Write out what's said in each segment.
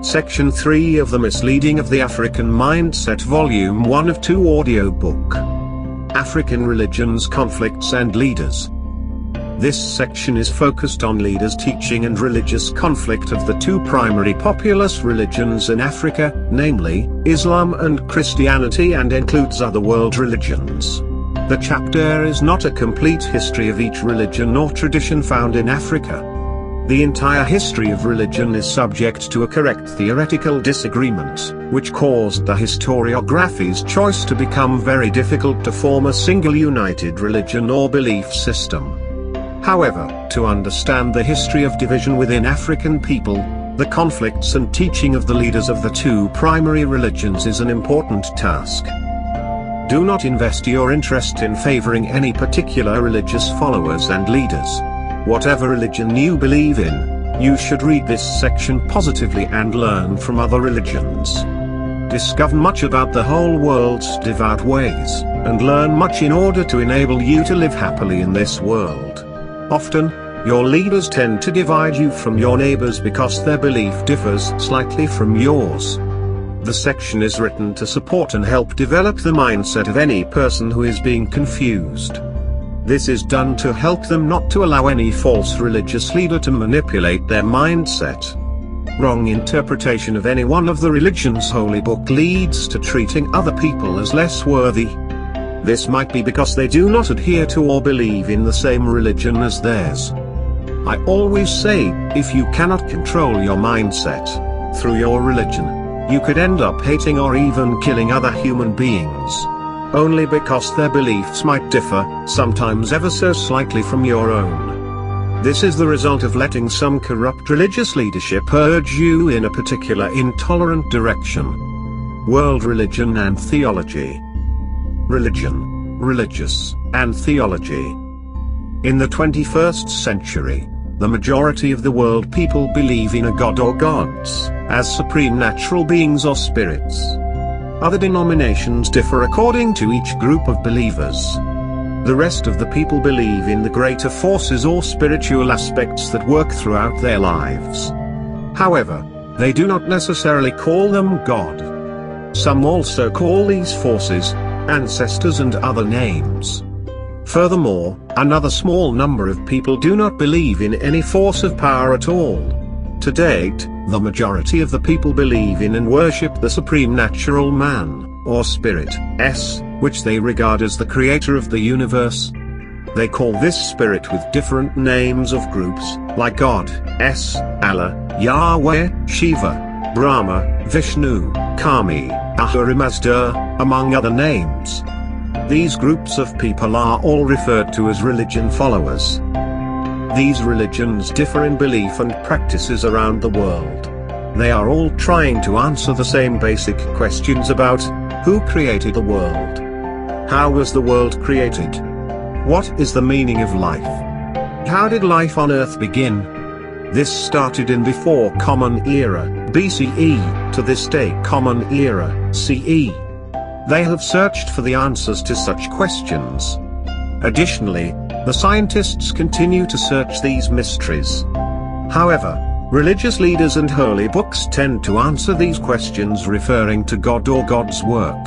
Section 3 of The Misleading of the African Mindset Volume 1 of 2 audiobook. African Religions, Conflicts and Leaders. This section is focused on leaders' teaching and religious conflict of the two primary populous religions in Africa, namely, Islam and Christianity, and includes other world religions. The chapter is not a complete history of each religion or tradition found in Africa. The entire history of religion is subject to a correct theoretical disagreement, which caused the historiography's choice to become very difficult to form a single united religion or belief system. However, to understand the history of division within African people, the conflicts and teaching of the leaders of the two primary religions is an important task. Do not invest your interest in favoring any particular religious followers and leaders. Whatever religion you believe in, you should read this section positively and learn from other religions. Discover much about the whole world's devout ways, and learn much in order to enable you to live happily in this world. Often, your leaders tend to divide you from your neighbors because their belief differs slightly from yours. The section is written to support and help develop the mindset of any person who is being confused. This is done to help them not to allow any false religious leader to manipulate their mindset. Wrong interpretation of any one of the religion's holy book leads to treating other people as less worthy. This might be because they do not adhere to or believe in the same religion as theirs. I always say, if you cannot control your mindset through your religion, you could end up hating or even killing other human beings, only because their beliefs might differ, sometimes ever so slightly from your own. This is the result of letting some corrupt religious leadership urge you in a particular intolerant direction. World religion and theology. Religion, religious, and theology. In the 21st century, the majority of the world people believe in a god or gods, as supreme natural beings or spirits. Other denominations differ according to each group of believers. The rest of the people believe in the greater forces or spiritual aspects that work throughout their lives. However, they do not necessarily call them God. Some also call these forces ancestors and other names. Furthermore, another small number of people do not believe in any force of power at all. To date, the majority of the people believe in and worship the supreme natural man, or spirit, which they regard as the creator of the universe. They call this spirit with different names of groups, like God, Allah, Yahweh, Shiva, Brahma, Vishnu, Kami, Ahura Mazda, among other names. These groups of people are all referred to as religion followers. These religions differ in belief and practices around the world. They are all trying to answer the same basic questions about who created the world? How was the world created? What is the meaning of life? How did life on Earth begin? This started in before Common Era, BCE, to this day Common Era, CE. They have searched for the answers to such questions. Additionally, the scientists continue to search these mysteries. However, religious leaders and holy books tend to answer these questions referring to God or God's work.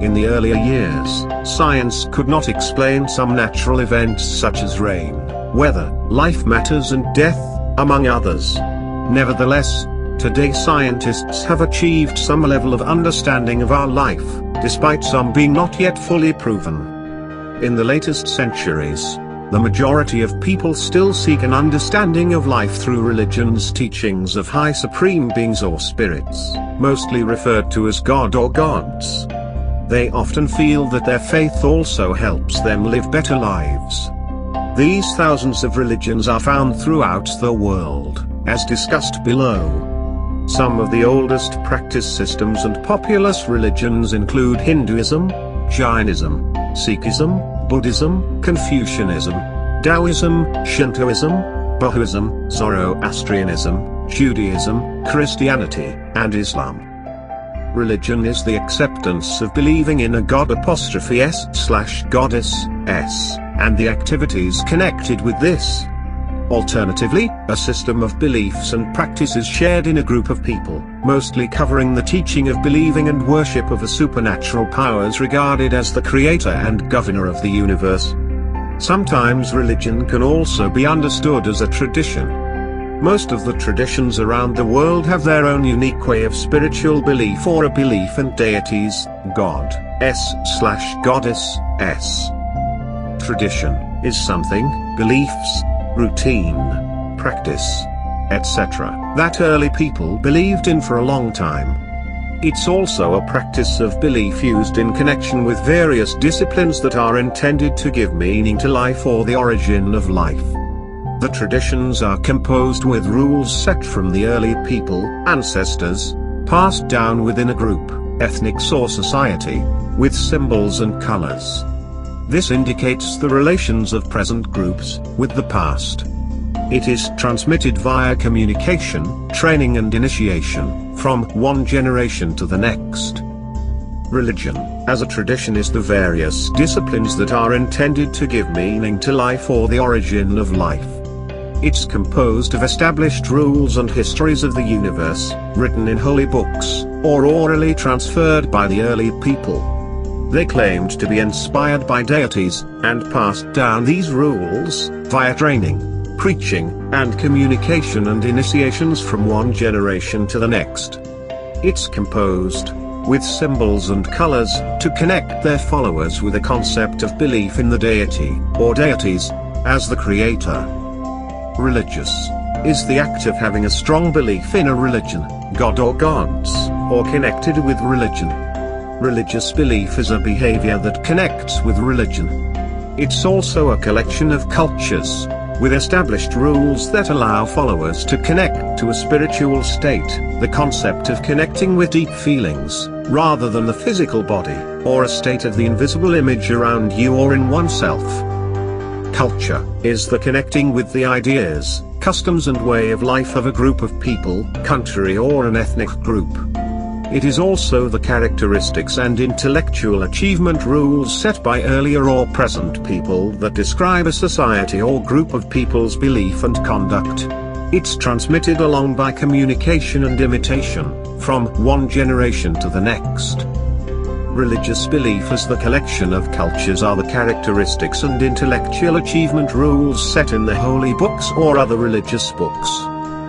In the earlier years, science could not explain some natural events such as rain, weather, life matters and death, among others. Nevertheless, today scientists have achieved some level of understanding of our life, despite some being not yet fully proven. In the latest centuries, the majority of people still seek an understanding of life through religion's teachings of high supreme beings or spirits, mostly referred to as God or gods. They often feel that their faith also helps them live better lives. These thousands of religions are found throughout the world, as discussed below. Some of the oldest practice systems and populous religions include Hinduism, Jainism, Sikhism, Buddhism, Confucianism, Taoism, Shintoism, Bahaism, Zoroastrianism, Judaism, Christianity, and Islam. Religion is the acceptance of believing in a god/s/goddess, and the activities connected with this. Alternatively, a system of beliefs and practices shared in a group of people, mostly covering the teaching of believing and worship of a supernatural powers regarded as the creator and governor of the universe. Sometimes religion can also be understood as a tradition. Most of the traditions around the world have their own unique way of spiritual belief or a belief in deities, God/Goddess. Tradition is something, beliefs, routine, practice, etc., that early people believed in for a long time. It's also a practice of belief used in connection with various disciplines that are intended to give meaning to life or the origin of life. The traditions are composed with rules set from the early people, ancestors, passed down within a group, ethnics or society, with symbols and colors. This indicates the relations of present groups with the past. It is transmitted via communication, training and initiation, from one generation to the next. Religion, as a tradition, is the various disciplines that are intended to give meaning to life or the origin of life. It's composed of established rules and histories of the universe, written in holy books, or orally transferred by the early people. They claimed to be inspired by deities, and passed down these rules, via training, preaching, and communication and initiations from one generation to the next. It's composed, with symbols and colors, to connect their followers with a concept of belief in the deity, or deities, as the creator. Religious is the act of having a strong belief in a religion, God or gods, or connected with religion. Religious belief is a behavior that connects with religion. It's also a collection of cultures, with established rules that allow followers to connect to a spiritual state, the concept of connecting with deep feelings, rather than the physical body, or a state of the invisible image around you or in oneself. Culture is the connecting with the ideas, customs and way of life of a group of people, country or an ethnic group. It is also the characteristics and intellectual achievement rules set by earlier or present people that describe a society or group of people's belief and conduct. It's transmitted along by communication and imitation, from one generation to the next. Religious belief as the collection of cultures are the characteristics and intellectual achievement rules set in the holy books or other religious books.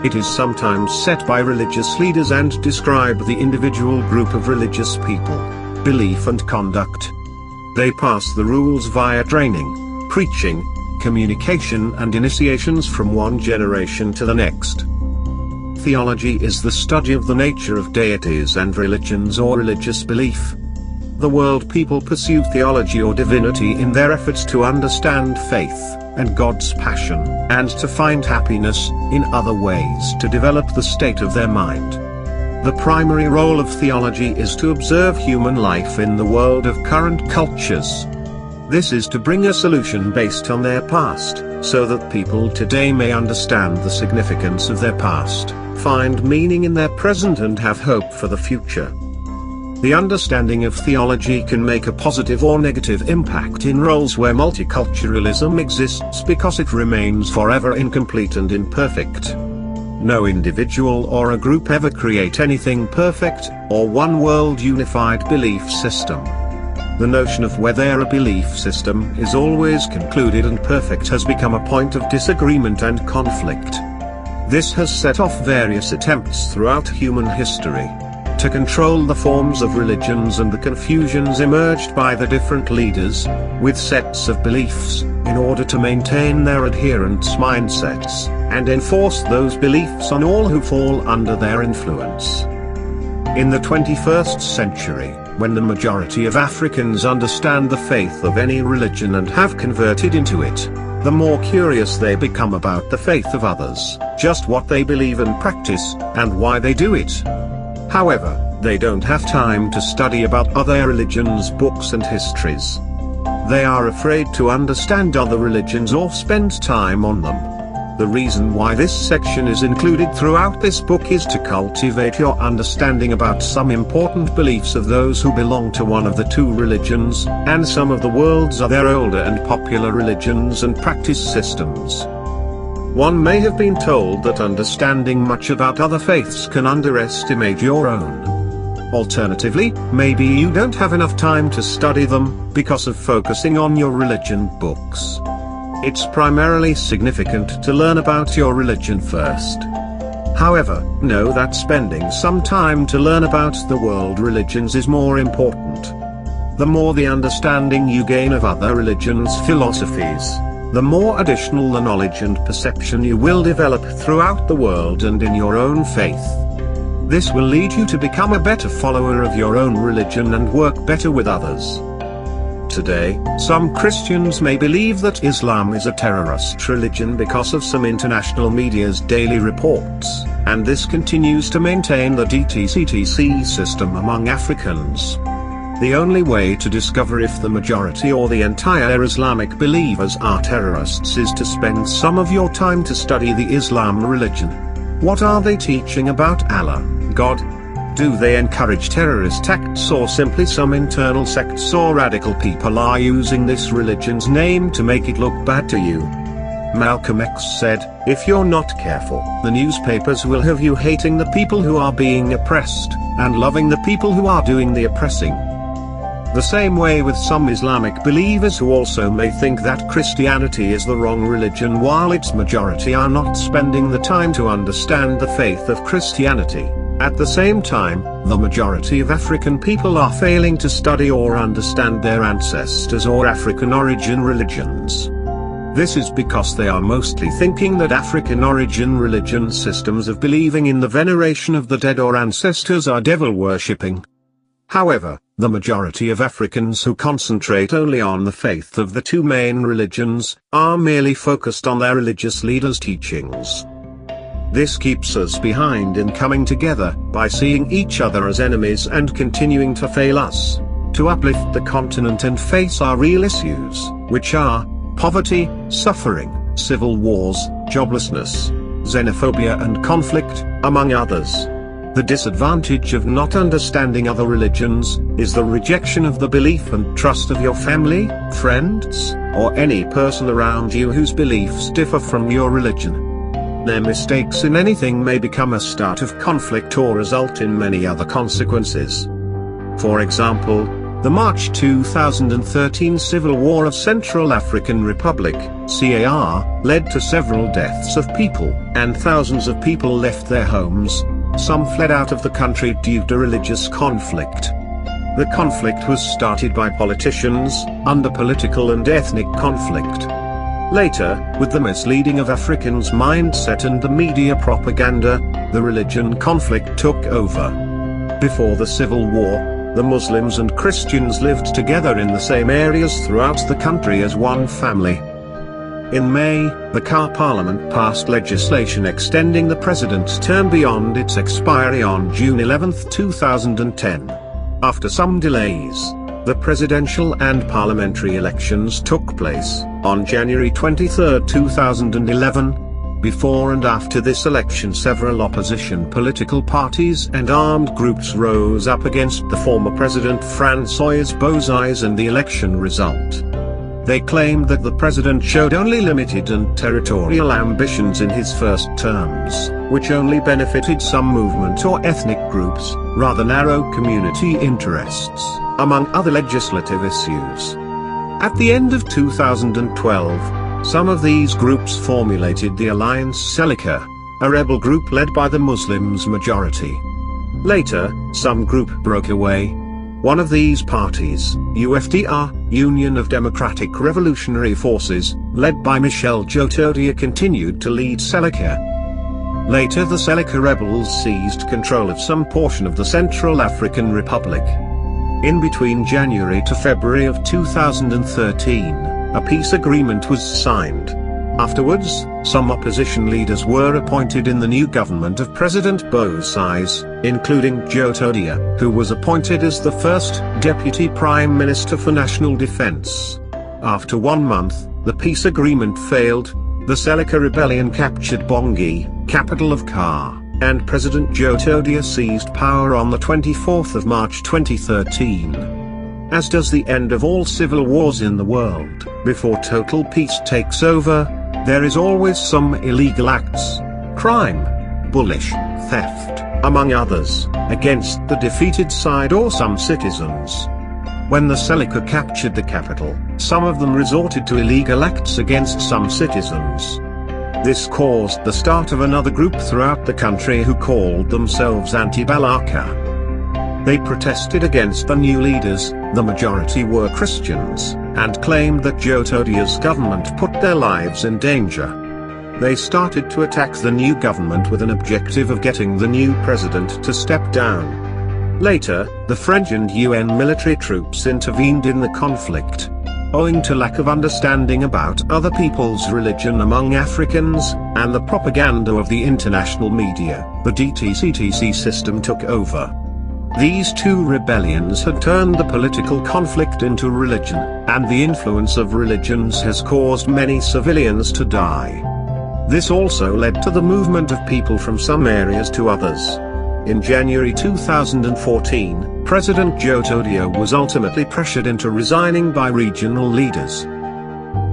It is sometimes set by religious leaders and describe the individual group of religious people, belief and conduct. They pass the rules via training, preaching, communication and initiations from one generation to the next. Theology is the study of the nature of deities and religions or religious belief. The world people pursue theology or divinity in their efforts to understand faith, and God's passion, and to find happiness, in other ways to develop the state of their mind. The primary role of theology is to observe human life in the world of current cultures. This is to bring a solution based on their past, so that people today may understand the significance of their past, find meaning in their present and have hope for the future. The understanding of theology can make a positive or negative impact in roles where multiculturalism exists because it remains forever incomplete and imperfect. No individual or a group ever create anything perfect, or one world unified belief system. The notion of whether a belief system is always concluded and perfect has become a point of disagreement and conflict. This has set off various attempts throughout human history to control the forms of religions and the confusions emerged by the different leaders, with sets of beliefs, in order to maintain their adherents' mindsets, and enforce those beliefs on all who fall under their influence. In the 21st century, when the majority of Africans understand the faith of any religion and have converted into it, the more curious they become about the faith of others, just what they believe and practice, and why they do it. However, they don't have time to study about other religions' books and histories. They are afraid to understand other religions or spend time on them. The reason why this section is included throughout this book is to cultivate your understanding about some important beliefs of those who belong to one of the two religions, and some of the world's other older and popular religions and practice systems. One may have been told that understanding much about other faiths can underestimate your own. Alternatively, maybe you don't have enough time to study them, because of focusing on your religion books. It's primarily significant to learn about your religion first. However, know that spending some time to learn about the world religions is more important. The more the understanding you gain of other religions' philosophies, the more additional the knowledge and perception you will develop throughout the world and in your own faith. This will lead you to become a better follower of your own religion and work better with others. Today, some Christians may believe that Islam is a terrorist religion because of some international media's daily reports, and this continues to maintain the DTCTC system among Africans. The only way to discover if the majority or the entire Islamic believers are terrorists is to spend some of your time to study the Islam religion. What are they teaching about Allah, God? Do they encourage terrorist acts, or simply some internal sects or radical people are using this religion's name to make it look bad to you? Malcolm X said, "If you're not careful, the newspapers will have you hating the people who are being oppressed, and loving the people who are doing the oppressing." The same way with some Islamic believers who also may think that Christianity is the wrong religion while its majority are not spending the time to understand the faith of Christianity. At the same time, the majority of African people are failing to study or understand their ancestors or African origin religions. This is because they are mostly thinking that African origin religion systems of believing in the veneration of the dead or ancestors are devil worshipping. However, the majority of Africans who concentrate only on the faith of the two main religions are merely focused on their religious leaders' teachings. This keeps us behind in coming together, by seeing each other as enemies and continuing to fail us to uplift the continent and face our real issues, which are poverty, suffering, civil wars, joblessness, xenophobia and conflict, among others. The disadvantage of not understanding other religions is the rejection of the belief and trust of your family, friends, or any person around you whose beliefs differ from your religion. Their mistakes in anything may become a start of conflict or result in many other consequences. For example, the March 2013 Civil War of Central African Republic, CAR, led to several deaths of people, and thousands of people left their homes. Some fled out of the country due to religious conflict. The conflict was started by politicians, under political and ethnic conflict. Later, with the misleading of Africans' mindset and the media propaganda, the religion conflict took over. Before the Civil War, the Muslims and Christians lived together in the same areas throughout the country as one family. In May, the CAR Parliament passed legislation extending the president's term beyond its expiry on June 11, 2010. After some delays, the presidential and parliamentary elections took place on January 23, 2011. Before and after this election, several opposition political parties and armed groups rose up against the former President Francois Bozizé and the election result. They claimed that the president showed only limited and territorial ambitions in his first terms, which only benefited some movement or ethnic groups, rather narrow community interests, among other legislative issues. At the end of 2012, some of these groups formulated the Alliance Seleka, a rebel group led by the Muslims majority. Later, some group broke away. One of these parties, UFDR, Union of Democratic Revolutionary Forces, led by Michel Djotodia, continued to lead Seleka. Later the Seleka rebels seized control of some portion of the Central African Republic. In between January to February of 2013, a peace agreement was signed. Afterwards, some opposition leaders were appointed in the new government of President Bozizé, including Djotodia, who was appointed as the first Deputy Prime Minister for National Defense. After 1 month, the peace agreement failed. The Seleka rebellion captured Bangui, capital of CAR, and President Djotodia seized power on the 24th of March 2013. As does the end of all civil wars in the world, before total peace takes over, There is always some illegal acts, crime, bullish, theft, among others, against the defeated side or some citizens. When the Seleucid captured the capital, some of them resorted to illegal acts against some citizens. This caused the start of another group throughout the country who called themselves Anti-Balaka. They protested against the new leaders, the majority were Christians, and claimed that Jotodia's government put their lives in danger. They started to attack the new government with an objective of getting the new president to step down. Later, the French and UN military troops intervened in the conflict. Owing to lack of understanding about other people's religion among Africans, and the propaganda of the international media, the DTCTC system took over. These two rebellions had turned the political conflict into religion, and the influence of religions has caused many civilians to die. This also led to the movement of people from some areas to others. In January 2014, President Jotodia was ultimately pressured into resigning by regional leaders.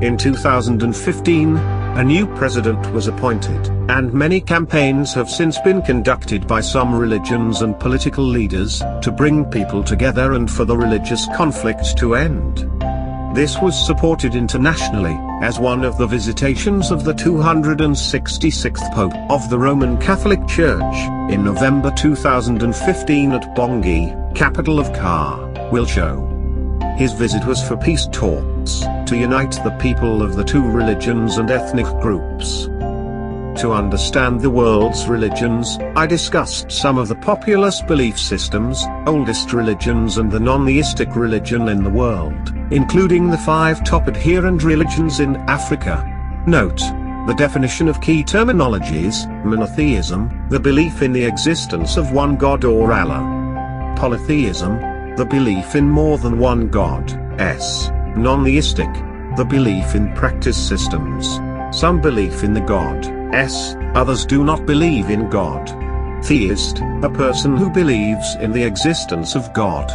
In 2015, a new president was appointed, and many campaigns have since been conducted by some religions and political leaders, to bring people together and for the religious conflict to end. This was supported internationally, as one of the visitations of the 266th Pope of the Roman Catholic Church, in November 2015 at Bangui, capital of Kar, will show. His visit was for peace talks, to unite the people of the two religions and ethnic groups. To understand the world's religions, I discussed some of the populous belief systems, oldest religions and the non-theistic religion in the world, including the 5 top adherent religions in Africa. Note the definition of key terminologies: monotheism, the belief in the existence of one God or Allah. Polytheism, the belief in more than one God. Non-theistic, the belief in practice systems. Some belief in the God. Others do not believe in God. Theist, a person who believes in the existence of God.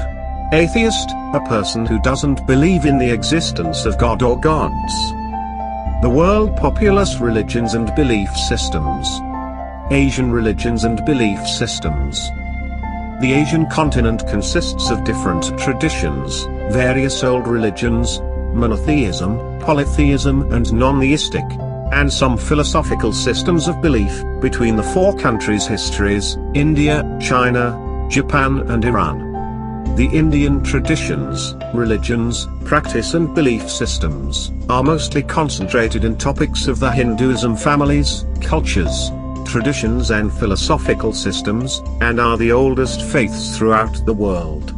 Atheist, a person who doesn't believe in the existence of God or gods. The world populous religions and belief systems. Asian religions and belief systems. The Asian continent consists of different traditions, various old religions, monotheism, polytheism and non-theistic, and some philosophical systems of belief, between the 4 countries' histories, India, China, Japan and Iran. The Indian traditions, religions, practice and belief systems, are mostly concentrated in topics of the Hinduism families, cultures, traditions and philosophical systems, and are the oldest faiths throughout the world.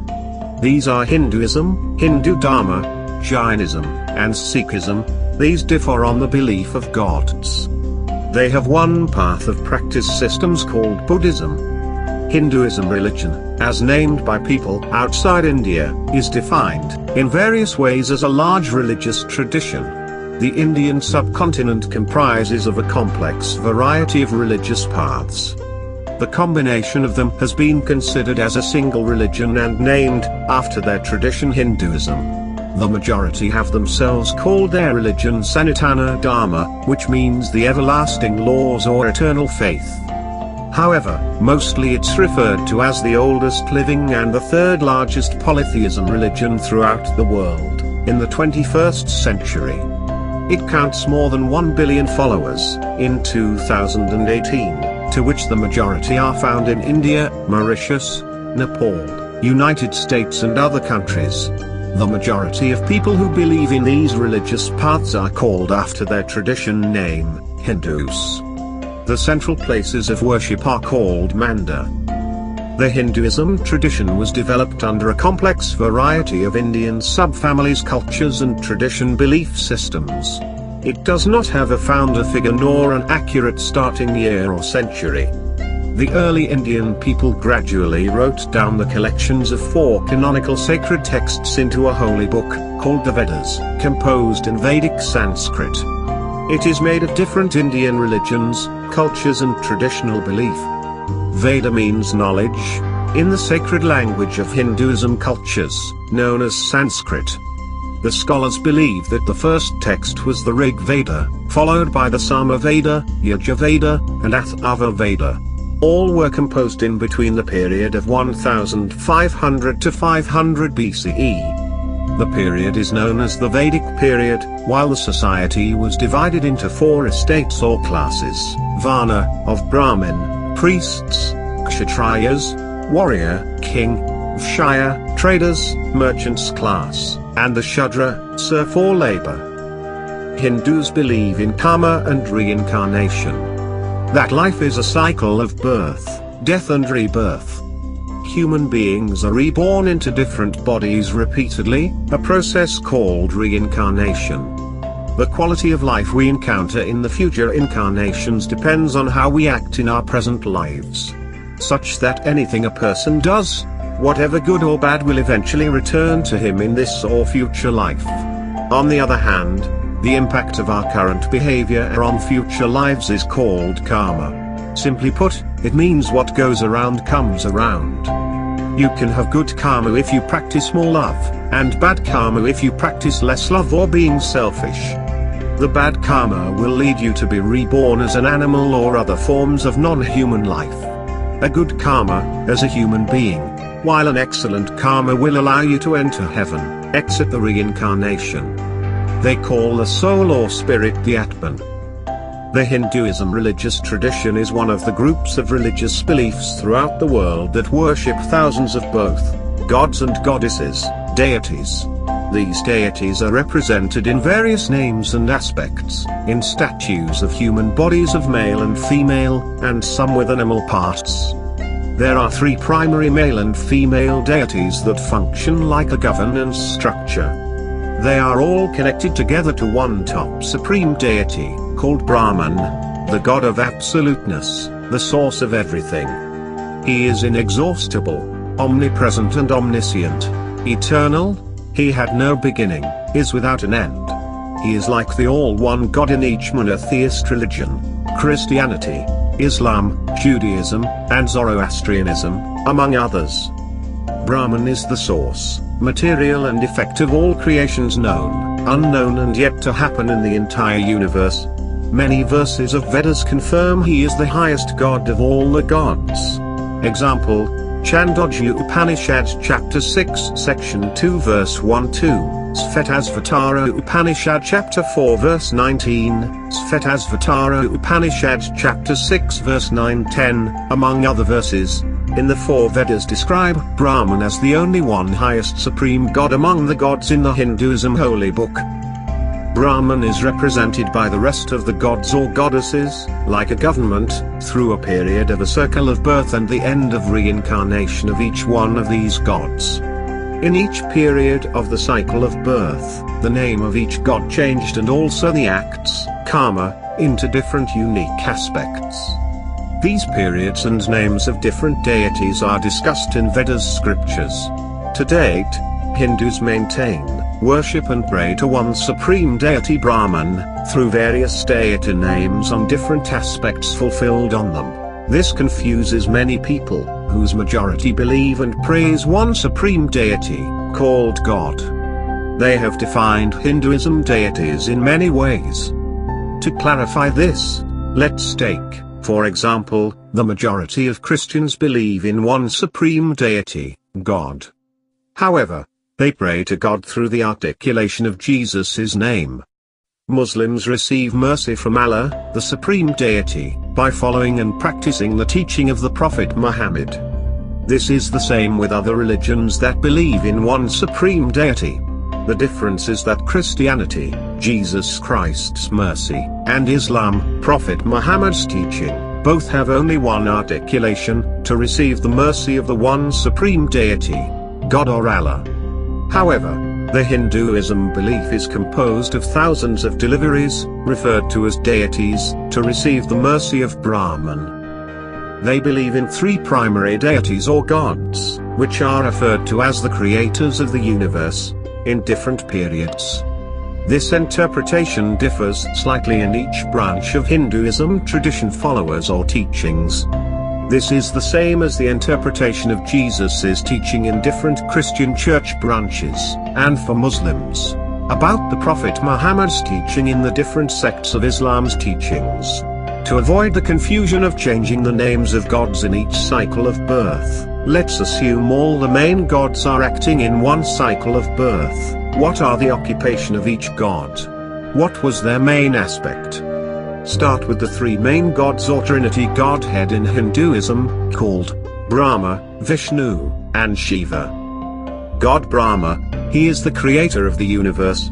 These are Hinduism, Hindu Dharma, Jainism, and Sikhism. These differ on the belief of gods. They have one path of practice systems called Buddhism. Hinduism religion, as named by people outside India, is defined, in various ways as a large religious tradition. The Indian subcontinent comprises of a complex variety of religious paths. The combination of them has been considered as a single religion and named, after their tradition, Hinduism. The majority have themselves called their religion Sanatana Dharma, which means the everlasting laws or eternal faith. However, mostly it's referred to as the oldest living and the 3rd largest polytheism religion throughout the world, in the 21st century. It counts more than 1 billion followers, in 2018, to which the majority are found in India, Mauritius, Nepal, United States and other countries. The majority of people who believe in these religious paths are called after their tradition name, Hindus. The central places of worship are called Mandir. The Hinduism tradition was developed under a complex variety of Indian subfamilies, cultures and tradition belief systems. It does not have a founder figure nor an accurate starting year or century. The early Indian people gradually wrote down the collections of 4 canonical sacred texts into a holy book, called the Vedas, composed in Vedic Sanskrit. It is made of different Indian religions, cultures and traditional belief. Veda means knowledge, in the sacred language of Hinduism cultures, known as Sanskrit. The scholars believe that the first text was the Rig Veda, followed by the Samaveda, Yajurveda, and Atharva Veda. All were composed in between the period of 1500 to 500 BCE. The period is known as the Vedic period, while the society was divided into 4 estates or classes: Varna, of Brahmin, priests; Kshatriyas, warrior, king; Vishya, traders, merchants class; and the Shudra, serf or labor. Hindus believe in karma and reincarnation. That life is a cycle of birth, death and rebirth. Human beings are reborn into different bodies repeatedly, a process called reincarnation. The quality of life we encounter in the future incarnations depends on how we act in our present lives. Such that anything a person does, whatever good or bad, will eventually return to him in this or future life. On the other hand, the impact of our current behavior on future lives is called karma. Simply put, it means what goes around comes around. You can have good karma if you practice more love, and bad karma if you practice less love or being selfish. The bad karma will lead you to be reborn as an animal or other forms of non-human life. A good karma, as a human being, while an excellent karma will allow you to enter heaven, exit the reincarnation. They call the soul or spirit the Atman. The Hinduism religious tradition is one of the groups of religious beliefs throughout the world that worship thousands of both gods and goddesses, deities. These deities are represented in various names and aspects, in statues of human bodies of male and female, and some with animal parts. There are 3 primary male and female deities that function like a governance structure. They are all connected together to one top supreme deity, called Brahman, the god of absoluteness, the source of everything. He is inexhaustible, omnipresent and omniscient, eternal. He had no beginning, is without an end. He is like the all-one God in each monotheist religion: Christianity, Islam, Judaism, and Zoroastrianism, among others. Brahman is the source, material and effect of all creations known, unknown and yet to happen in the entire universe. Many verses of Vedas confirm he is the highest god of all the gods. Example: Chandogya Upanishad chapter 6 section 2 verse 1-2, Svetasvatara Upanishad chapter 4 verse 19, Svetasvatara Upanishad chapter 6 verse 9-10, among other verses. In the 4 Vedas describe Brahman as the only one highest supreme god among the gods in the Hinduism holy book. Brahman is represented by the rest of the gods or goddesses, like a government, through a period of a circle of birth and the end of reincarnation of each one of these gods. In each period of the cycle of birth, the name of each god changed and also the acts, karma, into different unique aspects. These periods and names of different deities are discussed in Vedas scriptures. To date, Hindus maintain, worship and pray to one supreme deity Brahman, through various deity names on different aspects fulfilled on them. This confuses many people, whose majority believe and praise one supreme deity, called God. They have defined Hinduism deities in many ways. To clarify this, let's take, for example, the majority of Christians believe in one supreme deity, God. However, they pray to God through the articulation of Jesus' name. Muslims receive mercy from Allah, the supreme deity, by following and practicing the teaching of the Prophet Muhammad. This is the same with other religions that believe in one supreme deity. The difference is that Christianity, Jesus Christ's mercy, and Islam, Prophet Muhammad's teaching, both have only one articulation, to receive the mercy of the one supreme deity, God or Allah. However, the Hinduism belief is composed of thousands of deliveries, referred to as deities, to receive the mercy of Brahman. They believe in 3 primary deities or gods, which are referred to as the creators of the universe, in different periods. This interpretation differs slightly in each branch of Hinduism tradition followers or teachings. This is the same as the interpretation of Jesus' teaching in different Christian church branches, and for Muslims. about the Prophet Muhammad's teaching in the different sects of Islam's teachings. To avoid the confusion of changing the names of gods in each cycle of birth, let's assume all the main gods are acting in one cycle of birth. What are the occupation of each god? What was their main aspect? Start with the three main gods or Trinity Godhead in Hinduism, called Brahma, Vishnu, and Shiva. God Brahma, he is the creator of the universe.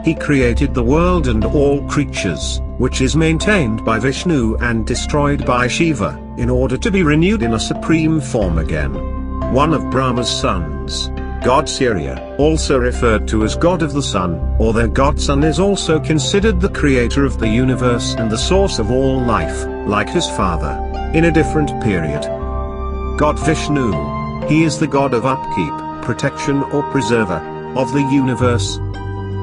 He created the world and all creatures, which is maintained by Vishnu and destroyed by Shiva, in order to be renewed in a supreme form again. One of Brahma's sons, God Surya, also referred to as God of the Sun, or their godson, is also considered the creator of the universe and the source of all life, like his father, in a different period. God Vishnu, he is the god of upkeep, protection or preserver, of the universe.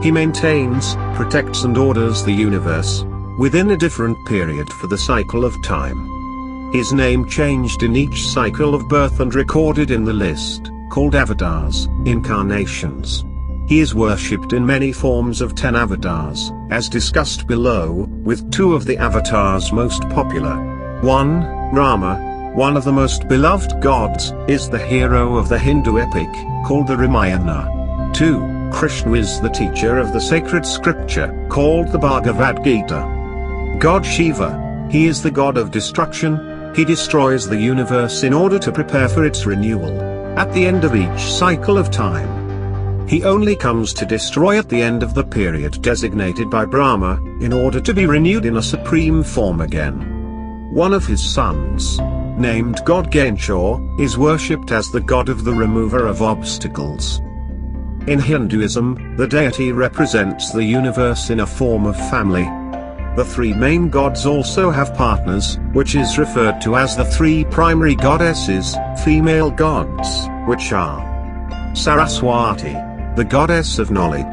He maintains, protects and orders the universe, within a different period for the cycle of time. His name changed in each cycle of birth and recorded in the list, called avatars, incarnations. He is worshipped in many forms of 10 avatars, as discussed below, with 2 of the avatars most popular. 1. Rama, one of the most beloved gods, is the hero of the Hindu epic, called the Ramayana. 2. Krishna is the teacher of the sacred scripture, called the Bhagavad Gita. God Shiva, he is the god of destruction. He destroys the universe in order to prepare for its renewal, at the end of each cycle of time. He only comes to destroy at the end of the period designated by Brahma, in order to be renewed in a supreme form again. One of his sons, named God Ganesha, is worshipped as the god of the remover of obstacles. In Hinduism, the deity represents the universe in a form of family. The three main gods also have partners, which is referred to as the three primary goddesses, female gods, which are Saraswati, the goddess of knowledge.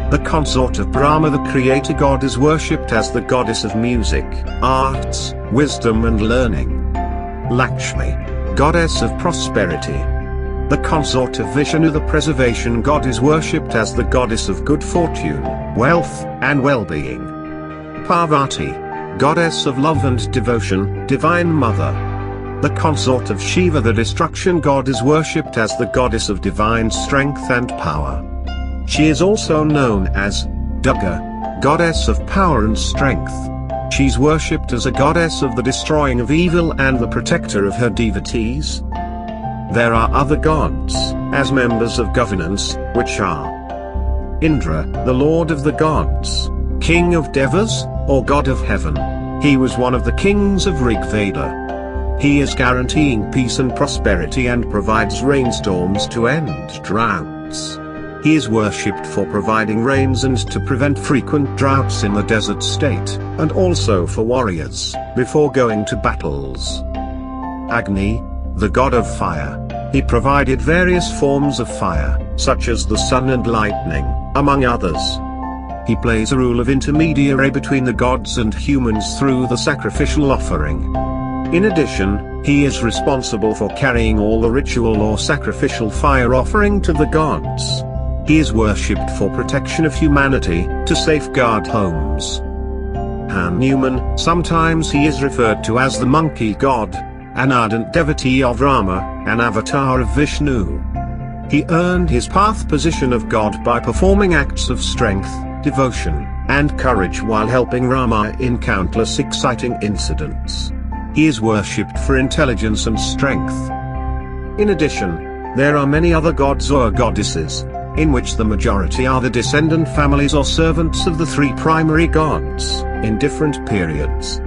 The consort of Brahma, the creator god, is worshipped as the goddess of music, arts, wisdom and learning. Lakshmi, goddess of prosperity. The consort of Vishnu, the preservation god, is worshipped as the goddess of good fortune, wealth, and well-being. Parvati, goddess of love and devotion, divine mother. The consort of Shiva, the destruction god, is worshipped as the goddess of divine strength and power. She is also known as Durga, goddess of power and strength. She's worshipped as a goddess of the destroying of evil and the protector of her devotees. There are other gods, as members of governance, which are Indra, the lord of the gods, king of devas, or god of heaven. He was one of the kings of Rig Veda. He is guaranteeing peace and prosperity and provides rainstorms to end droughts. He is worshipped for providing rains and to prevent frequent droughts in the desert state, and also for warriors, before going to battles. Agni, the god of fire. He provided various forms of fire, such as the sun and lightning, among others. He plays a role of intermediary between the gods and humans through the sacrificial offering. In addition, he is responsible for carrying all the ritual or sacrificial fire offering to the gods. He is worshipped for protection of humanity, to safeguard homes. Hanuman, sometimes he is referred to as the monkey god, an ardent devotee of Rama, an avatar of Vishnu. He earned his path position of God by performing acts of strength, devotion, and courage while helping Rama in countless exciting incidents. He is worshipped for intelligence and strength. In addition, there are many other gods or goddesses, in which the majority are the descendant families or servants of the three primary gods, in different periods.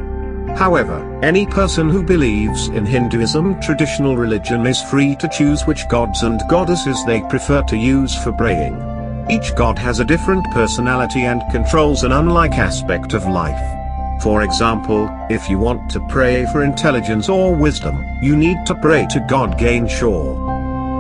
However, any person who believes in Hinduism traditional religion is free to choose which gods and goddesses they prefer to use for praying. Each god has a different personality and controls an unlike aspect of life. For example, if you want to pray for intelligence or wisdom, you need to pray to God Ganesha.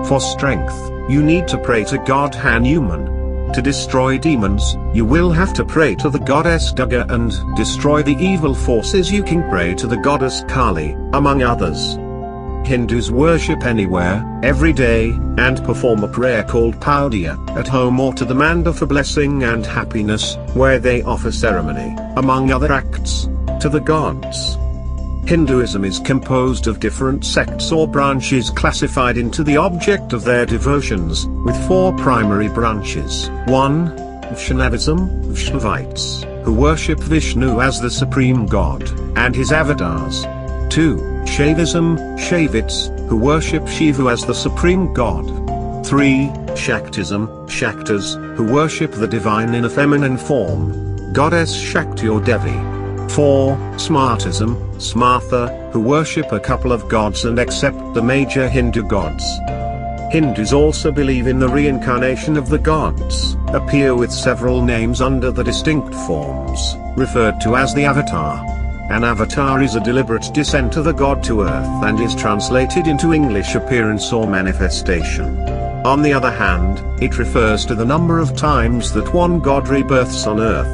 For strength, you need to pray to God Hanuman. To destroy demons, you will have to pray to the goddess Durga, and destroy the evil forces you can pray to the goddess Kali, among others. Hindus worship anywhere, every day, and perform a prayer called Paudiya, at home or to the mandir for blessing and happiness, where they offer ceremony, among other acts, to the gods. Hinduism is composed of different sects or branches classified into the object of their devotions, with 4 primary branches. 1. Vaishnavism, Vaishnavites, who worship Vishnu as the supreme god, and his avatars. 2. Shaivism, Shaivites, who worship Shiva as the supreme god. 3. Shaktism, Shaktas, who worship the divine in a feminine form, goddess Shakti or Devi. 4. Smartism, Smartha, who worship a couple of gods and accept the major Hindu gods. Hindus also believe in the reincarnation of the gods, appear with several names under the distinct forms, referred to as the avatar. An avatar is a deliberate descent of the god to earth and is translated into English appearance or manifestation. On the other hand, it refers to the number of times that one god rebirths on earth.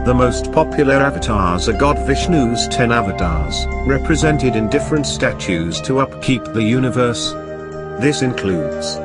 The most popular avatars are God Vishnu's 10 avatars, represented in different statues to upkeep the universe. This includes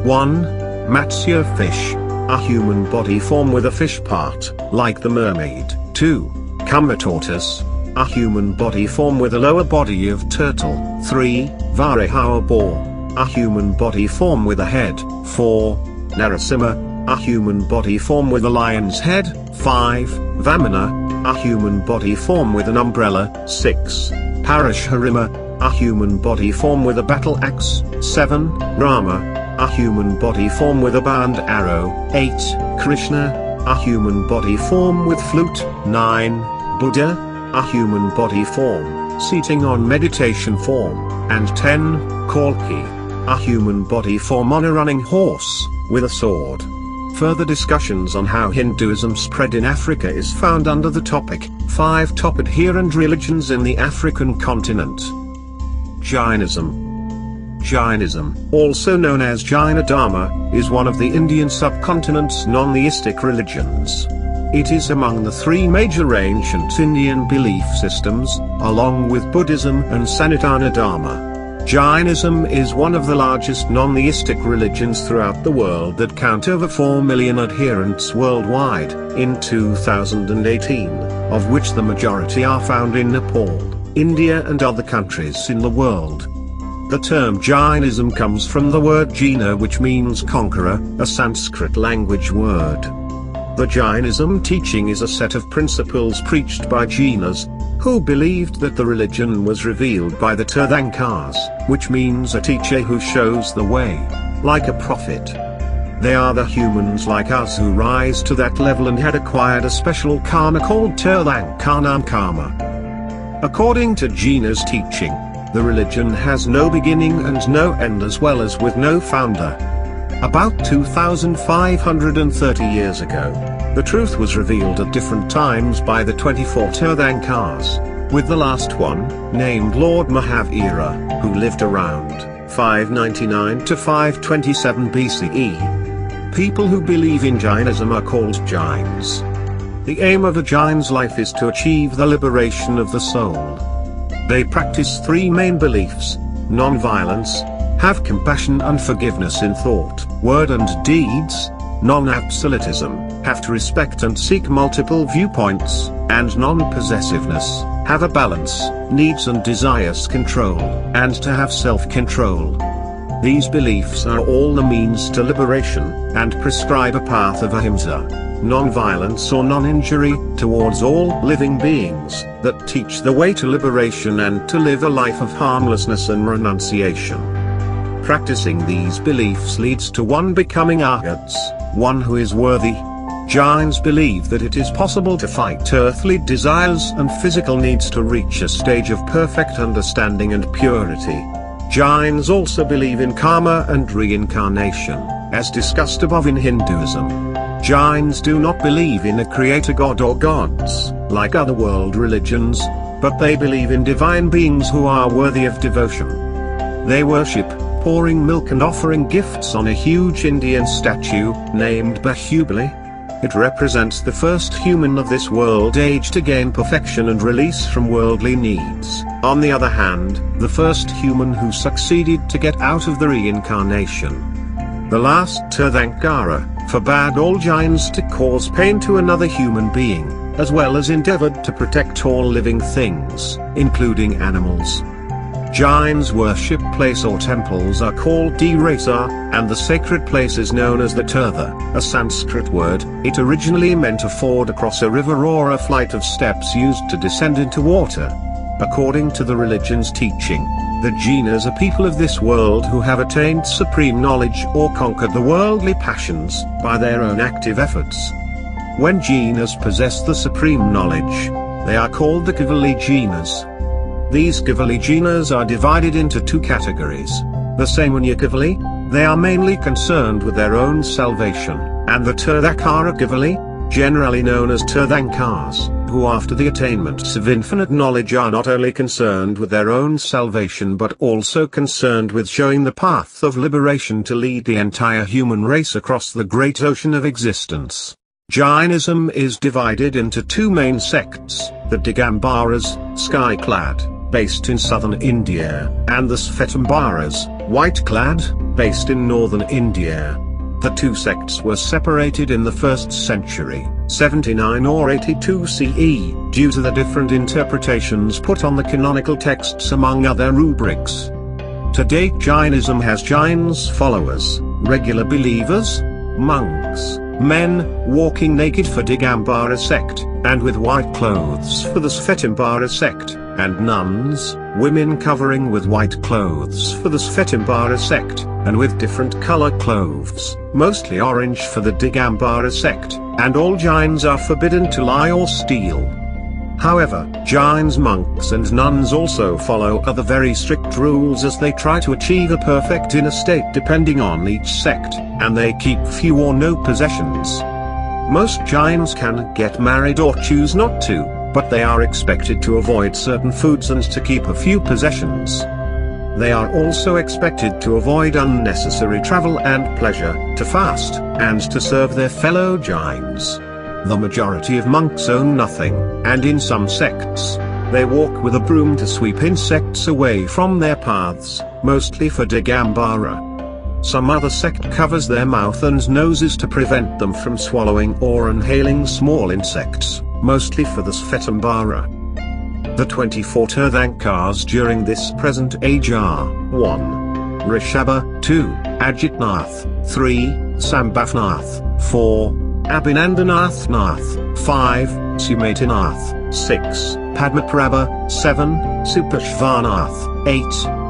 1. Matsya fish, a human body form with a fish part, like the mermaid. 2. Kama tortoise, a human body form with a lower body of turtle. 3. Varaha boar, a human body form with a head. 4. Narasimha, a human body form with a lion's head. 5. Vamana, a human body form with an umbrella. 6. Parashurama, a human body form with a battle axe. 7. Rama, a human body form with a bow and arrow. 8. Krishna, a human body form with flute. 9. Buddha, a human body form, seating on meditation form. And 10. Kalki, a human body form on a running horse, with a sword. Further discussions on how Hinduism spread in Africa is found under the topic, 5 top adherent religions in the African continent. Jainism. Jainism, also known as Jaina Dharma, is one of the Indian subcontinent's non-theistic religions. It is among the 3 major ancient Indian belief systems, along with Buddhism and Sanatana Dharma. Jainism is one of the largest non-theistic religions throughout the world that count over 4 million adherents worldwide, in 2018, of which the majority are found in Nepal, India and other countries in the world. The term Jainism comes from the word Jina, which means conqueror, a Sanskrit language word. The Jainism teaching is a set of principles preached by Jinas, who believed that the religion was revealed by the Tirthankars, which means a teacher who shows the way, like a prophet. They are the humans like us who rise to that level and had acquired a special karma called Tirthankarnam karma. According to Jina's teaching, the religion has no beginning and no end, as well as with no founder. About 2,530 years ago, the truth was revealed at different times by the 24 Tirthankars, with the last one, named Lord Mahavira, who lived around 599 to 527 BCE. People who believe in Jainism are called Jains. The aim of a Jain's life is to achieve the liberation of the soul. They practice 3 main beliefs: non-violence, have compassion and forgiveness in thought, word and deeds; non-absolutism, have to respect and seek multiple viewpoints; and non-possessiveness, have a balance, needs and desires control, and to have self-control. These beliefs are all the means to liberation, and prescribe a path of ahimsa, non-violence or non-injury, towards all living beings, that teach the way to liberation and to live a life of harmlessness and renunciation. Practicing these beliefs leads to one becoming arhats, one who is worthy. Jains believe that it is possible to fight earthly desires and physical needs to reach a stage of perfect understanding and purity. Jains also believe in karma and reincarnation, as discussed above in Hinduism. Jains do not believe in a creator god or gods, like other world religions, but they believe in divine beings who are worthy of devotion. They worship, pouring milk and offering gifts on a huge Indian statue, named Bahubali. It represents the first human of this world age to gain perfection and release from worldly needs. On the other hand, the first human who succeeded to get out of the reincarnation. The last Tirthankara forbade all Jains to cause pain to another human being, as well as endeavored to protect all living things, including animals. Jains' worship place or temples are called Dirasa, and the sacred place is known as the Tirtha, a Sanskrit word. It originally meant a ford across a river or a flight of steps used to descend into water. According to the religion's teaching, the Jinas are people of this world who have attained supreme knowledge or conquered the worldly passions by their own active efforts. When Jinas possess the supreme knowledge, they are called the Kavali Jinas. These Kavali Jinas are divided into two categories. The Samanya Kavali, they are mainly concerned with their own salvation, and the Tirthankara Kavali, generally known as Tirthankars, who after the attainment of infinite knowledge are not only concerned with their own salvation but also concerned with showing the path of liberation to lead the entire human race across the great ocean of existence. Jainism is divided into two main sects, the Digambaras, sky-clad, based in southern India, and the Svetambaras, white-clad, based in northern India. The two sects were separated in the 1st century, 79 or 82 CE, due to the different interpretations put on the canonical texts among other rubrics. Today Jainism has Jains followers, regular believers, monks, men walking naked for Digambara sect, and with white clothes for the Svetambara sect, and nuns, women covering with white clothes for the Svetambara sect, and with different color clothes, mostly orange for the Digambara sect, and all Jains are forbidden to lie or steal. However, Jains monks and nuns also follow other very strict rules as they try to achieve a perfect inner state depending on each sect, and they keep few or no possessions. Most Jains can get married or choose not to, but they are expected to avoid certain foods and to keep a few possessions. They are also expected to avoid unnecessary travel and pleasure, to fast, and to serve their fellow Jains. The majority of monks own nothing, and in some sects, they walk with a broom to sweep insects away from their paths, mostly for Digambara. Some other sect covers their mouth and noses to prevent them from swallowing or inhaling small insects, mostly for the Svetambara. The 24 Tirthankars during this present age are 1. Rishabha, 2. Ajitnath, 3. Sambhavnath, 4. Abhinandanath Nath, 5. Sumatinath, 6. Padmaprabha, 7. Supashvanath, 8.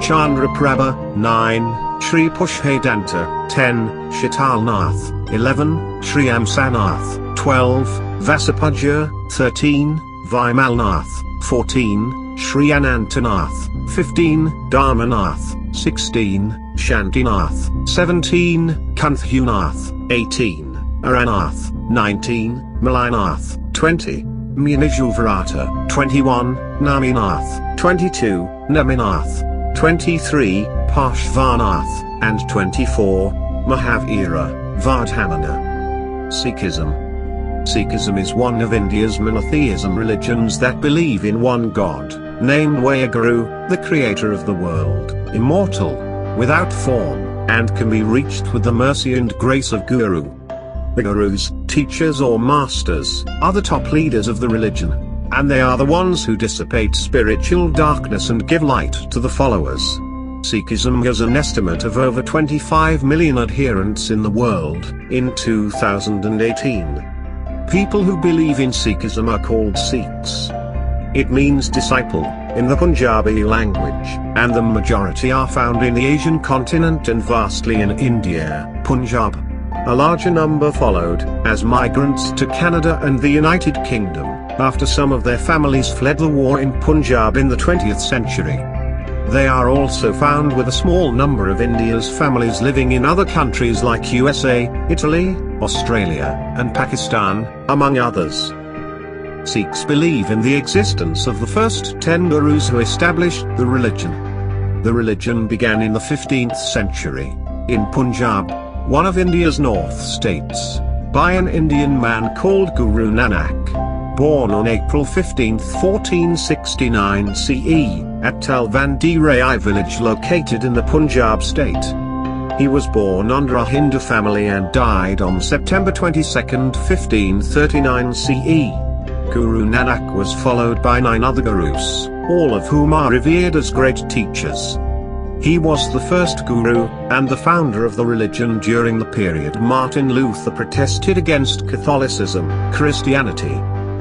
Chandraprabha, 9. Shri Pushhedanta, 10. Shitalnath, 11. Shri Amsanath, 12. Vasapuja, 13. Vimalnath, 14. Shri Anantanath, 15. Dharmanath, 16. Shantinath, 17. Kanthunath, 18. Aranath, 19. Malinath, 20. Munijuvarata, 21. Naminath, 22. Naminath, 23. Parshvanath, and 24. Mahavira, Vardhamana. Sikhism. Sikhism is one of India's monotheism religions that believe in one God, named Waheguru, the creator of the world, immortal, without form, and can be reached with the mercy and grace of Guru. The Gurus, teachers or masters, are the top leaders of the religion, and they are the ones who dissipate spiritual darkness and give light to the followers. Sikhism has an estimate of over 25 million adherents in the world, in 2018. People who believe in Sikhism are called Sikhs. It means disciple, in the Punjabi language, and the majority are found in the Asian continent and vastly in India, Punjab. A larger number followed, as migrants to Canada and the United Kingdom, after some of their families fled the war in Punjab in the 20th century. They are also found with a small number of India's families living in other countries like USA, Italy, Australia, and Pakistan, among others. Sikhs believe in the existence of the first 10 gurus who established the religion. The religion began in the 15th century, in Punjab, one of India's north states. by an Indian man called Guru Nanak, born on April 15, 1469 CE, at Talwandi village located in the Punjab state. He was born under a Hindu family and died on September 22, 1539 CE. Guru Nanak was followed by 9 other gurus, all of whom are revered as great teachers. He was the first guru, and the founder of the religion during the period Martin Luther protested against Catholicism, Christianity.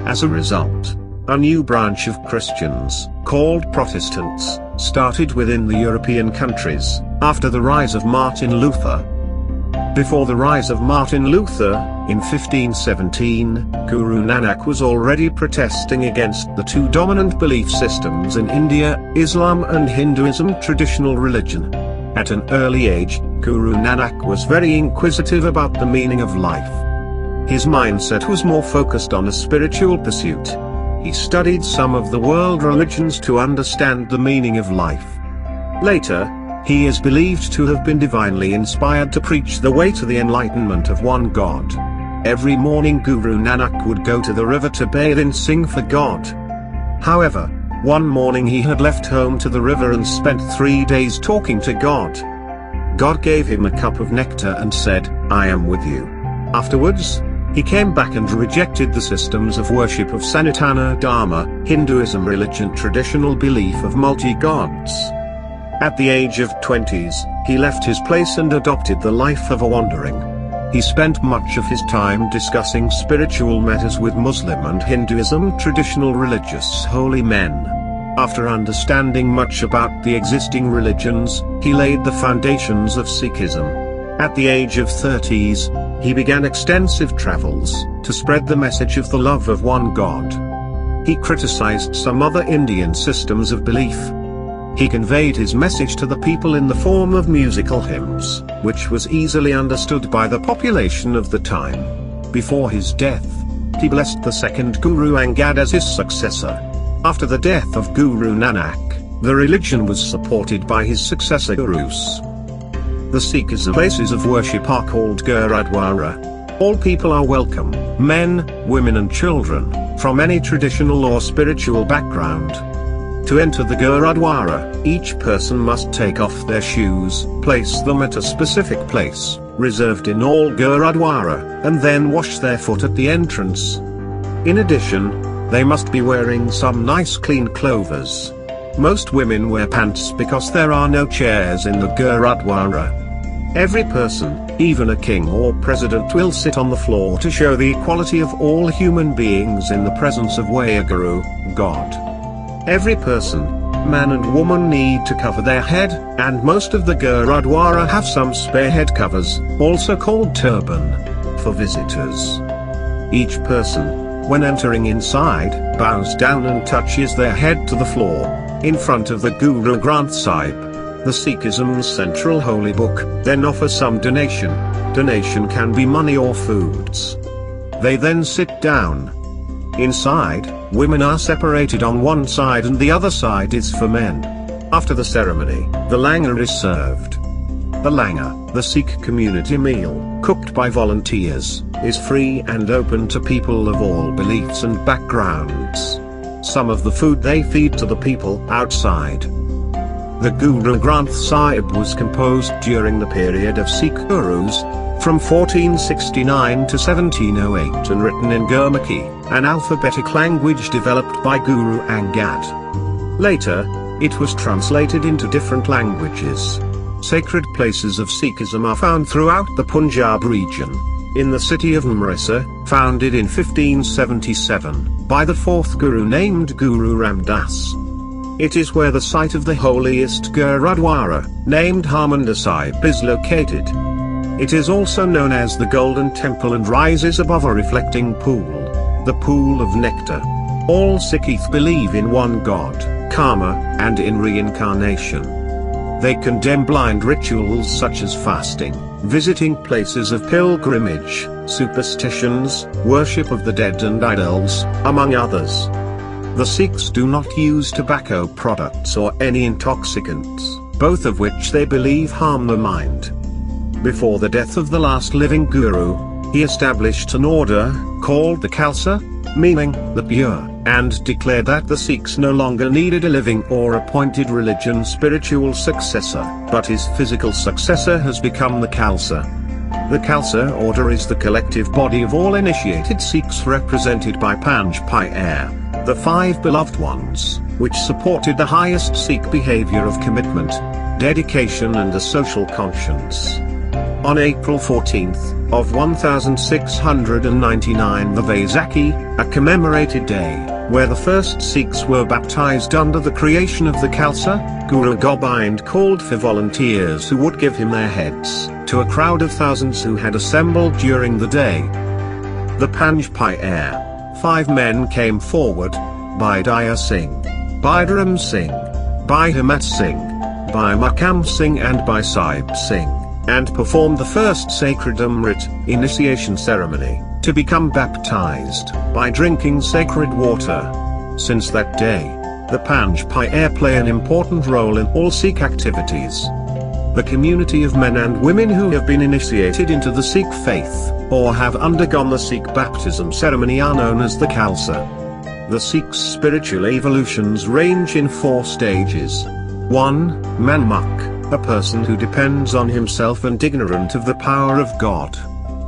As a result, a new branch of Christians, called Protestants, started within the European countries, after the rise of Martin Luther. Before the rise of Martin Luther, in 1517, Guru Nanak was already protesting against the 2 dominant belief systems in India, Islam and Hinduism traditional religion. At an early age, Guru Nanak was very inquisitive about the meaning of life. His mindset was more focused on a spiritual pursuit. He studied some of the world religions to understand the meaning of life. Later, he is believed to have been divinely inspired to preach the way to the enlightenment of one God. Every morning Guru Nanak would go to the river to bathe and sing for God. However, one morning he had left home to the river and spent 3 days talking to God. God gave him a cup of nectar and said, "I am with you." Afterwards, he came back and rejected the systems of worship of Sanatana Dharma, Hinduism religion traditional belief of multi-gods. At the age of 20s, he left his place and adopted the life of a wandering. He spent much of his time discussing spiritual matters with Muslim and Hinduism traditional religious holy men. After understanding much about the existing religions, he laid the foundations of Sikhism. At the age of 30s, he began extensive travels to spread the message of the love of one God. He criticized some other Indian systems of belief. He conveyed his message to the people in the form of musical hymns, which was easily understood by the population of the time. Before his death, he blessed the second Guru Angad as his successor. After the death of Guru Nanak, the religion was supported by his successor gurus. The Sikhism places of worship are called Gurudwara. All people are welcome, men, women and children, from any traditional or spiritual background. To enter the Gurudwara, each person must take off their shoes, place them at a specific place, reserved in all Gurudwara, and then wash their foot at the entrance. In addition, they must be wearing some nice clean clothes. Most women wear pants because there are no chairs in the Gurudwara. Every person, even a king or president, will sit on the floor to show the equality of all human beings in the presence of Waheguru, God. Every person, man and woman, need to cover their head, and most of the Gurudwara have some spare head covers, also called turban, for visitors. Each person, when entering inside, bows down and touches their head to the floor, in front of the Guru Granth Sahib, the Sikhism's central holy book, then offer some donation. Donation can be money or foods. They then sit down. Inside, women are separated on one side and the other side is for men. After the ceremony, the langar is served. The langar, the Sikh community meal, cooked by volunteers, is free and open to people of all beliefs and backgrounds. Some of the food they feed to the people outside. The Guru Granth Sahib was composed during the period of Sikh Gurus, from 1469 to 1708, and written in Gurmukhi, an alphabetic language developed by Guru Angad. Later, it was translated into different languages. Sacred places of Sikhism are found throughout the Punjab region. In the city of Amritsar, founded in 1577, by the fourth Guru named Guru Ramdas. It is where the site of the holiest Gurudwara, named Harmandir Sahib, is located. It is also known as the Golden Temple and rises above a reflecting pool, the Pool of Nectar. All Sikhs believe in one God, karma, and in reincarnation. They condemn blind rituals such as fasting, visiting places of pilgrimage, superstitions, worship of the dead and idols, among others. The Sikhs do not use tobacco products or any intoxicants, both of which they believe harm the mind. Before the death of the last living guru, He established an order, called the Khalsa, meaning the pure, and declared that the Sikhs no longer needed a living or appointed religion spiritual successor, but his physical successor has become the Khalsa. The Khalsa order is the collective body of all initiated Sikhs represented by Panj Pyar, the five beloved ones, which supported the highest Sikh behavior of commitment, dedication and a social conscience. On April 14th, of 1699 the Vaisakhi, a commemorated day, where the first Sikhs were baptized under the creation of the Khalsa, Guru Gobind called for volunteers who would give him their heads, to a crowd of thousands who had assembled during the day. The Panj Pyar, 5 men came forward, Bhai Daya Singh, Bhai Dharam Singh, Bhai Himat Singh, Bhai Makam Singh and Bhai Sahib Singh, and performed the first sacred Amrit, initiation ceremony, to become baptized, by drinking sacred water. Since that day, the Panj Pyar play an important role in all Sikh activities. The community of men and women who have been initiated into the Sikh faith, or have undergone the Sikh baptism ceremony are known as the Khalsa. The Sikhs' spiritual evolutions range in 4 stages. 1. Manmukh, a person who depends on himself and ignorant of the power of God.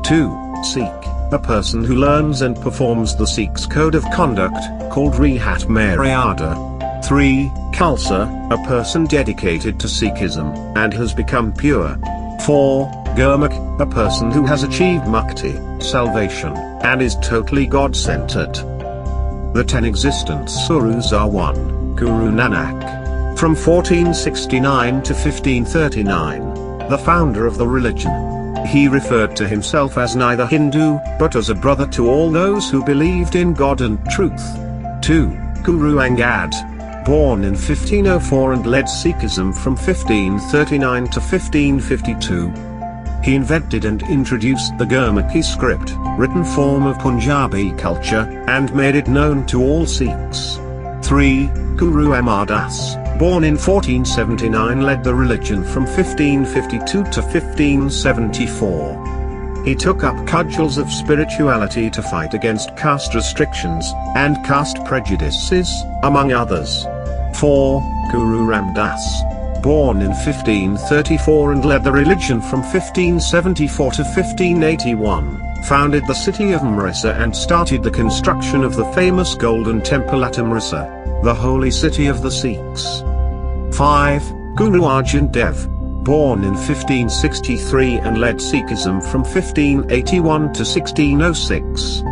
2. Sikh, a person who learns and performs the Sikhs' code of conduct, called Rehat Maryada. 3. Khalsa, a person dedicated to Sikhism, and has become pure. 4. Gurmukh, a person who has achieved mukti, salvation, and is totally God-centered. The 10 existent Gurus are 1. Guru Nanak. From 1469 to 1539, the founder of the religion. He referred to himself as neither Hindu, but as a brother to all those who believed in God and truth. 2. Guru Angad. Born in 1504 and led Sikhism from 1539 to 1552. He invented and introduced the Gurmukhi script, written form of Punjabi culture, and made it known to all Sikhs. 3. Guru Amar Das. Born in 1479, led the religion from 1552 to 1574. He took up cudgels of spirituality to fight against caste restrictions, and caste prejudices, among others. 4. Guru Ram Das. Born in 1534 and led the religion from 1574 to 1581, founded the city of Amritsar and started the construction of the famous Golden Temple at Amritsar, the holy city of the Sikhs. 5. Guru Arjan Dev. Born in 1563 and led Sikhism from 1581 to 1606.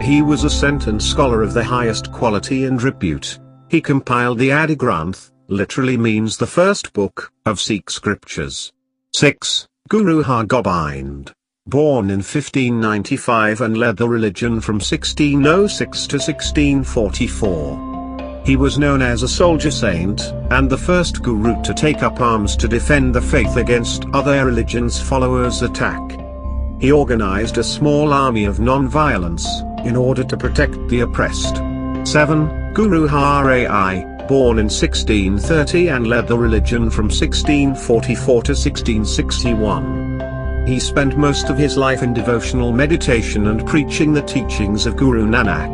He was a sentient scholar of the highest quality and repute. He compiled the Adi Granth, literally means the first book, of Sikh scriptures. 6. Guru Har Gobind. Born in 1595 and led the religion from 1606 to 1644. He was known as a soldier saint, and the first guru to take up arms to defend the faith against other religions' followers' attack. He organized a small army of non-violence, in order to protect the oppressed. 7. Guru Har AYI. Born in 1630 and led the religion from 1644 to 1661. He spent most of his life in devotional meditation and preaching the teachings of Guru Nanak.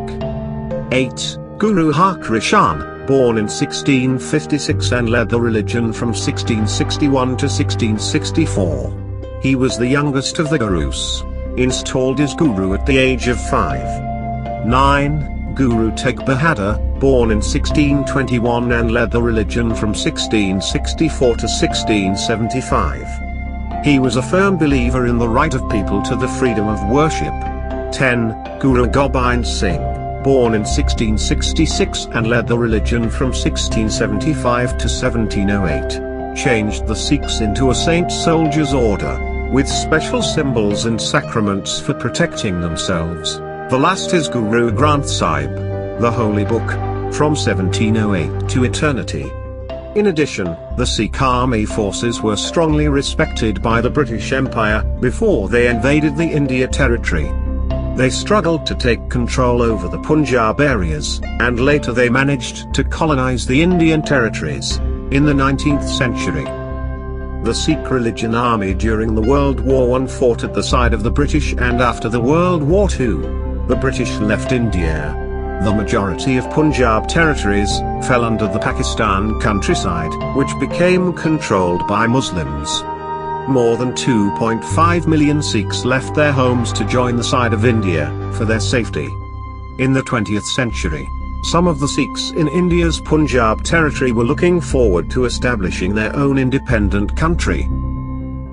8. Guru Har Krishan. Born in 1656 and led the religion from 1661 to 1664. He was the youngest of the Gurus, installed as Guru at the age of 5. 9. Guru Tegh Bahadur. Born in 1621 and led the religion from 1664 to 1675. He was a firm believer in the right of people to the freedom of worship. 10. Guru Gobind Singh. Born in 1666 and led the religion from 1675 to 1708. Changed the Sikhs into a saint soldiers order, with special symbols and sacraments for protecting themselves. The last is Guru Granth Sahib, the holy book, from 1708 to eternity. In addition, the Sikh army forces were strongly respected by the British Empire, before they invaded the India territory. They struggled to take control over the Punjab areas, and later they managed to colonize the Indian territories, in the 19th century. The Sikh religion army during the World War I fought at the side of the British, and after the World War II, the British left India. The majority of Punjab territories fell under the Pakistan countryside, which became controlled by Muslims. More than 2.5 million Sikhs left their homes to join the side of India, for their safety. In the 20th century, some of the Sikhs in India's Punjab territory were looking forward to establishing their own independent country.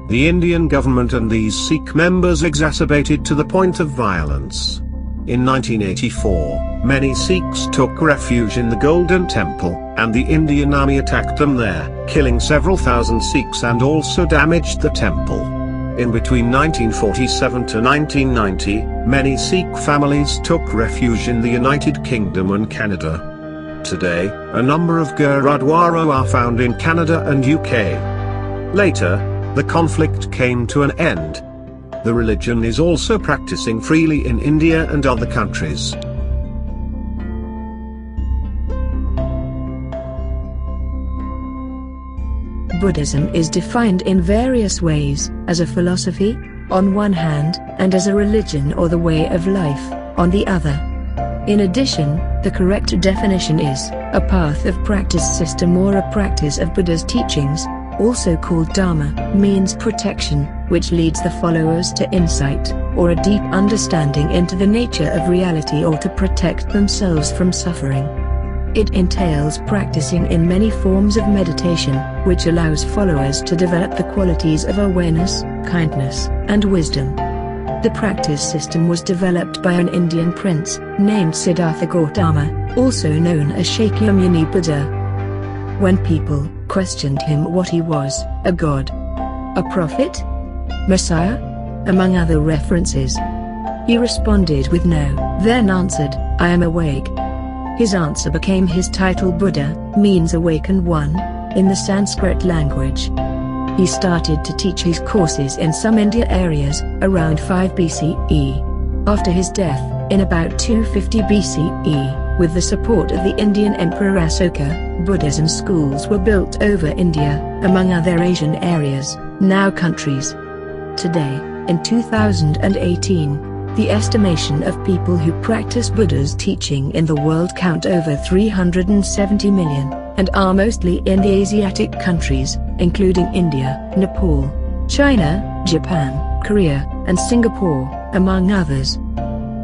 The Indian government and these Sikh members exacerbated to the point of violence. In 1984, many Sikhs took refuge in the Golden Temple, and the Indian army attacked them there, killing several thousand Sikhs and also damaged the temple. In between 1947 to 1990, many Sikh families took refuge in the United Kingdom and Canada. Today, a number of Gurudwara are found in Canada and UK. Later, the conflict came to an end. The religion is also practicing freely in India and other countries. Buddhism is defined in various ways, as a philosophy, on one hand, and as a religion or the way of life, on the other. In addition, the correct definition is, a path of practice system or a practice of Buddha's teachings, also called Dharma, means protection, which leads the followers to insight, or a deep understanding into the nature of reality or to protect themselves from suffering. It entails practicing in many forms of meditation, which allows followers to develop the qualities of awareness, kindness, and wisdom. The practice system was developed by an Indian prince, named Siddhartha Gautama, also known as Shakyamuni Buddha. When people questioned him what he was, a god, a prophet, Messiah, among other references, he responded with no, then answered, I am awake. His answer became his title. Buddha means awakened one, in the Sanskrit language. He started to teach his courses in some India areas, around 5 BCE. After his death, in about 250 BCE, with the support of the Indian Emperor Asoka, Buddhism schools were built over India, among other Asian areas, now countries. Today, in 2018, the estimation of people who practice Buddha's teaching in the world count over 370 million, and are mostly in the Asiatic countries, including India, Nepal, China, Japan, Korea, and Singapore, among others.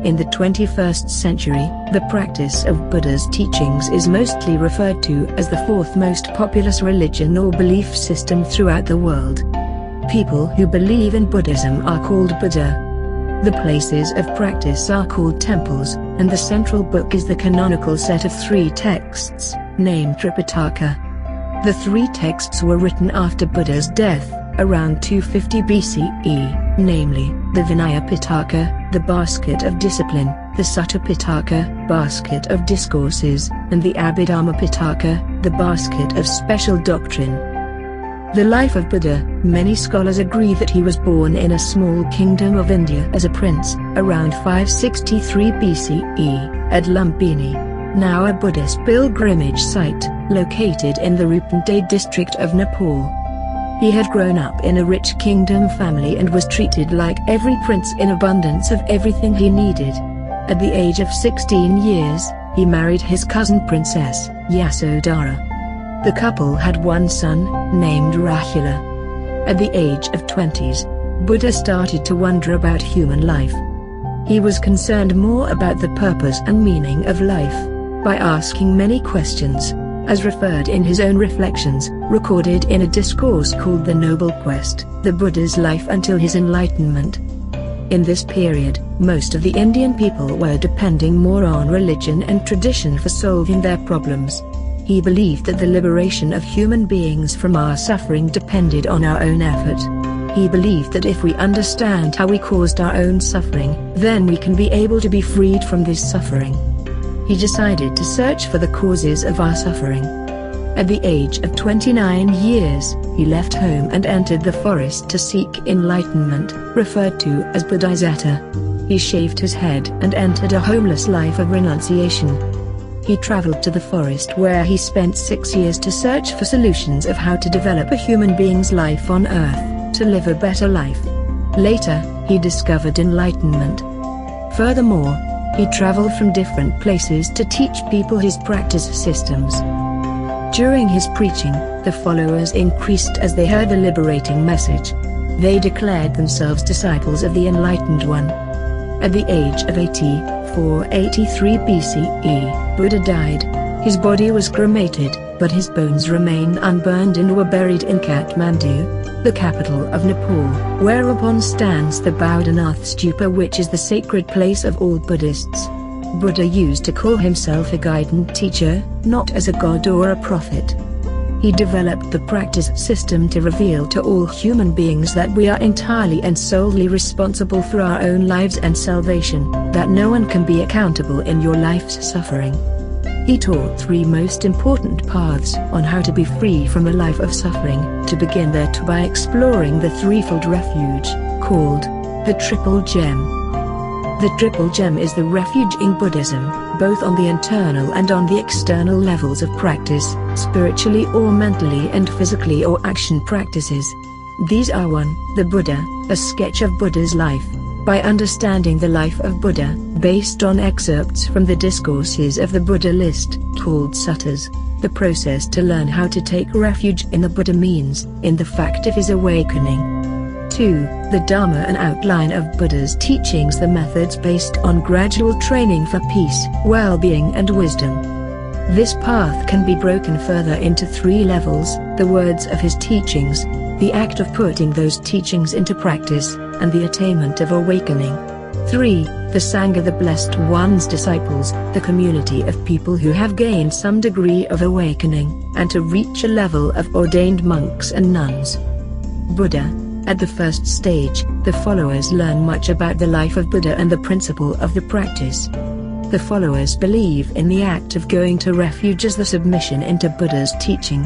In the 21st century, the practice of Buddha's teachings is mostly referred to as the fourth most populous religion or belief system throughout the world. People who believe in Buddhism are called Buddha. The places of practice are called temples, and the central book is the canonical set of 3 texts, named Tripitaka. The 3 texts were written after Buddha's death, around 250 BCE, namely, the Vinaya Pitaka, the Basket of Discipline, the Sutta Pitaka, Basket of Discourses, and the Abhidhamma Pitaka, the Basket of Special Doctrine. The life of Buddha, many scholars agree that he was born in a small kingdom of India as a prince, around 563 BCE, at Lumbini, now a Buddhist pilgrimage site, located in the Rupande district of Nepal. He had grown up in a rich kingdom family and was treated like every prince in abundance of everything he needed. At the age of 16 years, he married his cousin Princess Yasodhara. The couple had one son, named Rahula. At the age of 20s, Buddha started to wonder about human life. He was concerned more about the purpose and meaning of life, by asking many questions, as referred in his own reflections, recorded in a discourse called The Noble Quest, the Buddha's life until his enlightenment. In this period, most of the Indian people were depending more on religion and tradition for solving their problems. He believed that the liberation of human beings from our suffering depended on our own effort. He believed that if we understand how we caused our own suffering, then we can be able to be freed from this suffering. He decided to search for the causes of our suffering. At the age of 29 years, he left home and entered the forest to seek enlightenment, referred to as Bodhisattva. He shaved his head and entered a homeless life of renunciation. he traveled to the forest where he spent 6 years to search for solutions of how to develop a human being's life on Earth, to live a better life. Later, he discovered enlightenment. Furthermore, he traveled from different places to teach people his practice systems. During his preaching, the followers increased as they heard the liberating message. They declared themselves disciples of the Enlightened One. At the age of 483 BCE, Buddha died. His body was cremated, but his bones remain unburned and were buried in Kathmandu, the capital of Nepal, whereupon stands the Bodhanath Stupa, which is the sacred place of all Buddhists. Buddha used to call himself a guidant teacher, not as a god or a prophet. He developed the practice system to reveal to all human beings that we are entirely and solely responsible for our own lives and salvation, that no one can be accountable in your life's suffering. He taught 3 most important paths on how to be free from a life of suffering, to begin thereto by exploring the threefold refuge, called the Triple Gem. The Triple Gem is the refuge in Buddhism, both on the internal and on the external levels of practice, spiritually or mentally and physically or action practices. These are 1. The Buddha, a sketch of Buddha's life. By understanding the life of Buddha, based on excerpts from the discourses of the Buddha list, called suttas, the process to learn how to take refuge in the Buddha means, in the fact of his awakening. 2. The Dharma, an outline of Buddha's teachings, the methods based on gradual training for peace, well-being and wisdom. This path can be broken further into 3 levels: the words of his teachings, the act of putting those teachings into practice, and the attainment of awakening. 3. The Sangha, the Blessed One's disciples, the community of people who have gained some degree of awakening, and to reach a level of ordained monks and nuns. Buddha. At the first stage, the followers learn much about the life of Buddha and the principle of the practice. The followers believe in the act of going to refuge as the submission into Buddha's teaching.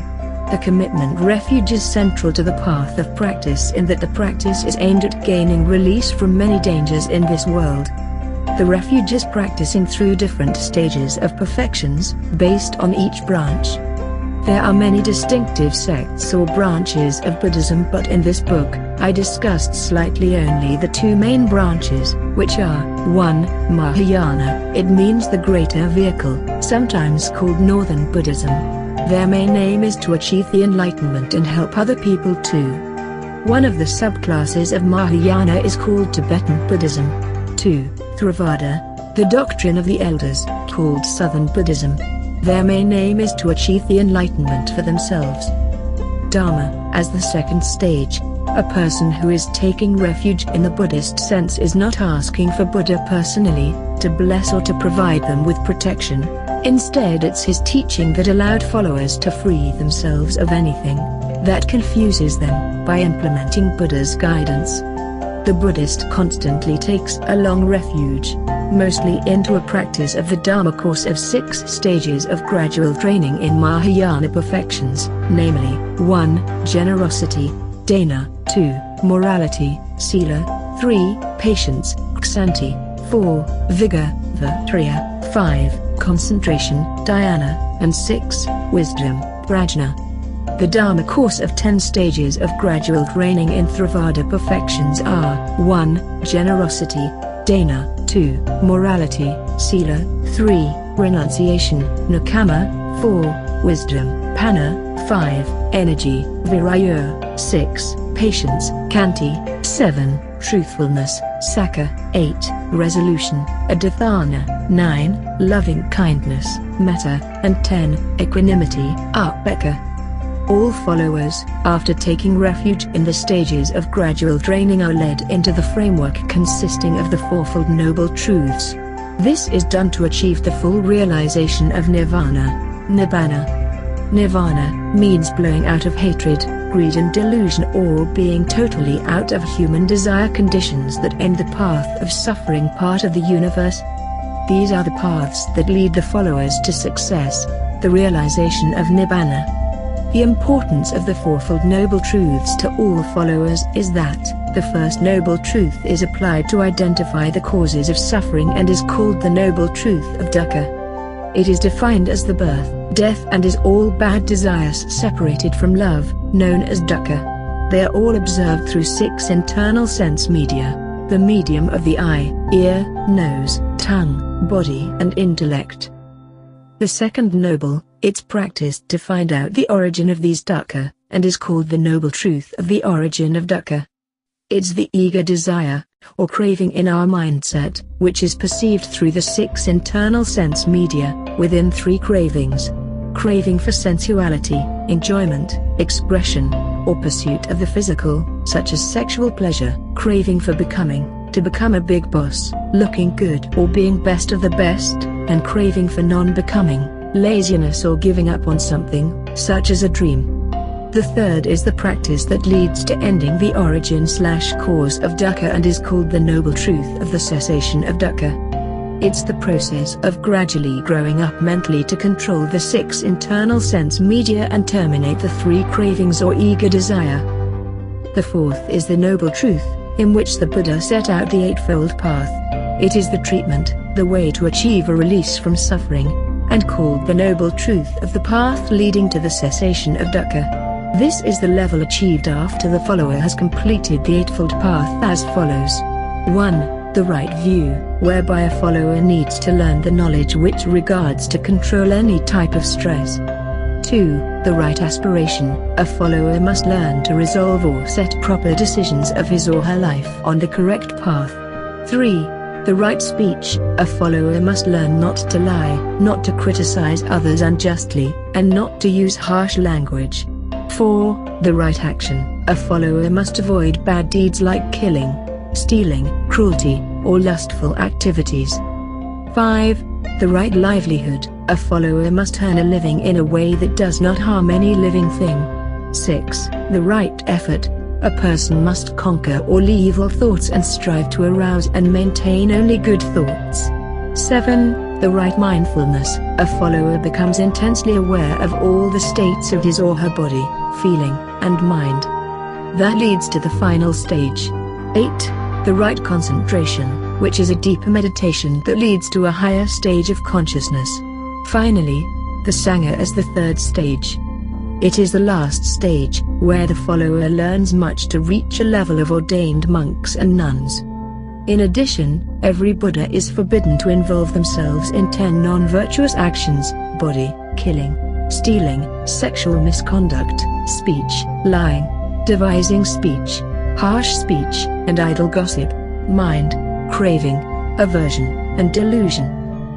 The commitment refuge is central to the path of practice in that the practice is aimed at gaining release from many dangers in this world. The refuge is practicing through different stages of perfections, based on each branch. There are many distinctive sects or branches of Buddhism, but in this book, I discussed slightly only the 2 main branches, which are 1. Mahayana, it means the greater vehicle, sometimes called Northern Buddhism. Their main aim is to achieve the enlightenment and help other people too. One of the subclasses of Mahayana is called Tibetan Buddhism. 2. Theravada, the doctrine of the elders, called Southern Buddhism. Their main aim is to achieve the enlightenment for themselves. Dharma, as the second stage, a person who is taking refuge in the Buddhist sense is not asking for Buddha personally, to bless or to provide them with protection. Instead, it's his teaching that allowed followers to free themselves of anything that confuses them, by implementing Buddha's guidance. The Buddhist constantly takes a long refuge, mostly into a practice of the Dharma course of 6 stages of gradual training in Mahayana perfections, namely, 1. Generosity, dana, 2. Morality, sila, 3. Patience, ksanti, 4. Vigor, virya, 5. Concentration, dhyana, and 6. Wisdom, prajna. The Dharma course of 10 stages of gradual training in Theravada perfections are 1. Generosity, dana, 2. Morality, sila, 3. Renunciation, nakama, 4. Wisdom, panna, 5. Energy, viraya, 6. Patience, kanti, 7. Truthfulness, saka, 8. Resolution, adithana, 9. Loving kindness, metta, and 10. Equanimity, upeka. All followers, after taking refuge in the stages of gradual training, are led into the framework consisting of the Fourfold Noble Truths. This is done to achieve the full realization of nirvana. Nirvana means blowing out of hatred, greed and delusion, or being totally out of human desire conditions that end the path of suffering part of the universe. These are the paths that lead the followers to success, the realization of Nibbana. The importance of the Fourfold Noble Truths to all followers is that, the first Noble Truth is applied to identify the causes of suffering and is called the Noble Truth of dukkha. It is defined as the birth, death and is all bad desires separated from love, known as dukkha. They are all observed through 6 internal sense media, the medium of the eye, ear, nose, tongue, body and intellect. The second noble, it's practiced to find out the origin of these dukkha, and is called the noble truth of the origin of dukkha. It's the eager desire, or craving in our mindset, which is perceived through the 6 internal sense media, within 3 cravings. Craving for sensuality, enjoyment, expression, or pursuit of the physical, such as sexual pleasure. Craving for becoming, to become a big boss, looking good or being best of the best, and craving for non-becoming, laziness or giving up on something, such as a dream. The third is the practice that leads to ending the origin/cause of dukkha and is called the noble truth of the cessation of dukkha. It's the process of gradually growing up mentally to control the 6 internal sense media and terminate the 3 cravings or eager desire. The fourth is the noble truth, in which the Buddha set out the Eightfold Path. It is the treatment, the way to achieve a release from suffering, and called the noble truth of the path leading to the cessation of dukkha. This is the level achieved after the follower has completed the Eightfold Path as follows. 1. The right view, whereby a follower needs to learn the knowledge which regards to control any type of stress. 2. The right aspiration, a follower must learn to resolve or set proper decisions of his or her life on the correct path. 3. The right speech, a follower must learn not to lie, not to criticize others unjustly, and not to use harsh language. 4. The right action, a follower must avoid bad deeds like killing, stealing, cruelty, or lustful activities. 5. The right livelihood, a follower must earn a living in a way that does not harm any living thing. 6. The right effort, a person must conquer all evil thoughts and strive to arouse and maintain only good thoughts. 7. The right mindfulness, a follower becomes intensely aware of all the states of his or her body, feeling, and mind. That leads to the final stage. 8. The right concentration, which is a deeper meditation that leads to a higher stage of consciousness. Finally, the Sangha is the third stage. It is the last stage, where the follower learns much to reach a level of ordained monks and nuns. In addition, every Buddha is forbidden to involve themselves in 10 non-virtuous actions: body killing, stealing, sexual misconduct, speech, lying, devising speech, harsh speech, and idle gossip, mind, craving, aversion, and delusion.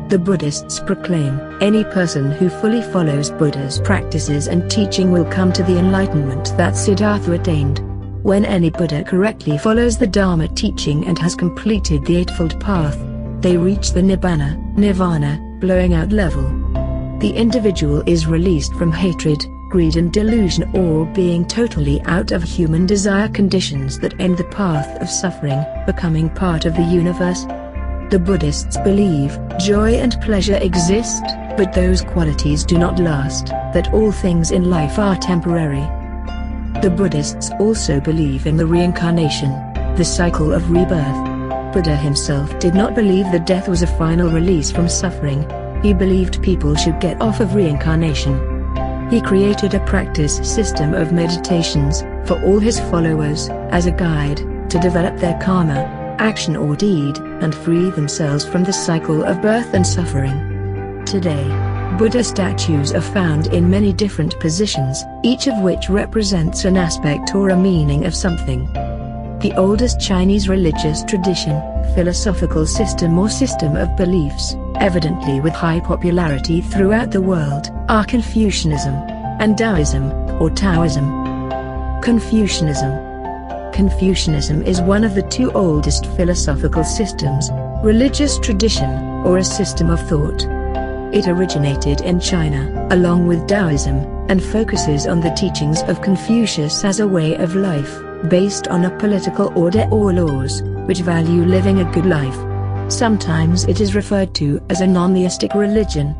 The Buddhists proclaim, any person who fully follows Buddha's practices and teaching will come to the enlightenment that Siddhartha attained. When any Buddha correctly follows the Dharma teaching and has completed the Eightfold Path, they reach the Nirvana, blowing out level. The individual is released from hatred, greed and delusion, or being totally out of human desire conditions that end the path of suffering, becoming part of the universe. The Buddhists believe joy and pleasure exist, but those qualities do not last, that all things in life are temporary. The Buddhists also believe in the reincarnation, the cycle of rebirth. Buddha himself did not believe that death was a final release from suffering. He believed people should get off of reincarnation. He created a practice system of meditations for all his followers as a guide to develop their karma, action or deed, and free themselves from the cycle of birth and suffering. Today, Buddha statues are found in many different positions, each of which represents an aspect or a meaning of something. The oldest Chinese religious tradition, philosophical system or system of beliefs, evidently with high popularity throughout the world, are Confucianism and Taoism, or Taoism. Confucianism. Confucianism is one of the 2 oldest philosophical systems, religious tradition, or a system of thought. It originated in China, along with Taoism, and focuses on the teachings of Confucius as a way of life, based on a political order or laws, which value living a good life. Sometimes it is referred to as a non-theistic religion.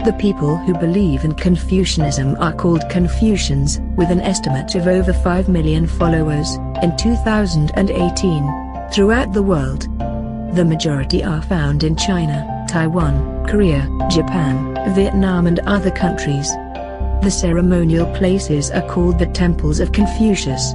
The people who believe in Confucianism are called Confucians, with an estimate of over 5 million followers in 2018 throughout the world. The majority are found in China, Taiwan, Korea, Japan, Vietnam and other countries. The ceremonial places are called the temples of Confucius.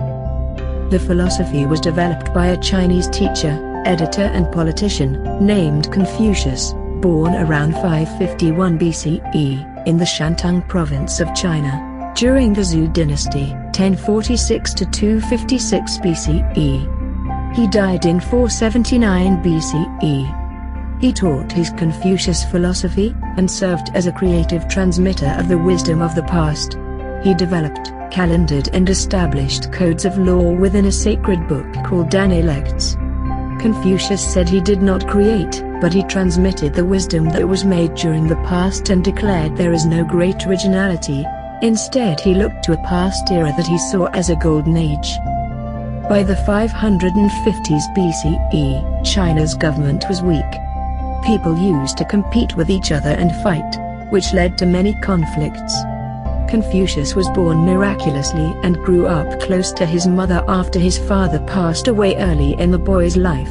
The philosophy was developed by a Chinese teacher, editor and politician, named Confucius, born around 551 BCE, in the Shantung province of China, during the Zhou dynasty, 1046 to 256 BCE. He died in 479 BCE. He taught his Confucius philosophy, and served as a creative transmitter of the wisdom of the past. He developed, calendared and established codes of law within a sacred book called Analects. Confucius said he did not create, but he transmitted the wisdom that was made during the past and declared there is no great originality. Instead he looked to a past era that he saw as a golden age. By the 550s BCE, China's government was weak. People used to compete with each other and fight, which led to many conflicts. Confucius was born miraculously and grew up close to his mother after his father passed away early in the boy's life.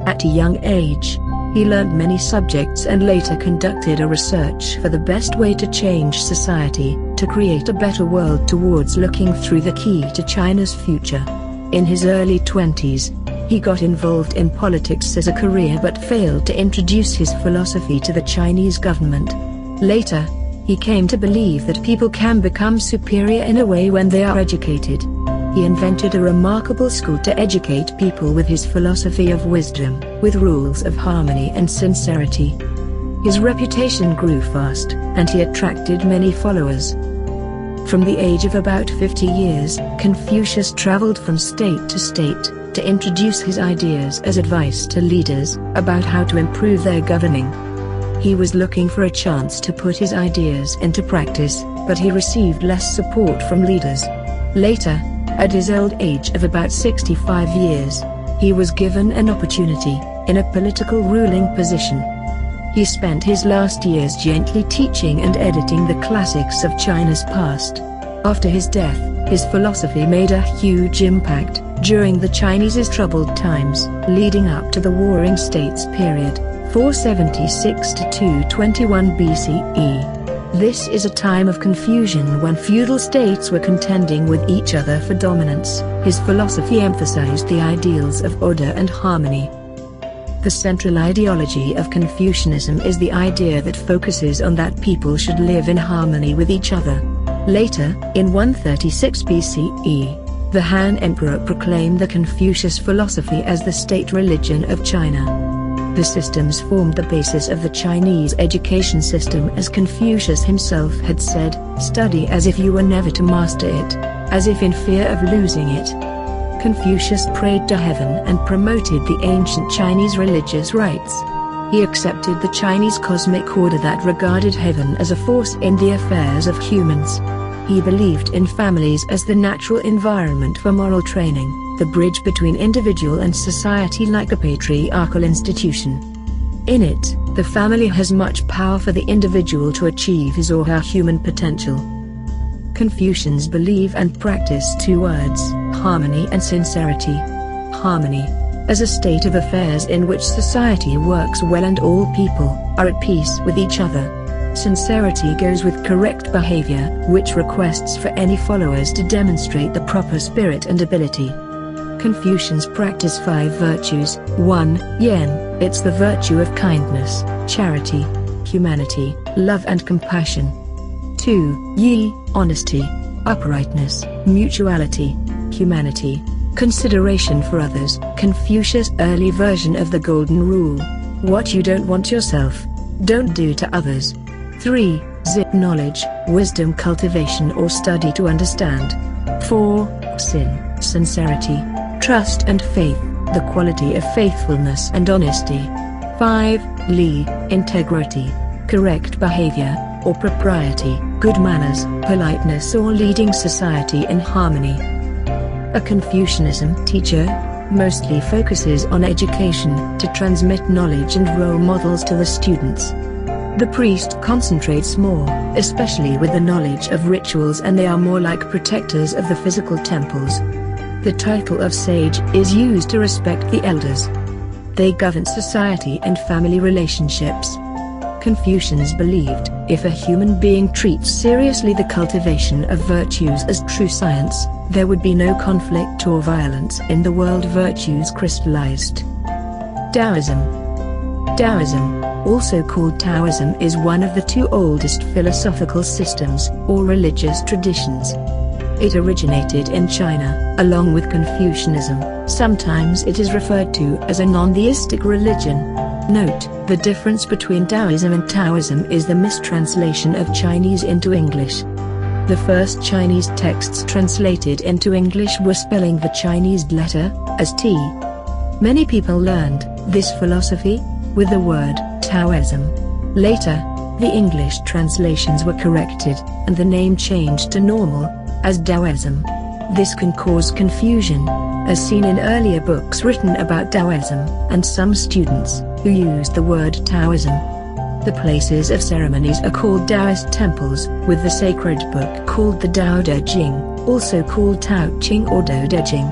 At a young age, he learned many subjects and later conducted a research for the best way to change society, to create a better world towards looking through the key to China's future. In his early 20s, he got involved in politics as a career but failed to introduce his philosophy to the Chinese government. Later, he came to believe that people can become superior in a way when they are educated. He invented a remarkable school to educate people with his philosophy of wisdom, with rules of harmony and sincerity. His reputation grew fast, and he attracted many followers. From the age of about 50 years, Confucius traveled from state to state, to introduce his ideas as advice to leaders, about how to improve their governing. He was looking for a chance to put his ideas into practice, but he received less support from leaders. Later, at his old age of about 65 years, he was given an opportunity, in a political ruling position. He spent his last years gently teaching and editing the classics of China's past. After his death, his philosophy made a huge impact during the Chinese's troubled times, leading up to the Warring States period, 476 to 221 BCE. This is a time of confusion when feudal states were contending with each other for dominance. His philosophy emphasized the ideals of order and harmony. The central ideology of Confucianism is the idea that focuses on that people should live in harmony with each other. Later, in 136 BCE, the Han Emperor proclaimed the Confucius philosophy as the state religion of China. The systems formed the basis of the Chinese education system, as Confucius himself had said, "Study as if you were never to master it, as if in fear of losing it." Confucius prayed to heaven and promoted the ancient Chinese religious rites. He accepted the Chinese cosmic order that regarded heaven as a force in the affairs of humans. He believed in families as the natural environment for moral training, the bridge between individual and society, like a patriarchal institution. In it, the family has much power for the individual to achieve his or her human potential. Confucians believe and practice two words: harmony and sincerity. Harmony, as a state of affairs in which society works well and all people are at peace with each other. Sincerity goes with correct behavior, which requests for any followers to demonstrate the proper spirit and ability. Confucians practice 5 virtues. 1. Yen, it's the virtue of kindness, charity, humanity, love and compassion. 2. Yi, honesty, uprightness, mutuality, humanity, consideration for others. Confucius' early version of the Golden Rule: what you don't want yourself, don't do to others. 3. Zip, knowledge, wisdom, cultivation or study to understand. 4. Sin, sincerity, trust and faith, the quality of faithfulness and honesty. 5. Li, integrity, correct behavior, or propriety, good manners, politeness or leading society in harmony. A Confucianism teacher mostly focuses on education, to transmit knowledge and role models to the students. The priest concentrates more, especially with the knowledge of rituals, and they are more like protectors of the physical temples. The title of sage is used to respect the elders. They govern society and family relationships. Confucians believed, if a human being treats seriously the cultivation of virtues as true science, there would be no conflict or violence in the world virtues crystallized. Taoism. Taoism, also called Taoism, is one of the two oldest philosophical systems, or religious traditions. It originated in China, along with Confucianism. Sometimes it is referred to as a non-theistic religion. Note, the difference between Taoism and Taoism is the mistranslation of Chinese into English. The first Chinese texts translated into English were spelling the Chinese letter as T. Many people learned this philosophy with the word Taoism. Later, the English translations were corrected, and the name changed to normal as Taoism. This can cause confusion, as seen in earlier books written about Taoism, and some students who use the word Taoism. The places of ceremonies are called Taoist temples, with the sacred book called the Tao Te Ching, also called Tao Ching or Tao Te Ching.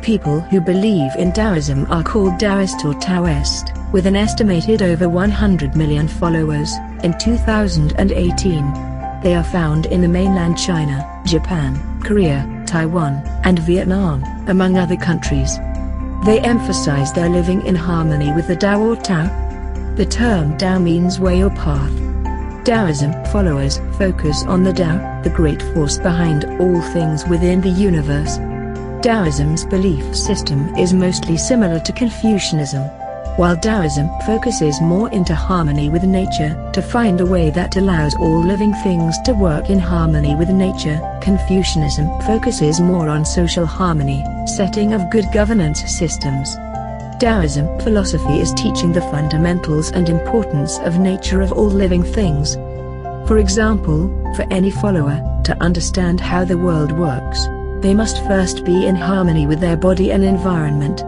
People who believe in Taoism are called Taoist or Taoist, with an estimated over 100 million followers in 2018. They are found in the mainland China, Japan, Korea, Taiwan, and Vietnam, among other countries. They emphasize their living in harmony with the Tao or Tao. The term Tao means way or path. Taoism followers focus on the Tao, the great force behind all things within the universe. Taoism's belief system is mostly similar to Confucianism, while Taoism focuses more into harmony with nature, to find a way that allows all living things to work in harmony with nature. Confucianism focuses more on social harmony, setting of good governance systems. Taoism philosophy is teaching the fundamentals and importance of nature of all living things. For example, for any follower to understand how the world works, they must first be in harmony with their body and environment.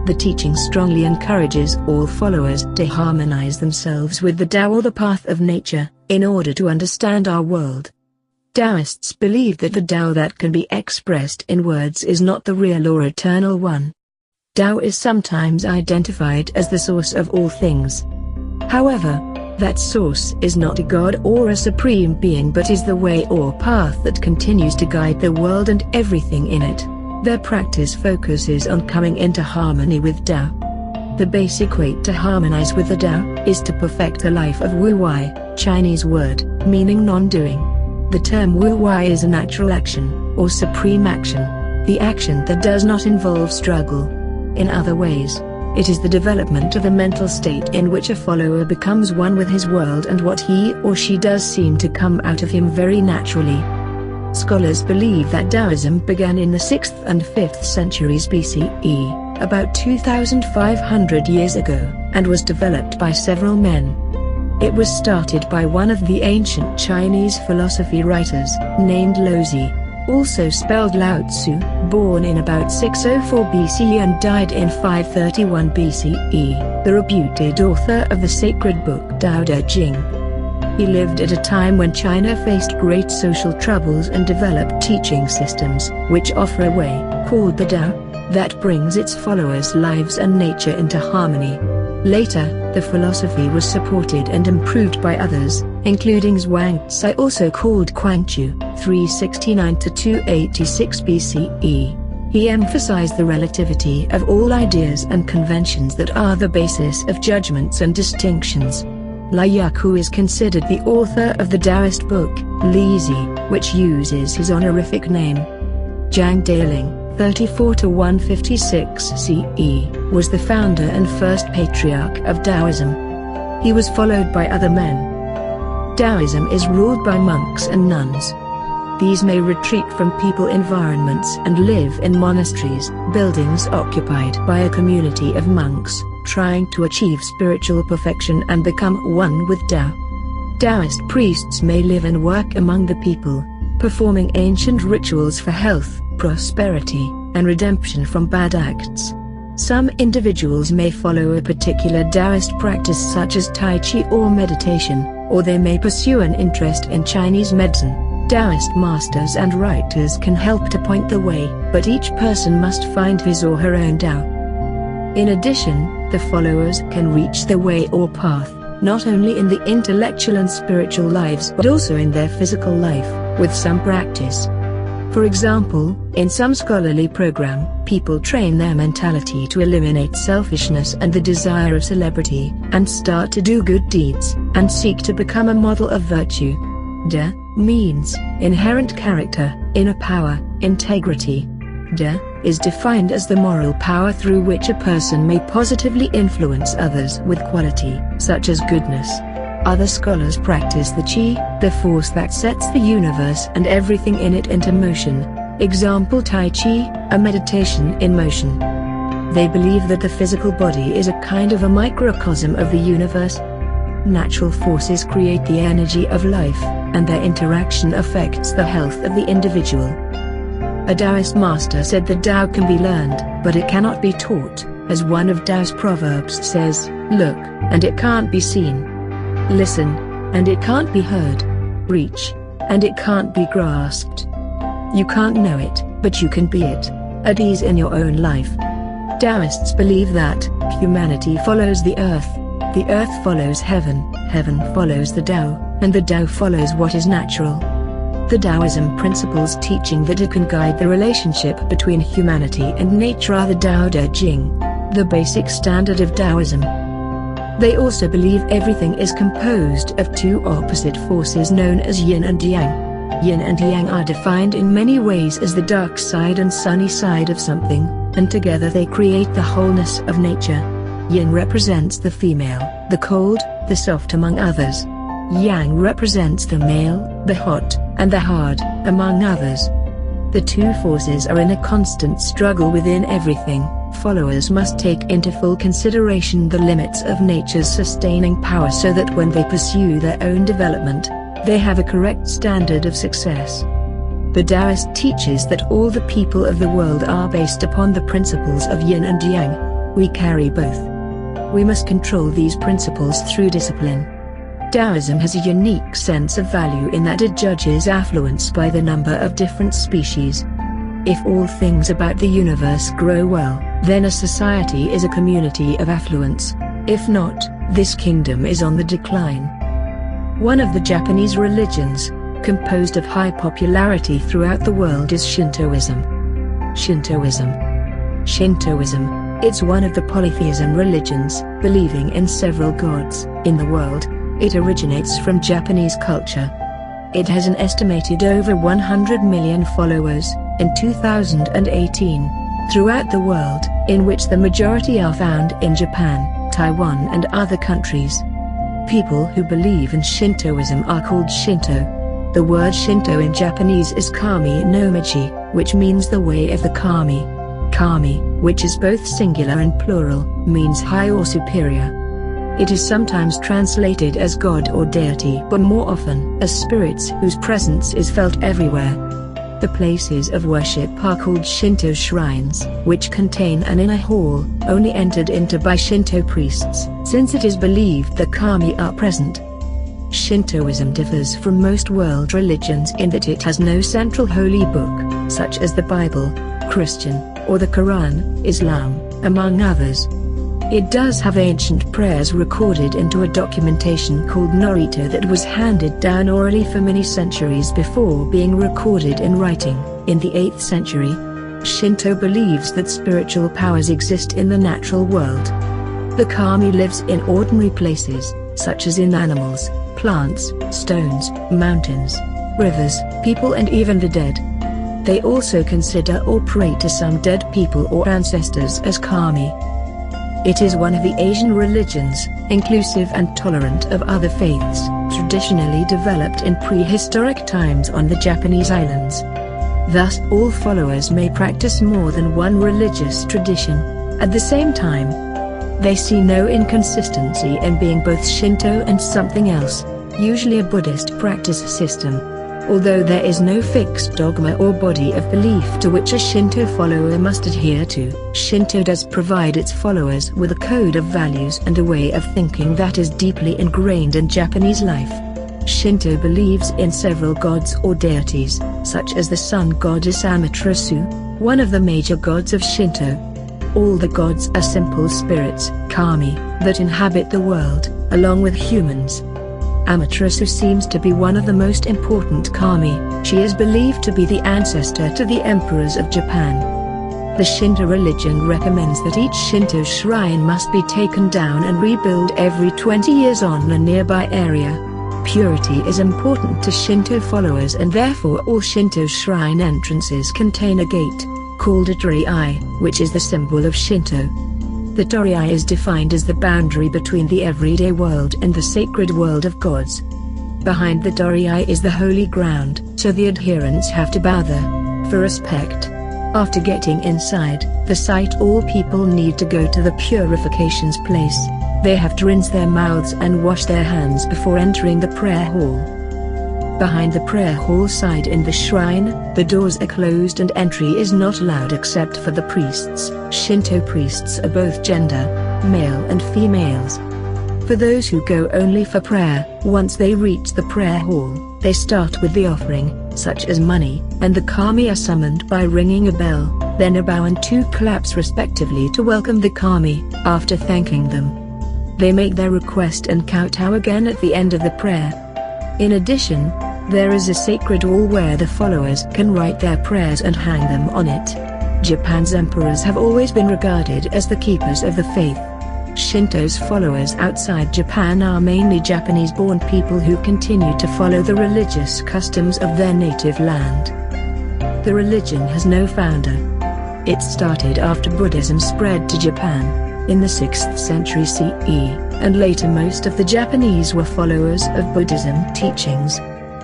The teaching strongly encourages all followers to harmonize themselves with the Tao or the path of nature, in order to understand our world. Taoists believe that the Tao that can be expressed in words is not the real or eternal one. Tao is sometimes identified as the source of all things. However, that source is not a god or a supreme being, but is the way or path that continues to guide the world and everything in it. Their practice focuses on coming into harmony with Tao. The basic way to harmonize with the Tao is to perfect a life of Wu Wai, Chinese word meaning non-doing. The term Wu Wai is a natural action, or supreme action, the action that does not involve struggle. In other ways, it is the development of a mental state in which a follower becomes one with his world, and what he or she does seem to come out of him very naturally. Scholars believe that Taoism began in the 6th and 5th centuries BCE, about 2,500 years ago, and was developed by several men. It was started by one of the ancient Chinese philosophy writers, named Laozi, also spelled Lao Tzu, born in about 604 BCE and died in 531 BCE, the reputed author of the sacred book Tao Te Ching. He lived at a time when China faced great social troubles and developed teaching systems, which offer a way, called the Tao, that brings its followers' lives and nature into harmony. Later, the philosophy was supported and improved by others, including Zhuangzi, also called Guangzhu, 369 to 286 BCE. He emphasized the relativity of all ideas and conventions that are the basis of judgments and distinctions. Lai Yaku is considered the author of the Taoist book, Lizi, which uses his honorific name. Zhang Daling, 34 to 156 CE, was the founder and first patriarch of Taoism. He was followed by other men. Taoism is ruled by monks and nuns. These may retreat from people environments and live in monasteries, buildings occupied by a community of monks, trying to achieve spiritual perfection and become one with Tao. Taoist priests may live and work among the people, performing ancient rituals for health, prosperity, and redemption from bad acts. Some individuals may follow a particular Taoist practice such as Tai Chi or meditation, or they may pursue an interest in Chinese medicine. Taoist masters and writers can help to point the way, but each person must find his or her own Tao. In addition, the followers can reach the way or path not only in the intellectual and spiritual lives but also in their physical life, with some practice. For example, in some scholarly program, people train their mentality to eliminate selfishness and the desire of celebrity, and start to do good deeds, and seek to become a model of virtue. De means inherent character, inner power, integrity. De is defined as the moral power through which a person may positively influence others with quality, such as goodness. Other scholars practice the Qi, the force that sets the universe and everything in it into motion. Example Tai Chi, a meditation in motion. They believe that the physical body is a kind of a microcosm of the universe. Natural forces create the energy of life, and their interaction affects the health of the individual. A Taoist master said that Tao can be learned, but it cannot be taught, as one of Tao's proverbs says, "Look, and it can't be seen. Listen, and it can't be heard. Reach, and it can't be grasped." You can't know it, but you can be it, at ease in your own life. Taoists believe that humanity follows the earth follows heaven follows the Tao, and the Tao follows what is natural. The Taoism principles teaching that it can guide the relationship between humanity and nature are the Tao Te Ching, the basic standard of Taoism. They also believe everything is composed of two opposite forces known as yin and yang. Yin and yang are defined in many ways as the dark side and sunny side of something, and together they create the wholeness of nature. Yin represents the female, the cold, the soft among others. Yang represents the male, the hot, and the hard, among others. The two forces are in a constant struggle within everything. Followers must take into full consideration the limits of nature's sustaining power so that when they pursue their own development, they have a correct standard of success. The Taoist teaches that all the people of the world are based upon the principles of yin and yang. We carry both. We must control these principles through discipline. Taoism has a unique sense of value in that it judges affluence by the number of different species. If all things about the universe grow well, then a society is a community of affluence. If not, this kingdom is on the decline. One of the Japanese religions, composed of high popularity throughout the world, is Shintoism. Shintoism, it's one of the polytheism religions, believing in several gods in the world. It originates from Japanese culture. It has an estimated over 100 million followers in 2018 throughout the world, in which the majority are found in Japan, Taiwan and other countries. People who believe in Shintoism are called Shinto. The word Shinto in Japanese is Kami no Michi, which means the way of the Kami. Kami, which is both singular and plural, means high or superior. It is sometimes translated as God or deity, but more often as spirits whose presence is felt everywhere. The places of worship are called Shinto shrines, which contain an inner hall, only entered into by Shinto priests, since it is believed the kami are present. Shintoism differs from most world religions in that it has no central holy book, such as the Bible, Christian, or the Quran, Islam, among others. It does have ancient prayers recorded into a documentation called Norito that was handed down orally for many centuries before being recorded in writing, in the 8th century. Shinto believes that spiritual powers exist in the natural world. The kami lives in ordinary places, such as in animals, plants, stones, mountains, rivers, people and even the dead. They also consider or pray to some dead people or ancestors as kami. It is one of the Asian religions, inclusive and tolerant of other faiths, traditionally developed in prehistoric times on the Japanese islands. Thus, all followers may practice more than one religious tradition at the same time. They see no inconsistency in being both Shinto and something else, usually a Buddhist practice system. Although there is no fixed dogma or body of belief to which a Shinto follower must adhere to, Shinto does provide its followers with a code of values and a way of thinking that is deeply ingrained in Japanese life. Shinto believes in several gods or deities, such as the sun goddess Amaterasu, one of the major gods of Shinto. All the gods are simple spirits, kami, that inhabit the world, along with humans. Amaterasu seems to be one of the most important kami. She is believed to be the ancestor to the emperors of Japan. The Shinto religion recommends that each Shinto shrine must be taken down and rebuilt every 20 years on a nearby area. Purity is important to Shinto followers, and therefore all Shinto shrine entrances contain a gate, called a torii, which is the symbol of Shinto. The torii is defined as the boundary between the everyday world and the sacred world of gods. Behind the torii is the holy ground, so the adherents have to bow there, for respect. After getting inside the site, all people need to go to the purifications place. They have to rinse their mouths and wash their hands before entering the prayer hall. Behind the prayer hall side in the shrine, the doors are closed and entry is not allowed except for the priests. Shinto priests are both gender, male and females. For those who go only for prayer, once they reach the prayer hall, they start with the offering, such as money, and the kami are summoned by ringing a bell, then a bow and 2 claps respectively to welcome the kami. After thanking them, they make their request and kowtow again at the end of the prayer. In addition, there is a sacred wall where the followers can write their prayers and hang them on it. Japan's emperors have always been regarded as the keepers of the faith. Shinto's followers outside Japan are mainly Japanese-born people who continue to follow the religious customs of their native land. The religion has no founder. It started after Buddhism spread to Japan, in the 6th century CE, and later most of the Japanese were followers of Buddhism teachings.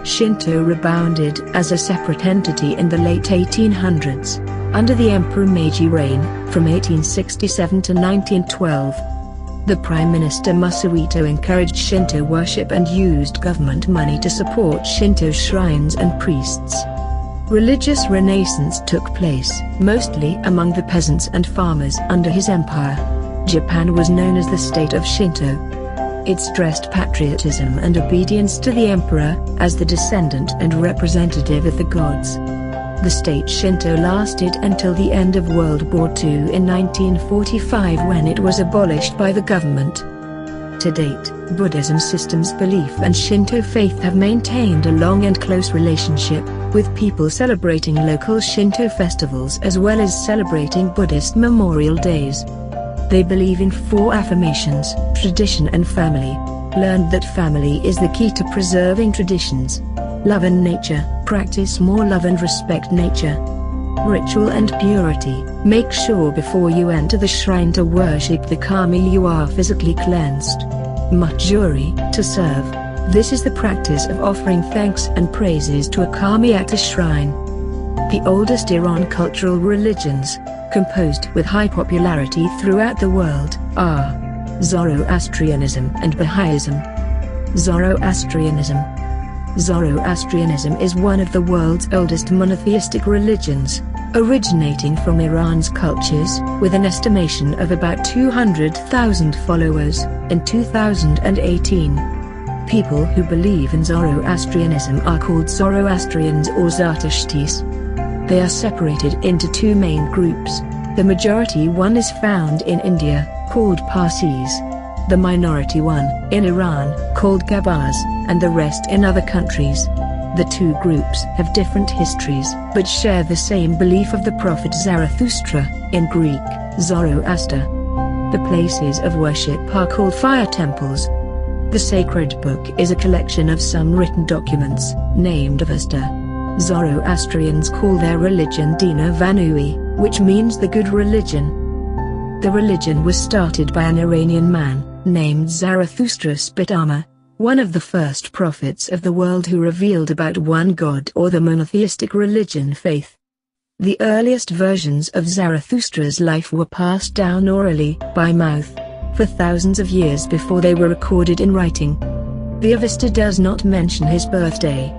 Shinto rebounded as a separate entity in the late 1800s, under the Emperor Meiji reign, from 1867 to 1912. The Prime Minister Masahito encouraged Shinto worship and used government money to support Shinto shrines and priests. Religious renaissance took place, mostly among the peasants and farmers under his empire. Japan was known as the state of Shinto. It stressed patriotism and obedience to the emperor, as the descendant and representative of the gods. The state Shinto lasted until the end of World War II in 1945, when it was abolished by the government. To date, Buddhism systems belief and Shinto faith have maintained a long and close relationship, with people celebrating local Shinto festivals as well as celebrating Buddhist memorial days. They believe in 4 affirmations: tradition and family. Learned that family is the key to preserving traditions. Love and nature, practice more love and respect nature. Ritual and purity, make sure before you enter the shrine to worship the kami you are physically cleansed. Matsuri, to serve. This is the practice of offering thanks and praises to a kami at a shrine. The oldest Iran cultural religions, composed with high popularity throughout the world, are Zoroastrianism and Baha'ism. Zoroastrianism is one of the world's oldest monotheistic religions, originating from Iran's cultures, with an estimation of about 200,000 followers, in 2018. People who believe in Zoroastrianism are called Zoroastrians or Zartushtis. They are separated into 2 main groups. The majority one is found in India, called Parsis. The minority one, in Iran, called Gabars, and the rest in other countries. The 2 groups have different histories, but share the same belief of the prophet Zarathustra, in Greek, Zoroaster. The places of worship are called fire temples. The sacred book is a collection of some written documents, named Avesta. Zoroastrians call their religion Dina Vanui, which means the good religion. The religion was started by an Iranian man, named Zarathustra Spitama, one of the first prophets of the world who revealed about one god or the monotheistic religion faith. The earliest versions of Zarathustra's life were passed down orally, by mouth, for thousands of years before they were recorded in writing. The Avesta does not mention his birthday.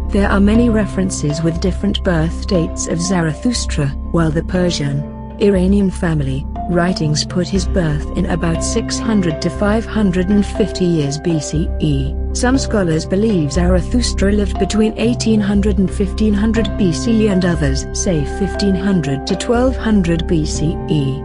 There are many references with different birth dates of Zarathustra, while the Persian, Iranian family writings put his birth in about 600 to 550 years BCE. Some scholars believe Zarathustra lived between 1800 and 1500 BCE, and others say 1500 to 1200 BCE.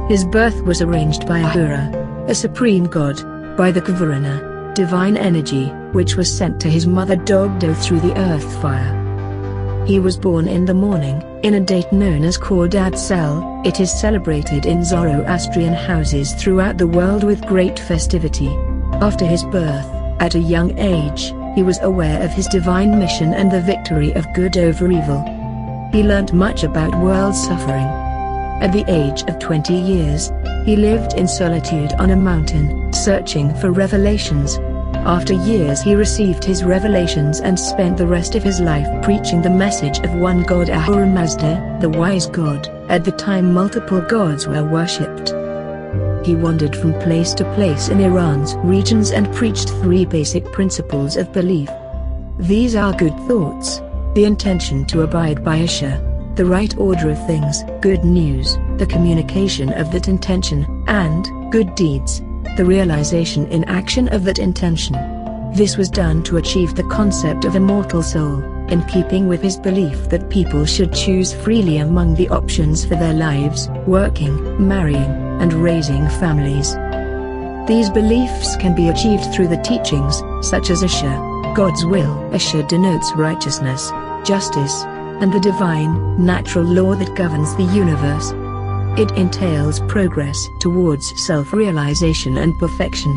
His birth was arranged by Ahura, a supreme god, by the Kvarna, divine energy, which was sent to his mother Dogdo through the earth fire. He was born in the morning, in a date known as Khordad Sel. It is celebrated in Zoroastrian houses throughout the world with great festivity. After his birth, at a young age, he was aware of his divine mission and the victory of good over evil. He learnt much about world suffering. At the age of 20 years, he lived in solitude on a mountain, searching for revelations. After years he received his revelations and spent the rest of his life preaching the message of one god, Ahura Mazda, the wise god. At the time multiple gods were worshipped. He wandered from place to place in Iran's regions and preached 3 basic principles of belief. These are good thoughts, the intention to abide by Isha, the right order of things, good news, the communication of that intention, and good deeds, the realization in action of that intention. This was done to achieve the concept of immortal soul, in keeping with his belief that people should choose freely among the options for their lives, working, marrying, and raising families. These beliefs can be achieved through the teachings, such as Isha, God's will. Isha denotes righteousness, justice, and the divine, natural law that governs the universe. It entails progress towards self-realization and perfection.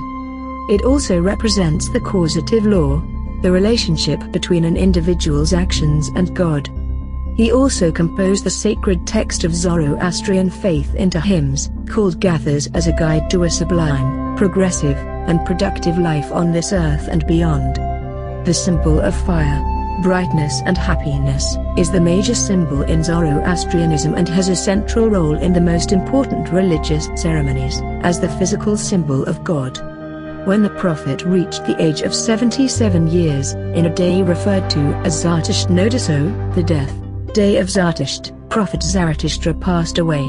It also represents the causative law, the relationship between an individual's actions and God. He also composed the sacred text of Zoroastrian faith into hymns, called gathas, as a guide to a sublime, progressive, and productive life on this earth and beyond. The symbol of fire, brightness and happiness, is the major symbol in Zoroastrianism and has a central role in the most important religious ceremonies, as the physical symbol of God. When the prophet reached the age of 77 years, in a day referred to as Zartusht Nodaso, the death day of Zartusht, Prophet Zarathustra passed away.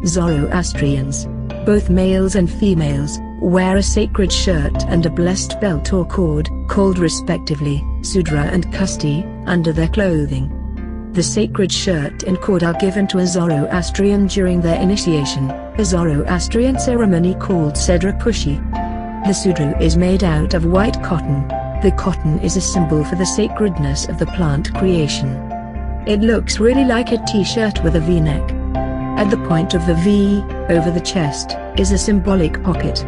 Zoroastrians, both males and females, wear a sacred shirt and a blessed belt or cord, called respectively Sudra and Kusti, under their clothing. The sacred shirt and cord are given to a Zoroastrian during their initiation, a Zoroastrian ceremony called Sedra Pushi. The Sudra is made out of white cotton. The cotton is a symbol for the sacredness of the plant creation. It looks really like a t-shirt with a V-neck. At the point of the V, over the chest, is a symbolic pocket.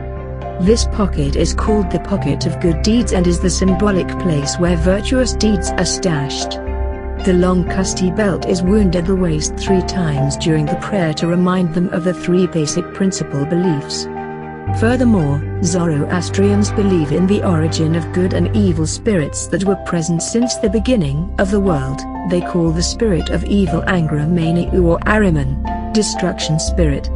This pocket is called the pocket of good deeds and is the symbolic place where virtuous deeds are stashed. The long Kusti belt is wound at the waist 3 times during the prayer to remind them of the 3 basic principle beliefs. Furthermore, Zoroastrians believe in the origin of good and evil spirits that were present since the beginning of the world. They call the spirit of evil Angra Mainyu or Ahriman, destruction spirit.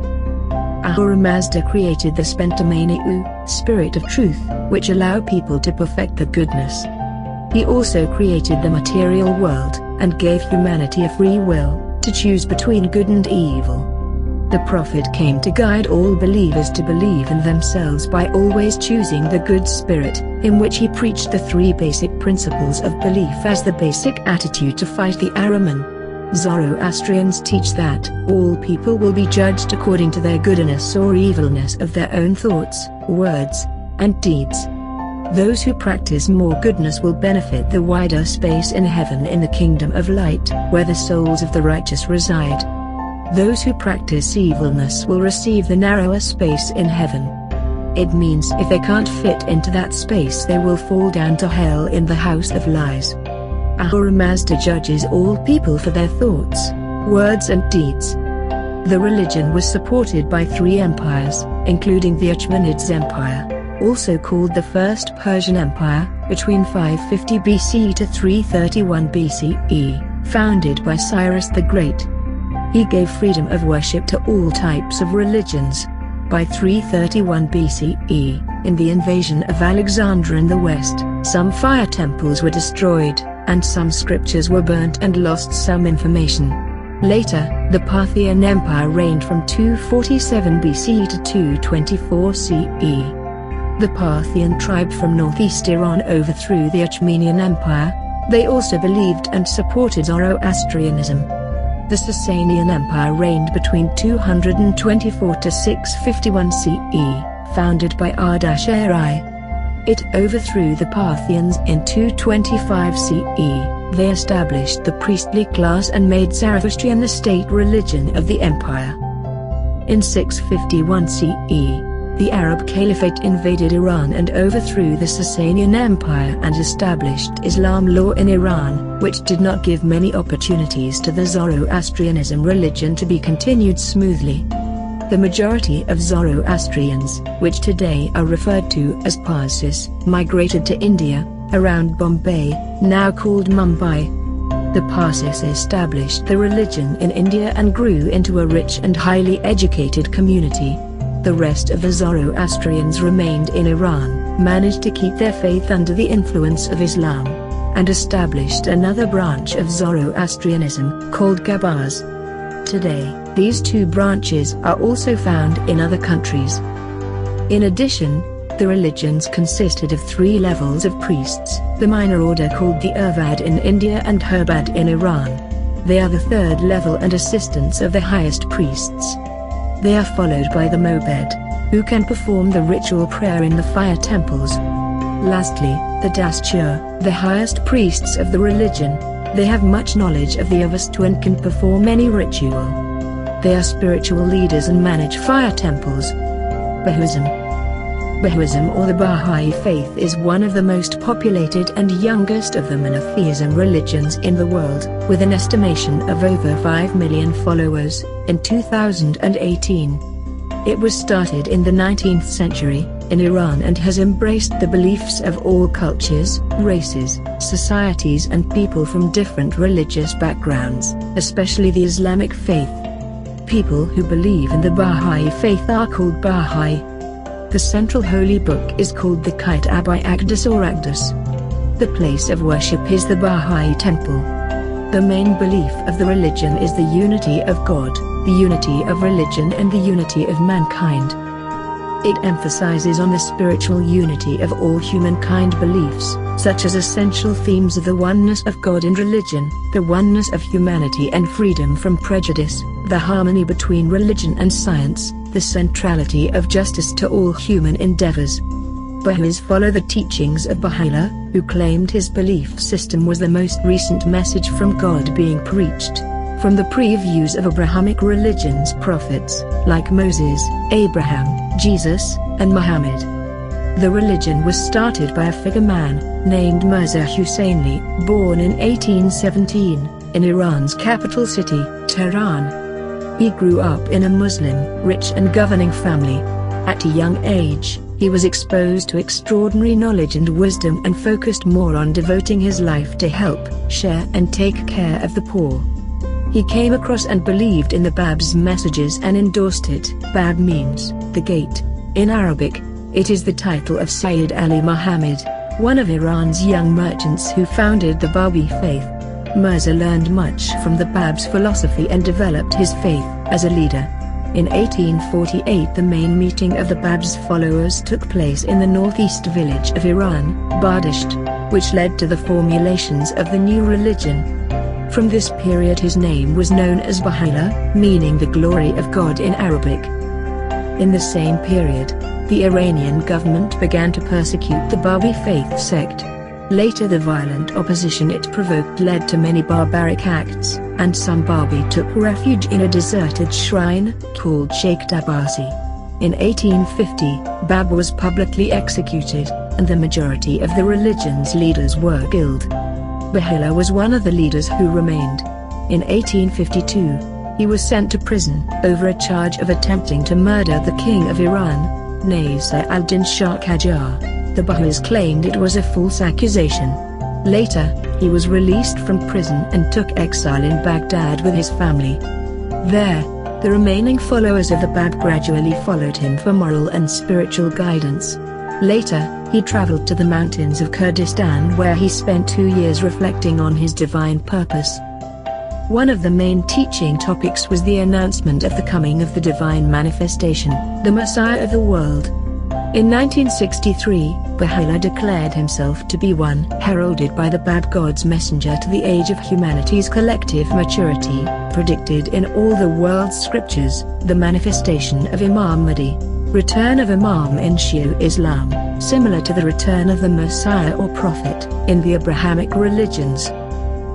Ahura Mazda created the Spenta Mainyu, spirit of truth, which allow people to perfect the goodness. He also created the material world, and gave humanity a free will, to choose between good and evil. The Prophet came to guide all believers to believe in themselves by always choosing the good spirit, in which he preached the 3 basic principles of belief as the basic attitude to fight the Ahriman. Zoroastrians teach that all people will be judged according to their goodness or evilness of their own thoughts, words, and deeds. Those who practice more goodness will benefit the wider space in heaven in the kingdom of light, where the souls of the righteous reside. Those who practice evilness will receive the narrower space in heaven. It means if they can't fit into that space they will fall down to hell in the house of lies. Ahura Mazda judges all people for their thoughts, words and deeds. The religion was supported by 3 empires, including the Achaemenids Empire, also called the First Persian Empire, between 550 BC to 331 BCE, founded by Cyrus the Great. He gave freedom of worship to all types of religions. By 331 BCE, in the invasion of Alexander in the west, some fire temples were destroyed, and some scriptures were burnt and lost some information. Later, the Parthian Empire reigned from 247 BC to 224 CE. The Parthian tribe from northeast Iran overthrew the Achaemenian Empire. They also believed and supported Zoroastrianism. The Sasanian Empire reigned between 224 to 651 CE, founded by AYI. It overthrew the Parthians in 225 CE. They established the priestly class and made Zoroastrian the state religion of the empire. In 651 CE, the Arab Caliphate invaded Iran and overthrew the Sasanian Empire and established Islam law in Iran, which did not give many opportunities to the Zoroastrianism religion to be continued smoothly. The majority of Zoroastrians, which today are referred to as Parsis, migrated to India, around Bombay, now called Mumbai. The Parsis established the religion in India and grew into a rich and highly educated community. The rest of the Zoroastrians remained in Iran, managed to keep their faith under the influence of Islam, and established another branch of Zoroastrianism, called Gabars. Today, these two branches are also found in other countries. In addition, the religions consisted of three levels of priests, the minor order called the Urvad in India and Hurbad in Iran. They are the third level and assistants of the highest priests. They are followed by the Mobed, who can perform the ritual prayer in the fire temples. Lastly, the Dastur, the highest priests of the religion. They have much knowledge of the Avesta and can perform any ritual. They are spiritual leaders and manage fire temples. Bahaism or the Baha'i faith is one of the most populated and youngest of the monotheism religions in the world, with an estimation of over 5 million followers, in 2018. It was started in the 19th century, in Iran and has embraced the beliefs of all cultures, races, societies and people from different religious backgrounds, especially the Islamic faith. People who believe in the Baha'i faith are called Baha'i. The central holy book is called the Kitab-i Aqdas or Aqdas. The place of worship is the Baha'i temple. The main belief of the religion is the unity of God, the unity of religion and the unity of mankind. It emphasizes on the spiritual unity of all humankind beliefs, such as essential themes of the oneness of God and religion, the oneness of humanity and freedom from prejudice, the harmony between religion and science, the centrality of justice to all human endeavors. Baha'is follow the teachings of Baha'u'llah, who claimed his belief system was the most recent message from God being preached, from the previews of Abrahamic religions prophets, like Moses, Abraham, Jesus, and Muhammad. The religion was started by a figure man, named Mirza Hussaini, born in 1817, in Iran's capital city, Tehran. He grew up in a Muslim, rich and governing family. At a young age, he was exposed to extraordinary knowledge and wisdom and focused more on devoting his life to help, share and take care of the poor. He came across and believed in the Bab's messages and endorsed it. Bab means, the gate, in Arabic. It is the title of Sayyid Ali Muhammad, one of Iran's young merchants who founded the Babi faith. Mirza learned much from the Bab's philosophy and developed his faith as a leader. In 1848 the main meeting of the Bab's followers took place in the northeast village of Iran, Bardasht, which led to the formulations of the new religion. From this period his name was known as Baha'u'llah, meaning the glory of God in Arabic. In the same period, the Iranian government began to persecute the Babi faith sect. Later the violent opposition it provoked led to many barbaric acts, and some Babi took refuge in a deserted shrine, called Sheikh Tabasi. In 1850, Bab was publicly executed, and the majority of the religion's leaders were killed. Baha'u'llah was one of the leaders who remained. In 1852, he was sent to prison, over a charge of attempting to murder the king of Iran, Nasir al-Din Shah Qajar. The Baha'is claimed it was a false accusation. Later, he was released from prison and took exile in Baghdad with his family. There, the remaining followers of the Bab gradually followed him for moral and spiritual guidance. Later, he traveled to the mountains of Kurdistan where he spent 2 years reflecting on his divine purpose. One of the main teaching topics was the announcement of the coming of the divine manifestation, the Messiah of the world. In 1963, Baha'u'llah declared himself to be one heralded by the Bab God's messenger to the age of humanity's collective maturity, predicted in all the world's scriptures, the manifestation of Imam Mahdi, return of Imam in Shia Islam, similar to the return of the Messiah or Prophet in the Abrahamic religions.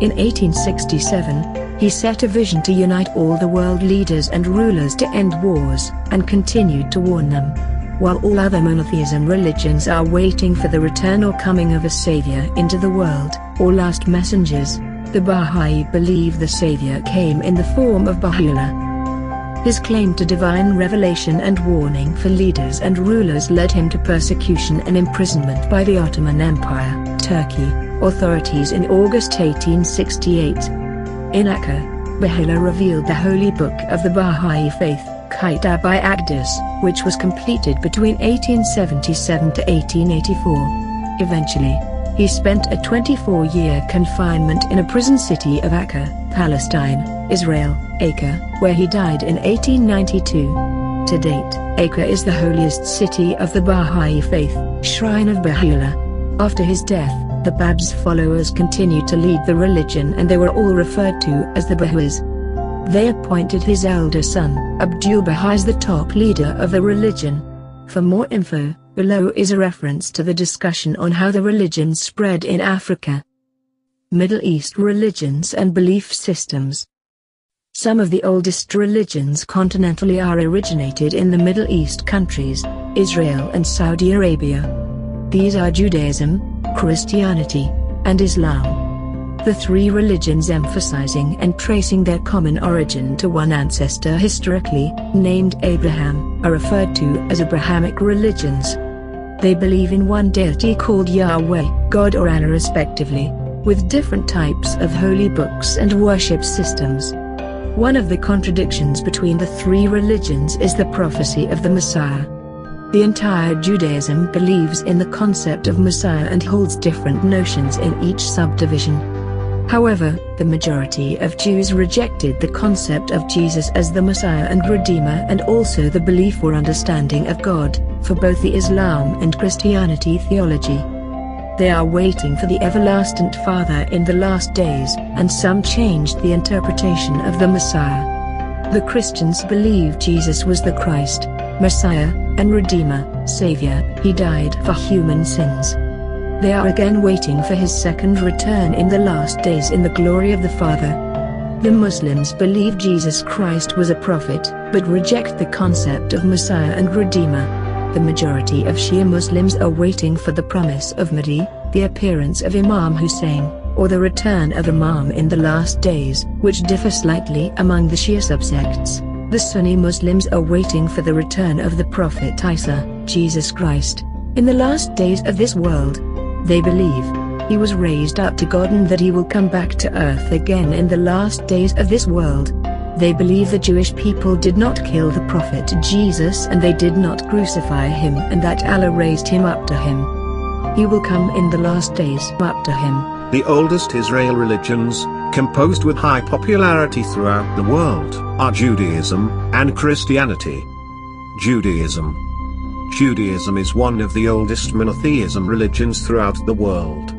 In 1867, he set a vision to unite all the world leaders and rulers to end wars, and continued to warn them. While all other monotheism religions are waiting for the return or coming of a savior into the world, or last messengers, the Baha'i believe the savior came in the form of Baha'u'llah. His claim to divine revelation and warning for leaders and rulers led him to persecution and imprisonment by the Ottoman Empire, Turkey, authorities in August 1868. In Akka, Baha'u'llah revealed the holy book of the Baha'i faith, Kitab-i Aqdas, which was completed between 1877 to 1884. Eventually, he spent a 24-year confinement in a prison city of Akka, Palestine, Israel, Acre, where he died in 1892. To date, Acre is the holiest city of the Baha'i faith, shrine of Baha'u'llah. After his death, the Bab's followers continued to lead the religion and they were all referred to as the Baha'is. They appointed his elder son, Abdul-Baha, as the top leader of the religion. For more info, below is a reference to the discussion on how the religion spread in Africa. Middle East religions and belief systems. Some of the oldest religions continentally are originated in the Middle East countries, Israel and Saudi Arabia. These are Judaism, Christianity, and Islam. The three religions emphasizing and tracing their common origin to one ancestor historically, named Abraham, are referred to as Abrahamic religions. They believe in one deity called Yahweh, God or Allah respectively, with different types of holy books and worship systems. One of the contradictions between the three religions is the prophecy of the Messiah. The entire Judaism believes in the concept of Messiah and holds different notions in each subdivision. However, the majority of Jews rejected the concept of Jesus as the Messiah and Redeemer and also the belief or understanding of God, for both the Islam and Christianity theology. They are waiting for the everlasting Father in the last days, and some changed the interpretation of the Messiah. The Christians believe Jesus was the Christ, Messiah, and Redeemer, Savior. He died for human sins. They are again waiting for his second return in the last days in the glory of the Father. The Muslims believe Jesus Christ was a prophet, but reject the concept of Messiah and Redeemer. The majority of Shia Muslims are waiting for the promise of Mahdi, the appearance of Imam Hussein, or the return of Imam in the last days, which differ slightly among the Shia subsects. The Sunni Muslims are waiting for the return of the Prophet Isa, Jesus Christ, in the last days of this world. They believe he was raised up to God and that he will come back to earth again in the last days of this world. They believe the Jewish people did not kill the prophet Jesus and they did not crucify him and that Allah raised him up to him. He will come in the last days up to him. The oldest Israel religions, composed with high popularity throughout the world, are Judaism and Christianity. Judaism is one of the oldest monotheism religions throughout the world.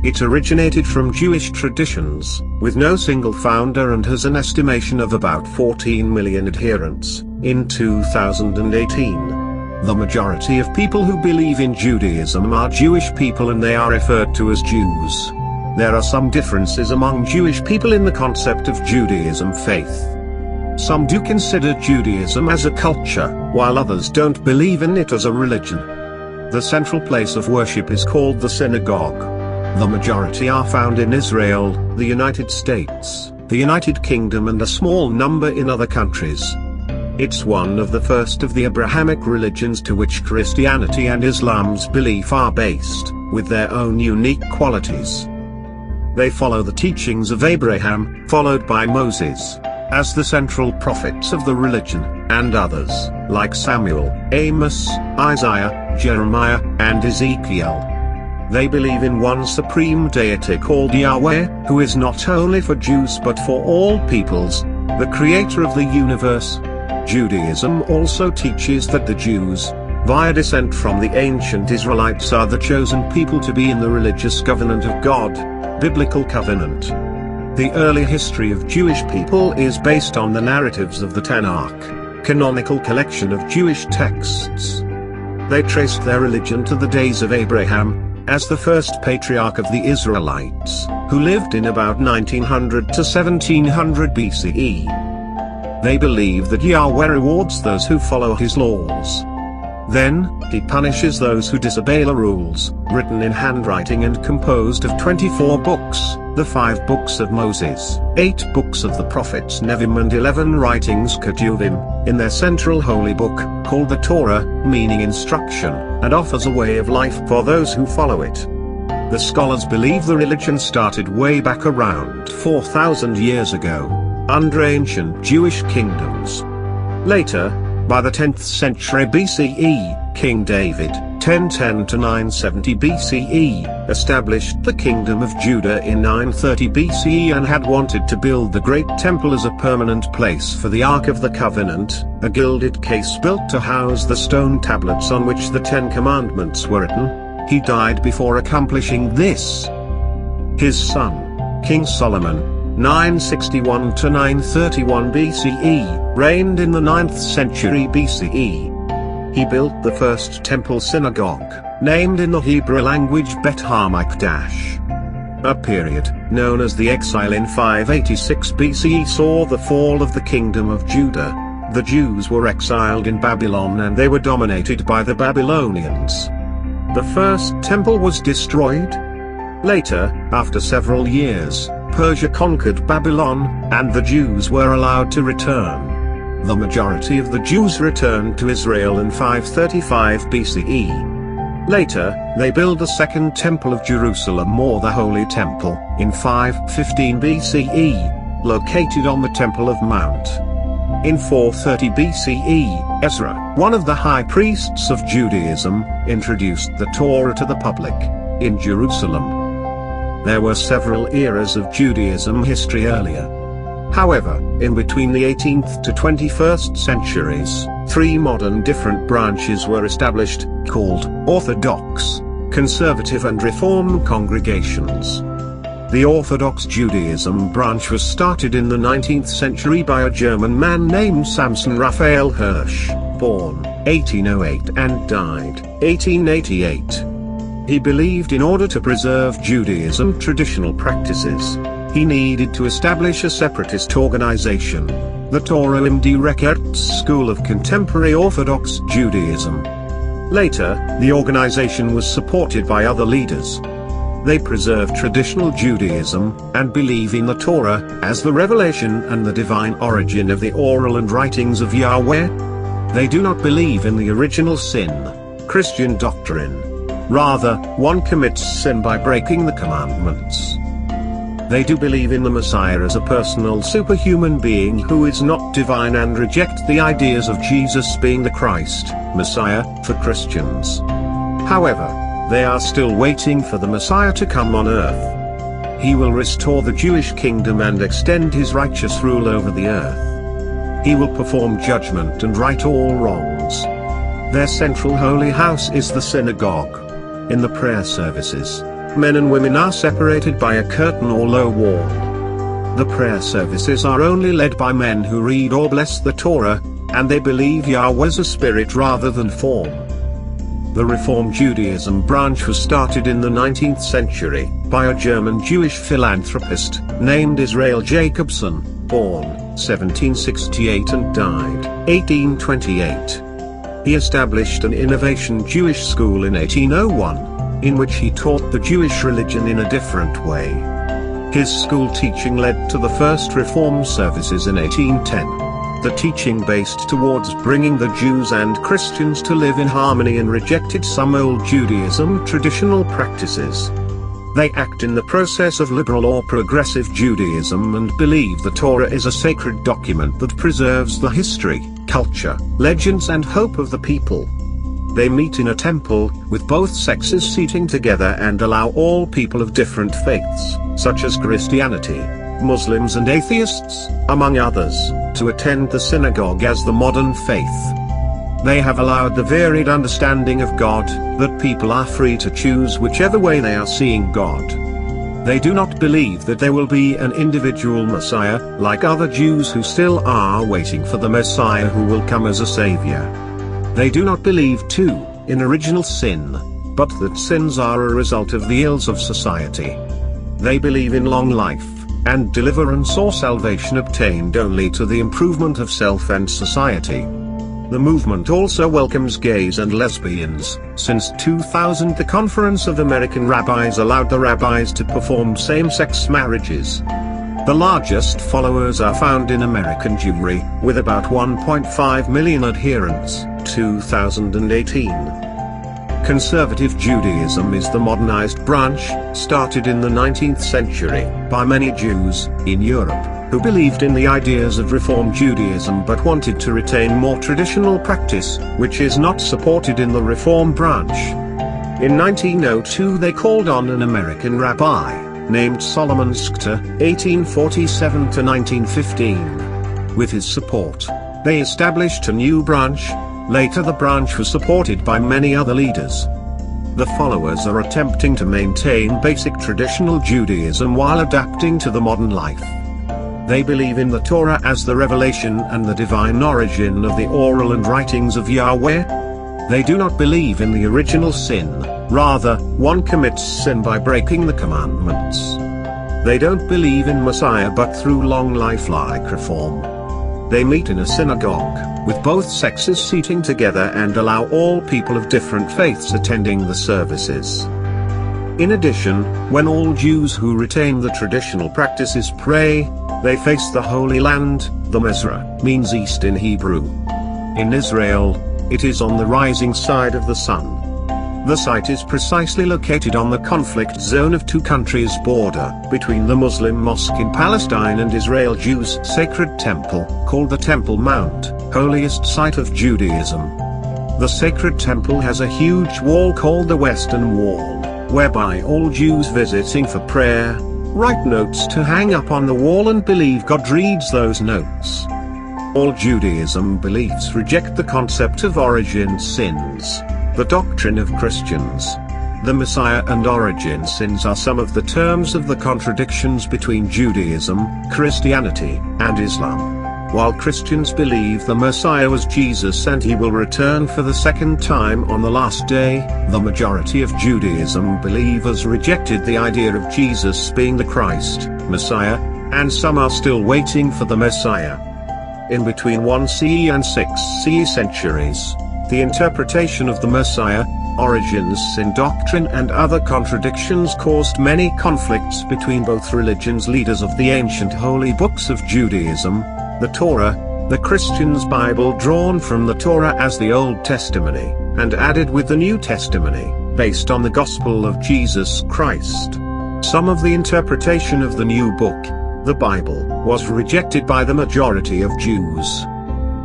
It originated from Jewish traditions, with no single founder and has an estimation of about 14 million adherents, in 2018. The majority of people who believe in Judaism are Jewish people and they are referred to as Jews. There are some differences among Jewish people in the concept of Judaism faith. Some do consider Judaism as a culture, while others don't believe in it as a religion. The central place of worship is called the synagogue. The majority are found in Israel, the United States, the United Kingdom and a small number in other countries. It's one of the first of the Abrahamic religions to which Christianity and Islam's belief are based, with their own unique qualities. They follow the teachings of Abraham, followed by Moses, as the central prophets of the religion, and others, like Samuel, Amos, Isaiah, Jeremiah, and Ezekiel. They believe in one supreme deity called Yahweh, who is not only for Jews but for all peoples, the creator of the universe. Judaism also teaches that the Jews, via descent from the ancient Israelites, are the chosen people to be in the religious covenant of God, biblical covenant. The early history of Jewish people is based on the narratives of the Tanakh, canonical collection of Jewish texts. They traced their religion to the days of Abraham, as the first patriarch of the Israelites, who lived in about 1900 to 1700 BCE. They believe that Yahweh rewards those who follow his laws. Then, he punishes those who disobey the rules, written in handwriting and composed of 24 books, the 5 books of Moses, 8 books of the prophets Nevi'im and 11 writings Ketuvim, in their central holy book, called the Torah, meaning instruction, and offers a way of life for those who follow it. The scholars believe the religion started way back around 4,000 years ago, under ancient Jewish kingdoms. Later, by the 10th century BCE, King David, 1010 to 970 BCE, established the Kingdom of Judah in 930 BCE and had wanted to build the Great Temple as a permanent place for the Ark of the Covenant, a gilded case built to house the stone tablets on which the 10 Commandments were written. He died before accomplishing this. His son, King Solomon, 961 to 931 BCE, reigned in the 9th century BCE. He built the first temple synagogue, named in the Hebrew language Bet HaMikdash. A period, known as the exile in 586 BCE, saw the fall of the Kingdom of Judah. The Jews were exiled in Babylon and they were dominated by the Babylonians. The first temple was destroyed. Later, after several years, Persia conquered Babylon, and the Jews were allowed to return. The majority of the Jews returned to Israel in 535 BCE. Later, they built a second temple of Jerusalem, or the Holy Temple, in 515 BCE, located on the Temple of Mount. In 430 BCE, Ezra, one of the high priests of Judaism, introduced the Torah to the public in Jerusalem. There were several eras of Judaism history earlier. However, in between the 18th to 21st centuries, 3 modern different branches were established, called Orthodox, Conservative and Reform congregations. The Orthodox Judaism branch was started in the 19th century by a German man named Samson Raphael Hirsch, born 1808 and died 1888. He believed in order to preserve Judaism traditional practices, he needed to establish a separatist organization, the Torah Limdi Rekertz School of Contemporary Orthodox Judaism. Later, the organization was supported by other leaders. They preserve traditional Judaism, and believe in the Torah, as the revelation and the divine origin of the oral and writings of Yahweh. They do not believe in the original sin, Christian doctrine. Rather, one commits sin by breaking the commandments. They do believe in the Messiah as a personal superhuman being who is not divine, and reject the ideas of Jesus being the Christ, Messiah, for Christians. However, they are still waiting for the Messiah to come on earth. He will restore the Jewish kingdom and extend his righteous rule over the earth. He will perform judgment and right all wrongs. Their central holy house is the synagogue. In the prayer services, men and women are separated by a curtain or low wall. The prayer services are only led by men who read or bless the Torah, and they believe Yahweh's a spirit rather than form. The Reform Judaism branch was started in the 19th century, by a German Jewish philanthropist, named Israel Jacobson, born 1768 and died 1828. He established an innovation Jewish school in 1801, in which he taught the Jewish religion in a different way. His school teaching led to the first Reform services in 1810. The teaching based towards bringing the Jews and Christians to live in harmony and rejected some old Judaism traditional practices. They act in the process of liberal or progressive Judaism and believe the Torah is a sacred document that preserves the history, culture, legends and hope of the people. They meet in a temple, with both sexes seating together, and allow all people of different faiths, such as Christianity, Muslims and atheists, among others, to attend the synagogue as the modern faith. They have allowed the varied understanding of God, that people are free to choose whichever way they are seeing God. They do not believe that there will be an individual Messiah, like other Jews who still are waiting for the Messiah who will come as a Savior. They do not believe, too, in original sin, but that sins are a result of the ills of society. They believe in long life, and deliverance or salvation obtained only to the improvement of self and society. The movement also welcomes gays and lesbians. Since 2000, the Conference of American Rabbis allowed the rabbis to perform same-sex marriages. The largest followers are found in American Jewry, with about 1.5 million adherents, 2018. Conservative Judaism is the modernized branch, started in the 19th century, by many Jews, in Europe, who believed in the ideas of Reform Judaism but wanted to retain more traditional practice, which is not supported in the Reform branch. In 1902 they called on an American rabbi, named Solomon Schechter, 1847 to 1915. With his support, they established a new branch. Later the branch was supported by many other leaders. The followers are attempting to maintain basic traditional Judaism while adapting to the modern life. They believe in the Torah as the revelation and the divine origin of the oral and writings of Yahweh. They do not believe in the original sin, rather, one commits sin by breaking the commandments. They don't believe in Messiah but through long life like reform. They meet in a synagogue, with both sexes seating together and allow all people of different faiths attending the services. In addition, when all Jews who retain the traditional practices pray, they face the Holy Land. The Mezrah means east in Hebrew. In Israel, it is on the rising side of the sun. The site is precisely located on the conflict zone of two countries' border, between the Muslim mosque in Palestine and Israel Jews' sacred temple, called the Temple Mount, holiest site of Judaism. The sacred temple has a huge wall called the Western Wall, whereby all Jews visiting for prayer, write notes to hang up on the wall and believe God reads those notes. All Judaism beliefs reject the concept of origin sins, the doctrine of Christians. The Messiah and origin sins are some of the terms of the contradictions between Judaism, Christianity, and Islam. While Christians believe the Messiah was Jesus and he will return for the second time on the last day, the majority of Judaism believers rejected the idea of Jesus being the Christ, Messiah, and some are still waiting for the Messiah. In between 1 CE and 6 CE centuries, the interpretation of the Messiah, origins in doctrine and other contradictions caused many conflicts between both religions. Leaders of the ancient holy books of Judaism, the Torah, the Christians' Bible drawn from the Torah as the Old Testimony, and added with the New Testimony, based on the Gospel of Jesus Christ. Some of the interpretation of the new book, the Bible, was rejected by the majority of Jews.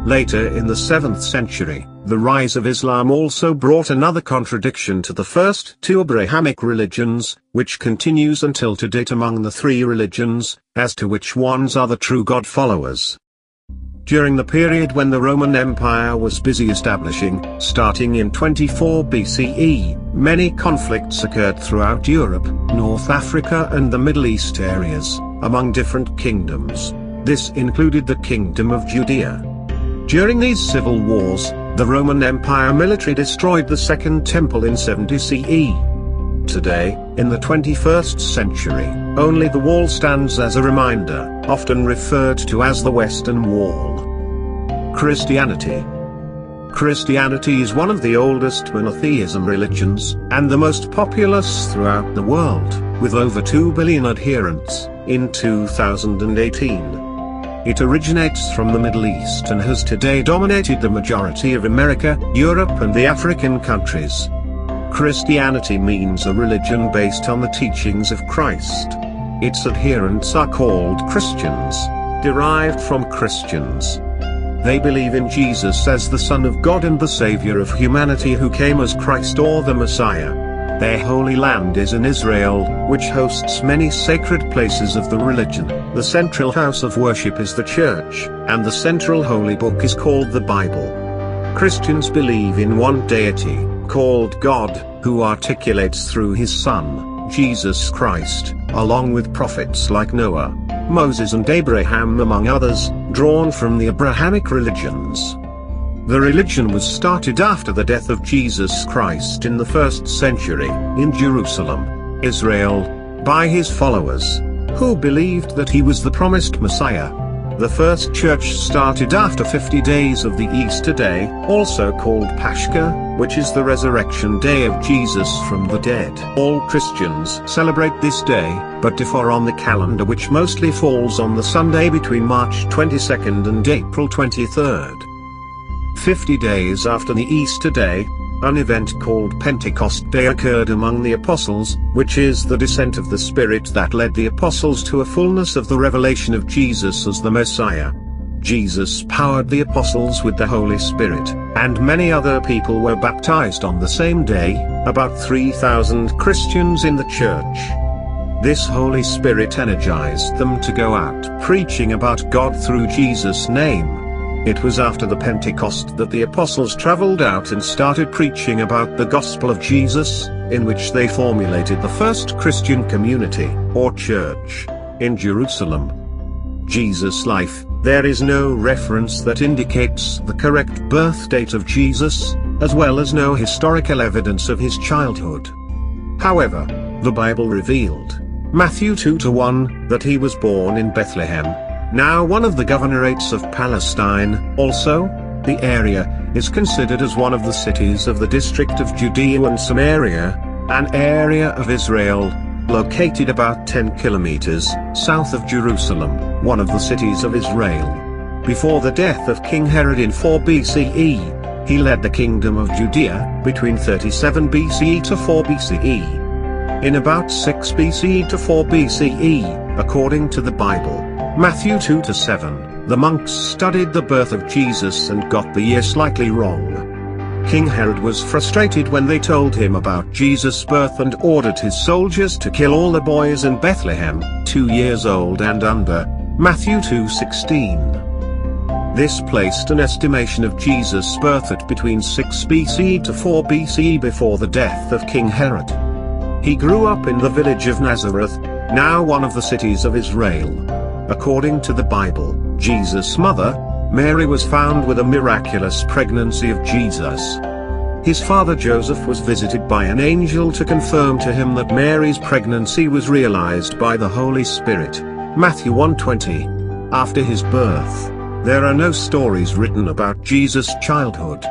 Later in the 7th century, the rise of Islam also brought another contradiction to the first two Abrahamic religions, which continues until to date among the three religions, as to which ones are the true God followers. During the period when the Roman Empire was busy establishing, starting in 24 BCE, many conflicts occurred throughout Europe, North Africa and the Middle East areas, among different kingdoms. This included the Kingdom of Judea. During these civil wars, the Roman Empire military destroyed the Second Temple in 70 CE. Today, in the 21st century, only the wall stands as a reminder, often referred to as the Western Wall. Christianity. Christianity is one of the oldest monotheism religions, and the most populous throughout the world, with over 2 billion adherents, in 2018. It originates from the Middle East and has today dominated the majority of America, Europe and the African countries. Christianity means a religion based on the teachings of Christ. Its adherents are called Christians, derived from Christians. They believe in Jesus as the Son of God and the Savior of humanity who came as Christ or the Messiah. Their holy land is in Israel, which hosts many sacred places of the religion. The central house of worship is the church, and the central holy book is called the Bible. Christians believe in one deity, called God, who articulates through his Son, Jesus Christ, along with prophets like Noah, Moses and Abraham among others, drawn from the Abrahamic religions. The religion was started after the death of Jesus Christ in the 1st century, in Jerusalem, Israel, by his followers, who believed that he was the promised Messiah. The first church started after 50 days of the Easter day, also called Paschah, which is the resurrection day of Jesus from the dead. All Christians celebrate this day, but differ on the calendar, which mostly falls on the Sunday between March 22nd and April 23rd. 50 days after the Easter day, an event called Pentecost Day occurred among the apostles, which is the descent of the Spirit that led the apostles to a fullness of the revelation of Jesus as the Messiah. Jesus powered the apostles with the Holy Spirit, and many other people were baptized on the same day, about 3,000 Christians in the church. This Holy Spirit energized them to go out preaching about God through Jesus' name. It was after the Pentecost that the apostles traveled out and started preaching about the gospel of Jesus, in which they formulated the first Christian community, or church, in Jerusalem. Jesus' life. There is no reference that indicates the correct birth date of Jesus, as well as no historical evidence of his childhood. However, the Bible revealed, Matthew 2:1, that he was born in Bethlehem, now one of the governorates of Palestine. Also, the area is considered as one of the cities of the district of Judea and Samaria, an area of Israel, located about 10 kilometers south of Jerusalem, one of the cities of Israel. Before the death of King Herod in 4 BCE, he led the kingdom of Judea between 37 BCE to 4 BCE. In about 6 BCE to 4 BCE, according to the Bible, Matthew 2-7, the monks studied the birth of Jesus and got the year slightly wrong. King Herod was frustrated when they told him about Jesus' birth and ordered his soldiers to kill all the boys in Bethlehem, 2 years old and under, Matthew 2:16. This placed an estimation of Jesus' birth at between 6 BCE to 4 BCE before the death of King Herod. He grew up in the village of Nazareth, now one of the cities of Israel. According to the Bible, Jesus' mother, Mary, was found with a miraculous pregnancy of Jesus. His father Joseph was visited by an angel to confirm to him that Mary's pregnancy was realized by the Holy Spirit. Matthew 1:20. After his birth, there are no stories written about Jesus' childhood.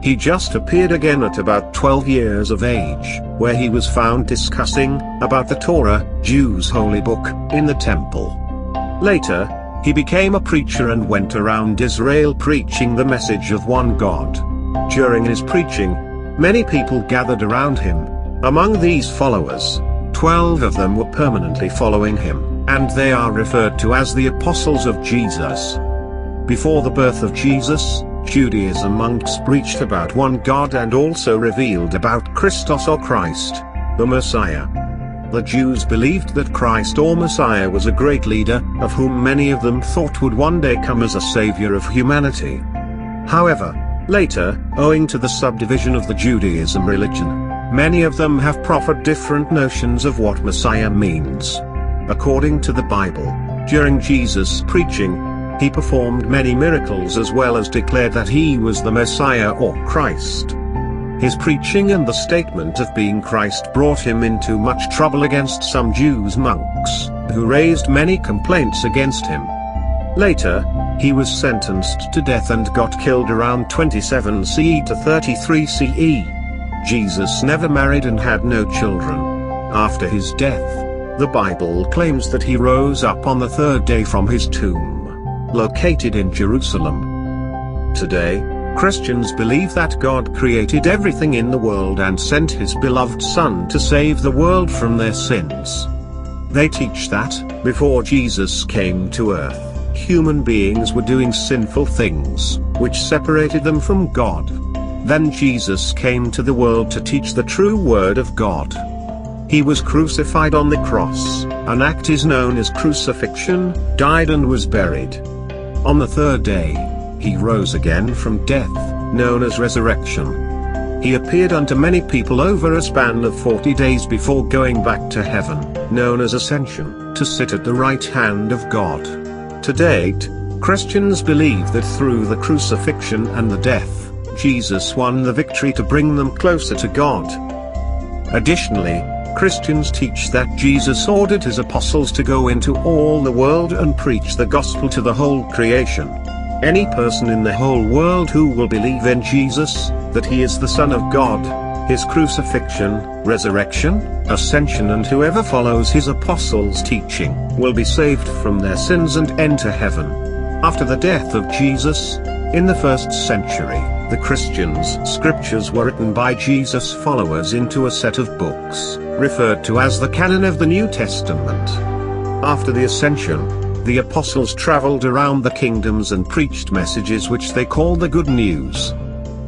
He just appeared again at about 12 years of age, where he was found discussing about the Torah, Jews' holy book, in the temple. Later, he became a preacher and went around Israel preaching the message of one God. During his preaching, many people gathered around him. Among these followers, 12 of them were permanently following him, and they are referred to as the apostles of Jesus. Before the birth of Jesus, Judaism monks preached about one God and also revealed about Christos or Christ, the Messiah. The Jews believed that Christ or Messiah was a great leader, of whom many of them thought would one day come as a savior of humanity. However, later, owing to the subdivision of the Judaism religion, many of them have proffered different notions of what Messiah means. According to the Bible, during Jesus' preaching, he performed many miracles as well as declared that he was the Messiah or Christ. His preaching and the statement of being Christ brought him into much trouble against some Jews monks, who raised many complaints against him. Later, he was sentenced to death and got killed around 27 CE to 33 CE. Jesus never married and had no children. After his death, the Bible claims that he rose up on the 3rd day from his tomb, located in Jerusalem. Today, Christians believe that God created everything in the world and sent his beloved Son to save the world from their sins. They teach that, before Jesus came to earth, human beings were doing sinful things, which separated them from God. Then Jesus came to the world to teach the true word of God. He was crucified on the cross, an act is known as crucifixion, died and was buried. On the 3rd day, he rose again from death, known as resurrection. He appeared unto many people over a span of 40 days before going back to heaven, known as ascension, to sit at the right hand of God. To date, Christians believe that through the crucifixion and the death, Jesus won the victory to bring them closer to God. Additionally, Christians teach that Jesus ordered his apostles to go into all the world and preach the gospel to the whole creation. Any person in the whole world who will believe in Jesus, that he is the Son of God, his crucifixion, resurrection, ascension, and whoever follows his apostles' teaching, will be saved from their sins and enter heaven. After the death of Jesus, in the 1st century, the Christians' scriptures were written by Jesus' followers into a set of books, referred to as the canon of the New Testament. After the ascension, the apostles traveled around the kingdoms and preached messages which they called the Good News.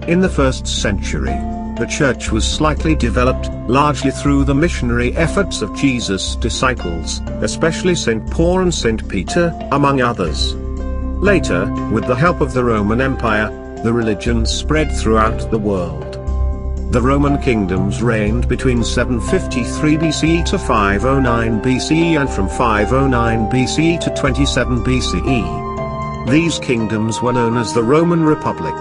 In the 1st century, the church was slightly developed, largely through the missionary efforts of Jesus' disciples, especially St. Paul and St. Peter, among others. Later, with the help of the Roman Empire, the religion spread throughout the world. The Roman kingdoms reigned between 753 BCE to 509 BCE and from 509 BCE to 27 BCE. These kingdoms were known as the Roman Republic.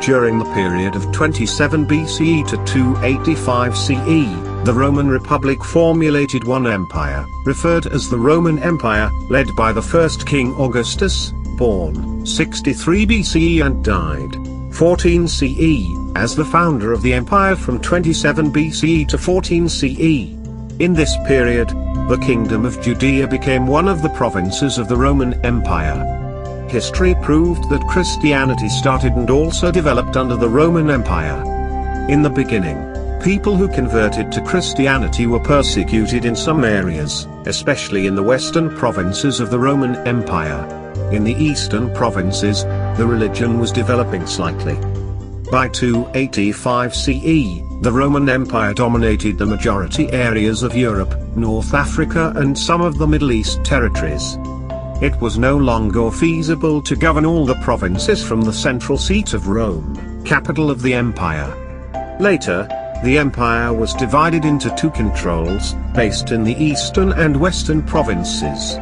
During the period of 27 BCE to 285 CE, the Roman Republic formulated one empire, referred as the Roman Empire, led by the first king Augustus, born 63 BCE and died 14 CE, as the founder of the empire from 27 BCE to 14 CE. In this period, the Kingdom of Judea became one of the provinces of the Roman Empire. History proved that Christianity started and also developed under the Roman Empire. In the beginning, people who converted to Christianity were persecuted in some areas, especially in the western provinces of the Roman Empire. In the eastern provinces, the religion was developing slightly. By 285 CE, the Roman Empire dominated the majority areas of Europe, North Africa and some of the Middle East territories. It was no longer feasible to govern all the provinces from the central seat of Rome, capital of the empire. Later, the empire was divided into two controls, based in the eastern and western provinces.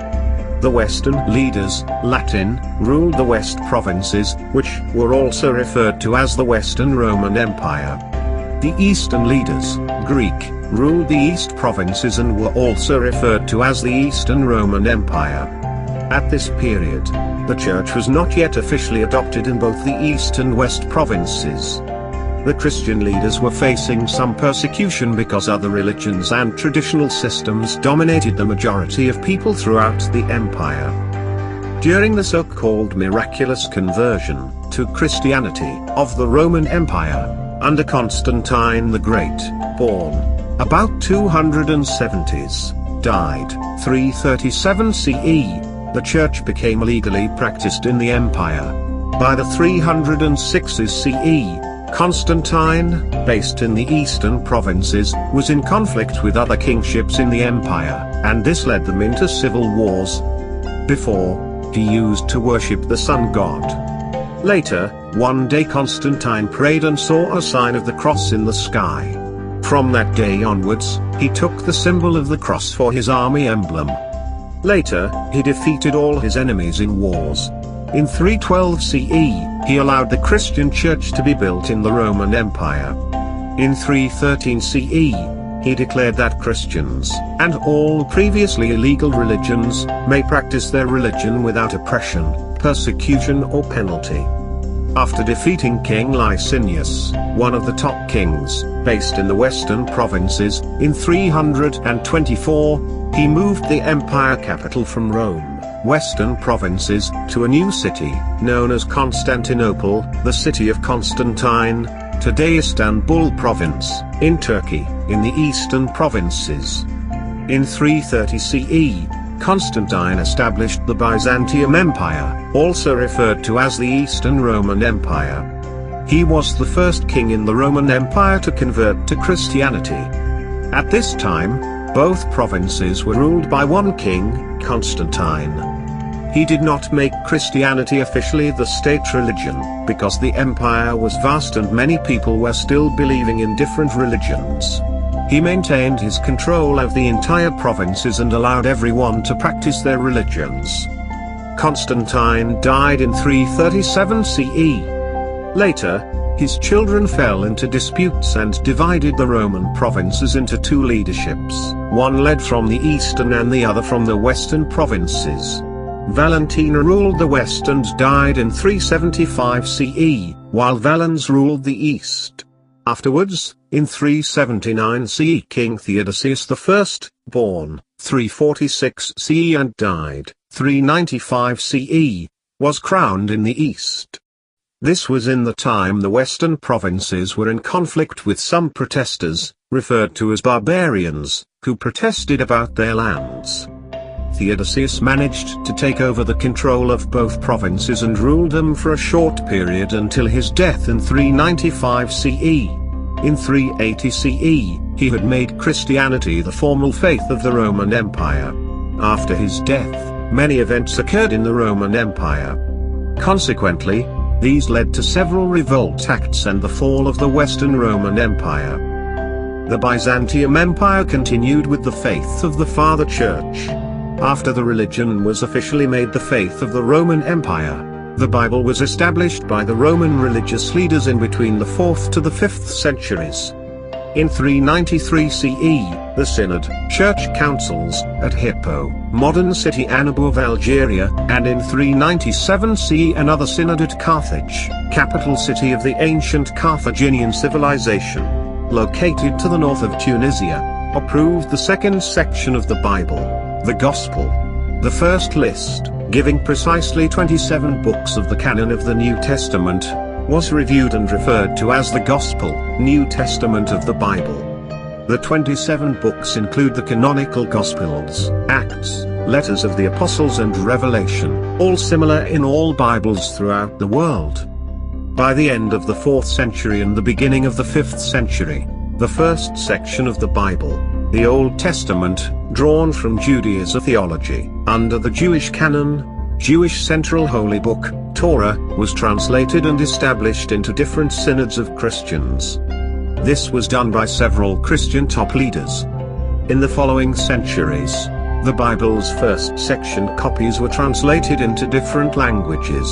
The western leaders, Latin, ruled the west provinces, which were also referred to as the Western Roman Empire. The eastern leaders, Greek, ruled the east provinces and were also referred to as the Eastern Roman Empire. At this period, the church was not yet officially adopted in both the east and west provinces. The Christian leaders were facing some persecution because other religions and traditional systems dominated the majority of people throughout the empire. During the so-called miraculous conversion to Christianity of the Roman Empire, under Constantine the Great, born about 270s, died 337 CE, the church became legally practiced in the empire. By the 306s CE, Constantine, based in the eastern provinces, was in conflict with other kingships in the empire, and this led them into civil wars. Before, he used to worship the sun god. Later, one day Constantine prayed and saw a sign of the cross in the sky. From that day onwards, he took the symbol of the cross for his army emblem. Later, he defeated all his enemies in wars. In 312 CE, he allowed the Christian church to be built in the Roman Empire. In 313 CE, he declared that Christians, and all previously illegal religions, may practice their religion without oppression, persecution or penalty. After defeating King Licinius, one of the top kings, based in the western provinces, in 324, he moved the empire capital from Rome, western provinces, to a new city, known as Constantinople, the city of Constantine, today Istanbul province, in Turkey, in the eastern provinces. In 330 CE, Constantine established the Byzantium Empire, also referred to as the Eastern Roman Empire. He was the first king in the Roman Empire to convert to Christianity. At this time, both provinces were ruled by one king, Constantine. He did not make Christianity officially the state religion, because the empire was vast and many people were still believing in different religions. He maintained his control of the entire provinces and allowed everyone to practice their religions. Constantine died in 337 CE. Later, his children fell into disputes and divided the Roman provinces into two leaderships, one led from the eastern and the other from the western provinces. Valentina ruled the west and died in 375 CE, while Valens ruled the east. Afterwards, in 379 CE, King Theodosius I, born 346 CE and died 395 CE, was crowned in the east. This was in the time the western provinces were in conflict with some protesters, referred to as barbarians, who protested about their lands. Theodosius managed to take over the control of both provinces and ruled them for a short period until his death in 395 CE. In 380 CE, he had made Christianity the formal faith of the Roman Empire. After his death, many events occurred in the Roman Empire. Consequently, these led to several revolt acts and the fall of the Western Roman Empire. The Byzantium Empire continued with the faith of the Father Church. After the religion was officially made the faith of the Roman Empire, the Bible was established by the Roman religious leaders in between the 4th to the 5th centuries. In 393 CE, the Synod, church councils, at Hippo, modern city Anabu of Algeria, and in 397 CE another synod at Carthage, capital city of the ancient Carthaginian civilization, located to the north of Tunisia, approved the second section of the Bible, the Gospel. The first list, giving precisely 27 books of the canon of the New Testament, was reviewed and referred to as the Gospel, New Testament of the Bible. The 27 books include the canonical Gospels, Acts, letters of the Apostles and Revelation, all similar in all Bibles throughout the world. By the end of the 4th century and the beginning of the 5th century, the first section of the Bible, the Old Testament, drawn from Judaism theology, under the Jewish canon, Jewish Central Holy Book, Torah, was translated and established into different synods of Christians. This was done by several Christian top leaders. In the following centuries, the Bible's first section copies were translated into different languages.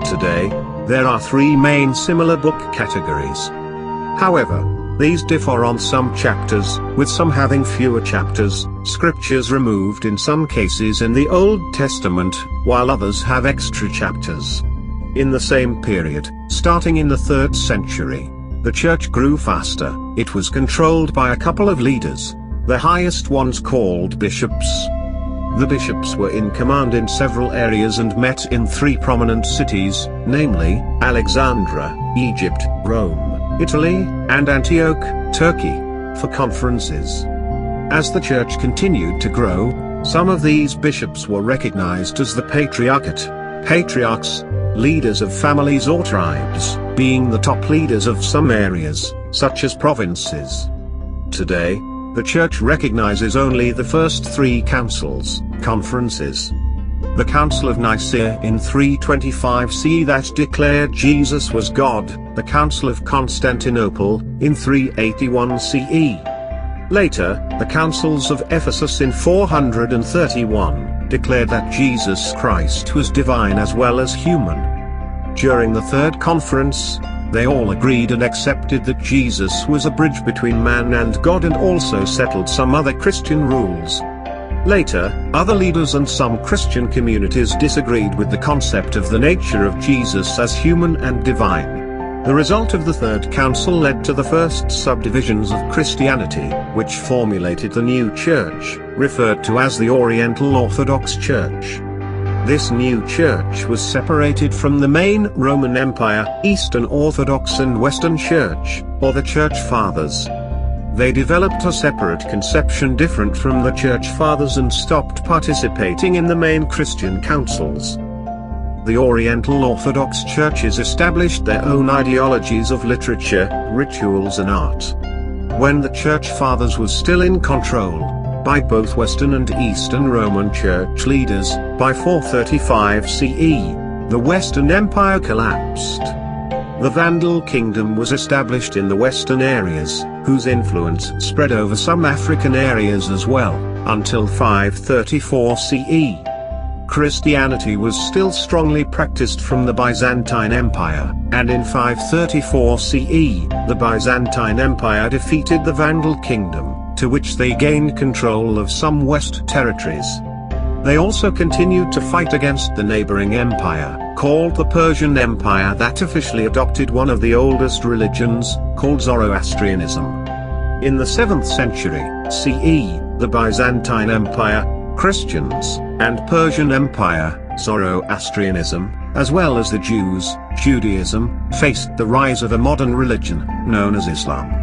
Today, there are three main similar book categories. However, these differ on some chapters, with some having fewer chapters, scriptures removed in some cases in the Old Testament, while others have extra chapters. In the same period, starting in the 3rd century, the church grew faster. It was controlled by a couple of leaders, the highest ones called bishops. The bishops were in command in several areas and met in three prominent cities, namely, Alexandria, Egypt, Rome, Italy, and Antioch, Turkey, for conferences. As the church continued to grow, some of these bishops were recognized as the patriarchate, patriarchs, leaders of families or tribes, being the top leaders of some areas, such as provinces. Today, the church recognizes only the first three councils, conferences. The Council of Nicaea in 325 CE that declared Jesus was God, the Council of Constantinople, in 381 CE. Later, the Councils of Ephesus in 431, declared that Jesus Christ was divine as well as human. During the Third Conference, they all agreed and accepted that Jesus was a bridge between man and God and also settled some other Christian rules. Later, other leaders and some Christian communities disagreed with the concept of the nature of Jesus as human and divine. The result of the Third Council led to the first subdivisions of Christianity, which formulated the new church, referred to as the Oriental Orthodox Church. This new church was separated from the main Roman Empire, Eastern Orthodox and Western Church, or the Church Fathers. They developed a separate conception different from the Church Fathers and stopped participating in the main Christian councils. The Oriental Orthodox churches established their own ideologies of literature, rituals and art. When the Church Fathers was still in control, by both Western and Eastern Roman Church leaders. By 435 CE, the Western Empire collapsed. The Vandal kingdom was established in the western areas, whose influence spread over some African areas as well, until 534 CE. Christianity was still strongly practiced from the Byzantine Empire, and in 534 CE, the Byzantine Empire defeated the Vandal kingdom, to which they gained control of some West territories. They also continued to fight against the neighboring empire, called the Persian Empire, that officially adopted one of the oldest religions, called Zoroastrianism. In the 7th century CE, the Byzantine Empire, Christians, and Persian Empire, Zoroastrianism, as well as the Jews, Judaism, faced the rise of a modern religion, known as Islam.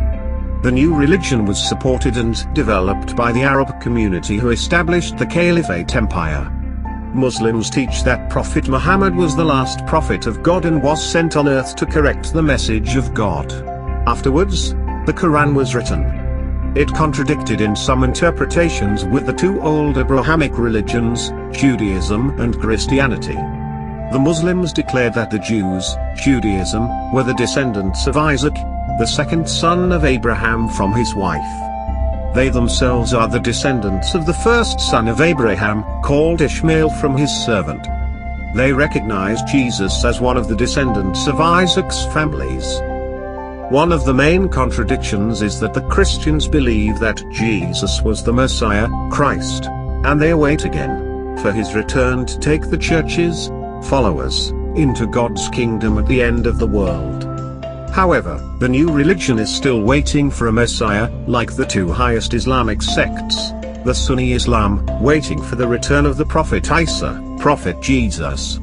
The new religion was supported and developed by the Arab community, who established the Caliphate Empire. Muslims teach that Prophet Muhammad was the last prophet of God and was sent on earth to correct the message of God. Afterwards, the Quran was written. It contradicted in some interpretations with the two old Abrahamic religions, Judaism and Christianity. The Muslims declared that the Jews, Judaism, were the descendants of Isaac, the second son of Abraham from his wife. They themselves are the descendants of the first son of Abraham, called Ishmael, from his servant. They recognize Jesus as one of the descendants of Isaac's families. One of the main contradictions is that the Christians believe that Jesus was the Messiah, Christ, and they await again for his return to take the church's followers into God's kingdom at the end of the world. However, the new religion is still waiting for a Messiah, like the two highest Islamic sects, the Sunni Islam, waiting for the return of the Prophet Isa, Prophet Jesus.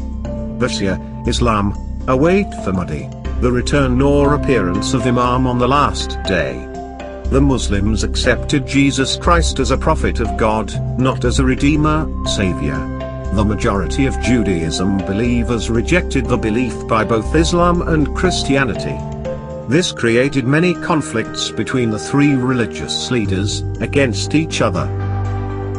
The Shia Islam await for Mahdi, the return or appearance of Imam on the last day. The Muslims accepted Jesus Christ as a prophet of God, not as a redeemer, savior. The majority of Judaism believers rejected the belief by both Islam and Christianity. This created many conflicts between the three religious leaders, against each other.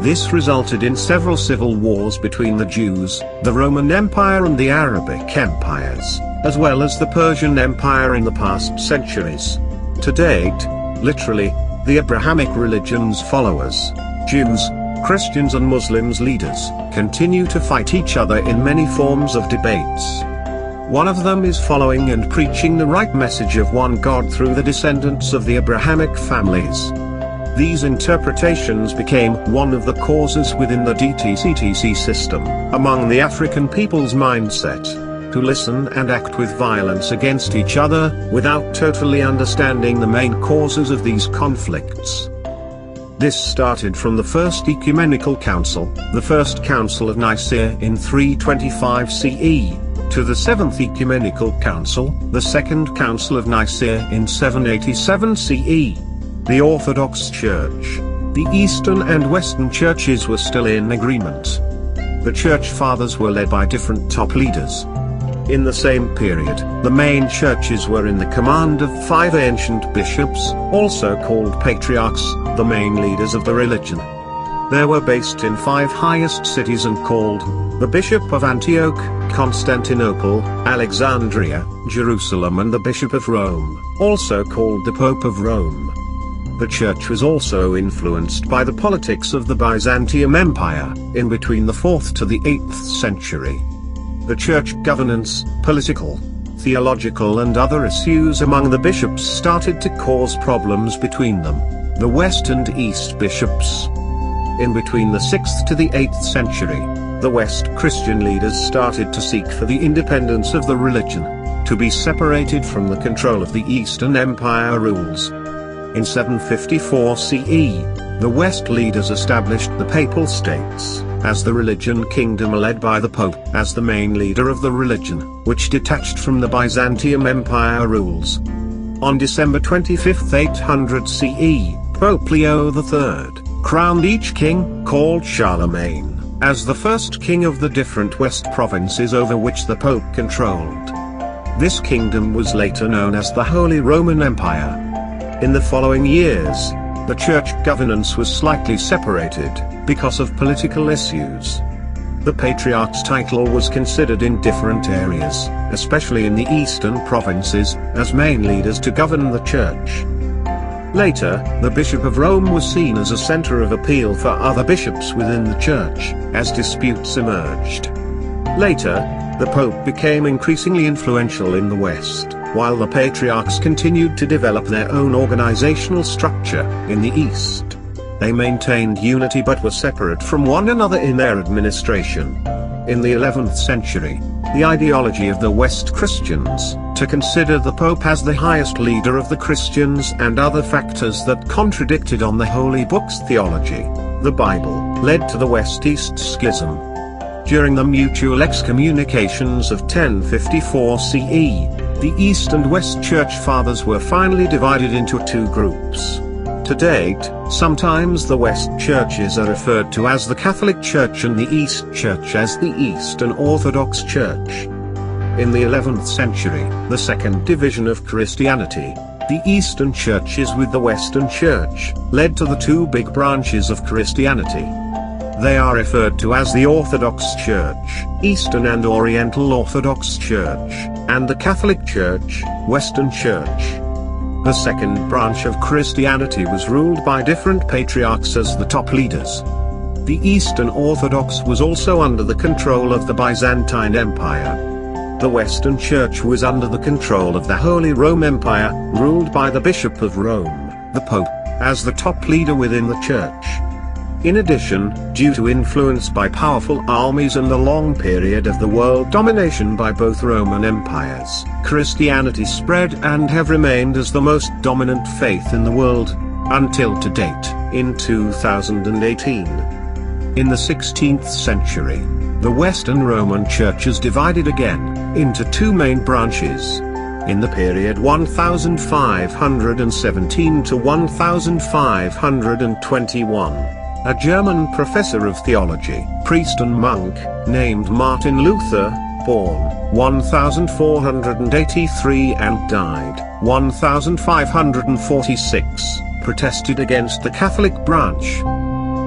This resulted in several civil wars between the Jews, the Roman Empire and the Arabic empires, as well as the Persian Empire in the past centuries. To date, literally, the Abrahamic religion's followers, Jews, Christians and Muslims leaders, continue to fight each other in many forms of debates. One of them is following and preaching the right message of one God through the descendants of the Abrahamic families. These interpretations became one of the causes within the DTCTC system, among the African people's mindset, to listen and act with violence against each other, without totally understanding the main causes of these conflicts. This started from the First Ecumenical Council, the First Council of Nicaea in 325 CE, to the Seventh Ecumenical Council, the Second Council of Nicaea in 787 CE. The Orthodox Church, the Eastern and Western churches were still in agreement. The Church Fathers were led by different top leaders. In the same period, the main churches were in the command of 5 ancient bishops, also called patriarchs, the main leaders of the religion. They were based in 5 highest cities and called the Bishop of Antioch, Constantinople, Alexandria, Jerusalem and the Bishop of Rome, also called the Pope of Rome. The church was also influenced by the politics of the Byzantium Empire, in between the 4th to the 8th century. The church governance, political, theological and other issues among the bishops started to cause problems between them, the West and East bishops. In between the 6th to the 8th century, the West Christian leaders started to seek for the independence of the religion, to be separated from the control of the Eastern Empire rules. In 754 CE, the West leaders established the Papal States, as the religion kingdom led by the Pope as the main leader of the religion, which detached from the Byzantium Empire rules. On December 25, 800 CE, Pope Leo III crowned each king, called Charlemagne, as the first king of the different West provinces over which the Pope controlled. This kingdom was later known as the Holy Roman Empire. In the following years, the church governance was slightly separated, because of political issues. The patriarch's title was considered in different areas, especially in the eastern provinces, as main leaders to govern the church. Later, the Bishop of Rome was seen as a center of appeal for other bishops within the church, as disputes emerged. Later, the Pope became increasingly influential in the West, while the patriarchs continued to develop their own organizational structure in the East. They maintained unity but were separate from one another in their administration. In the 11th century, the ideology of the West Christians, to consider the Pope as the highest leader of the Christians and other factors that contradicted on the Holy Book's theology, the Bible, led to the West-East Schism. During the mutual excommunications of 1054 CE, the East and West Church Fathers were finally divided into two groups. To date, sometimes the West churches are referred to as the Catholic Church and the East Church as the Eastern Orthodox Church. In the 11th century, the second division of Christianity, the Eastern churches with the Western Church, led to the two big branches of Christianity. They are referred to as the Orthodox Church, Eastern and Oriental Orthodox Church, and the Catholic Church, Western Church. The second branch of Christianity was ruled by different patriarchs as the top leaders. The Eastern Orthodox was also under the control of the Byzantine Empire. The Western Church was under the control of the Holy Roman Empire, ruled by the Bishop of Rome, the Pope, as the top leader within the church. In addition, due to influence by powerful armies and the long period of the world domination by both Roman empires, Christianity spread and have remained as the most dominant faith in the world, until to date, in 2018. In the 16th century, the Western Roman churches divided again, into two main branches. In the period 1517 to 1521, a German professor of theology, priest and monk, named Martin Luther, born 1483 and died 1546, protested against the Catholic branch.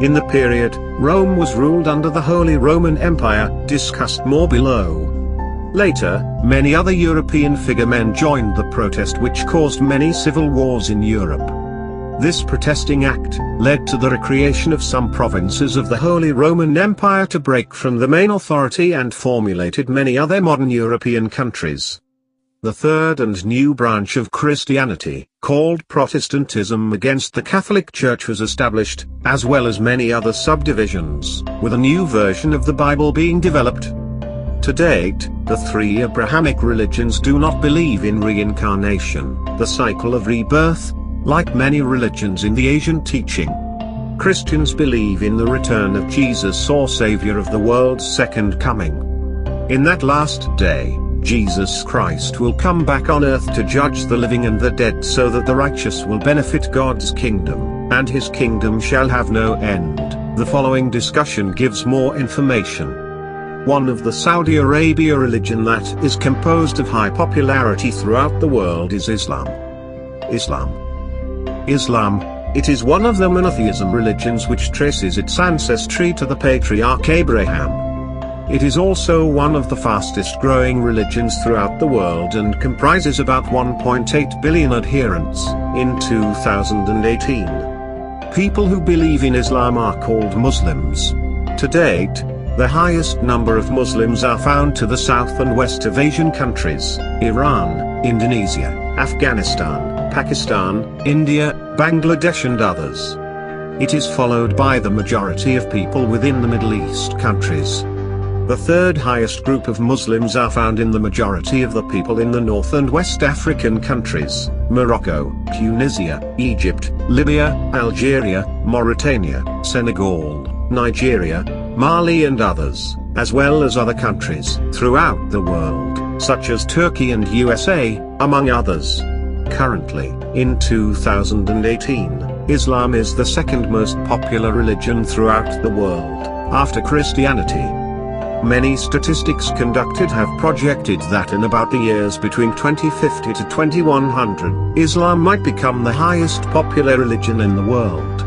In the period, Rome was ruled under the Holy Roman Empire, discussed more below. Later, many other European figuremen joined the protest, which caused many civil wars in Europe. This protesting act led to the recreation of some provinces of the Holy Roman Empire to break from the main authority and formulated many other modern European countries. The third and new branch of Christianity, called Protestantism against the Catholic Church, was established, as well as many other subdivisions, with a new version of the Bible being developed. To date, the three Abrahamic religions do not believe in reincarnation, the cycle of rebirth, like many religions in the Asian teaching. Christians believe in the return of Jesus, or Savior of the world's second coming. In that last day, Jesus Christ will come back on earth to judge the living and the dead, so that the righteous will benefit God's kingdom, and his kingdom shall have no end. The following discussion gives more information. One of the Saudi Arabia religion that is composed of high popularity throughout the world is Islam. Islam, it is one of the monotheism religions which traces its ancestry to the patriarch Abraham. It is also one of the fastest growing religions throughout the world and comprises about 1.8 billion adherents in 2018. People who believe in Islam are called Muslims. To date, the highest number of Muslims are found to the south and west of Asian countries, Iran, Indonesia, Afghanistan, Pakistan, India, Bangladesh and others. It is followed by the majority of people within the Middle East countries. The third highest group of Muslims are found in the majority of the people in the North and West African countries, Morocco, Tunisia, Egypt, Libya, Algeria, Mauritania, Senegal, Nigeria, Mali and others, as well as other countries throughout the world, such as Turkey and USA, among others. Currently, in 2018, Islam is the second most popular religion throughout the world, after Christianity. Many statistics conducted have projected that in about the years between 2050 to 2100, Islam might become the highest popular religion in the world.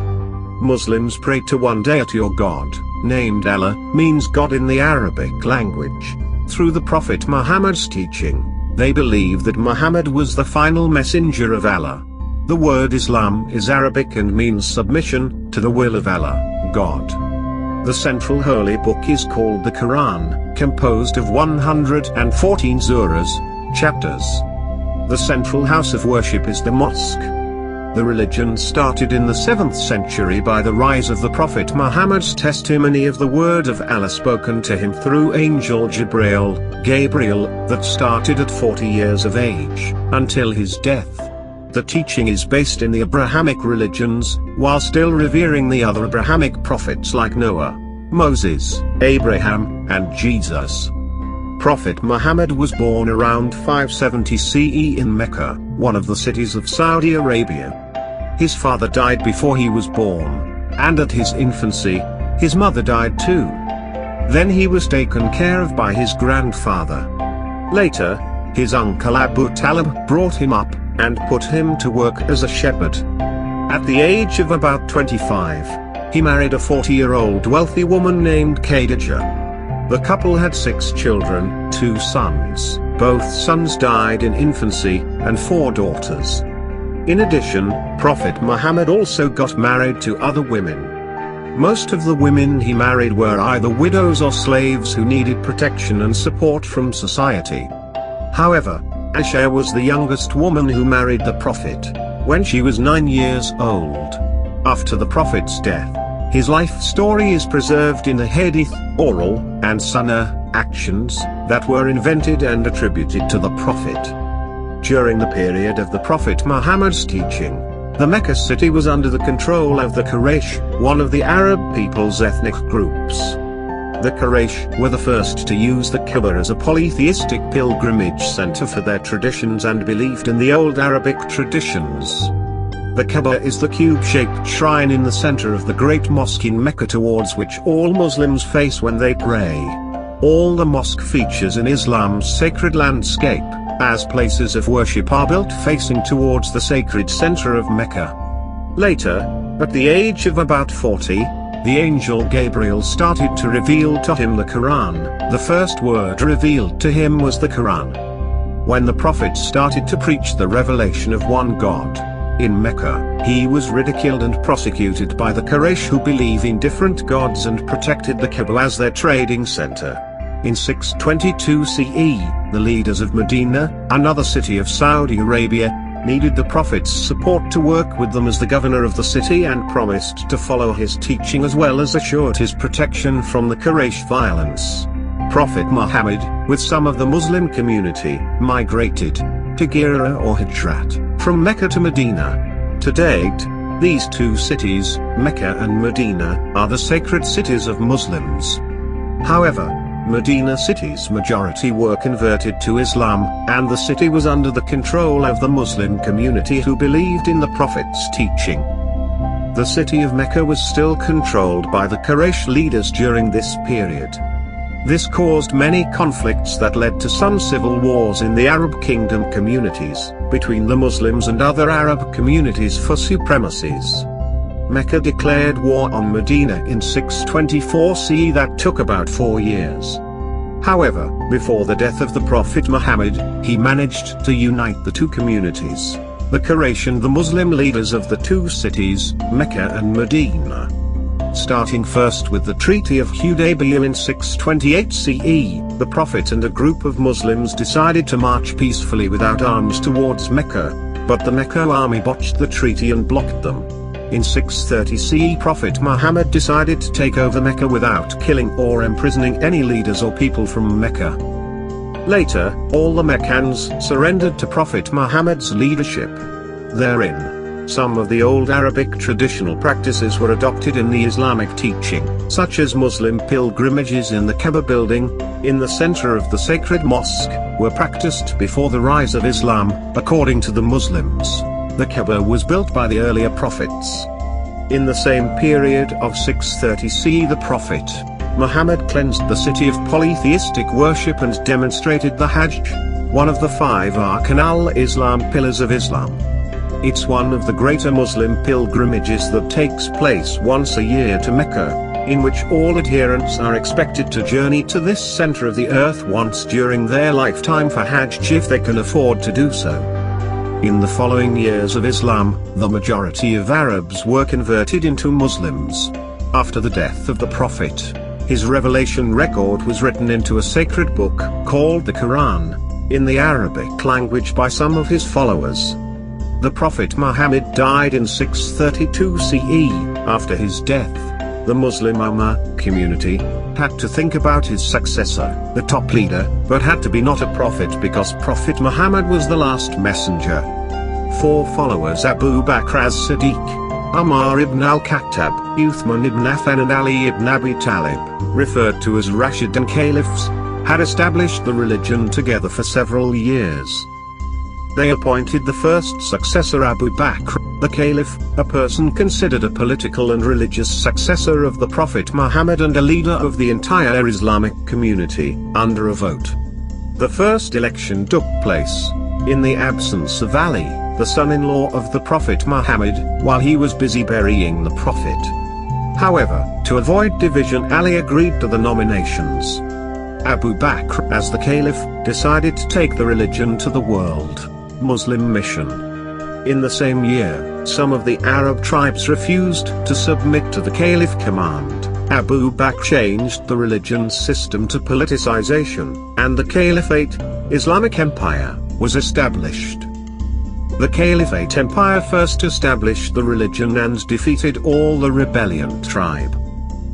Muslims pray to one deity or God, named Allah, means God in the Arabic language. Through the Prophet Muhammad's teaching, they believe that Muhammad was the final messenger of Allah. The word Islam is Arabic and means submission to the will of Allah, God. The central holy book is called the Quran, composed of 114 surahs, chapters. The central house of worship is the mosque. The religion started in the 7th century by the rise of the Prophet Muhammad's testimony of the word of Allah spoken to him through angel Gabriel, that started at 40 years of age, until his death. The teaching is based in the Abrahamic religions, while still revering the other Abrahamic prophets like Noah, Moses, Abraham, and Jesus. Prophet Muhammad was born around 570 CE in Mecca, one of the cities of Saudi Arabia. His father died before he was born, and at his infancy, his mother died too. Then he was taken care of by his grandfather. Later, his uncle Abu Talib brought him up, and put him to work as a shepherd. At the age of about 25, he married a 40-year-old wealthy woman named Khadijah. The couple had 6 children, 2 sons, both sons died in infancy, and 4 daughters. In addition, Prophet Muhammad also got married to other women. Most of the women he married were either widows or slaves who needed protection and support from society. However, Aisha was the youngest woman who married the Prophet, when she was 9 years old. After the Prophet's death, his life story is preserved in the Hadith, oral, and Sunnah, actions, that were invented and attributed to the Prophet. During the period of the Prophet Muhammad's teaching, the Mecca city was under the control of the Quraysh, one of the Arab people's ethnic groups. The Quraysh were the first to use the Kaaba as a polytheistic pilgrimage center for their traditions and believed in the old Arabic traditions. The Kaaba is the cube-shaped shrine in the center of the great mosque in Mecca towards which all Muslims face when they pray. All the mosque features in Islam's sacred landscape, as places of worship are built facing towards the sacred center of Mecca. Later, at the age of about 40, the angel Gabriel started to reveal to him the Quran. The first word revealed to him was the Quran. When the Prophet started to preach the revelation of one God in Mecca, he was ridiculed and prosecuted by the Quraysh who believe in different gods and protected the Kaaba as their trading center. In 622 CE, the leaders of Medina, another city of Saudi Arabia, needed the Prophet's support to work with them as the governor of the city and promised to follow his teaching as well as assured his protection from the Quraysh violence. Prophet Muhammad, with some of the Muslim community, migrated to Gira or Hijrat, from Mecca to Medina. To date, these 2 cities, Mecca and Medina, are the sacred cities of Muslims. However, Medina city's majority were converted to Islam, and the city was under the control of the Muslim community who believed in the Prophet's teaching. The city of Mecca was still controlled by the Quraysh leaders during this period. This caused many conflicts that led to some civil wars in the Arab Kingdom communities, between the Muslims and other Arab communities for supremacies. Mecca declared war on Medina in 624 CE that took about 4 years. However, before the death of the Prophet Muhammad, he managed to unite the 2 communities, the Quraysh and the Muslim leaders of the 2 cities, Mecca and Medina. Starting first with the Treaty of Hudaybiyah in 628 CE, the Prophet and a group of Muslims decided to march peacefully without arms towards Mecca, but the Mecca army botched the treaty and blocked them. In 630 CE, Prophet Muhammad decided to take over Mecca without killing or imprisoning any leaders or people from Mecca. Later, all the Meccans surrendered to Prophet Muhammad's leadership. Therein, some of the old Arabic traditional practices were adopted in the Islamic teaching, such as Muslim pilgrimages in the Kaaba building, in the center of the sacred mosque, were practiced before the rise of Islam, according to the Muslims. The Kaaba was built by the earlier prophets. In the same period of 630 CE, the Prophet Muhammad cleansed the city of polytheistic worship and demonstrated the Hajj, one of the 5 Arkan al-Islam pillars of Islam. It's one of the greater Muslim pilgrimages that takes place once a year to Mecca, in which all adherents are expected to journey to this center of the earth once during their lifetime for Hajj if they can afford to do so. In the following years of Islam, the majority of Arabs were converted into Muslims. After the death of the Prophet, his revelation record was written into a sacred book called the Quran, in the Arabic language by some of his followers. The Prophet Muhammad died in 632 CE. After his death, the Muslim Ummah community had to think about his successor, the top leader, but had to be not a prophet because Prophet Muhammad was the last messenger. 4 followers Abu Bakr as-Siddiq, Umar ibn al-Khattab, Uthman ibn Affan and Ali ibn Abi Talib, referred to as Rashidun Caliphs, had established the religion together for several years. They appointed the first successor Abu Bakr, the Caliph, a person considered a political and religious successor of the Prophet Muhammad and a leader of the entire Islamic community, under a vote. The first election took place in the absence of Ali, the son-in-law of the Prophet Muhammad, while he was busy burying the Prophet. However, to avoid division, Ali agreed to the nominations. Abu Bakr, as the Caliph, decided to take the religion to the world Muslim mission. In the same year, some of the Arab tribes refused to submit to the Caliph command. Abu Bakr changed the religion system to politicization, and the Caliphate, Islamic Empire, was established. The Caliphate Empire first established the religion and defeated all the rebellion tribe.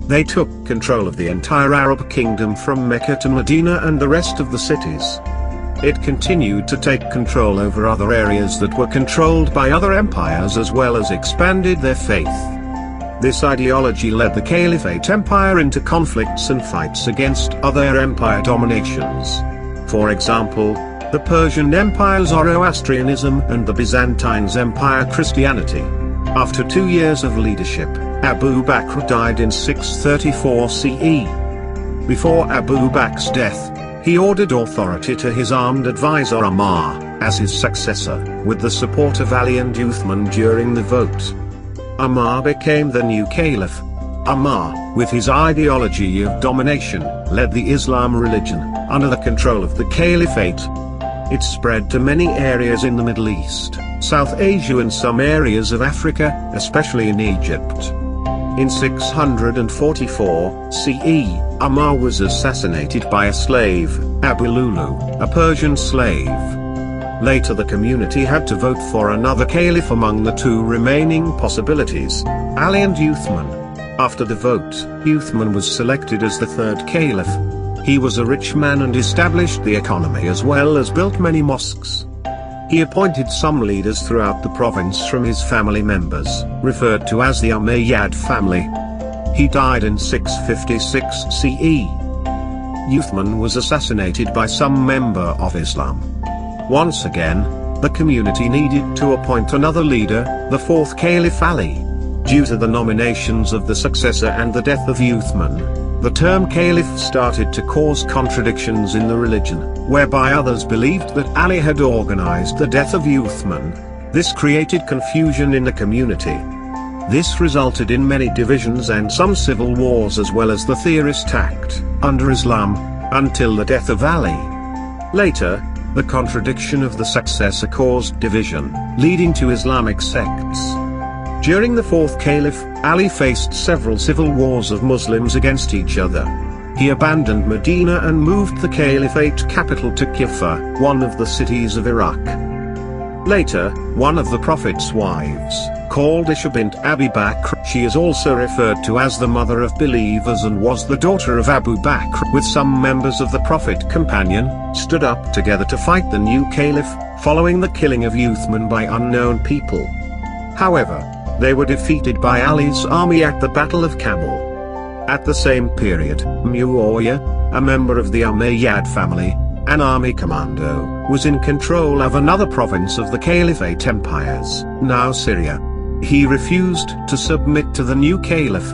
They took control of the entire Arab kingdom from Mecca to Medina and the rest of the cities. It continued to take control over other areas that were controlled by other empires as well as expanded their faith. This ideology led the Caliphate Empire into conflicts and fights against other empire dominations. For example, the Persian Empire Zoroastrianism and the Byzantine Empire Christianity. After 2 years of leadership, Abu Bakr died in 634 CE. Before Abu Bakr's death, he ordered authority to his armed advisor Umar, as his successor, with the support of Ali and Uthman during the vote. Umar became the new caliph. Umar, with his ideology of domination, led the Islam religion, under the control of the caliphate. It spread to many areas in the Middle East, South Asia and some areas of Africa, especially in Egypt. In 644 CE, Umar was assassinated by a slave, Abu Lulu, a Persian slave. Later the community had to vote for another caliph among the 2 remaining possibilities, Ali and Uthman. After the vote, Uthman was selected as the 3rd caliph. He was a rich man and established the economy as well as built many mosques. He appointed some leaders throughout the province from his family members, referred to as the Umayyad family. He died in 656 CE. Uthman was assassinated by some member of Islam. Once again, the community needed to appoint another leader, the 4th Caliph Ali. Due to the nominations of the successor and the death of Uthman, the term caliph started to cause contradictions in the religion, whereby others believed that Ali had organized the death of Uthman. This created confusion in the community. This resulted in many divisions and some civil wars as well as the theorist act, under Islam, until the death of Ali. Later, the contradiction of the successor caused division, leading to Islamic sects. During the 4th Caliph, Ali faced several civil wars of Muslims against each other. He abandoned Medina and moved the Caliphate capital to Kufa, one of the cities of Iraq. Later, one of the Prophet's wives, called Aisha bint Abi Bakr, she is also referred to as the mother of believers and was the daughter of Abu Bakr, with some members of the Prophet companion, stood up together to fight the new Caliph, following the killing of Uthman by unknown people. However, they were defeated by Ali's army at the Battle of Camel. At the same period, Muawiyah, a member of the Umayyad family, an army commando, was in control of another province of the Caliphate empires, now Syria. He refused to submit to the new caliph.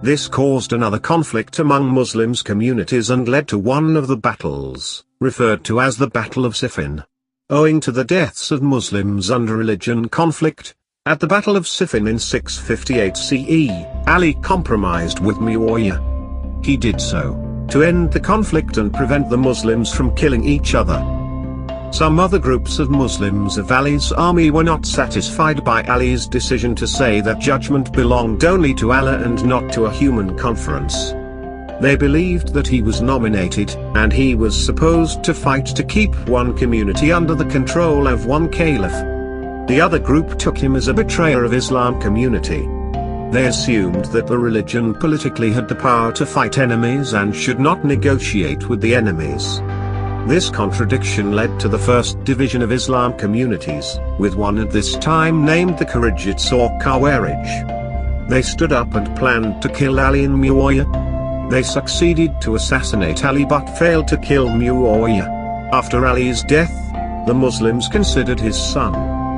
This caused another conflict among Muslims communities and led to one of the battles, referred to as the Battle of Siffin. Owing to the deaths of Muslims under religion conflict, at the Battle of Siffin in 658 CE, Ali compromised with Muawiyah. He did so to end the conflict and prevent the Muslims from killing each other. Some other groups of Muslims of Ali's army were not satisfied by Ali's decision to say that judgment belonged only to Allah and not to a human conference. They believed that he was nominated, and he was supposed to fight to keep one community under the control of one caliph. The other group took him as a betrayer of Islam community. They assumed that the religion politically had the power to fight enemies and should not negotiate with the enemies. This contradiction led to the first division of Islam communities, with one at this time named the Kharijites or Khawarij. They stood up and planned to kill Ali and Muawiyah. They succeeded to assassinate Ali but failed to kill Muawiyah. After Ali's death, the Muslims considered his son,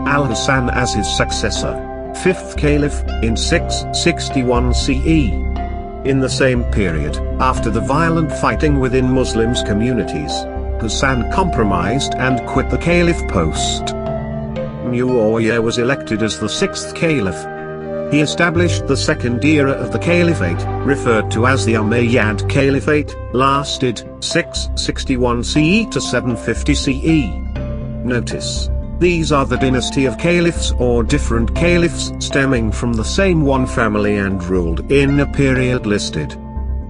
Al-Hasan, as his successor, 5th Caliph, in 661 CE. In the same period, after the violent fighting within Muslims communities, Hassan compromised and quit the caliph post. Muawiyah was elected as the 6th caliph. He established the second era of the caliphate, referred to as the Umayyad Caliphate, lasted 661 CE to 750 CE. Notice, these are the dynasty of caliphs or different caliphs stemming from the same one family and ruled in a period listed.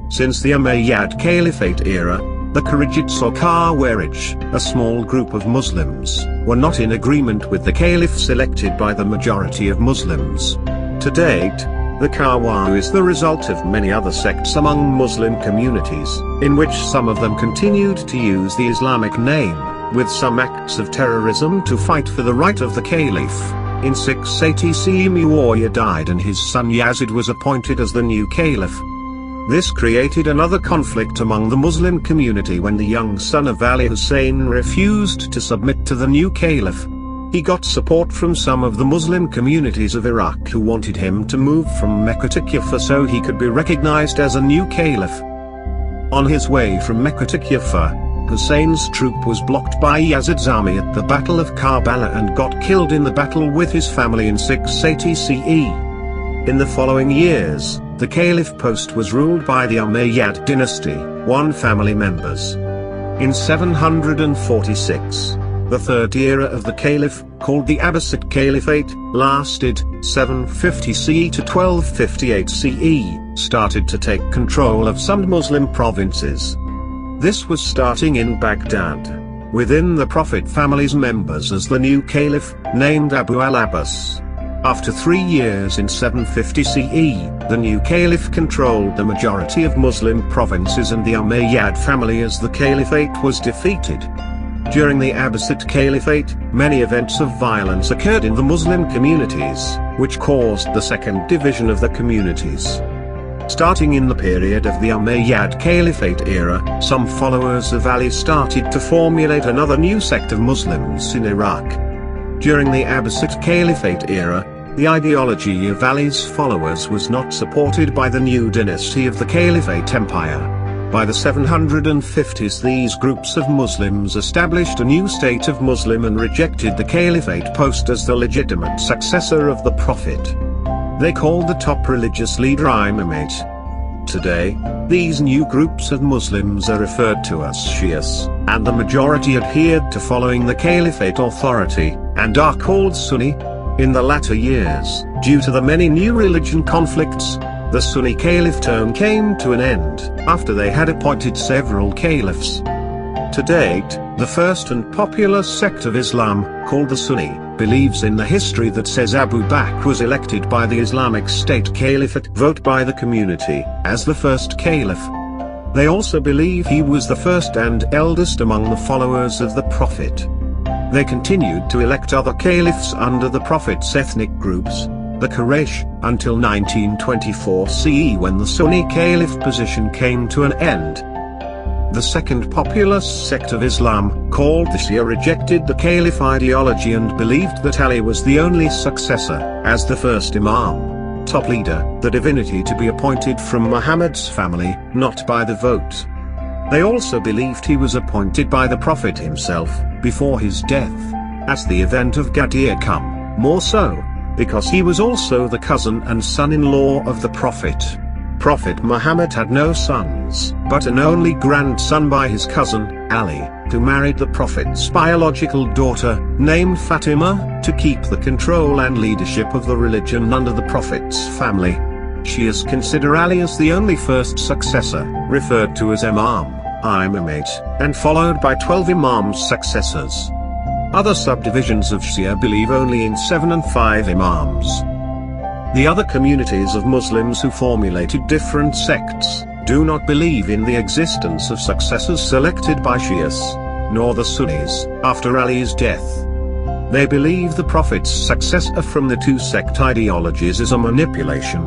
Since the Umayyad Caliphate era, the Kharijites or Khawarij, a small group of Muslims, were not in agreement with the caliphs elected by the majority of Muslims. To date, the Khawarij is the result of many other sects among Muslim communities, in which some of them continued to use the Islamic name, with some acts of terrorism to fight for the right of the caliph. In 680 CE Muawiyah died and his son Yazid was appointed as the new caliph. This created another conflict among the Muslim community when the young son of Ali Hussein refused to submit to the new caliph. He got support from some of the Muslim communities of Iraq who wanted him to move from Mecca to Kufa so he could be recognized as a new caliph. On his way from Mecca to Kufa, Hussein's troop was blocked by Yazid's army at the Battle of Karbala and got killed in the battle with his family in 680 CE. In the following years, the caliph post was ruled by the Umayyad dynasty, one family members. In 746, the third era of the caliph, called the Abbasid Caliphate, lasted 750 CE to 1258 CE, started to take control of some Muslim provinces. This was starting in Baghdad, within the Prophet family's members as the new caliph, named Abu al-Abbas. After 3 years in 750 CE, the new caliph controlled the majority of Muslim provinces and the Umayyad family as the caliphate was defeated. During the Abbasid Caliphate, many events of violence occurred in the Muslim communities, which caused the second division of the communities. Starting in the period of the Umayyad Caliphate era, some followers of Ali started to formulate another new sect of Muslims in Iraq. During the Abbasid Caliphate era, the ideology of Ali's followers was not supported by the new dynasty of the Caliphate Empire. By the 750s these groups of Muslims established a new state of Muslim and rejected the Caliphate post as the legitimate successor of the Prophet. They called the top religious leader Imamate. Today, these new groups of Muslims are referred to as Shias, and the majority adhered to following the Caliphate authority, and are called Sunni. In the latter years, due to the many new religion conflicts, the Sunni Caliph term came to an end, after they had appointed several caliphs. To date, the first and popular sect of Islam, called the Sunni, believes in the history that says Abu Bakr was elected by the Islamic State Caliphate vote by the community, as the first caliph. They also believe he was the first and eldest among the followers of the Prophet. They continued to elect other caliphs under the Prophet's ethnic groups, the Quraysh, until 1924 CE when the Sunni Caliph position came to an end. The second popular sect of Islam, called the Shia, rejected the Caliph ideology and believed that Ali was the only successor, as the first Imam. top leader, the divinity to be appointed from Muhammad's family, not by the vote. They also believed he was appointed by the Prophet himself, before his death, at the event of Ghadir Qum, more so, because he was also the cousin and son-in-law of the Prophet. Prophet Muhammad had no sons, but an only grandson by his cousin, Ali, who married the Prophet's biological daughter, named Fatima, to keep the control and leadership of the religion under the Prophet's family. Shias consider Ali as the only first successor, referred to as Imamate, and followed by 12 Imams' successors. Other subdivisions of Shia believe only in 7 and 5 Imams. The other communities of Muslims who formulated different sects, do not believe in the existence of successors selected by Shias, nor the Sunnis, after Ali's death. They believe the Prophet's successor from the two sect ideologies is a manipulation.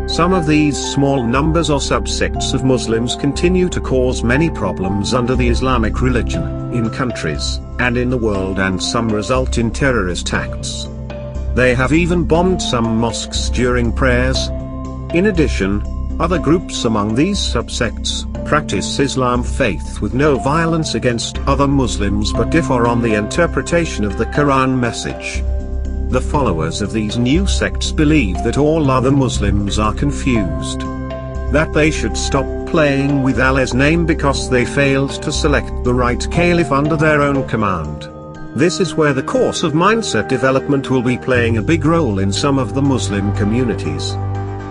Some of these small numbers or subsects of Muslims continue to cause many problems under the Islamic religion, in countries, and in the world, and some result in terrorist acts. They have even bombed some mosques during prayers. In addition, other groups among these subsects practice Islam faith with no violence against other Muslims but differ on the interpretation of the Quran message. The followers of these new sects believe that all other Muslims are confused. That they should stop playing with Allah's name because they failed to select the right caliph under their own command. This is where the course of mindset development will be playing a big role in some of the Muslim communities.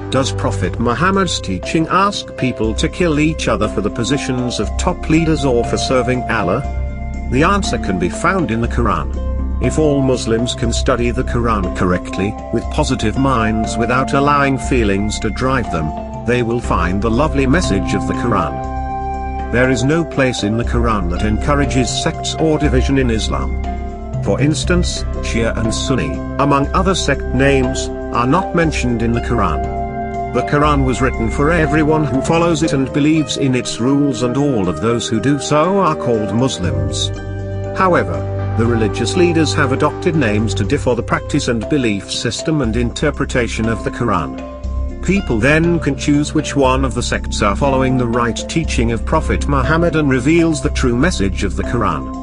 Does Prophet Muhammad's teaching ask people to kill each other for the positions of top leaders or for serving Allah? The answer can be found in the Quran. If all Muslims can study the Quran correctly, with positive minds without allowing feelings to drive them, they will find the lovely message of the Quran. There is no place in the Quran that encourages sects or division in Islam. For instance, Shia and Sunni, among other sect names, are not mentioned in the Quran. The Quran was written for everyone who follows it and believes in its rules, and all of those who do so are called Muslims. However, the religious leaders have adopted names to differ the practice and belief system and interpretation of the Quran. People then can choose which one of the sects are following the right teaching of Prophet Muhammad and reveals the true message of the Quran.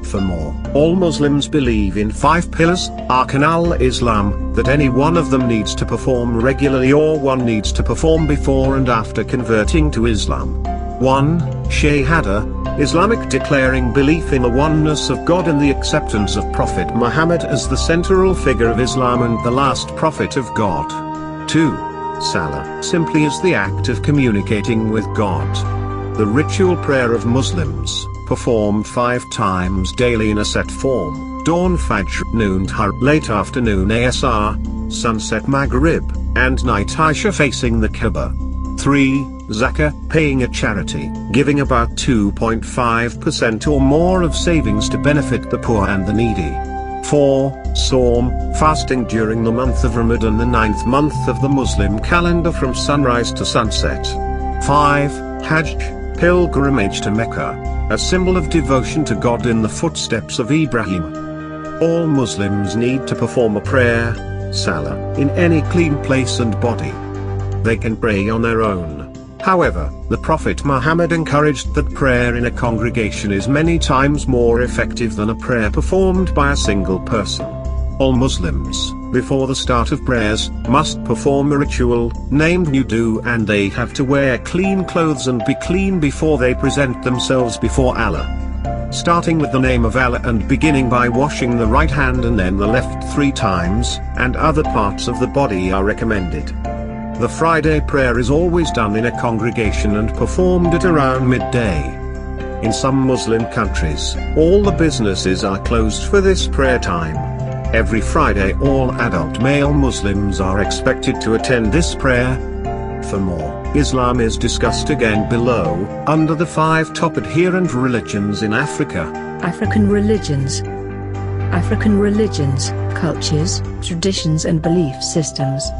For more, all Muslims believe in 5 pillars, Arkan al-Islam, that any one of them needs to perform regularly or one needs to perform before and after converting to Islam. 1. Shahada, Islamic declaring belief in the oneness of God and the acceptance of Prophet Muhammad as the central figure of Islam and the last prophet of God. 2. Salah, simply as the act of communicating with God. The ritual prayer of Muslims, performed 5 times daily in a set form, dawn Fajr, noon Tahar, late afternoon Asr, sunset Maghrib, and night Isha facing the Kaaba. 3. Zakah, paying a charity, giving about 2.5% or more of savings to benefit the poor and the needy. 4. Sawm, fasting during the month of Ramadan, the 9th month of the Muslim calendar from sunrise to sunset. 5. Hajj, pilgrimage to Mecca, a symbol of devotion to God in the footsteps of Ibrahim. All Muslims need to perform a prayer, Salah, in any clean place and body. They can pray on their own. However, the Prophet Muhammad encouraged that prayer in a congregation is many times more effective than a prayer performed by a single person. All Muslims, before the start of prayers, must perform a ritual, named wudu, and they have to wear clean clothes and be clean before they present themselves before Allah. Starting with the name of Allah and beginning by washing the right hand and then the left 3 times, and other parts of the body are recommended. The Friday prayer is always done in a congregation and performed at around midday. In some Muslim countries, all the businesses are closed for this prayer time. Every Friday all adult male Muslims are expected to attend this prayer. For more, Islam is discussed again below, under the 5 top adherent religions in Africa. African religions. African religions, cultures, traditions and belief systems.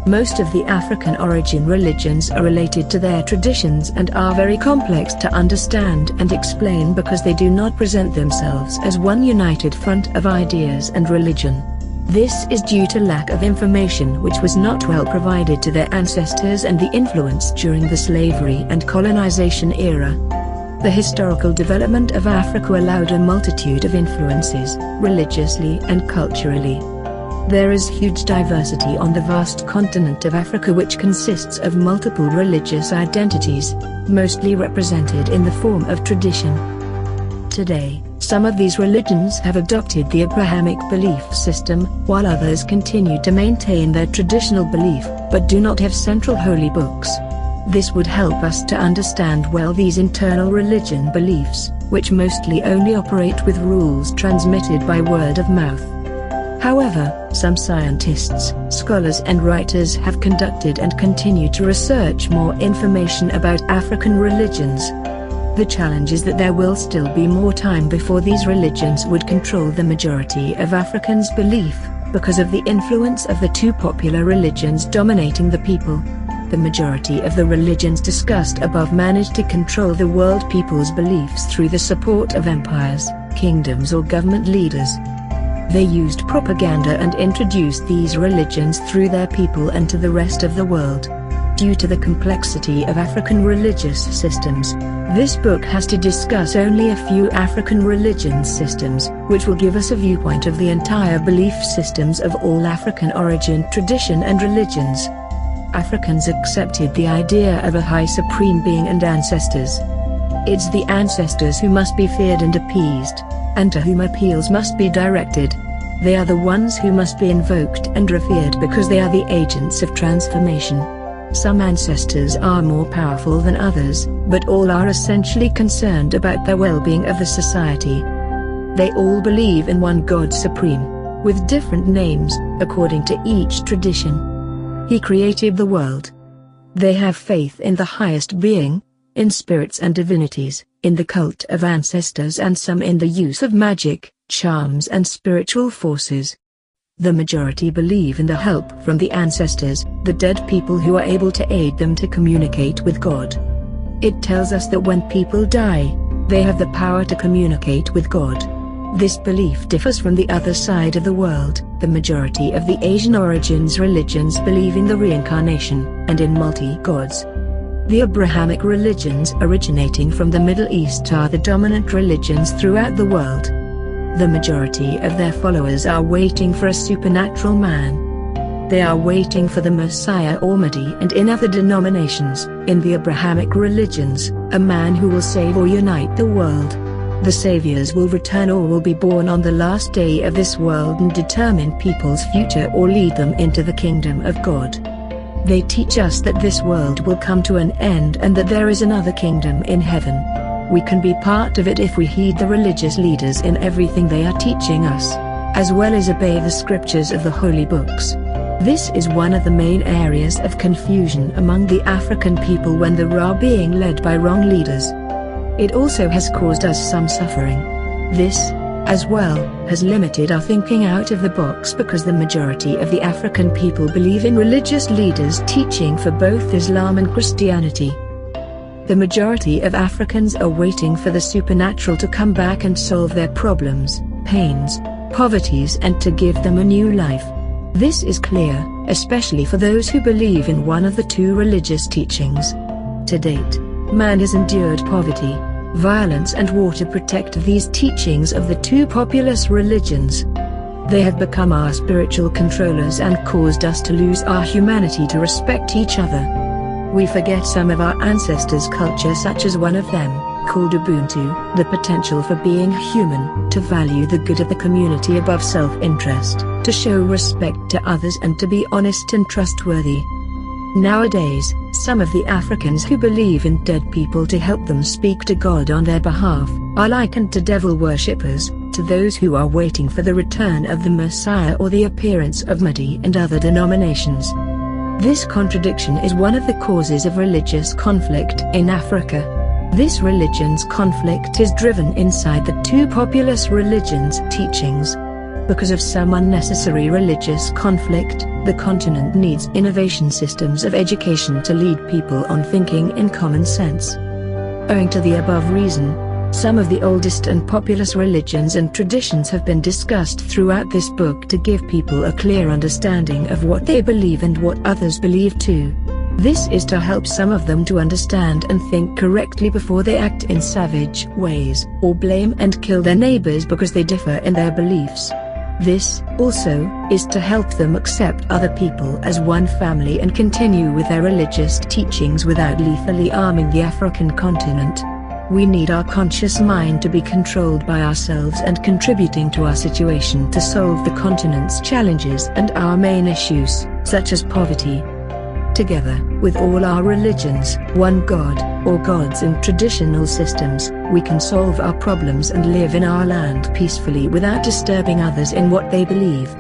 Most of the African origin religions are related to their traditions and are very complex to understand and explain because they do not present themselves as one united front of ideas and religion. This is due to lack of information which was not well provided to their ancestors and the influence during the slavery and colonization era. The historical development of Africa allowed a multitude of influences, religiously and culturally. There is huge diversity on the vast continent of Africa, which consists of multiple religious identities, mostly represented in the form of tradition. Today, some of these religions have adopted the Abrahamic belief system, while others continue to maintain their traditional belief, but do not have central holy books. This would help us to understand well these internal religion beliefs, which mostly only operate with rules transmitted by word of mouth. However, some scientists, scholars and writers have conducted and continue to research more information about African religions. The challenge is that there will still be more time before these religions would control the majority of Africans' belief, because of the influence of the two popular religions dominating the people. The majority of the religions discussed above managed to control the world people's beliefs through the support of empires, kingdoms or government leaders. They used propaganda and introduced these religions through their people and to the rest of the world. Due to the complexity of African religious systems, this book has to discuss only a few African religion systems, which will give us a viewpoint of the entire belief systems of all African origin, tradition and religions. Africans accepted the idea of a high supreme being and ancestors. It's the ancestors who must be feared and appeased, and to whom appeals must be directed. They are the ones who must be invoked and revered because they are the agents of transformation. Some ancestors are more powerful than others, but all are essentially concerned about the well-being of the society. They all believe in one God supreme, with different names, according to each tradition. He created the world. They have faith in the highest being, in spirits and divinities, in the cult of ancestors and some in the use of magic, charms and spiritual forces. The majority believe in the help from the ancestors, the dead people who are able to aid them to communicate with God. It tells us that when people die, they have the power to communicate with God. This belief differs from the other side of the world. The majority of the Asian origins religions believe in the reincarnation, and in multi-gods. The Abrahamic religions originating from the Middle East are the dominant religions throughout the world. The majority of their followers are waiting for a supernatural man. They are waiting for the Messiah or Mahdi, and in other denominations, in the Abrahamic religions, a man who will save or unite the world. The saviors will return or will be born on the last day of this world and determine people's future or lead them into the kingdom of God. They teach us that this world will come to an end and that there is another kingdom in heaven. We can be part of it if we heed the religious leaders in everything they are teaching us, as well as obey the scriptures of the holy books. This is one of the main areas of confusion among the African people when they are being led by wrong leaders. It also has caused us some suffering. This, as well, has limited our thinking out of the box because the majority of the African people believe in religious leaders teaching for both Islam and Christianity. The majority of Africans are waiting for the supernatural to come back and solve their problems, pains, poverties and to give them a new life. This is clear, especially for those who believe in one of the two religious teachings. To date, man has endured poverty, violence and war to protect these teachings of the two populous religions. They have become our spiritual controllers and caused us to lose our humanity to respect each other. We forget some of our ancestors' culture, such as one of them, called Ubuntu, the potential for being human, to value the good of the community above self-interest, to show respect to others and to be honest and trustworthy. Nowadays, some of the Africans who believe in dead people to help them speak to God on their behalf, are likened to devil worshippers, to those who are waiting for the return of the Messiah or the appearance of Mahdi and other denominations. This contradiction is one of the causes of religious conflict in Africa. This religion's conflict is driven inside the two populous religions' teachings. Because of some unnecessary religious conflict, the continent needs innovation systems of education to lead people on thinking in common sense. Owing to the above reason, Some of the oldest and populous religions and traditions have been discussed throughout this book to give people a clear understanding of what they believe and what others believe too. This is to help some of them to understand and think correctly before they act in savage ways, or blame and kill their neighbors because they differ in their beliefs. This, also, is to help them accept other people as one family and continue with their religious teachings without lethally arming the African continent. We need our conscious mind to be controlled by ourselves and contributing to our situation to solve the continent's challenges and our main issues, such as poverty. Together, with all our religions, one God, or gods and traditional systems, we can solve our problems and live in our land peacefully without disturbing others in what they believe.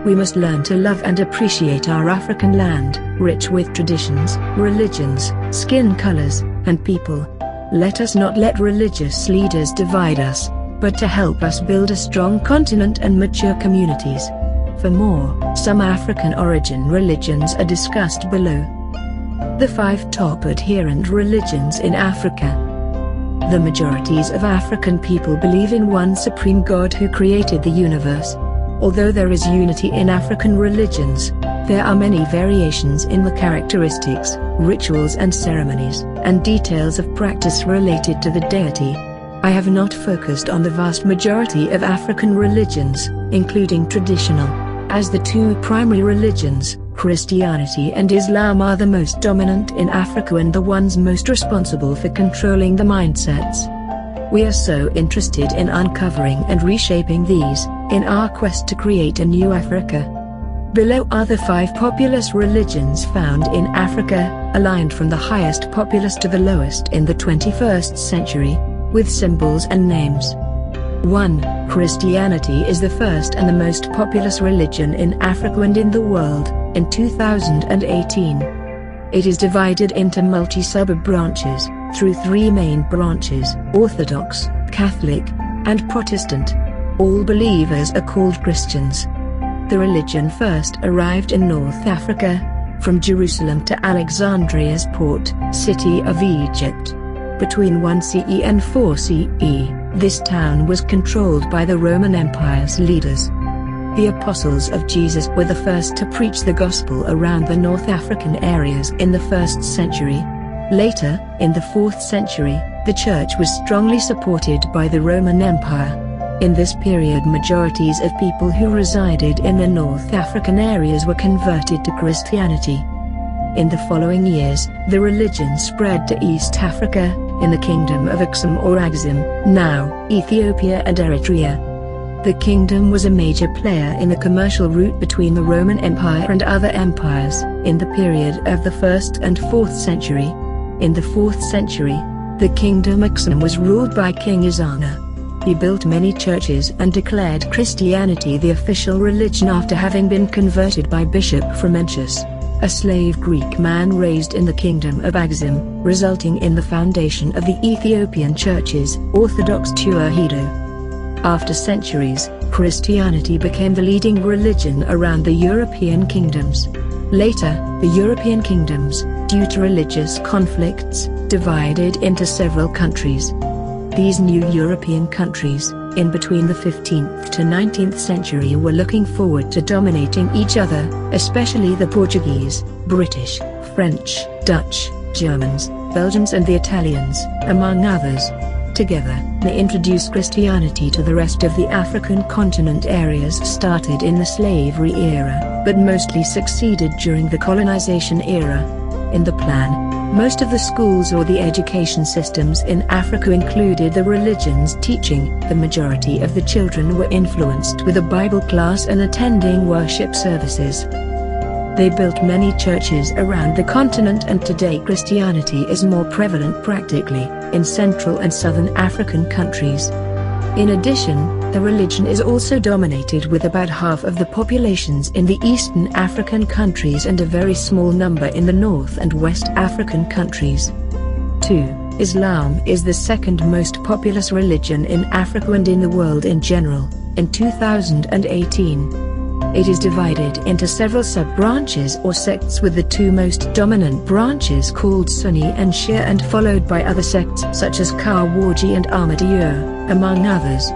We must learn to love and appreciate our African land, rich with traditions, religions, skin colors, and people. Let us not let religious leaders divide us, but to help us build a strong continent and mature communities. For more, some African origin religions are discussed below. The 5 top adherent religions in Africa. The majorities of African people believe in one supreme God who created the universe. Although there is unity in African religions, there are many variations in the characteristics, rituals and ceremonies, and details of practice related to the deity. I have not focused on the vast majority of African religions, including traditional, as the 2 primary religions, Christianity and Islam, are the most dominant in Africa and the ones most responsible for controlling the mindsets. We are so interested in uncovering and reshaping these, in our quest to create a new Africa. Below are the 5 populous religions found in Africa, aligned from the highest populace to the lowest in the 21st century, with symbols and names. 1. Christianity is the first and the most populous religion in Africa and in the world, in 2018. It is divided into multi-sub branches, through 3 main branches: Orthodox, Catholic, and Protestant. All believers are called Christians. The religion first arrived in North Africa, from Jerusalem to Alexandria's port city of Egypt. Between 1 CE and 4 CE, this town was controlled by the Roman Empire's leaders. The apostles of Jesus were the first to preach the gospel around the North African areas in the 1st century. Later, in the 4th century, the church was strongly supported by the Roman Empire. In this period, majorities of people who resided in the North African areas were converted to Christianity. In the following years, the religion spread to East Africa, in the kingdom of Aksum or Axum, now Ethiopia and Eritrea. The kingdom was a major player in the commercial route between the Roman Empire and other empires, in the period of the 1st and 4th century. In the 4th century, the kingdom Aksum was ruled by King Izana. He built many churches and declared Christianity the official religion after having been converted by Bishop Frumentius, a slave Greek man raised in the kingdom of Axum, resulting in the foundation of the Ethiopian churches, Orthodox Tewahedo. After centuries, Christianity became the leading religion around the European kingdoms. Later, the European kingdoms, due to religious conflicts, divided into several countries. These new European countries, in between the 15th to 19th century, were looking forward to dominating each other, especially the Portuguese, British, French, Dutch, Germans, Belgians and the Italians, among others. Together, they introduced Christianity to the rest of the African continent. Areas started in the slavery era, but mostly succeeded during the colonization era. In the plan, most of the schools or the education systems in Africa included the religion's teaching. The majority of the children were influenced with a Bible class and attending worship services. They built many churches around the continent, and today Christianity is more prevalent practically in Central and Southern African countries. In addition, the religion is also dominated with about half of the populations in the Eastern African countries and a very small number in the North and West African countries. 2. Islam is the second most populous religion in Africa and in the world in general, in 2018. It is divided into several sub-branches or sects, with the two most dominant branches called Sunni and Shia, and followed by other sects such as Khawaji and Ahmadiyya, among others.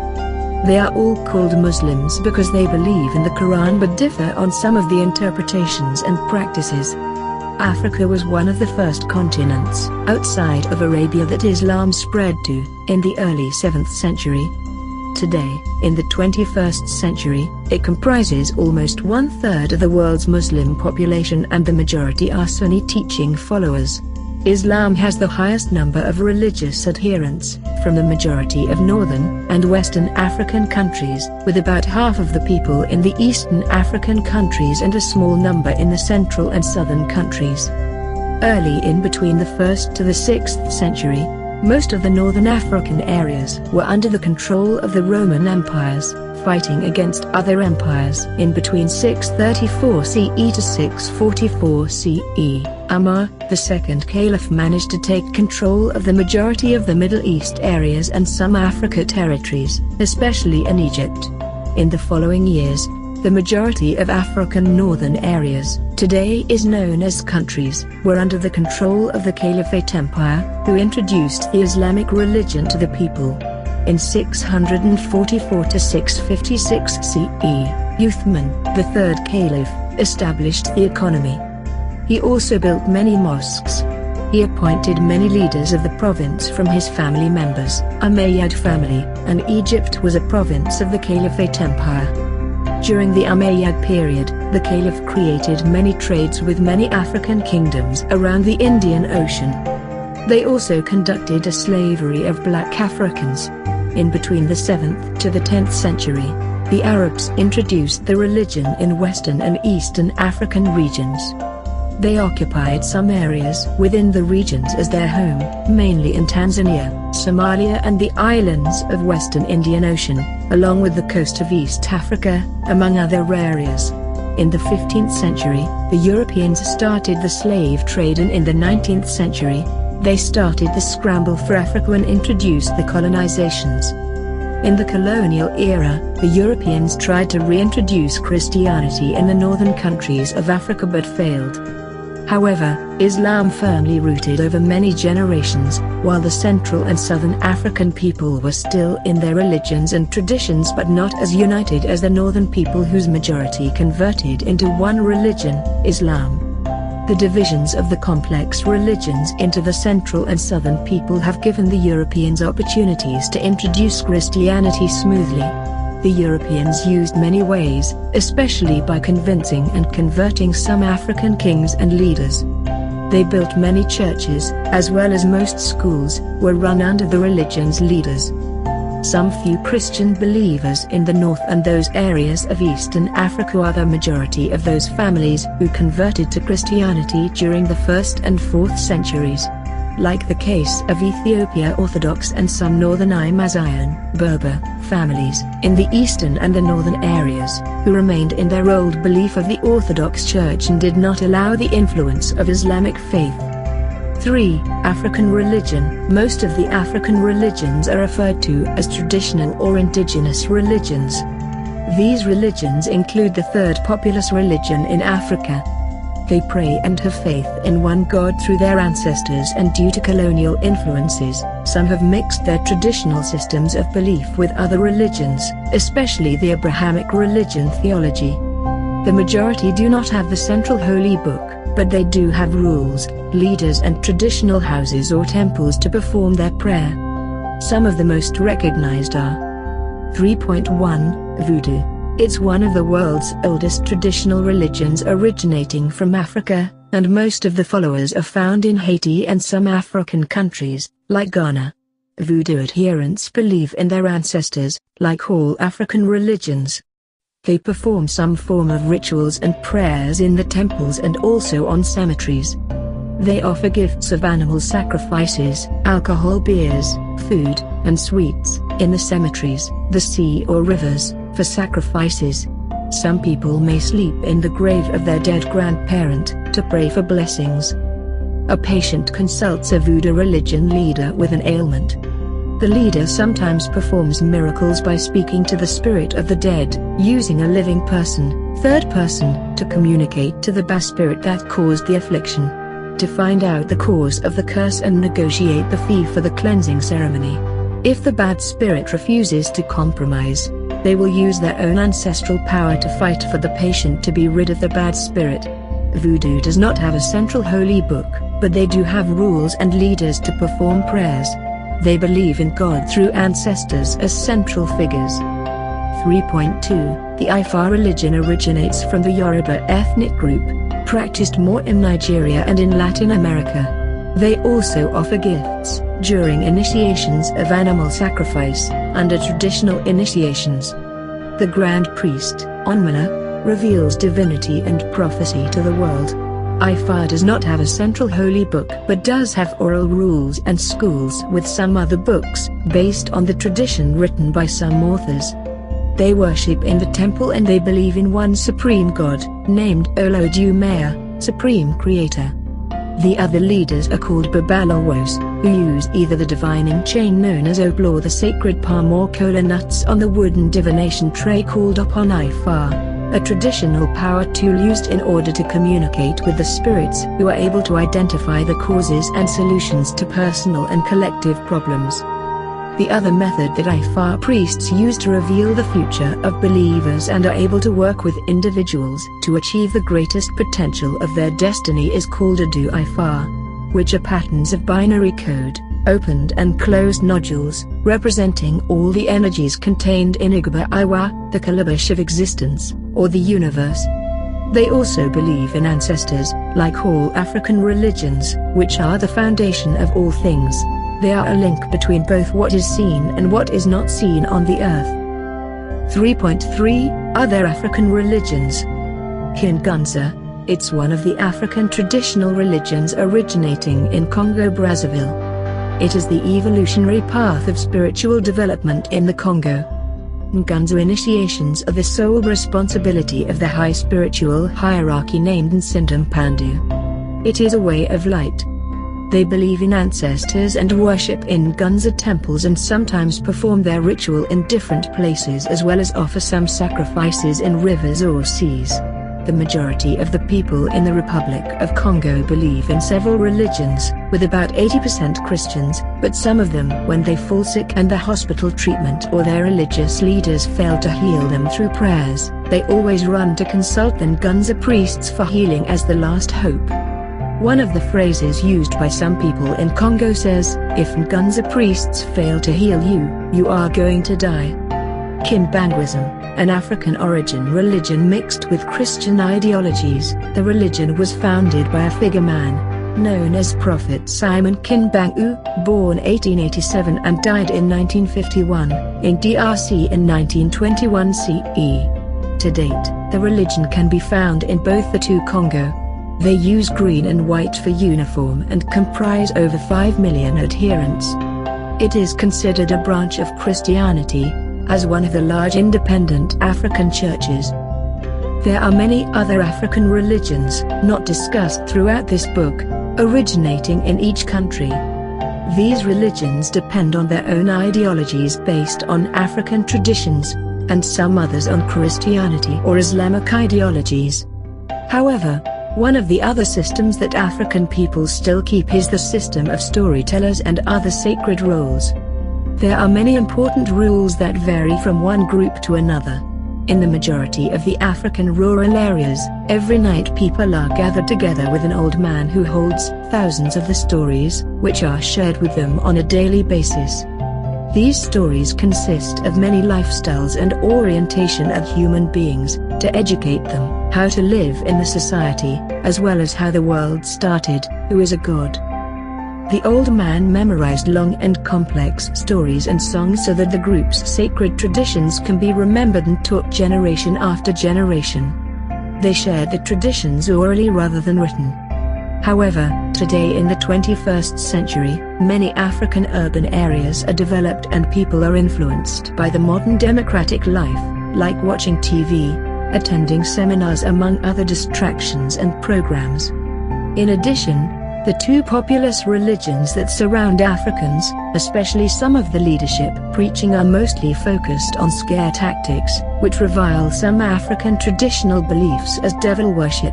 They are all called Muslims because they believe in the Quran but differ on some of the interpretations and practices. Africa was one of the first continents outside of Arabia that Islam spread to, in the early 7th century. Today, in the 21st century, it comprises almost 1/3 of the world's Muslim population, and the majority are Sunni teaching followers. Islam has the highest number of religious adherents, from the majority of northern and western African countries, with about half of the people in the eastern African countries and a small number in the central and southern countries. Early in between the 1st to the 6th century, most of the northern African areas were under the control of the Roman empires, fighting against other empires. In between 634 CE to 644 CE, Umar, the second caliph, managed to take control of the majority of the Middle East areas and some Africa territories, especially in Egypt. In the following years, the majority of African northern areas, today is known as countries, were under the control of the Caliphate Empire, who introduced the Islamic religion to the people. In 644 to 656 CE, Uthman, the third caliph, established the economy. He also built many mosques. He appointed many leaders of the province from his family members, Umayyad family, and Egypt was a province of the Caliphate Empire. During the Umayyad period, the caliph created many trades with many African kingdoms around the Indian Ocean. They also conducted a slavery of black Africans. In between the 7th to the 10th century, the Arabs introduced the religion in western and eastern African regions. They occupied some areas within the regions as their home, mainly in Tanzania, Somalia and the islands of western Indian Ocean, along with the coast of East Africa, among other areas. In the 15th century, the Europeans started the slave trade, and in the 19th century, they started the scramble for Africa and introduced the colonizations. In the colonial era, the Europeans tried to reintroduce Christianity in the northern countries of Africa but failed. However, Islam firmly rooted over many generations, while the central and southern African people were still in their religions and traditions but not as united as the northern people, whose majority converted into one religion, Islam. The divisions of the complex religions into the central and southern people have given the Europeans opportunities to introduce Christianity smoothly. The Europeans used many ways, especially by convincing and converting some African kings and leaders. They built many churches, as well as most schools, were run under the religion's leaders. Some few Christian believers in the north and those areas of eastern Africa are the majority of those families who converted to Christianity during the 1st and 4th centuries. Like the case of Ethiopia Orthodox and some northern Amazigh, Berber, families in the eastern and the northern areas, who remained in their old belief of the Orthodox Church and did not allow the influence of Islamic faith. 3. African religion. Most of the African religions are referred to as traditional or indigenous religions. These religions include the third populous religion in Africa. They pray and have faith in one God through their ancestors, and due to colonial influences, some have mixed their traditional systems of belief with other religions, especially the Abrahamic religion theology. The majority do not have the central holy book, but they do have rules, leaders and traditional houses or temples to perform their prayer. Some of the most recognized are 3.1. Voodoo. It's one of the world's oldest traditional religions, originating from Africa, and most of the followers are found in Haiti and some African countries, like Ghana. Voodoo adherents believe in their ancestors, like all African religions. They perform some form of rituals and prayers in the temples and also on cemeteries. They offer gifts of animal sacrifices, alcohol, beers, food, and sweets, in the cemeteries, the sea or rivers, for sacrifices. Some people may sleep in the grave of their dead grandparent, to pray for blessings. A patient consults a voodoo religion leader with an ailment. The leader sometimes performs miracles by speaking to the spirit of the dead, using a living person, third person, to communicate to the bad spirit that caused the affliction, to find out the cause of the curse and negotiate the fee for the cleansing ceremony. If the bad spirit refuses to compromise, they will use their own ancestral power to fight for the patient to be rid of the bad spirit. Voodoo does not have a central holy book, but they do have rules and leaders to perform prayers. They believe in God through ancestors as central figures. 3.2 The Ifa religion originates from the Yoruba ethnic group, practiced more in Nigeria and in Latin America. They also offer gifts during initiations of animal sacrifice, under traditional initiations. The Grand Priest, Onmana, reveals divinity and prophecy to the world. Ifa does not have a central holy book but does have oral rules and schools with some other books, based on the tradition written by some authors. They worship in the temple and they believe in one supreme god, named Olodumare, Supreme Creator. The other leaders are called Babalawos, who use either the divining chain known as Obla or the sacred palm or kola nuts on the wooden divination tray called Upon Ifa, a traditional power tool used in order to communicate with the spirits who are able to identify the causes and solutions to personal and collective problems. The other method that Ifa priests use to reveal the future of believers and are able to work with individuals to achieve the greatest potential of their destiny is called Adu Ifa, which are patterns of binary code, opened and closed nodules, representing all the energies contained in Igba Iwa, the calabash of existence, or the universe. They also believe in ancestors, like all African religions, which are the foundation of all things. They are a link between both what is seen and what is not seen on the earth. 3.3 Other African religions. Kinganza. It's one of the African traditional religions originating in Congo-Brazzaville. It is the evolutionary path of spiritual development in the Congo. Nganza initiations are the sole responsibility of the high spiritual hierarchy named Nsindum Pandu. It is a way of light. They believe in ancestors and worship in Nganza temples and sometimes perform their ritual in different places as well as offer some sacrifices in rivers or seas. The majority of the people in the Republic of Congo believe in several religions, with about 80% Christians, but some of them, when they fall sick and the hospital treatment or their religious leaders fail to heal them through prayers, they always run to consult the Nganza priests for healing as the last hope. One of the phrases used by some people in Congo says, "If Nganza priests fail to heal you, you are going to die." Kimbanguism, an African origin religion mixed with Christian ideologies, the religion was founded by a figure man, known as Prophet Simon Kimbangu, born 1887 and died in 1951, in DRC in 1921 CE. To date, the religion can be found in both the two Congo. They use green and white for uniform and comprise over 5 million adherents. It is considered a branch of Christianity, as one of the large independent African churches. There are many other African religions, not discussed throughout this book, originating in each country. These religions depend on their own ideologies based on African traditions, and some others on Christianity or Islamic ideologies. However, one of the other systems that African people still keep is the system of storytellers and other sacred roles. There are many important rules that vary from one group to another. In the majority of the African rural areas, every night people are gathered together with an old man who holds thousands of the stories, which are shared with them on a daily basis. These stories consist of many lifestyles and orientation of human beings, to educate them how to live in the society, as well as how the world started, who is a god. The old man memorized long and complex stories and songs so that the group's sacred traditions can be remembered and taught generation after generation. They shared the traditions orally rather than written. However, today in the 21st century, many African urban areas are developed and people are influenced by the modern democratic life, like watching TV, attending seminars among other distractions and programs. In addition, The two populous religions that surround Africans, especially some of the leadership preaching, are mostly focused on scare tactics, which revile some African traditional beliefs as devil worship.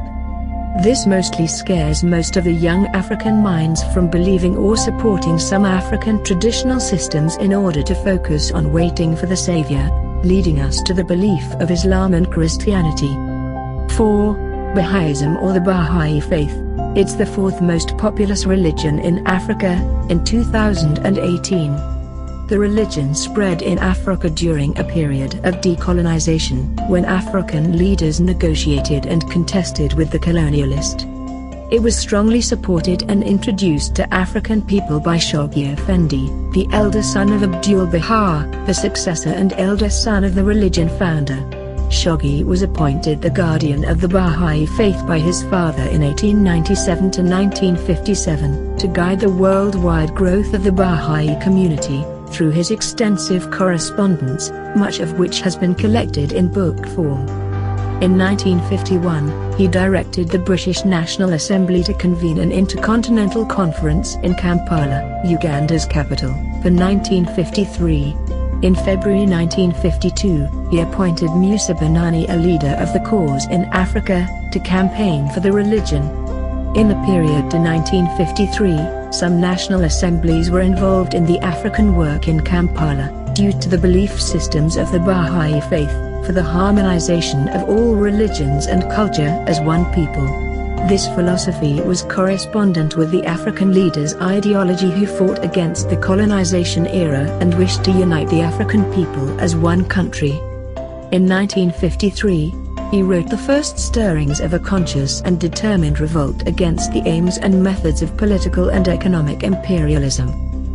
This mostly scares most of the young African minds from believing or supporting some African traditional systems in order to focus on waiting for the Savior, leading us to the belief of Islam and Christianity. 4. Baha'ism or the Baha'i Faith. It's the fourth most populous religion in Africa, in 2018. The religion spread in Africa during a period of decolonization, when African leaders negotiated and contested with the colonialist. It was strongly supported and introduced to African people by Shoghi Effendi, the elder son of Abdul Baha, the successor and elder son of the religion founder. Shoghi was appointed the guardian of the Baha'i faith by his father in 1897 to 1957, to guide the worldwide growth of the Baha'i community, through his extensive correspondence, much of which has been collected in book form. In 1951, he directed the British National Assembly to convene an intercontinental conference in Kampala, Uganda's capital, for 1953. In February 1952, he appointed Musa Banani, a leader of the cause in Africa, to campaign for the religion. In the period to 1953, some national assemblies were involved in the African work in Kampala, due to the belief systems of the Baha'i faith, for the harmonization of all religions and culture as one people. This philosophy was correspondent with the African leaders' ideology who fought against the colonization era and wished to unite the African people as one country. In 1953, he wrote the first stirrings of a conscious and determined revolt against the aims and methods of political and economic imperialism.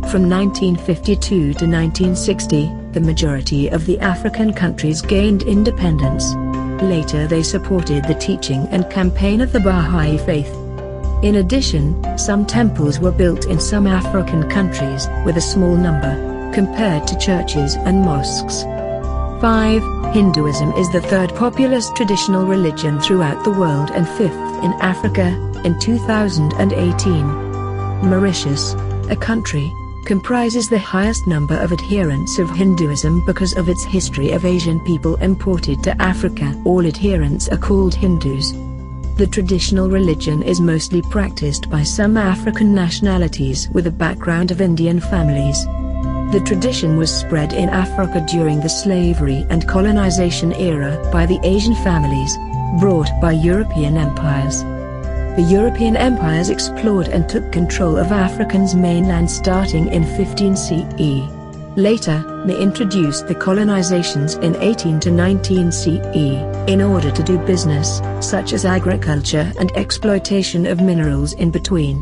From 1952 to 1960, the majority of the African countries gained independence. Later they supported the teaching and campaign of the Baha'i faith. In addition, some temples were built in some African countries, with a small number, compared to churches and mosques. 5. Hinduism is the third populous traditional religion throughout the world and fifth in Africa, in 2018. Mauritius, a country, comprises the highest number of adherents of Hinduism because of its history of Asian people imported to Africa. All adherents are called Hindus. The traditional religion is mostly practiced by some African nationalities with a background of Indian families. The tradition was spread in Africa during the slavery and colonization era by the Asian families, brought by European empires. The European empires explored and took control of Africa's mainland starting in 15 CE. Later, they introduced the colonizations in 18 to 19 CE, in order to do business, such as agriculture and exploitation of minerals in between.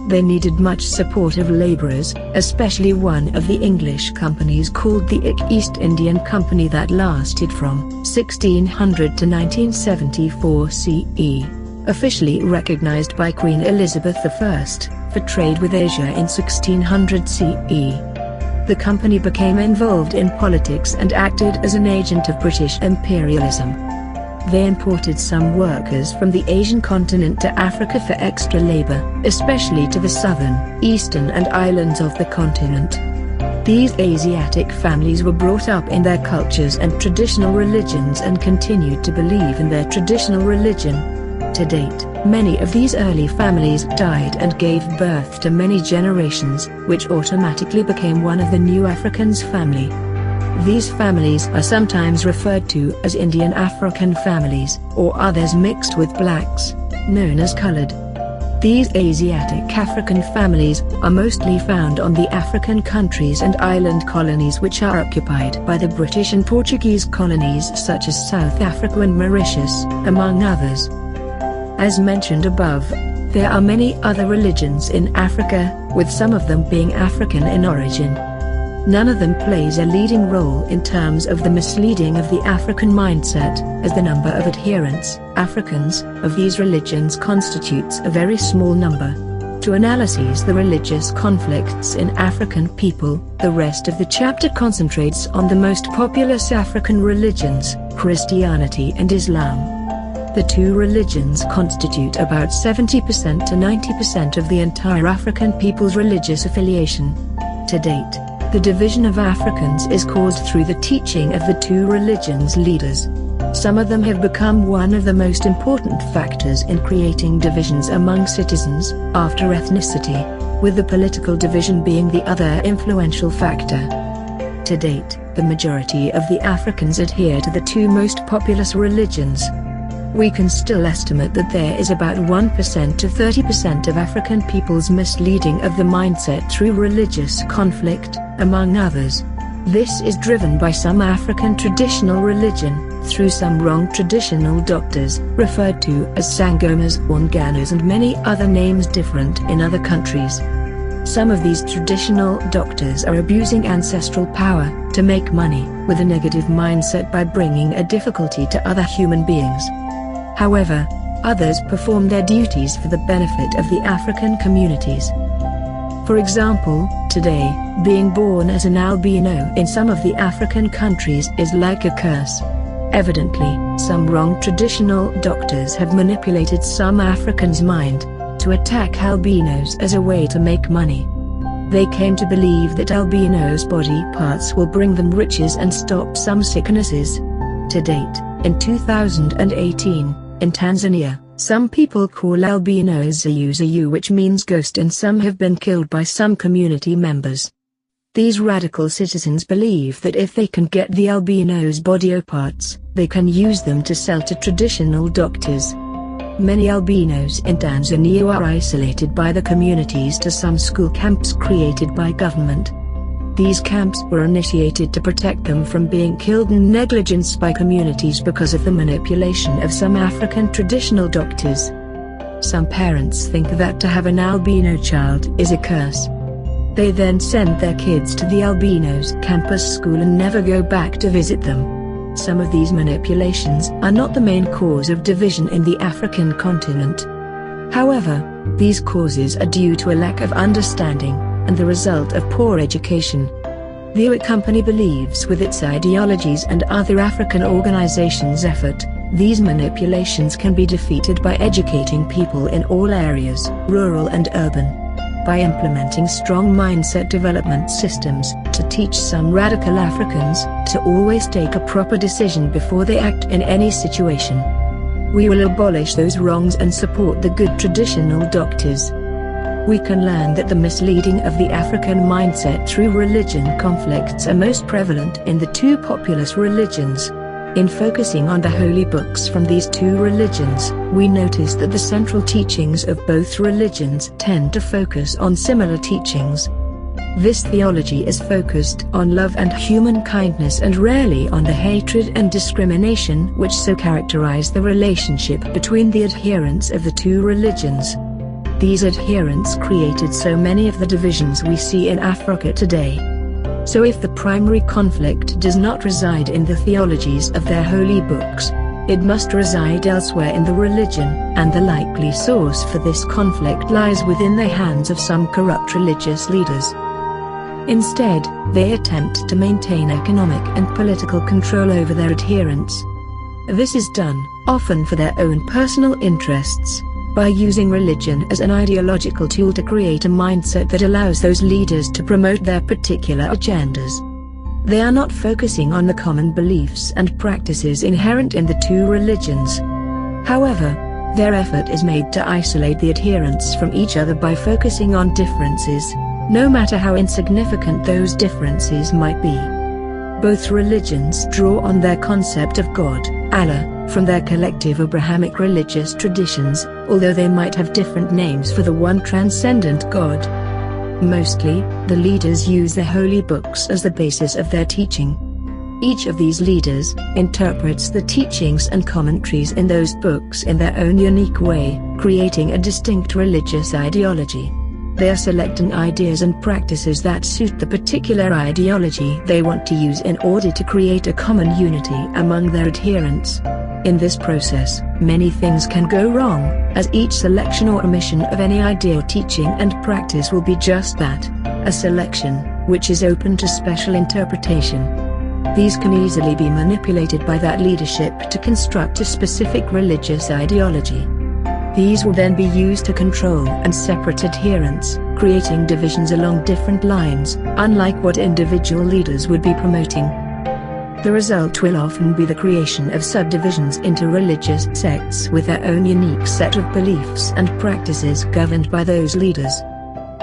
They needed much support of laborers, especially one of the English companies called the East Indian Company that lasted from 1600 to 1974 CE. Officially recognized by Queen Elizabeth I, for trade with Asia in 1600 CE. The company became involved in politics and acted as an agent of British imperialism. They imported some workers from the Asian continent to Africa for extra labor, especially to the southern, eastern and islands of the continent. These Asiatic families were brought up in their cultures and traditional religions and continued to believe in their traditional religion. To date, many of these early families died and gave birth to many generations, which automatically became one of the new Africans' family. These families are sometimes referred to as Indian African families, or others mixed with blacks, known as colored. These Asiatic African families are mostly found on the African countries and island colonies which are occupied by the British and Portuguese colonies such as South Africa and Mauritius, among others. As mentioned above, there are many other religions in Africa, with some of them being African in origin. None of them plays a leading role in terms of the misleading of the African mindset, as the number of adherents, Africans, of these religions constitutes a very small number. To analyze the religious conflicts in African people, the rest of the chapter concentrates on the most populous African religions, Christianity and Islam. The two religions constitute about 70% to 90% of the entire African people's religious affiliation. To date, the division of Africans is caused through the teaching of the two religions' leaders. Some of them have become one of the most important factors in creating divisions among citizens, after ethnicity, with the political division being the other influential factor. To date, the majority of the Africans adhere to the two most populous religions. We can still estimate that there is about 1% to 30% of African people's misleading of the mindset through religious conflict, among others. This is driven by some African traditional religion, through some wrong traditional doctors, referred to as sangomas or nganas, and many other names different in other countries. Some of these traditional doctors are abusing ancestral power to make money, with a negative mindset by bringing a difficulty to other human beings. However, others perform their duties for the benefit of the African communities. For example, today, being born as an albino in some of the African countries is like a curse. Evidently, some wrong traditional doctors have manipulated some Africans' mind to attack albinos as a way to make money. They came to believe that albinos' body parts will bring them riches and stop some sicknesses. To date, in 2018, in Tanzania, some people call albinos Zayu, which means ghost, and some have been killed by some community members. These radical citizens believe that if they can get the albinos' body parts, they can use them to sell to traditional doctors. Many albinos in Tanzania are isolated by the communities to some school camps created by government. These camps were initiated to protect them from being killed and negligence by communities because of the manipulation of some African traditional doctors. Some parents think that to have an albino child is a curse. They then send their kids to the albinos' campus school and never go back to visit them. Some of these manipulations are not the main cause of division in the African continent. However, these causes are due to a lack of understanding, and the result of poor education. The AYI company believes with its ideologies and other African organizations' effort, these manipulations can be defeated by educating people in all areas, rural and urban. By implementing strong mindset development systems, to teach some radical Africans to always take a proper decision before they act in any situation. We will abolish those wrongs and support the good traditional doctors. We can learn that the misleading of the African mindset through religion conflicts are most prevalent in the two populous religions. In focusing on the holy books from these two religions, we notice that the central teachings of both religions tend to focus on similar teachings. This theology is focused on love and human kindness and rarely on the hatred and discrimination which so characterize the relationship between the adherents of the two religions. These adherents created so many of the divisions we see in Africa today. So if the primary conflict does not reside in the theologies of their holy books, it must reside elsewhere in the religion, and the likely source for this conflict lies within the hands of some corrupt religious leaders. Instead, they attempt to maintain economic and political control over their adherents. This is done, often for their own personal interests, by using religion as an ideological tool to create a mindset that allows those leaders to promote their particular agendas. They are not focusing on the common beliefs and practices inherent in the two religions. However, their effort is made to isolate the adherents from each other by focusing on differences, no matter how insignificant those differences might be. Both religions draw on their concept of God, Allah, from their collective Abrahamic religious traditions, although they might have different names for the one transcendent God. Mostly, the leaders use their holy books as the basis of their teaching. Each of these leaders interprets the teachings and commentaries in those books in their own unique way, creating a distinct religious ideology. They are selecting ideas and practices that suit the particular ideology they want to use in order to create a common unity among their adherents. In this process, many things can go wrong, as each selection or omission of any idea or teaching and practice will be just that, a selection, which is open to special interpretation. These can easily be manipulated by that leadership to construct a specific religious ideology. These will then be used to control and separate adherents, creating divisions along different lines, unlike what individual leaders would be promoting. The result will often be the creation of subdivisions into religious sects with their own unique set of beliefs and practices governed by those leaders.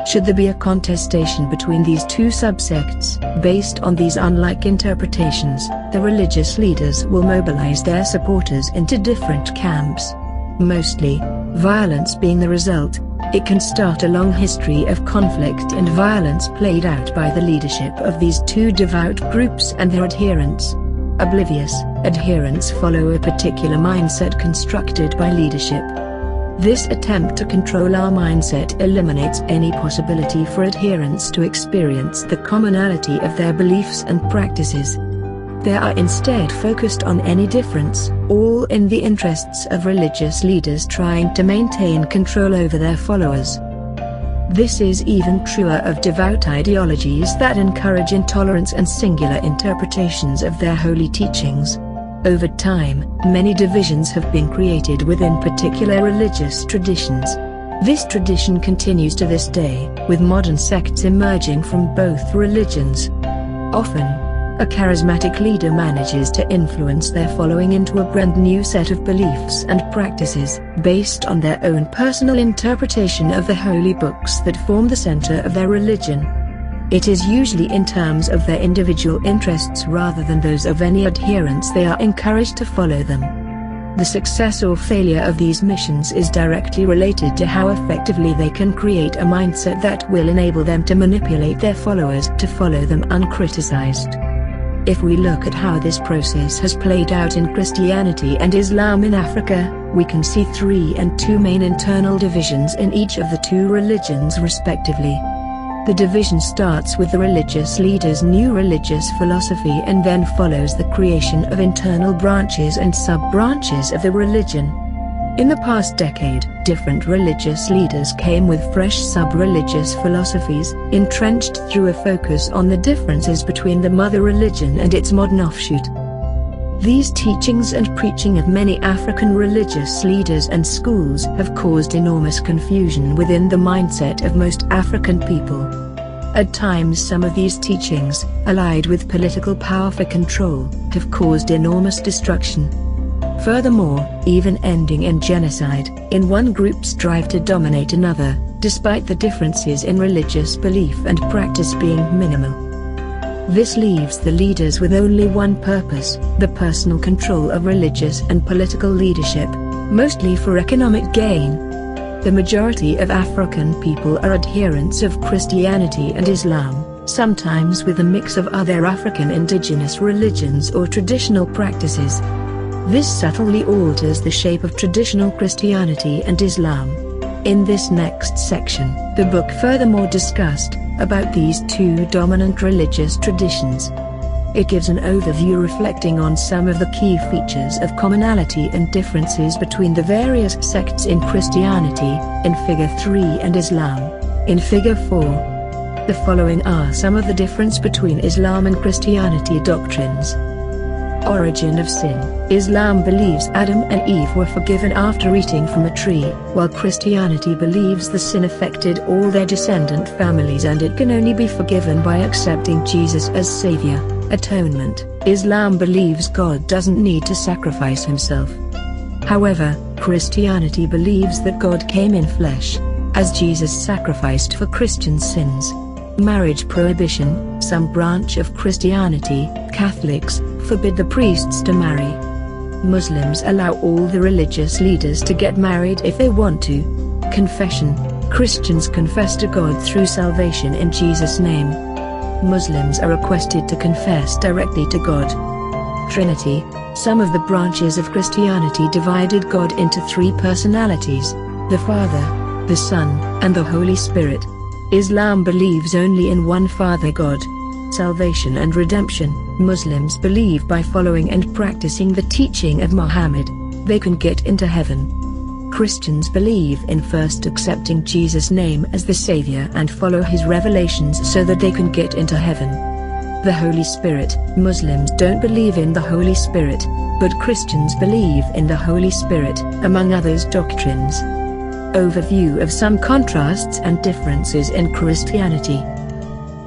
Should there be a contestation between these two subsects, based on these unlike interpretations, the religious leaders will mobilize their supporters into different camps. Mostly, violence being the result, it can start a long history of conflict and violence played out by the leadership of these two devout groups and their adherents. Oblivious adherents follow a particular mindset constructed by leadership. This attempt to control our mindset eliminates any possibility for adherents to experience the commonality of their beliefs and practices. They are instead focused on any difference, all in the interests of religious leaders trying to maintain control over their followers. This is even truer of devout ideologies that encourage intolerance and singular interpretations of their holy teachings. Over time, many divisions have been created within particular religious traditions. This tradition continues to this day, with modern sects emerging from both religions. Often, a charismatic leader manages to influence their following into a brand new set of beliefs and practices, based on their own personal interpretation of the holy books that form the center of their religion. It is usually in terms of their individual interests rather than those of any adherents they are encouraged to follow them. The success or failure of these missions is directly related to how effectively they can create a mindset that will enable them to manipulate their followers to follow them uncriticized. If we look at how this process has played out in Christianity and Islam in Africa, we can see 3 and 2 main internal divisions in each of the two religions respectively. The division starts with the religious leader's new religious philosophy and then follows the creation of internal branches and sub-branches of the religion. In the past decade, different religious leaders came with fresh sub-religious philosophies, entrenched through a focus on the differences between the mother religion and its modern offshoot. These teachings and preaching of many African religious leaders and schools have caused enormous confusion within the mindset of most African people. At times some of these teachings, allied with political power for control, have caused enormous destruction. Furthermore, even ending in genocide, in one group strive to dominate another, despite the differences in religious belief and practice being minimal. This leaves the leaders with only one purpose, the personal control of religious and political leadership, mostly for economic gain. The majority of African people are adherents of Christianity and Islam, sometimes with a mix of other African indigenous religions or traditional practices. This subtly alters the shape of traditional Christianity and Islam. In this next section, the book furthermore discussed about these two dominant religious traditions. It gives an overview reflecting on some of the key features of commonality and differences between the various sects in Christianity, in Figure 3 and Islam. In Figure 4, the following are some of the difference between Islam and Christianity doctrines. Origin of sin. Islam believes Adam and Eve were forgiven after eating from a tree, while Christianity believes the sin affected all their descendant families and it can only be forgiven by accepting Jesus as Savior. Atonement. Islam believes God doesn't need to sacrifice himself. However, Christianity believes that God came in flesh, as Jesus sacrificed for Christian sins. Marriage prohibition. Some branch of Christianity, Catholics, forbid the priests to marry. Muslims allow all the religious leaders to get married if they want to. Confession. Christians confess to God through salvation in Jesus' name. Muslims are requested to confess directly to God. Trinity. Some of the branches of Christianity divided God into 3 personalities: the Father, the Son, and the Holy Spirit. Islam believes only in one Father God. Salvation and redemption. Muslims believe by following and practicing the teaching of Muhammad, they can get into heaven. Christians believe in first accepting Jesus' name as the Savior and follow his revelations so that they can get into heaven. The Holy Spirit. Muslims don't believe in the Holy Spirit, but Christians believe in the Holy Spirit, among others doctrines. Overview of some contrasts and differences in Christianity.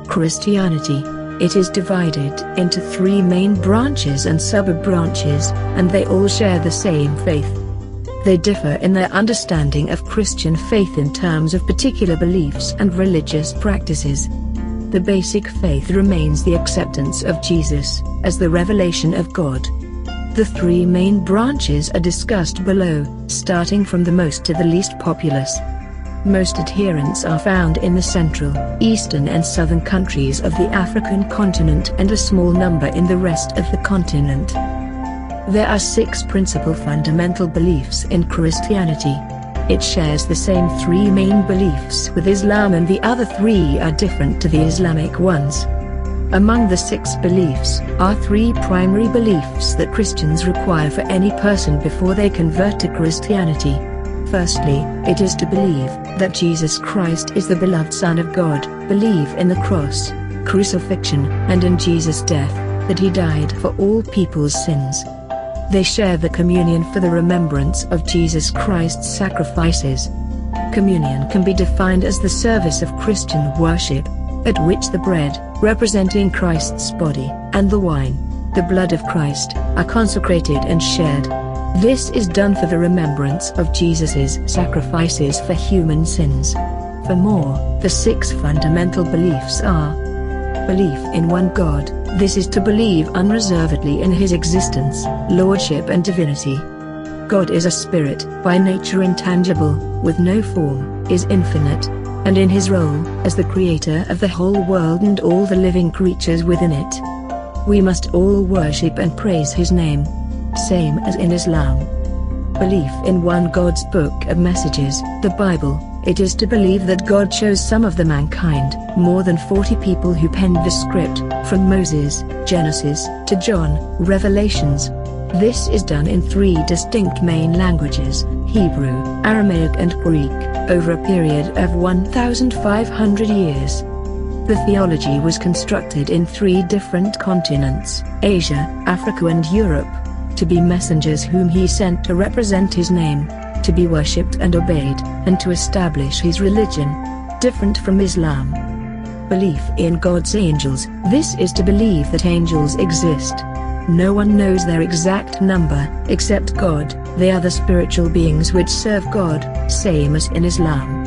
Christianity. It is divided into three main branches and sub-branches, and they all share the same faith. They differ in their understanding of Christian faith in terms of particular beliefs and religious practices. The basic faith remains the acceptance of Jesus as the revelation of God. The three main branches are discussed below, starting from the most to the least populous. Most adherents are found in the central, eastern and southern countries of the African continent and a small number in the rest of the continent. There are 6 principal fundamental beliefs in Christianity. It shares the same 3 main beliefs with Islam, and the other 3 are different to the Islamic ones. Among the 6 beliefs are 3 primary beliefs that Christians require for any person before they convert to Christianity. Firstly, it is to believe that Jesus Christ is the beloved Son of God, believe in the cross, crucifixion, and in Jesus' death, that he died for all people's sins. They share the communion for the remembrance of Jesus Christ's sacrifices. Communion can be defined as the service of Christian worship, at which the bread, representing Christ's body, and the wine, the blood of Christ, are consecrated and shared. This is done for the remembrance of Jesus' sacrifices for human sins. For more, the 6 fundamental beliefs are: belief in one God. This is to believe unreservedly in his existence, lordship and divinity. God is a spirit, by nature intangible, with no form, is infinite, and in his role as the creator of the whole world and all the living creatures within it. We must all worship and praise his name. Same as in Islam. Belief in one God's book of messages, the Bible. It is to believe that God chose some of the mankind, more than 40 people who penned the script, from Moses, Genesis, to John, Revelations. This is done in 3 distinct main languages, Hebrew, Aramaic and Greek, over a period of 1,500 years. The theology was constructed in 3 different continents, Asia, Africa and Europe, to be messengers whom he sent to represent his name, to be worshipped and obeyed, and to establish his religion. Different from Islam. Belief in God's angels. This is to believe that angels exist. No one knows their exact number, except God. They are the spiritual beings which serve God, same as in Islam.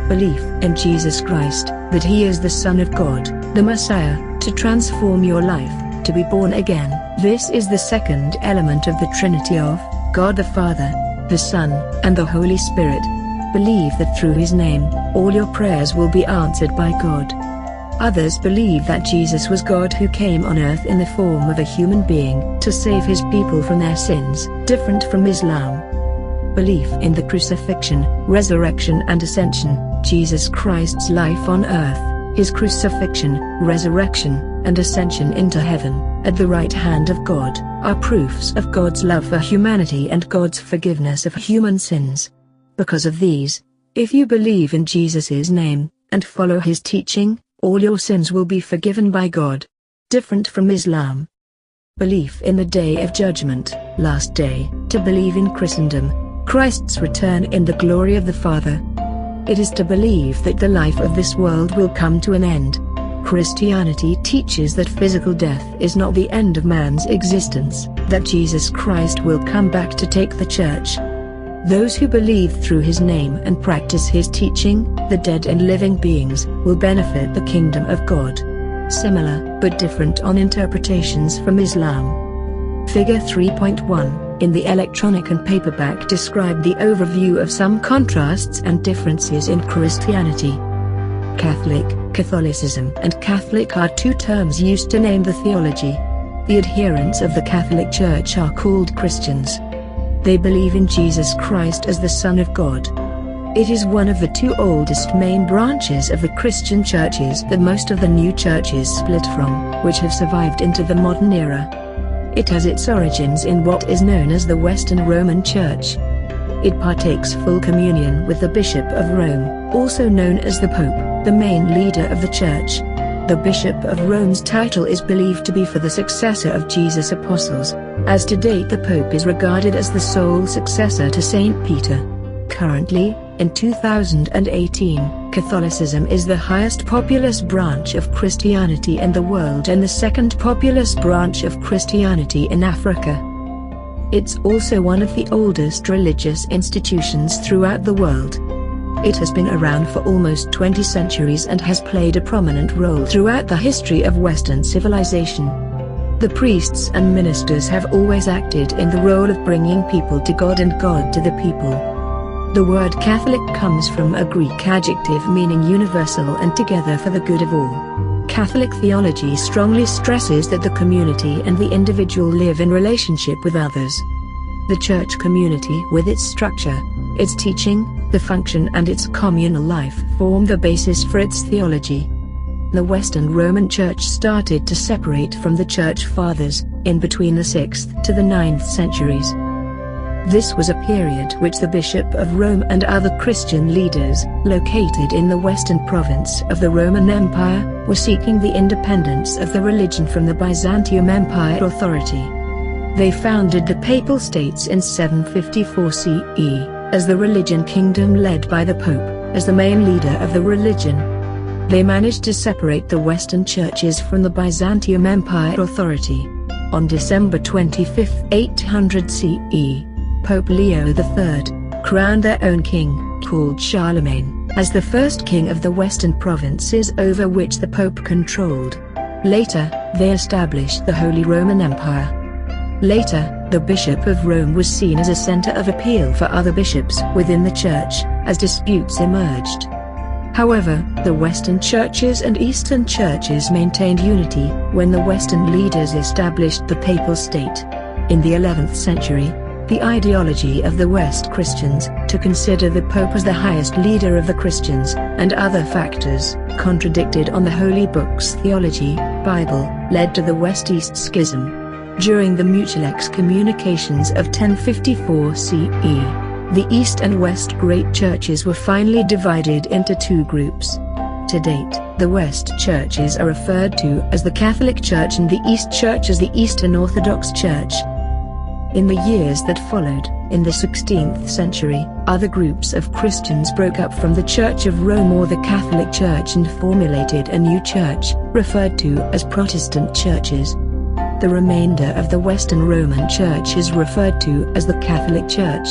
Belief in Jesus Christ, that he is the Son of God, the Messiah, to transform your life, to be born again. This is the second element of the Trinity of God the Father, the Son, and the Holy Spirit. Believe that through his name, all your prayers will be answered by God. Others believe that Jesus was God who came on earth in the form of a human being, to save his people from their sins, different from Islam. Belief in the crucifixion, resurrection and ascension. Jesus Christ's life on earth, his crucifixion, resurrection, and ascension into heaven, at the right hand of God, are proofs of God's love for humanity and God's forgiveness of human sins. Because of these, if you believe in Jesus' name, and follow his teaching, all your sins will be forgiven by God. Different from Islam. Belief in the Day of Judgment, last day, to believe in Christendom, Christ's return in the glory of the Father. It is to believe that the life of this world will come to an end. Christianity teaches that physical death is not the end of man's existence, that Jesus Christ will come back to take the church. Those who believe through his name and practice his teaching, the dead and living beings, will benefit the kingdom of God. Similar, but different on interpretations from Islam. Figure 3.1, in the electronic and paperback describe the overview of some contrasts and differences in Christianity. Catholicism and Catholic are 2 terms used to name the theology. The adherents of the Catholic Church are called Christians. They believe in Jesus Christ as the Son of God. It is one of the 2 oldest main branches of the Christian churches that most of the new churches split from, which have survived into the modern era. It has its origins in what is known as the Western Roman Church. It partakes full communion with the Bishop of Rome, also known as the Pope, the main leader of the Church. The Bishop of Rome's title is believed to be for the successor of Jesus' apostles, as to date the Pope is regarded as the sole successor to Saint Peter. Currently, in 2018, Catholicism is the highest populous branch of Christianity in the world and the second populous branch of Christianity in Africa. It's also one of the oldest religious institutions throughout the world. It has been around for almost 20 centuries and has played a prominent role throughout the history of Western civilization. The priests and ministers have always acted in the role of bringing people to God and God to the people. The word Catholic comes from a Greek adjective meaning universal and together for the good of all. Catholic theology strongly stresses that the community and the individual live in relationship with others. The church community with its structure, its teaching, the function and its communal life form the basis for its theology. The Western Roman Church started to separate from the Church Fathers, in between the 6th to the 9th centuries. This was a period which the Bishop of Rome and other Christian leaders, located in the western province of the Roman Empire, were seeking the independence of the religion from the Byzantium Empire authority. They founded the Papal States in 754 CE, as the religion kingdom led by the Pope, as the main leader of the religion. They managed to separate the Western churches from the Byzantium Empire authority. On December 25, 800 CE, Pope Leo III crowned their own king, called Charlemagne, as the first king of the western provinces over which the Pope controlled. Later, they established the Holy Roman Empire. Later, the Bishop of Rome was seen as a center of appeal for other bishops within the church, as disputes emerged. However, the Western churches and Eastern churches maintained unity when the Western leaders established the Papal State. In the 11th century, the ideology of the West Christians, to consider the Pope as the highest leader of the Christians, and other factors, contradicted on the Holy Book's theology, Bible, led to the West-East Schism. During the mutual excommunications of 1054 CE, the East and West great churches were finally divided into two groups. To date, the West churches are referred to as the Catholic Church and the East Church as the Eastern Orthodox Church. In the years that followed, in the 16th century, other groups of Christians broke up from the Church of Rome or the Catholic Church and formulated a new church, referred to as Protestant churches. The remainder of the Western Roman Church is referred to as the Catholic Church.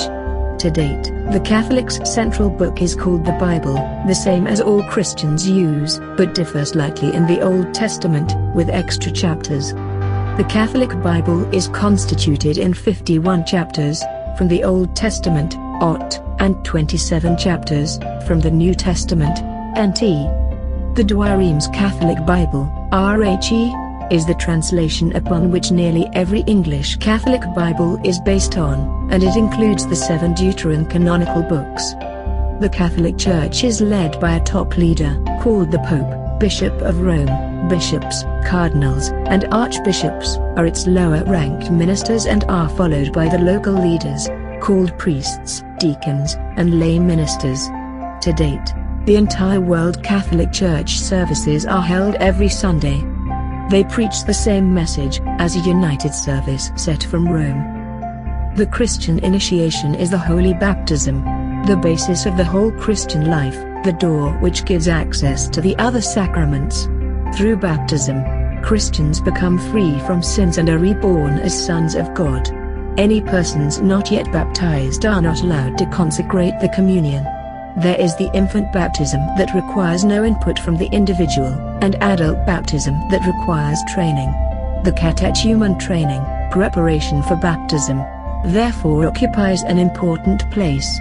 To date, the Catholic's central book is called the Bible, the same as all Christians use, but differs slightly in the Old Testament, with extra chapters. The Catholic Bible is constituted in 51 chapters, from the Old Testament, OT, and 27 chapters, from the New Testament, NT. The Douay-Rheims Catholic Bible, RHE, is the translation upon which nearly every English Catholic Bible is based on, and it includes the 7 deuterocanonical books. The Catholic Church is led by a top leader, called the Pope, Bishop of Rome. Bishops, cardinals, and archbishops are its lower-ranked ministers and are followed by the local leaders, called priests, deacons, and lay ministers. To date, the entire World Catholic Church services are held every Sunday. They preach the same message, as a united service set from Rome. The Christian initiation is the holy baptism, the basis of the whole Christian life, the door which gives access to the other sacraments. Through baptism, Christians become free from sins and are reborn as sons of God. Any persons not yet baptized are not allowed to consecrate the communion. There is the infant baptism that requires no input from the individual, and adult baptism that requires training. The catechumen training, preparation for baptism, therefore occupies an important place.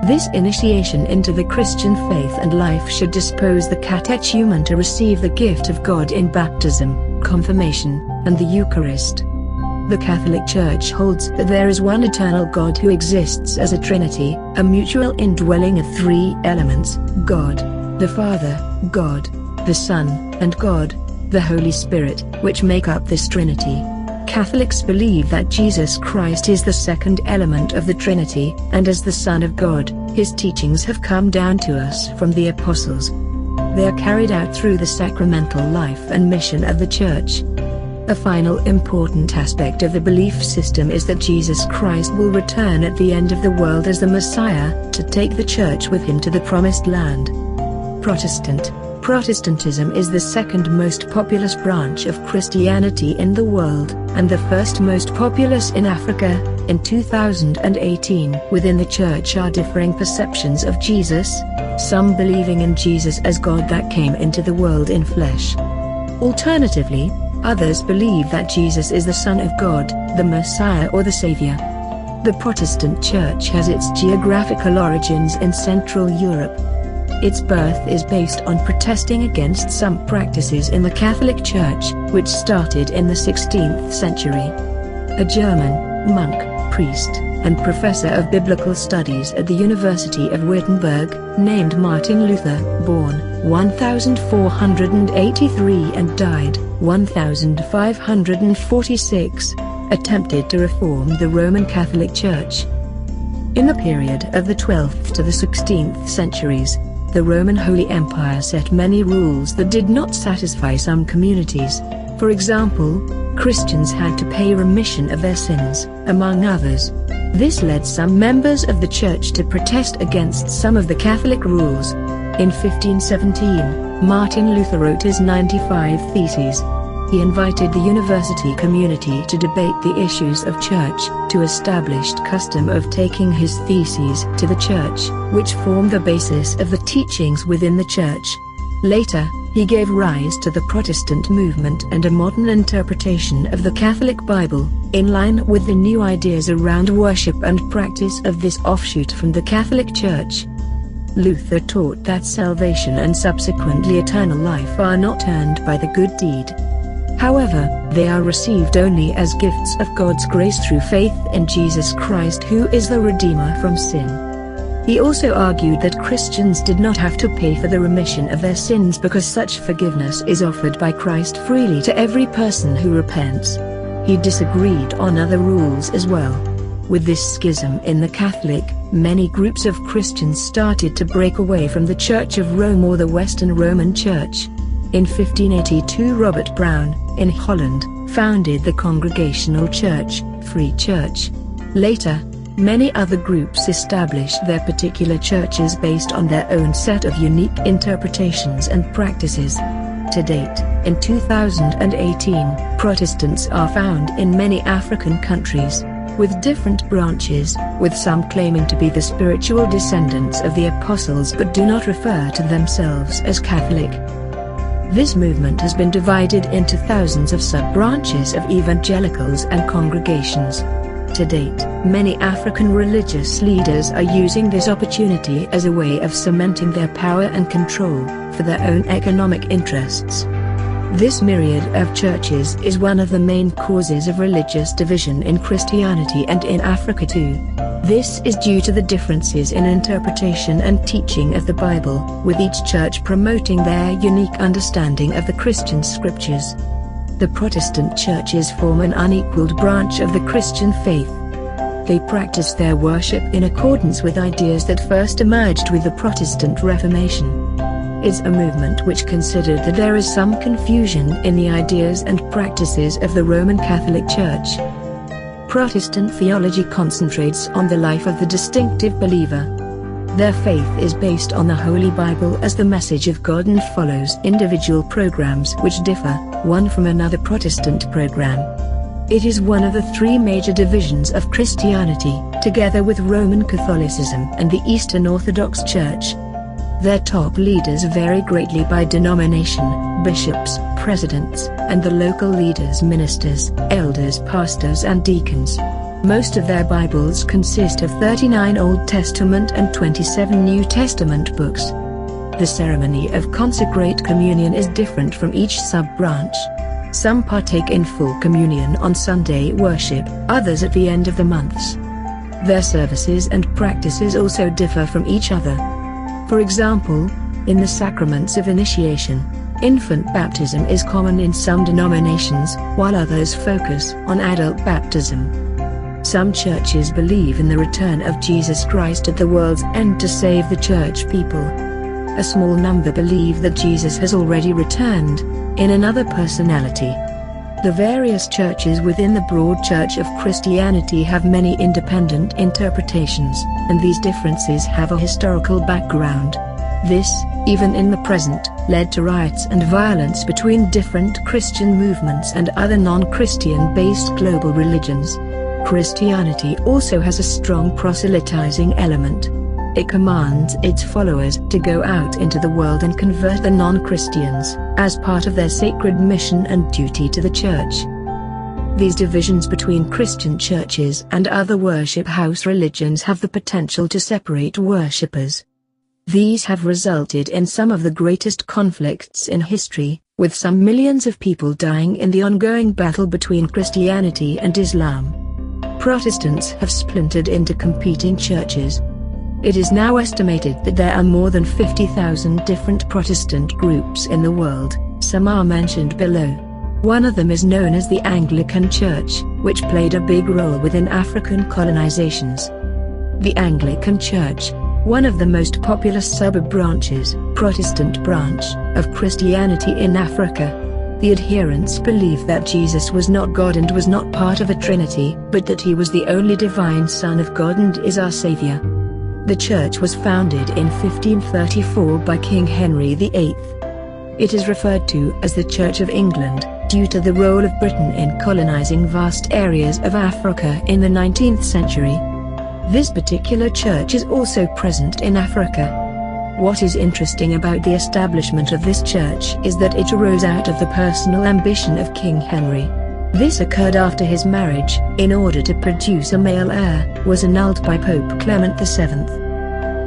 This initiation into the Christian faith and life should dispose the catechumen to receive the gift of God in baptism, confirmation, and the Eucharist. The Catholic Church holds that there is one eternal God who exists as a Trinity, a mutual indwelling of 3 elements, God, the Father, God, the Son, and God, the Holy Spirit, which make up this Trinity. Catholics believe that Jesus Christ is the second element of the Trinity, and as the Son of God, his teachings have come down to us from the Apostles. They are carried out through the sacramental life and mission of the Church. A final important aspect of the belief system is that Jesus Christ will return at the end of the world as the Messiah, to take the Church with him to the Promised Land. Protestantism is the second most populous branch of Christianity in the world, and the first most populous in Africa. In 2018, within the Church are differing perceptions of Jesus, some believing in Jesus as God that came into the world in flesh. Alternatively, others believe that Jesus is the Son of God, the Messiah or the Savior. The Protestant Church has its geographical origins in Central Europe. Its birth is based on protesting against some practices in the Catholic Church, which started in the 16th century. A German monk, priest, and professor of biblical studies at the University of Wittenberg, named Martin Luther, born 1483 and died 1546, attempted to reform the Roman Catholic Church. In the period of the 12th to the 16th centuries, the Roman Holy Empire set many rules that did not satisfy some communities. For example, Christians had to pay remission of their sins, among others. This led some members of the Church to protest against some of the Catholic rules. In 1517, Martin Luther wrote his 95 Theses. He invited the university community to debate the issues of church, to established custom of taking his theses to the church, which formed the basis of the teachings within the church. Later, he gave rise to the Protestant movement and a modern interpretation of the Catholic Bible, in line with the new ideas around worship and practice of this offshoot from the Catholic Church. Luther taught that salvation and subsequently eternal life are not earned by the good deed. However, they are received only as gifts of God's grace through faith in Jesus Christ, who is the Redeemer from sin. He also argued that Christians did not have to pay for the remission of their sins because such forgiveness is offered by Christ freely to every person who repents. He disagreed on other rules as well. With this schism in the Catholic, many groups of Christians started to break away from the Church of Rome or the Western Roman Church. In 1582, Robert Brown, in Holland, founded the Congregational Church, Free Church. Later, many other groups established their particular churches based on their own set of unique interpretations and practices. To date, in 2018, Protestants are found in many African countries, with different branches, with some claiming to be the spiritual descendants of the apostles but do not refer to themselves as Catholic. This movement has been divided into thousands of sub-branches of evangelicals and congregations. To date, many African religious leaders are using this opportunity as a way of cementing their power and control, for their own economic interests. This myriad of churches is one of the main causes of religious division in Christianity and in Africa too. This is due to the differences in interpretation and teaching of the Bible, with each church promoting their unique understanding of the Christian scriptures. The Protestant churches form an unequaled branch of the Christian faith. They practice their worship in accordance with ideas that first emerged with the Protestant Reformation. It's a movement which considered that there is some confusion in the ideas and practices of the Roman Catholic Church. Protestant theology concentrates on the life of the distinctive believer. Their faith is based on the Holy Bible as the message of God and follows individual programs which differ one from another Protestant program. It is one of the three major divisions of Christianity, together with Roman Catholicism and the Eastern Orthodox Church. Their top leaders vary greatly by denomination: bishops, presidents, and the local leaders, ministers, elders, pastors and deacons. Most of their Bibles consist of 39 Old Testament and 27 New Testament books. The ceremony of consecrate communion is different from each sub-branch. Some partake in full communion on Sunday worship, others at the end of the months. Their services and practices also differ from each other. For example, in the sacraments of initiation, infant baptism is common in some denominations, while others focus on adult baptism. Some churches believe in the return of Jesus Christ at the world's end to save the church people. A small number believe that Jesus has already returned, in another personality. The various churches within the broad Church of Christianity have many independent interpretations, and these differences have a historical background. This, even in the present, led to riots and violence between different Christian movements and other non-Christian-based global religions. Christianity also has a strong proselytizing element. It commands its followers to go out into the world and convert the non-Christians, as part of their sacred mission and duty to the Church. These divisions between Christian churches and other worship house religions have the potential to separate worshippers. These have resulted in some of the greatest conflicts in history, with some millions of people dying in the ongoing battle between Christianity and Islam. Protestants have splintered into competing churches. It is now estimated that there are more than 50,000 different Protestant groups in the world. Some are mentioned below. One of them is known as the Anglican Church, which played a big role within African colonizations. The Anglican Church, one of the most popular sub-branches, Protestant branch, of Christianity in Africa. The adherents believe that Jesus was not God and was not part of a Trinity, but that he was the only divine Son of God and is our Savior. The church was founded in 1534 by King Henry VIII. It is referred to as the Church of England, due to the role of Britain in colonizing vast areas of Africa in the 19th century. This particular church is also present in Africa. What is interesting about the establishment of this church is that it arose out of the personal ambition of King Henry. This occurred after his marriage, in order to produce a male heir, was annulled by Pope Clement VII.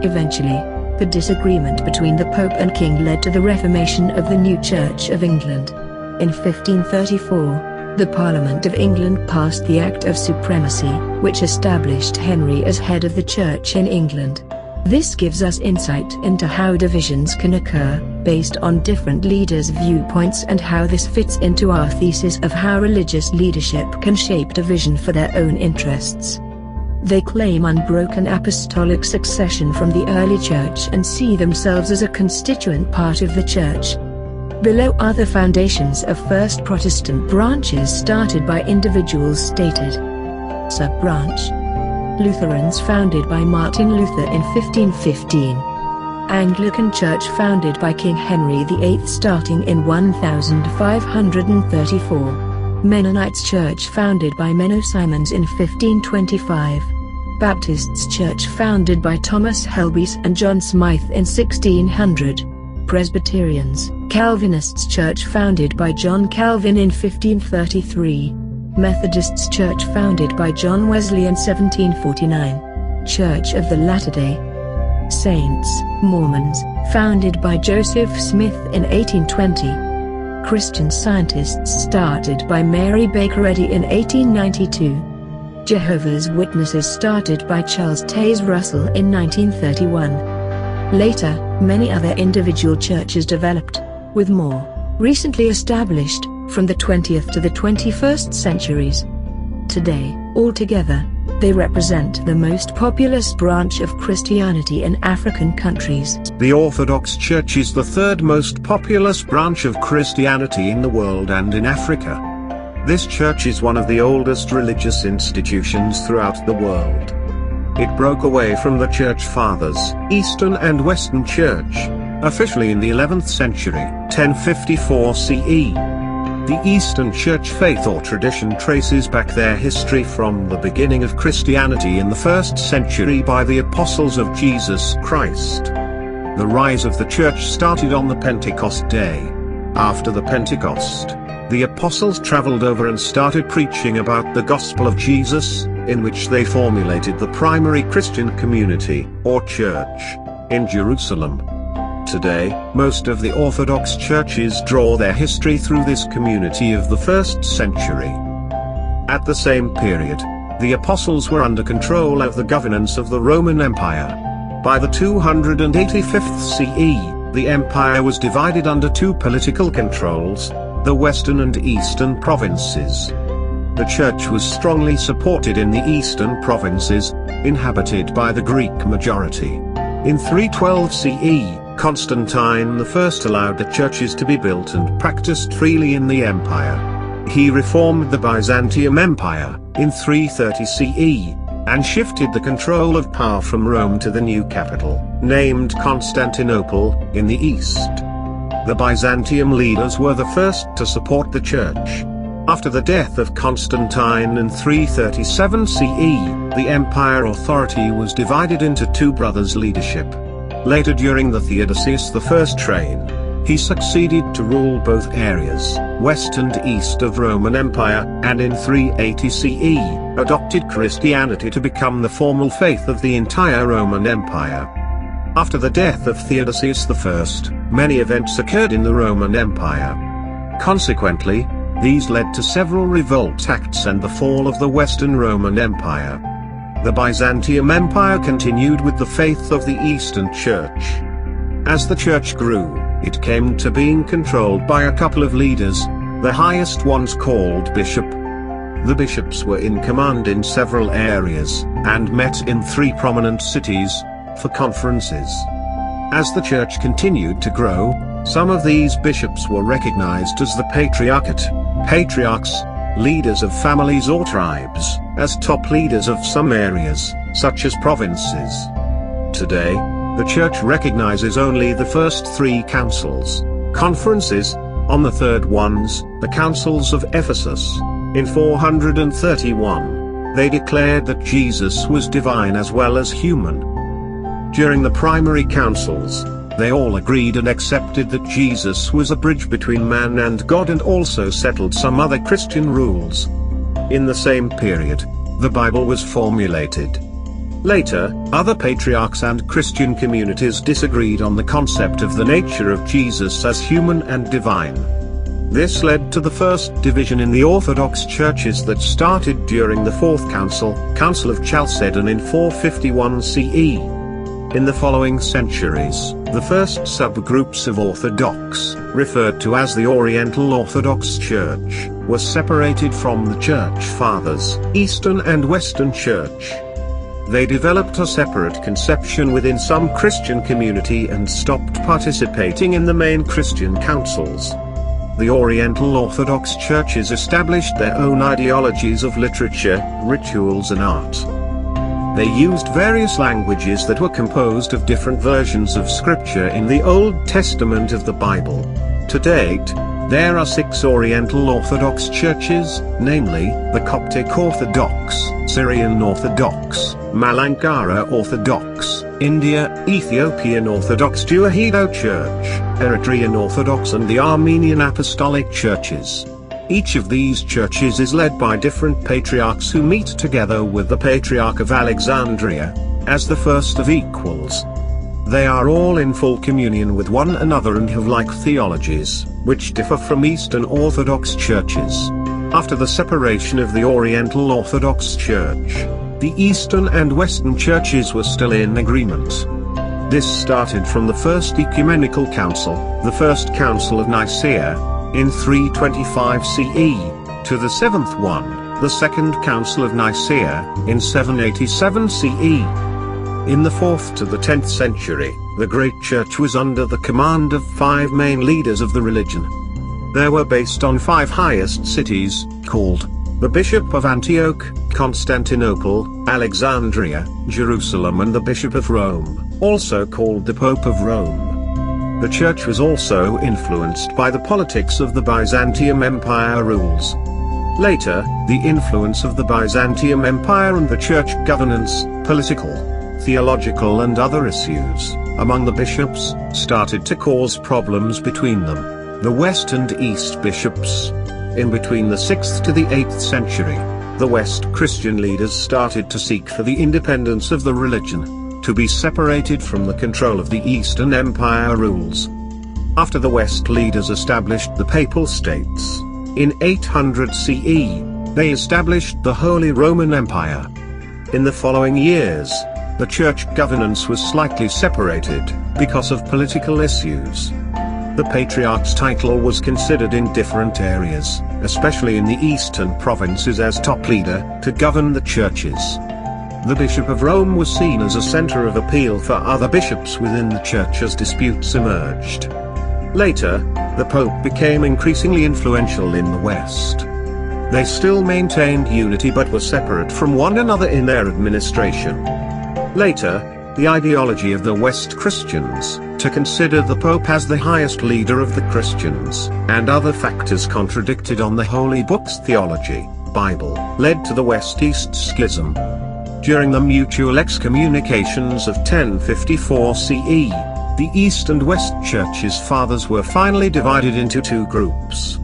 Eventually, the disagreement between the Pope and King led to the reformation of the new Church of England. In 1534, the Parliament of England passed the Act of Supremacy, which established Henry as head of the Church in England. This gives us insight into how divisions can occur, based on different leaders' viewpoints, and how this fits into our thesis of how religious leadership can shape division for their own interests. They claim unbroken apostolic succession from the early Church and see themselves as a constituent part of the Church. Below are the foundations of first Protestant branches started by individuals stated. Sub-branch: Lutherans founded by Martin Luther in 1515. Anglican Church founded by King Henry VIII starting in 1534. Mennonites Church founded by Menno Simons in 1525. Baptists Church founded by Thomas Helbys and John Smythe in 1600. Presbyterians, Calvinists Church founded by John Calvin in 1533. Methodists Church founded by John Wesley in 1749. Church of the Latter-day Saints, Mormons, founded by Joseph Smith in 1820. Christian Scientists started by Mary Baker Eddy in 1892. Jehovah's Witnesses started by Charles Taze Russell in 1931. Later, many other individual churches developed, with more recently established, from the 20th to the 21st centuries. Today, altogether, they represent the most populous branch of Christianity in African countries. The Orthodox Church is the third most populous branch of Christianity in the world and in Africa. This church is one of the oldest religious institutions throughout the world. It broke away from the Church Fathers, Eastern and Western Church, officially in the 11th century, 1054 CE. The Eastern Church faith or tradition traces back their history from the beginning of Christianity in the 1st century by the apostles of Jesus Christ. The rise of the church started on the Pentecost day. After the Pentecost, the apostles traveled over and started preaching about the gospel of Jesus, in which they formulated the primary Christian community, or church, in Jerusalem. Today, most of the Orthodox churches draw their history through this community of the 1st century. At the same period, the apostles were under control of the governance of the Roman Empire. By the 285th CE, the empire was divided under two political controls, the Western and Eastern provinces. The church was strongly supported in the Eastern provinces, inhabited by the Greek majority. In 312 CE, Constantine I allowed the churches to be built and practiced freely in the empire. He reformed the Byzantium Empire in 330 CE, and shifted the control of power from Rome to the new capital, named Constantinople, in the east. The Byzantium leaders were the first to support the church. After the death of Constantine in 337 CE, the empire authority was divided into two brothers' leadership. Later, during the Theodosius I reign, he succeeded to rule both areas, west and east of Roman Empire, and in 380 CE, adopted Christianity to become the formal faith of the entire Roman Empire. After the death of Theodosius I, many events occurred in the Roman Empire. Consequently, these led to several revolt acts and the fall of the Western Roman Empire. The Byzantium Empire continued with the faith of the Eastern Church. As the church grew, it came to being controlled by a couple of leaders, the highest ones called bishop. The bishops were in command in several areas, and met in 3 prominent cities, for conferences. As the church continued to grow, some of these bishops were recognized as the patriarchate, patriarchs, leaders of families or tribes, as top leaders of some areas, such as provinces. Today, the church recognizes only the first 3 councils, conferences, on the third ones, the councils of Ephesus, in 431. They declared that Jesus was divine as well as human. During the primary councils, they all agreed and accepted that Jesus was a bridge between man and God, and also settled some other Christian rules. In the same period, the Bible was formulated. Later, other patriarchs and Christian communities disagreed on the concept of the nature of Jesus as human and divine. This led to the first division in the Orthodox churches that started during the Fourth Council, Council of Chalcedon in 451 CE. In the following centuries, the first subgroups of Orthodox, referred to as the Oriental Orthodox Church, were separated from the Church Fathers, Eastern and Western Church. They developed a separate conception within some Christian community and stopped participating in the main Christian councils. The Oriental Orthodox churches established their own ideologies of literature, rituals and art. They used various languages that were composed of different versions of Scripture in the Old Testament of the Bible. To date, there are 6 Oriental Orthodox churches, namely, the Coptic Orthodox, Syrian Orthodox, Malankara Orthodox, India, Ethiopian Orthodox Tewahedo Church, Eritrean Orthodox and the Armenian Apostolic Churches. Each of these churches is led by different patriarchs who meet together with the Patriarch of Alexandria, as the first of equals. They are all in full communion with one another and have like theologies, which differ from Eastern Orthodox churches. After the separation of the Oriental Orthodox Church, the Eastern and Western churches were still in agreement. This started from the First Ecumenical Council, the First Council of Nicaea, in 325 CE, to the 7th one, the Second Council of Nicaea, in 787 CE. In the 4th to the 10th century, the Great Church was under the command of 5 main leaders of the religion. They were based on 5 highest cities, called the Bishop of Antioch, Constantinople, Alexandria, Jerusalem and the Bishop of Rome, also called the Pope of Rome. The church was also influenced by the politics of the Byzantium Empire rules. Later, the influence of the Byzantium Empire and the church governance, political, theological and other issues, among the bishops, started to cause problems between them. The West and East bishops. In between the 6th to the 8th century, the West Christian leaders started to seek for the independence of the religion, to be separated from the control of the Eastern Empire rules. After the West leaders established the Papal States, in 800 CE, they established the Holy Roman Empire. In the following years, the church governance was slightly separated, because of political issues. The Patriarch's title was considered in different areas, especially in the eastern provinces as top leader, to govern the churches. The Bishop of Rome was seen as a center of appeal for other bishops within the church as disputes emerged. Later, the Pope became increasingly influential in the West. They still maintained unity but were separate from one another in their administration. Later, the ideology of the West Christians, to consider the Pope as the highest leader of the Christians, and other factors contradicted on the Holy Book's theology, Bible, led to the West-East Schism. During the mutual excommunications of 1054 CE, the East and West Church's fathers were finally divided into two groups.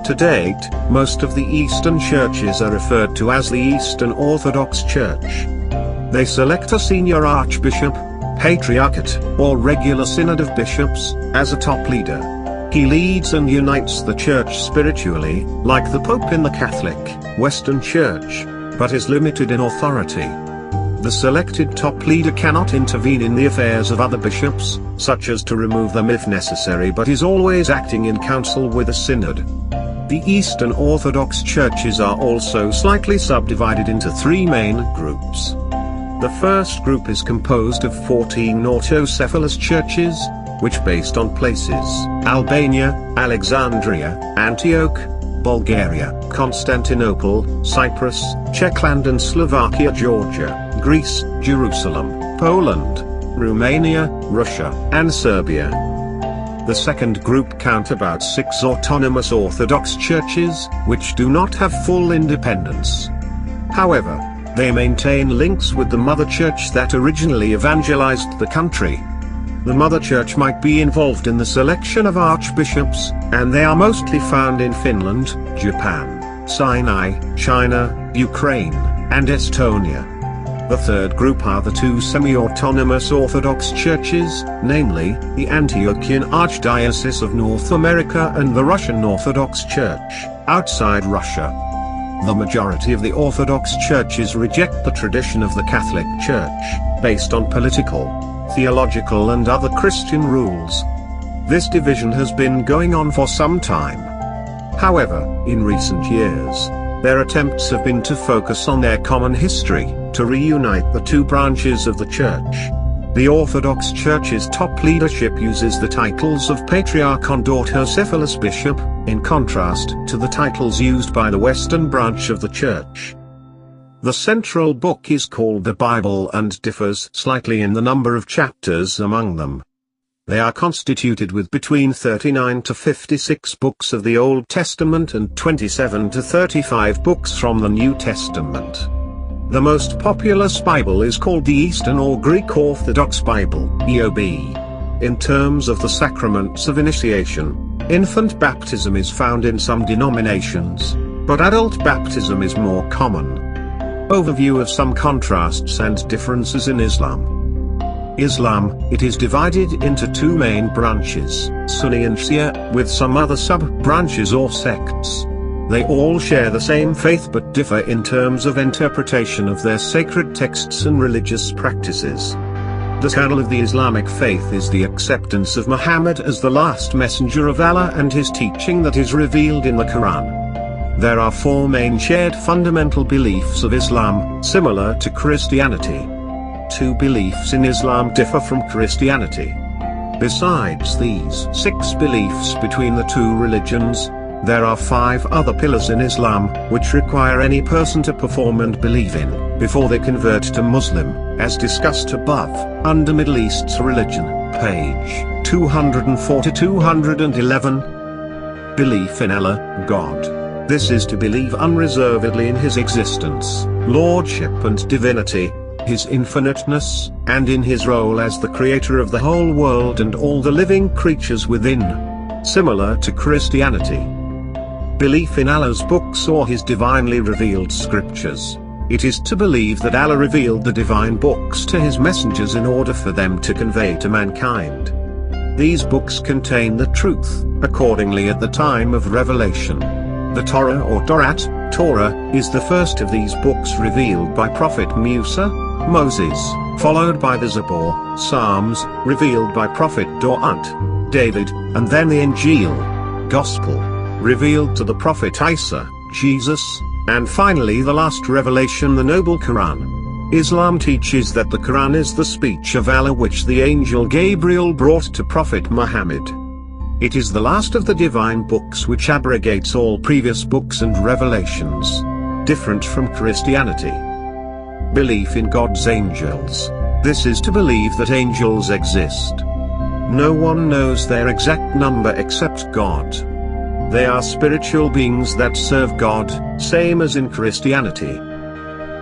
To date, most of the Eastern churches are referred to as the Eastern Orthodox Church. They select a senior archbishop, patriarchate, or regular synod of bishops, as a top leader. He leads and unites the church spiritually, like the Pope in the Catholic, Western Church, but is limited in authority. The selected top leader cannot intervene in the affairs of other bishops, such as to remove them if necessary, but is always acting in council with the synod. The Eastern Orthodox churches are also slightly subdivided into three main groups. The first group is composed of 14 autocephalous churches, which based on places: Albania, Alexandria, Antioch, Bulgaria, Constantinople, Cyprus, Czechland and Slovakia, Georgia, Greece, Jerusalem, Poland, Romania, Russia, and Serbia. The second group count about 6 autonomous Orthodox churches, which do not have full independence. However, they maintain links with the Mother Church that originally evangelized the country. The Mother Church might be involved in the selection of archbishops, and they are mostly found in Finland, Japan, Sinai, China, Ukraine, and Estonia. The third group are the two semi-autonomous Orthodox churches, namely, the Antiochian Archdiocese of North America and the Russian Orthodox Church, outside Russia. The majority of the Orthodox churches reject the tradition of the Catholic Church, based on political, theological and other Christian rules. This division has been going on for some time. However, in recent years, their attempts have been to focus on their common history, to reunite the two branches of the Church. The Orthodox Church's top leadership uses the titles of Patriarch and Autocephalous Bishop, in contrast to the titles used by the Western branch of the Church. The central book is called the Bible and differs slightly in the number of chapters among them. They are constituted with between 39 to 56 books of the Old Testament and 27 to 35 books from the New Testament. The most populous Bible is called the Eastern or Greek Orthodox Bible, EOB. In terms of the sacraments of initiation, infant baptism is found in some denominations, but adult baptism is more common. Overview of some contrasts and differences in Islam. Islam, it is divided into two main branches, Sunni and Shia, with some other sub-branches or sects. They all share the same faith but differ in terms of interpretation of their sacred texts and religious practices. The kernel of the Islamic faith is the acceptance of Muhammad as the last messenger of Allah and his teaching that is revealed in the Quran. There are four main shared fundamental beliefs of Islam, similar to Christianity. Two beliefs in Islam differ from Christianity. Besides these 6 beliefs between the two religions, there are 5 other pillars in Islam, which require any person to perform and believe in, before they convert to Muslim, as discussed above, under Middle East's religion, page 204-211. Belief in Allah, God. This is to believe unreservedly in His existence, lordship and divinity, His infiniteness, and in His role as the creator of the whole world and all the living creatures within. Similar to Christianity. Belief in Allah's books or His divinely revealed scriptures. It is to believe that Allah revealed the divine books to His messengers in order for them to convey to mankind. These books contain the truth, accordingly at the time of revelation. The Torah or Torah, is the first of these books revealed by Prophet Musa, Moses, followed by the Zabur, Psalms, revealed by Prophet Daud, David, and then the Injil, Gospel, revealed to the Prophet Isa, Jesus, and finally the last revelation, the Noble Quran. Islam teaches that the Quran is the speech of Allah which the angel Gabriel brought to Prophet Muhammad. It is the last of the divine books which abrogates all previous books and revelations. Different from Christianity. Belief in God's angels. This is to believe that angels exist. No one knows their exact number except God. They are spiritual beings that serve God, same as in Christianity.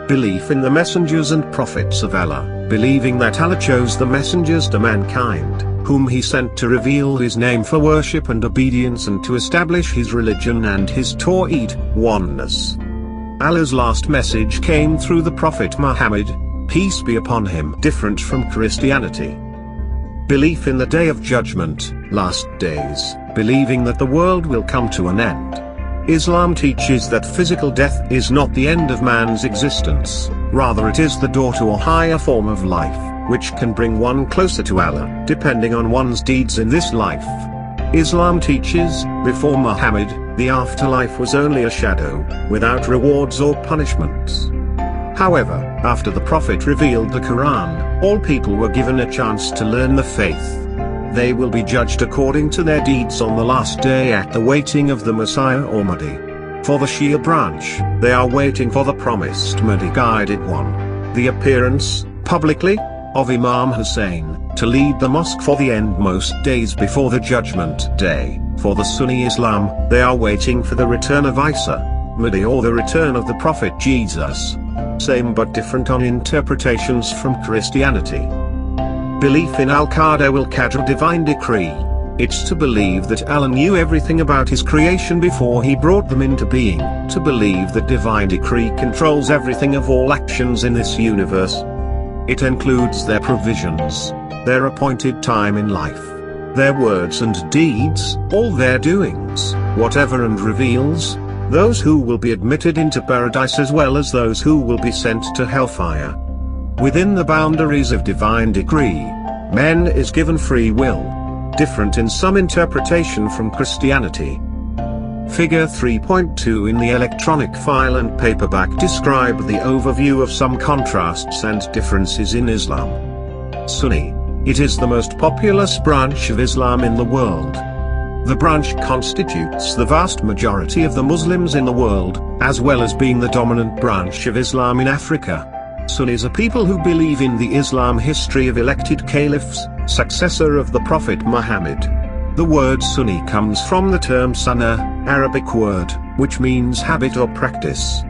Belief in the messengers and prophets of Allah, believing that Allah chose the messengers to mankind, whom he sent to reveal his name for worship and obedience and to establish his religion and his Tawheed, oneness. Allah's last message came through the Prophet Muhammad, peace be upon him, different from Christianity. Belief in the Day of Judgment, last days, believing that the world will come to an end. Islam teaches that physical death is not the end of man's existence, rather it is the door to a higher form of life, which can bring one closer to Allah, depending on one's deeds in this life. Islam teaches, before Muhammad, the afterlife was only a shadow, without rewards or punishments. However, after the Prophet revealed the Quran, all people were given a chance to learn the faith. They will be judged according to their deeds on the last day at the waiting of the Messiah or Mahdi. For the Shia branch, they are waiting for the promised Mahdi guided one. The appearance, publicly, of Imam Hussein, to lead the mosque for the endmost days before the judgment day. For the Sunni Islam, they are waiting for the return of Isa, Mahdi or the return of the Prophet Jesus. Same but different on interpretations from Christianity. Belief in Al-Qadar wal-Qadr divine decree. It's to believe that Allah knew everything about his creation before he brought them into being, to believe that divine decree controls everything of all actions in this universe. It includes their provisions, their appointed time in life, their words and deeds, all their doings, whatever, and reveals those who will be admitted into paradise as well as those who will be sent to hellfire. Within the boundaries of divine decree, man is given free will, different in some interpretation from Christianity. Figure 3.2 in the electronic file and paperback describe the overview of some contrasts and differences in Islam. Sunni. It is the most populous branch of Islam in the world. The branch constitutes the vast majority of the Muslims in the world, as well as being the dominant branch of Islam in Africa. Sunnis are people who believe in the Islam history of elected caliphs, successor of the Prophet Muhammad. The word Sunni comes from the term sunnah, Arabic word, which means habit or practice.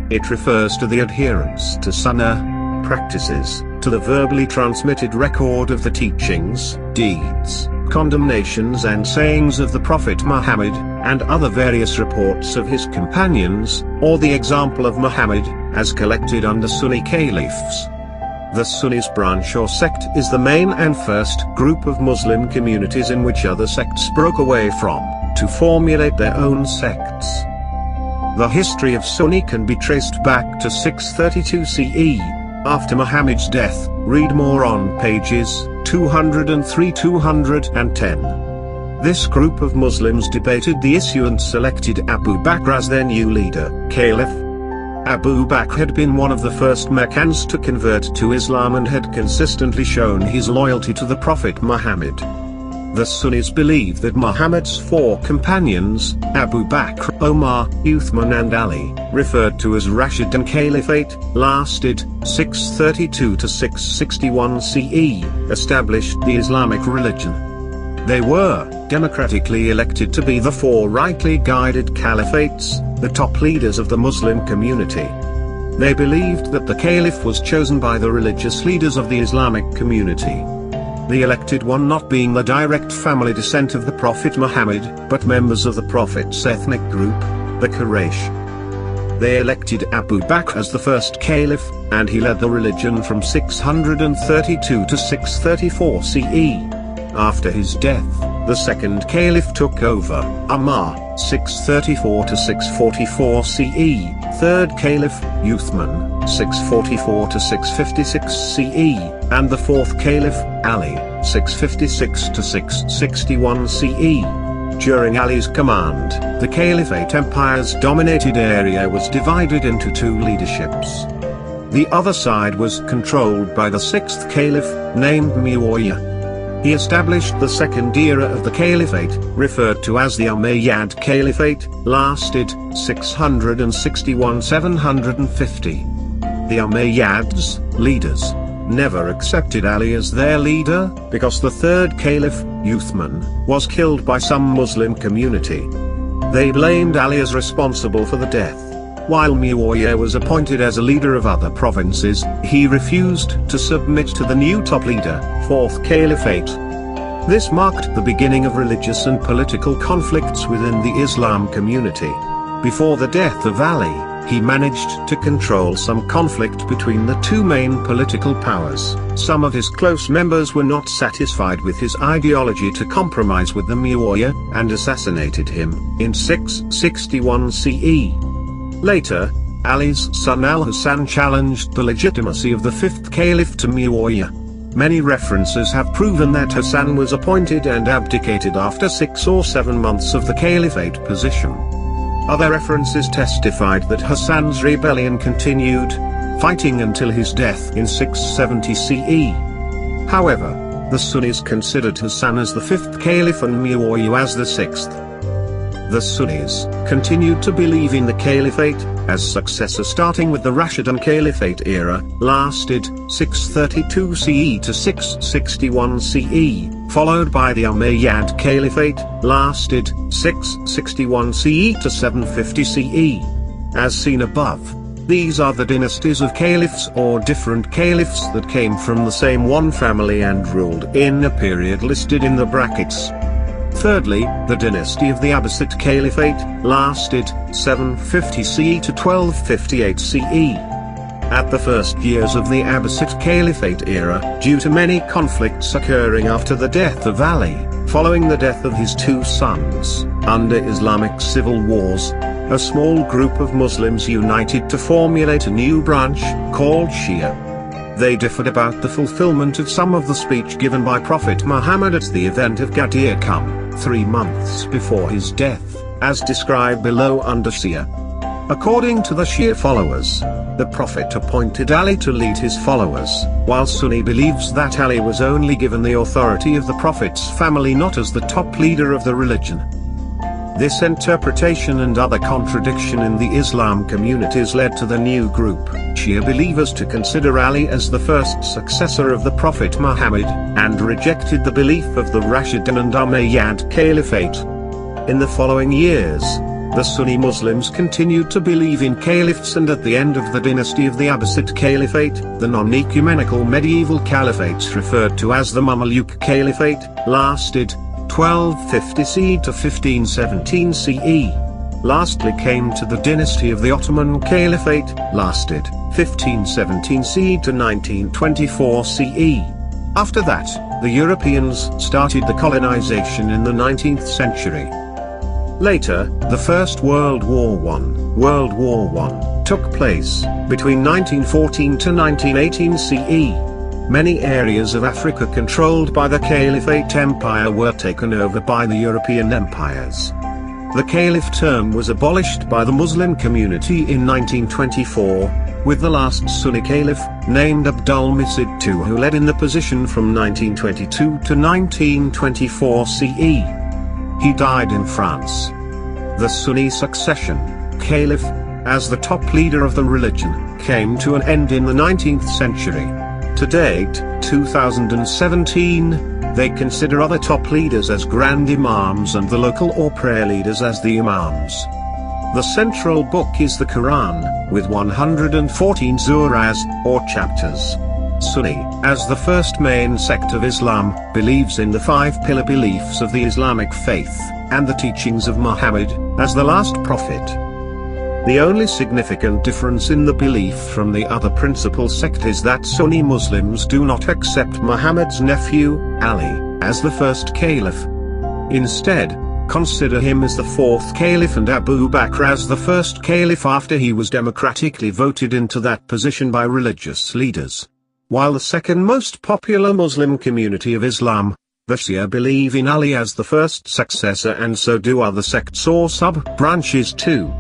It refers to the adherence to sunnah, practices, to the verbally transmitted record of the teachings, deeds, condemnations and sayings of the Prophet Muhammad, and other various reports of his companions, or the example of Muhammad, as collected under Sunni caliphs. The Sunnis branch or sect is the main and first group of Muslim communities in which other sects broke away from, to formulate their own sects. The history of Sunni can be traced back to 632 CE, after Muhammad's death. Read more on pages 203-210. This group of Muslims debated the issue and selected Abu Bakr as their new leader, caliph. Abu Bakr had been one of the first Meccans to convert to Islam and had consistently shown his loyalty to the Prophet Muhammad. The Sunnis believe that Muhammad's four companions, Abu Bakr, Omar, Uthman and Ali, referred to as Rashidun Caliphate, lasted 632 to 661 CE, established the Islamic religion. They were democratically elected to be the four rightly guided caliphates, the top leaders of the Muslim community. They believed that the caliph was chosen by the religious leaders of the Islamic community. The elected one not being the direct family descent of the Prophet Muhammad, but members of the Prophet's ethnic group, the Quraysh. They elected Abu Bakr as the first caliph, and he led the religion from 632 to 634 CE. After his death, the second caliph took over, Umar, 634 to 644 CE, third caliph, Uthman, 644 to 656 CE, and the fourth caliph, Ali, 656 to 661 CE. During Ali's command, the Caliphate Empire's dominated area was divided into two leaderships. The other side was controlled by the sixth caliph, named Muawiyah. He established the second era of the caliphate, referred to as the Umayyad Caliphate, lasted 661–750. The Umayyads, leaders, never accepted Ali as their leader, because the third caliph, Uthman, was killed by some Muslim community. They blamed Ali as responsible for the death. While Muawiyah was appointed as a leader of other provinces, he refused to submit to the new top leader, fourth caliphate. This marked the beginning of religious and political conflicts within the Islam community. Before the death of Ali, he managed to control some conflict between the two main political powers. Some of his close members were not satisfied with his ideology to compromise with the Muawiyah, and assassinated him, in 661 CE. Later, Ali's son al-Hasan challenged the legitimacy of the fifth caliph to Muawiyah. Many references have proven that Hassan was appointed and abdicated after 6 or 7 months of the caliphate position. Other references testified that Hassan's rebellion continued, fighting until his death in 670 CE. However, the Sunnis considered Hassan as the fifth caliph and Muawiyah as the sixth. The Sunnis continued to believe in the caliphate as successor, starting with the Rashidun Caliphate era, lasted 632 CE to 661 CE, followed by the Umayyad Caliphate, lasted 661 CE to 750 CE. As seen above, these are the dynasties of caliphs or different caliphs that came from the same one family and ruled in a period listed in the brackets. Thirdly, the dynasty of the Abbasid Caliphate, lasted 750 CE to 1258 CE. At the first years of the Abbasid Caliphate era, due to many conflicts occurring after the death of Ali, following the death of his two sons, under Islamic civil wars, a small group of Muslims united to formulate a new branch, called Shia. They differed about the fulfillment of some of the speech given by Prophet Muhammad at the event of Ghadir Qum, 3 months before his death, as described below under Shia. According to the Shia followers, the Prophet appointed Ali to lead his followers, while Sunni believes that Ali was only given the authority of the Prophet's family, not as the top leader of the religion. This interpretation and other contradiction in the Islam communities led to the new group, Shia believers, to consider Ali as the first successor of the Prophet Muhammad, and rejected the belief of the Rashidun and Umayyad Caliphate. In the following years, the Sunni Muslims continued to believe in caliphs, and at the end of the dynasty of the Abbasid Caliphate, the non-ecumenical medieval caliphates referred to as the Mamluk Caliphate, lasted 1250 CE to 1517 CE. Lastly came to the dynasty of the Ottoman Caliphate, lasted 1517 CE to 1924 CE. After that, the Europeans started the colonization in the 19th century. Later, the First World War I took place between 1914 to 1918 CE. Many areas of Africa controlled by the Caliphate Empire were taken over by the European empires. The Caliph term was abolished by the Muslim community in 1924, with the last Sunni Caliph, named Abdul-Masih II, who led in the position from 1922 to 1924 CE. He died in France. The Sunni succession, Caliph, as the top leader of the religion, came to an end in the 19th century. To date, 2017, they consider other top leaders as grand imams and the local or prayer leaders as the imams. The central book is the Quran, with 114 surahs, or chapters. Sunni, as the first main sect of Islam, believes in the 5 pillar beliefs of the Islamic faith, and the teachings of Muhammad, as the last prophet. The only significant difference in the belief from the other principal sect is that Sunni Muslims do not accept Muhammad's nephew, Ali, as the first caliph. Instead, consider him as the 4th caliph and Abu Bakr as the first caliph after he was democratically voted into that position by religious leaders. While the second most popular Muslim community of Islam, the Shia, believe in Ali as the first successor, and so do other sects or sub-branches too.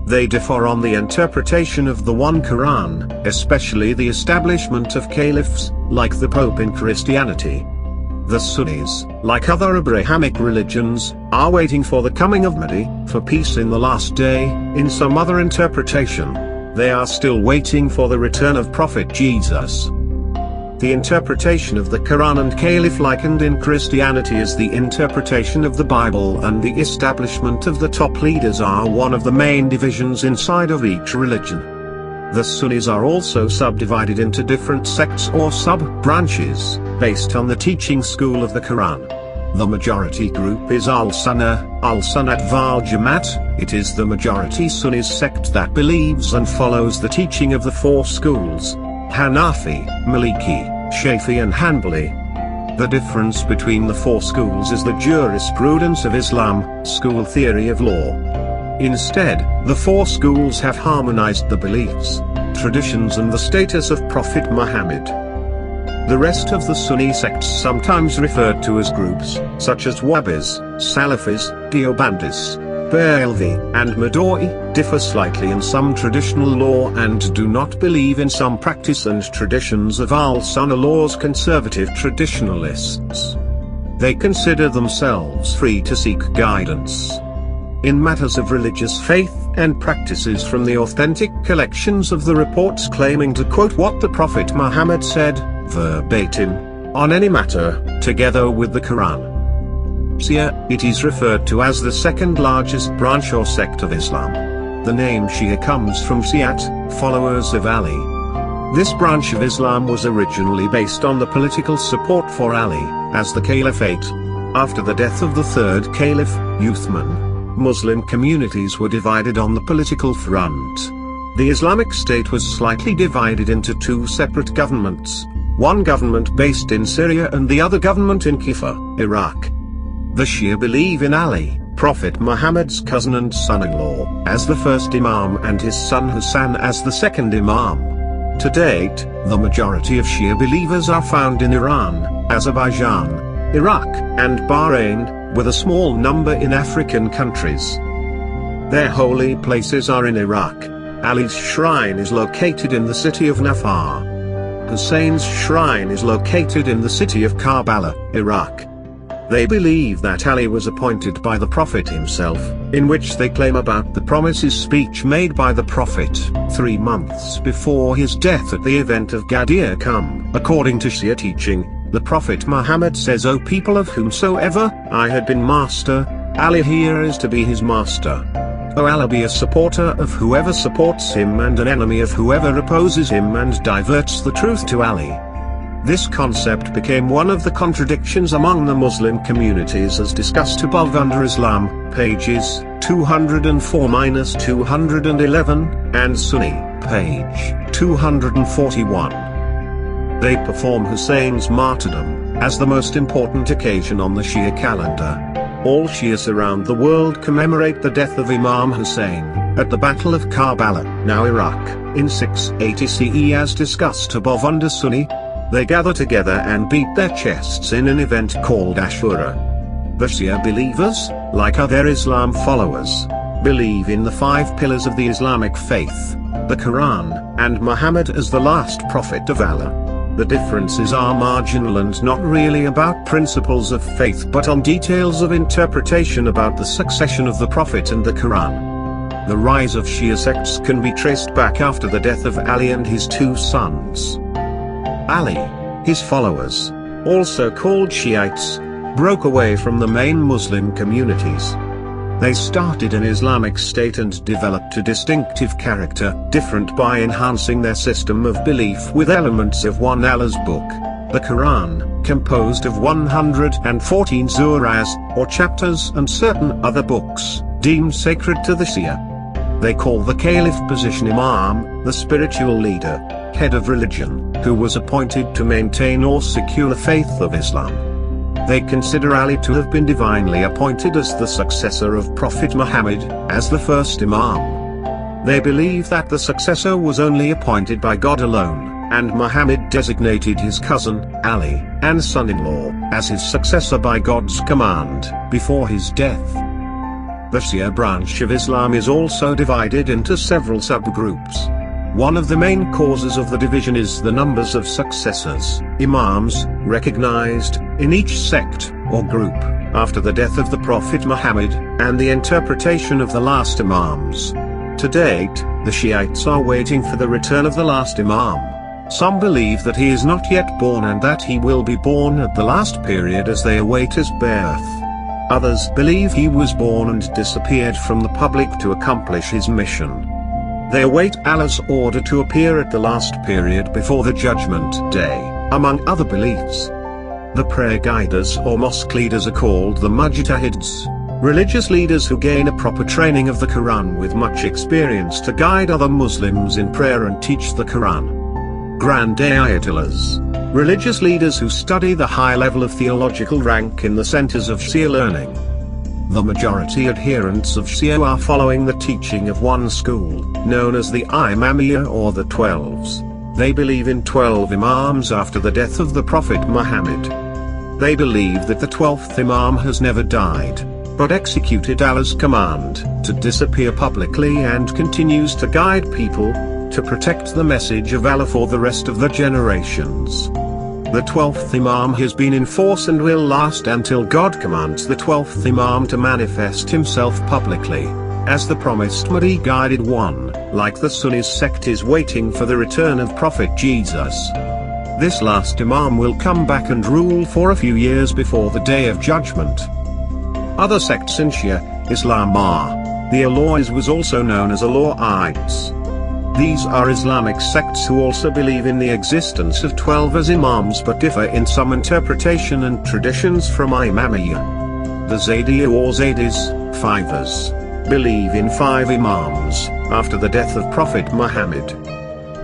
They differ on the interpretation of the one Quran, especially the establishment of caliphs, like the Pope in Christianity. The Sunnis, like other Abrahamic religions, are waiting for the coming of Mahdi, for peace in the last day. In some other interpretation, they are still waiting for the return of Prophet Jesus. The interpretation of the Quran and Caliph likened in Christianity as the interpretation of the Bible and the establishment of the top leaders are one of the main divisions inside of each religion. The Sunnis are also subdivided into different sects or sub-branches, based on the teaching school of the Quran. The majority group is Al-Sunnah Wal Jamaat. It is the majority Sunnis sect that believes and follows the teaching of the four schools: Hanafi, Maliki, Shafi and Hanbali. The difference between the four schools is the jurisprudence of Islam, school theory of law. Instead, the four schools have harmonized the beliefs, traditions and the status of Prophet Muhammad. The rest of the Sunni sects, sometimes referred to as groups, such as Wahhabis, Salafis, Deobandis, Barelvi, and Madoi, differ slightly in some traditional law and do not believe in some practice and traditions of Al-Sunnah law's conservative traditionalists. They consider themselves free to seek guidance in matters of religious faith and practices from the authentic collections of the reports claiming to quote what the Prophet Muhammad said, verbatim, on any matter, together with the Quran. Shia, it is referred to as the second largest branch or sect of Islam. The name Shia comes from Shi'at, followers of Ali. This branch of Islam was originally based on the political support for Ali, as the caliphate. After the death of the third caliph, Uthman, Muslim communities were divided on the political front. The Islamic State was slightly divided into two separate governments, one government based in Syria and the other government in Kufa, Iraq. The Shia believe in Ali, Prophet Muhammad's cousin and son-in-law, as the first Imam and his son Hassan as the second Imam. To date, the majority of Shia believers are found in Iran, Azerbaijan, Iraq, and Bahrain, with a small number in African countries. Their holy places are in Iraq. Ali's shrine is located in the city of Nafar. Hussein's shrine is located in the city of Karbala, Iraq. They believe that Ali was appointed by the Prophet himself, in which they claim about the promises speech made by the Prophet 3 months before his death at the event of Ghadir Qum. According to Shia teaching, the Prophet Muhammad says, "O people of whomsoever I had been master, Ali here is to be his master. O Allah be a supporter of whoever supports him and an enemy of whoever opposes him and diverts the truth to Ali." This concept became one of the contradictions among the Muslim communities as discussed above under Islam, pages 204-211, and Sunni, page 241. They perform Hussein's martyrdom as the most important occasion on the Shia calendar. All Shias around the world commemorate the death of Imam Hussein at the Battle of Karbala, now Iraq, in 680 CE as discussed above under Sunni. They gather together and beat their chests in an event called Ashura. The Shia believers, like other Islam followers, believe in the 5 pillars of the Islamic faith, the Quran, and Muhammad as the last prophet of Allah. The differences are marginal and not really about principles of faith but on details of interpretation about the succession of the Prophet and the Quran. The rise of Shia sects can be traced back after the death of Ali and his 2 sons. Ali, his followers, also called Shiites, broke away from the main Muslim communities. They started an Islamic state and developed a distinctive character, different by enhancing their system of belief with elements of one Allah's book, the Quran, composed of 114 surahs, or chapters, and certain other books, deemed sacred to the Shia. They call the caliph position Imam, the spiritual leader, head of religion, who was appointed to maintain or secure the faith of Islam. They consider Ali to have been divinely appointed as the successor of Prophet Muhammad, as the first Imam. They believe that the successor was only appointed by God alone, and Muhammad designated his cousin, Ali, and son-in-law, as his successor by God's command, before his death. The Shia branch of Islam is also divided into several subgroups. One of the main causes of the division is the numbers of successors, imams, recognized in each sect or group after the death of the Prophet Muhammad, and the interpretation of the last imams. To date, the Shiites are waiting for the return of the last imam. Some believe that he is not yet born and that he will be born at the last period as they await his birth. Others believe he was born and disappeared from the public to accomplish his mission. They await Allah's order to appear at the last period before the Judgment Day, among other beliefs. The prayer guiders or mosque leaders are called the mujtahids, religious leaders who gain a proper training of the Quran with much experience to guide other Muslims in prayer and teach the Quran. Grand Ayatollahs, religious leaders who study the high level of theological rank in the centers of Shia learning. The majority adherents of Shia are following the teaching of one school, known as the Imamiyya or the Twelves. They believe in 12 imams after the death of the Prophet Muhammad. They believe that the 12th imam has never died, but executed Allah's command to disappear publicly and continues to guide people to protect the message of Allah for the rest of the generations. The 12th Imam has been in force and will last until God commands the 12th Imam to manifest himself publicly, as the promised Mahdi-guided one, like the Sunnis sect is waiting for the return of Prophet Jesus. This last Imam will come back and rule for a few years before the Day of Judgment. Other sects in Shia Islam are the Alawites, was also known as Alawites. These are Islamic sects who also believe in the existence of 12 as imams but differ in some interpretation and traditions from Imamiyya. The Zaydiyya or Zaydis, Fivers, believe in 5 imams after the death of Prophet Muhammad.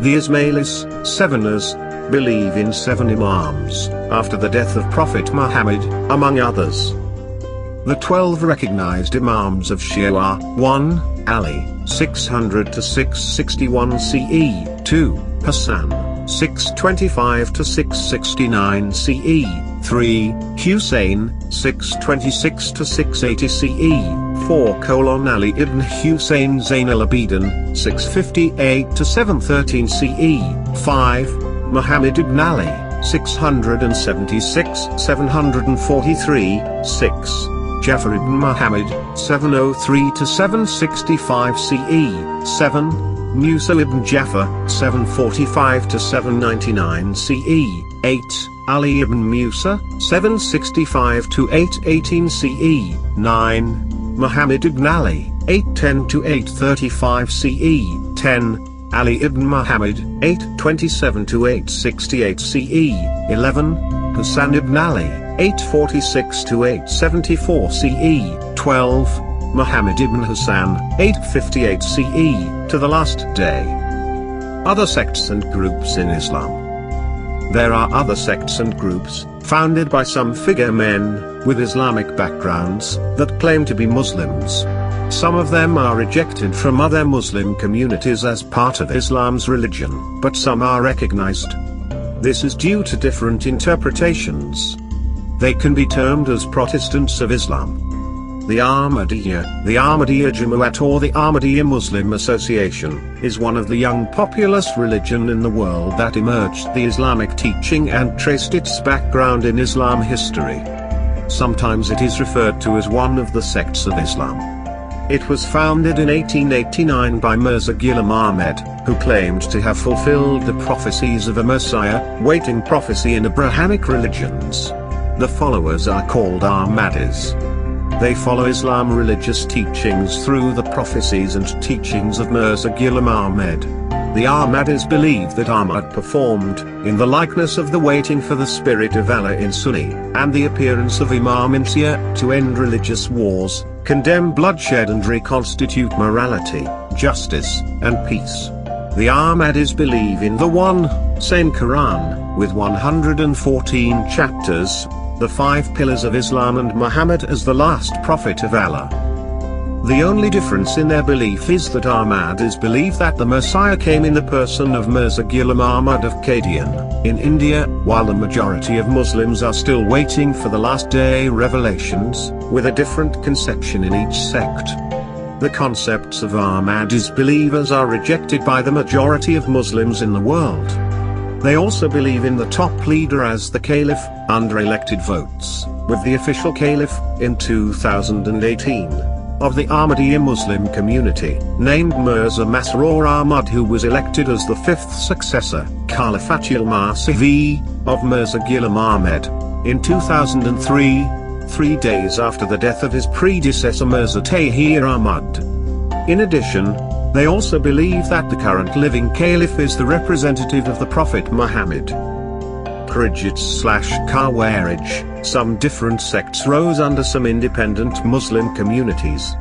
The Ismailis, Seveners, believe in 7 imams after the death of Prophet Muhammad, among others. The 12 recognized imams of Shia are 1. Ali, 600 to 661 CE, 2. Hassan, 625 to 669 CE, 3. Hussein, 626 to 680 CE, 4. Ali ibn Hussein Zain al-Abidin, 658 to 713 CE, 5. Muhammad ibn Ali, 676 743, 6. Jafar ibn Muhammad, 703 to 765 CE, 7. Musa ibn Jafar, 745 to 799 CE, 8. Ali ibn Musa, 765 to 818 CE, 9. Muhammad ibn Ali, 810 to 835 CE, 10. Ali ibn Muhammad, 827 to 868 CE, 11. Hassan ibn Ali, 846 to 874 CE, 12. Muhammad ibn Hassan, 858 CE, to the last day. Other sects and groups in Islam. There are other sects and groups, founded by some figure men, with Islamic backgrounds, that claim to be Muslims. Some of them are rejected from other Muslim communities as part of Islam's religion, but some are recognized. This is due to different interpretations. They can be termed as Protestants of Islam. The Ahmadiyya Jamaat or the Ahmadiyya Muslim Association, is one of the young populist religion in the world that emerged the Islamic teaching and traced its background in Islam history. Sometimes it is referred to as one of the sects of Islam. It was founded in 1889 by Mirza Ghulam Ahmed, who claimed to have fulfilled the prophecies of a Messiah, waiting prophecy in Abrahamic religions. The followers are called Ahmadis. They follow Islam religious teachings through the prophecies and teachings of Mirza Ghulam Ahmed. The Ahmadis believe that Ahmad performed, in the likeness of the waiting for the spirit of Allah in Sunni, and the appearance of Imam in Shia, to end religious wars, condemn bloodshed and reconstitute morality, justice, and peace. The Ahmadis believe in the one, same Quran, with 114 chapters, the 5 pillars of Islam and Muhammad as the last prophet of Allah. The only difference in their belief is that Ahmadis believe that the Messiah came in the person of Mirza Ghulam Ahmad of Qadian, in India, while the majority of Muslims are still waiting for the last day revelations, with a different conception in each sect. The concepts of Ahmadis believers are rejected by the majority of Muslims in the world. They also believe in the top leader as the Caliph, under elected votes, with the official Caliph, in 2018, of the Ahmadiyya Muslim community, named Mirza Masroor Ahmad, who was elected as the fifth successor, Khalifatul Masih, of Mirza Ghulam Ahmad, in 2003, 3 days after the death of his predecessor Mirza Tahir Ahmad. In addition, they also believe that the current living Caliph is the representative of the Prophet Muhammad. Khawarij/Khawarij, some different sects rose under some independent Muslim communities.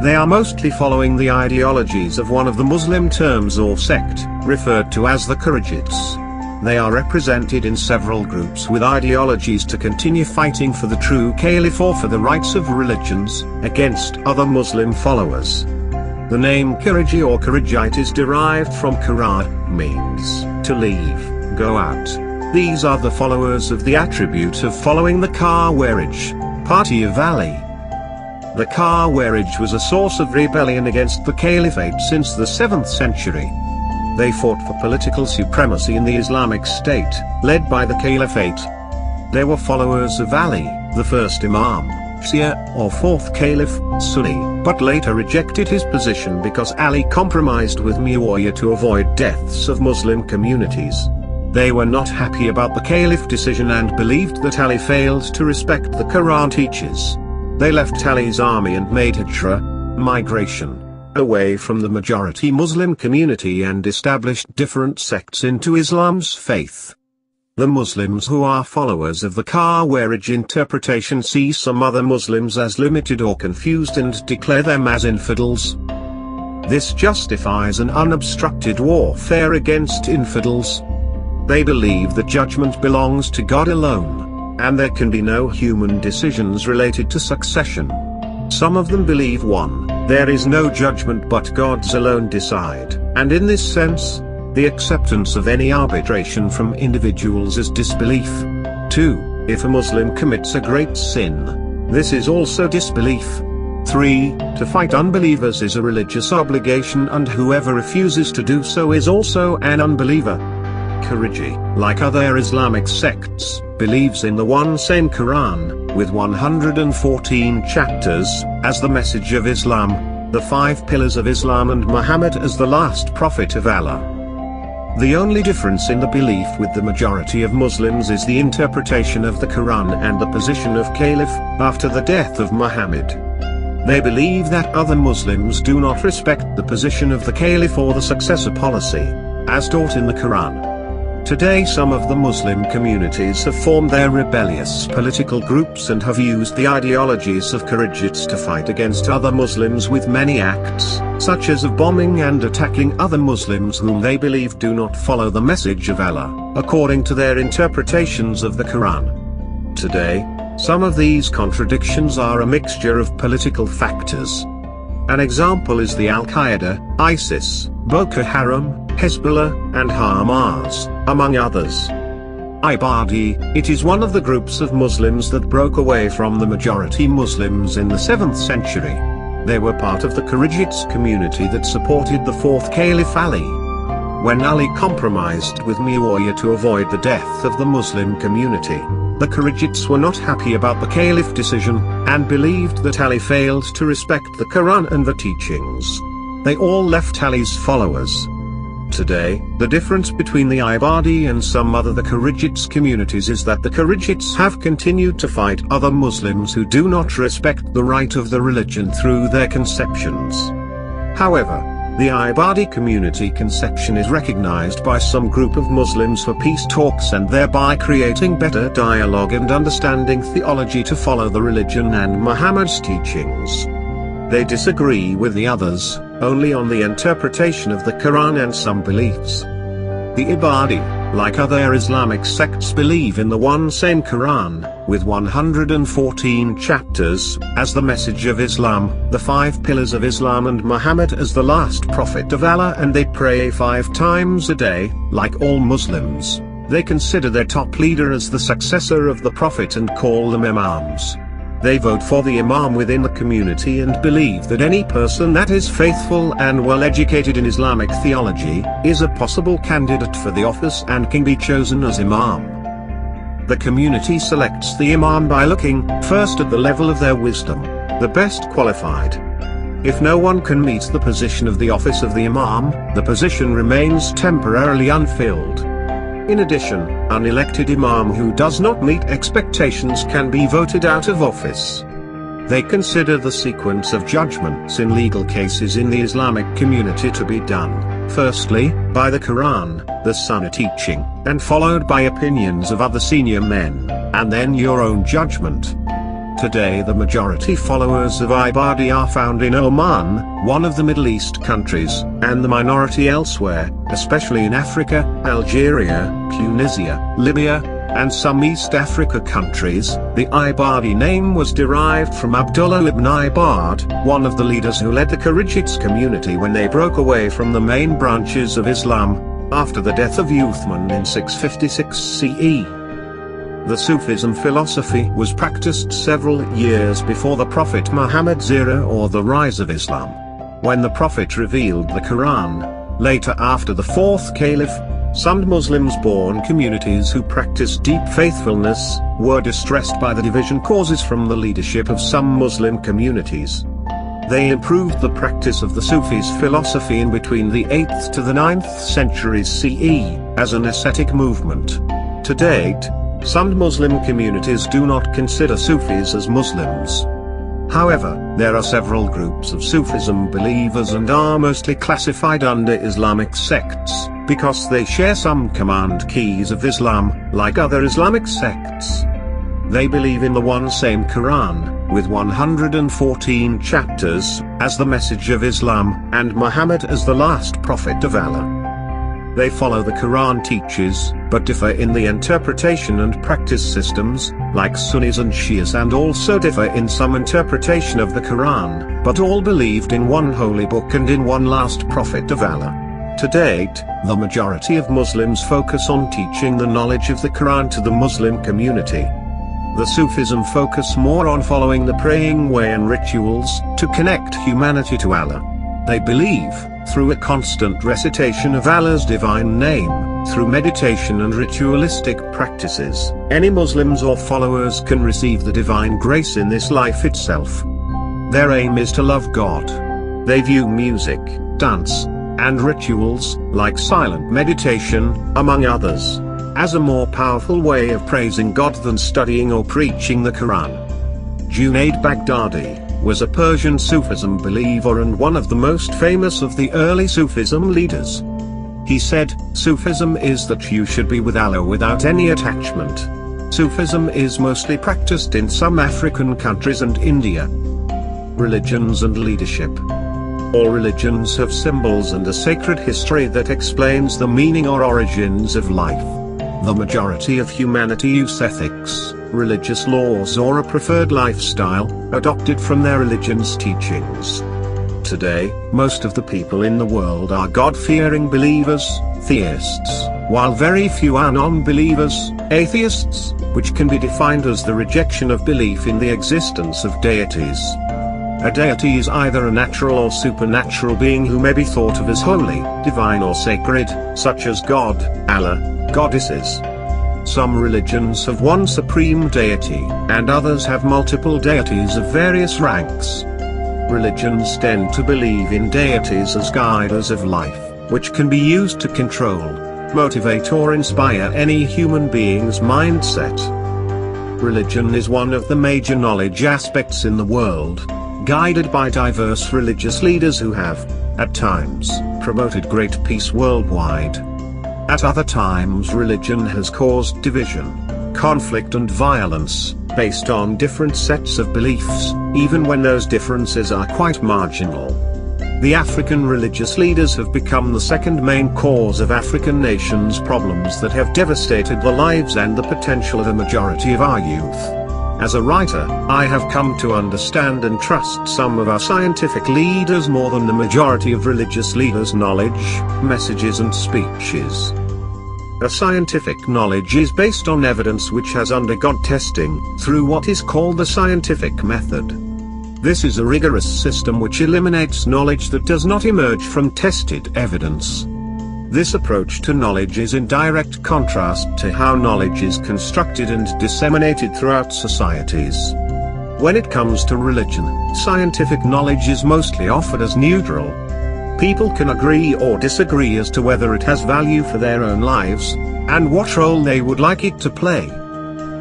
They are mostly following the ideologies of one of the Muslim terms or sect, referred to as the Khawarijites. They are represented in several groups with ideologies to continue fighting for the true Caliph or for the rights of religions, against other Muslim followers. The name Khariji or Khawarijite is derived from Khara, means to leave, go out. These are the followers of the attribute of following the Khawarij, party of Ali. The Khawarij was a source of rebellion against the Caliphate since the 7th century. They fought for political supremacy in the Islamic State, led by the Caliphate. They were followers of Ali, the first Imam, Shia, or fourth Caliph, Sunni, but later rejected his position because Ali compromised with Muawiyah to avoid deaths of Muslim communities. They were not happy about the Caliph decision and believed that Ali failed to respect the Quran teaches. They left Ali's army and made hijrah, migration, away from the majority Muslim community and established different sects into Islam's faith. The Muslims who are followers of the Khawarij interpretation see some other Muslims as limited or confused and declare them as infidels. This justifies an unobstructed warfare against infidels. They believe that judgment belongs to God alone, and there can be no human decisions related to succession. Some of them believe 1. There is no judgment but God's alone decide, and in this sense, the acceptance of any arbitration from individuals is disbelief. 2. If a Muslim commits a great sin, this is also disbelief. 3. To fight unbelievers is a religious obligation and whoever refuses to do so is also an unbeliever. Khariji, like other Islamic sects, believes in the one same Quran, with 114 chapters, as the message of Islam, the 5 pillars of Islam and Muhammad as the last prophet of Allah. The only difference in the belief with the majority of Muslims is the interpretation of the Quran and the position of Caliph, after the death of Muhammad. They believe that other Muslims do not respect the position of the Caliph or the successor policy, as taught in the Quran. Today some of the Muslim communities have formed their rebellious political groups and have used the ideologies of Khawarijites to fight against other Muslims with many acts, such as of bombing and attacking other Muslims whom they believe do not follow the message of Allah, according to their interpretations of the Quran. Today, some of these contradictions are a mixture of political factors. An example is the Al-Qaeda, ISIS, Boko Haram, Hezbollah, and Hamas, among others. Ibadi, it is one of the groups of Muslims that broke away from the majority Muslims in the 7th century. They were part of the Khawarijites community that supported the 4th Caliph Ali. When Ali compromised with Muawiyah to avoid the death of the Muslim community, the Khawarijites were not happy about the Caliph decision, and believed that Ali failed to respect the Quran and the teachings. They all left Ali's followers. Today, the difference between the Ibadi and some other the Khawarijites communities is that the Khawarijites have continued to fight other Muslims who do not respect the right of the religion through their conceptions. However, the Ibadi community conception is recognized by some group of Muslims for peace talks and thereby creating better dialogue and understanding theology to follow the religion and Muhammad's teachings. They disagree with the others, only on the interpretation of the Quran and some beliefs. The Ibadi, like other Islamic sects, believe in the one same Quran, with 114 chapters, as the message of Islam, the 5 pillars of Islam, and Muhammad as the last prophet of Allah, and they pray 5 times a day, like all Muslims. They consider their top leader as the successor of the prophet and call them imams. They vote for the imam within the community and believe that any person that is faithful and well educated in Islamic theology is a possible candidate for the office and can be chosen as imam. The community selects the imam by looking first at the level of their wisdom, the best qualified. If no one can meet the position of the office of the imam, the position remains temporarily unfilled. In addition, an elected imam who does not meet expectations can be voted out of office. They consider the sequence of judgments in legal cases in the Islamic community to be done, firstly, by the Quran, the Sunnah teaching, and followed by opinions of other senior men, and then your own judgment. Today the majority followers of AYI are found in Oman, one of the Middle East countries, and the minority elsewhere, especially in Africa, Algeria, Tunisia, Libya, and some East Africa countries. The AYI name was derived from Abdullah ibn Ibad, one of the leaders who led the Kharijites community when they broke away from the main branches of Islam, after the death of Uthman in 656 CE. The Sufism philosophy was practiced several years before the Prophet Muhammad's era or the rise of Islam. When the Prophet revealed the Quran, later after the 4th Caliph, some Muslims-born communities who practiced deep faithfulness were distressed by the division causes from the leadership of some Muslim communities. They improved the practice of the Sufis philosophy in between the 8th to the 9th centuries CE, as an ascetic movement. To date, some Muslim communities do not consider Sufis as Muslims. However, there are several groups of Sufism believers and are mostly classified under Islamic sects, because they share some command keys of Islam, like other Islamic sects. They believe in the one same Quran, with 114 chapters, as the message of Islam, and Muhammad as the last prophet of Allah. They follow the Quran teaches, but differ in the interpretation and practice systems, like Sunnis and Shias, and also differ in some interpretation of the Quran, but all believed in one holy book and in one last prophet of Allah. To date, the majority of Muslims focus on teaching the knowledge of the Quran to the Muslim community. The Sufism focus more on following the praying way and rituals to connect humanity to Allah. They believe, through a constant recitation of Allah's divine name, through meditation and ritualistic practices, any Muslims or followers can receive the divine grace in this life itself. Their aim is to love God. They view music, dance, and rituals, like silent meditation, among others, as a more powerful way of praising God than studying or preaching the Quran. Junaid Baghdadi was a Persian Sufism believer and one of the most famous of the early Sufism leaders. He said, "Sufism is that you should be with Allah without any attachment." Sufism is mostly practiced in some African countries and India. Religions and leadership. All religions have symbols and a sacred history that explains the meaning or origins of life. The majority of humanity use ethics, religious laws, or a preferred lifestyle, adopted from their religion's teachings. Today, most of the people in the world are God-fearing believers, theists, while very few are non-believers, atheists, which can be defined as the rejection of belief in the existence of deities. A deity is either a natural or supernatural being who may be thought of as holy, divine, or sacred, such as God, Allah, goddesses. Some religions have one supreme deity, and others have multiple deities of various ranks. Religions tend to believe in deities as guiders of life, which can be used to control, motivate, or inspire any human being's mindset. Religion is one of the major knowledge aspects in the world, guided by diverse religious leaders who have, at times, promoted great peace worldwide. At other times religion has caused division, conflict and violence, based on different sets of beliefs, even when those differences are quite marginal. The African religious leaders have become the second main cause of African nations' problems that have devastated the lives and the potential of a majority of our youth. As a writer, I have come to understand and trust some of our scientific leaders more than the majority of religious leaders' knowledge, messages and speeches. A scientific knowledge is based on evidence which has undergone testing, through what is called the scientific method. This is a rigorous system which eliminates knowledge that does not emerge from tested evidence. This approach to knowledge is in direct contrast to how knowledge is constructed and disseminated throughout societies. When it comes to religion, scientific knowledge is mostly offered as neutral. People can agree or disagree as to whether it has value for their own lives, and what role they would like it to play.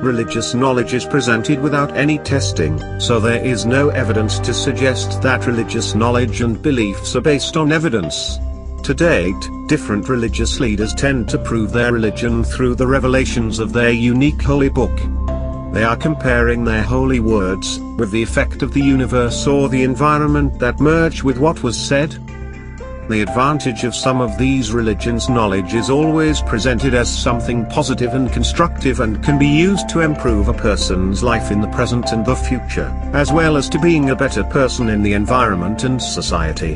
Religious knowledge is presented without any testing, so there is no evidence to suggest that religious knowledge and beliefs are based on evidence. To date, different religious leaders tend to prove their religion through the revelations of their unique holy book. They are comparing their holy words with the effect of the universe or the environment that merge with what was said. The advantage of some of these religions' knowledge is always presented as something positive and constructive and can be used to improve a person's life in the present and the future, as well as to being a better person in the environment and society.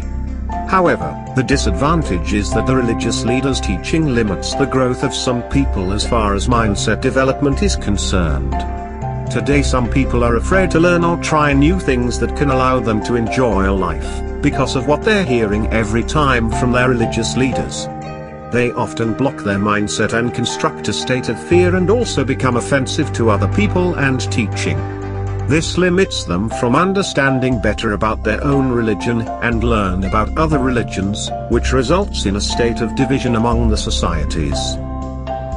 However, the disadvantage is that the religious leaders' teaching limits the growth of some people as far as mindset development is concerned. Today some people are afraid to learn or try new things that can allow them to enjoy life, because of what they're hearing every time from their religious leaders. They often block their mindset and construct a state of fear and also become offensive to other people and teaching. This limits them from understanding better about their own religion and learn about other religions, which results in a state of division among the societies.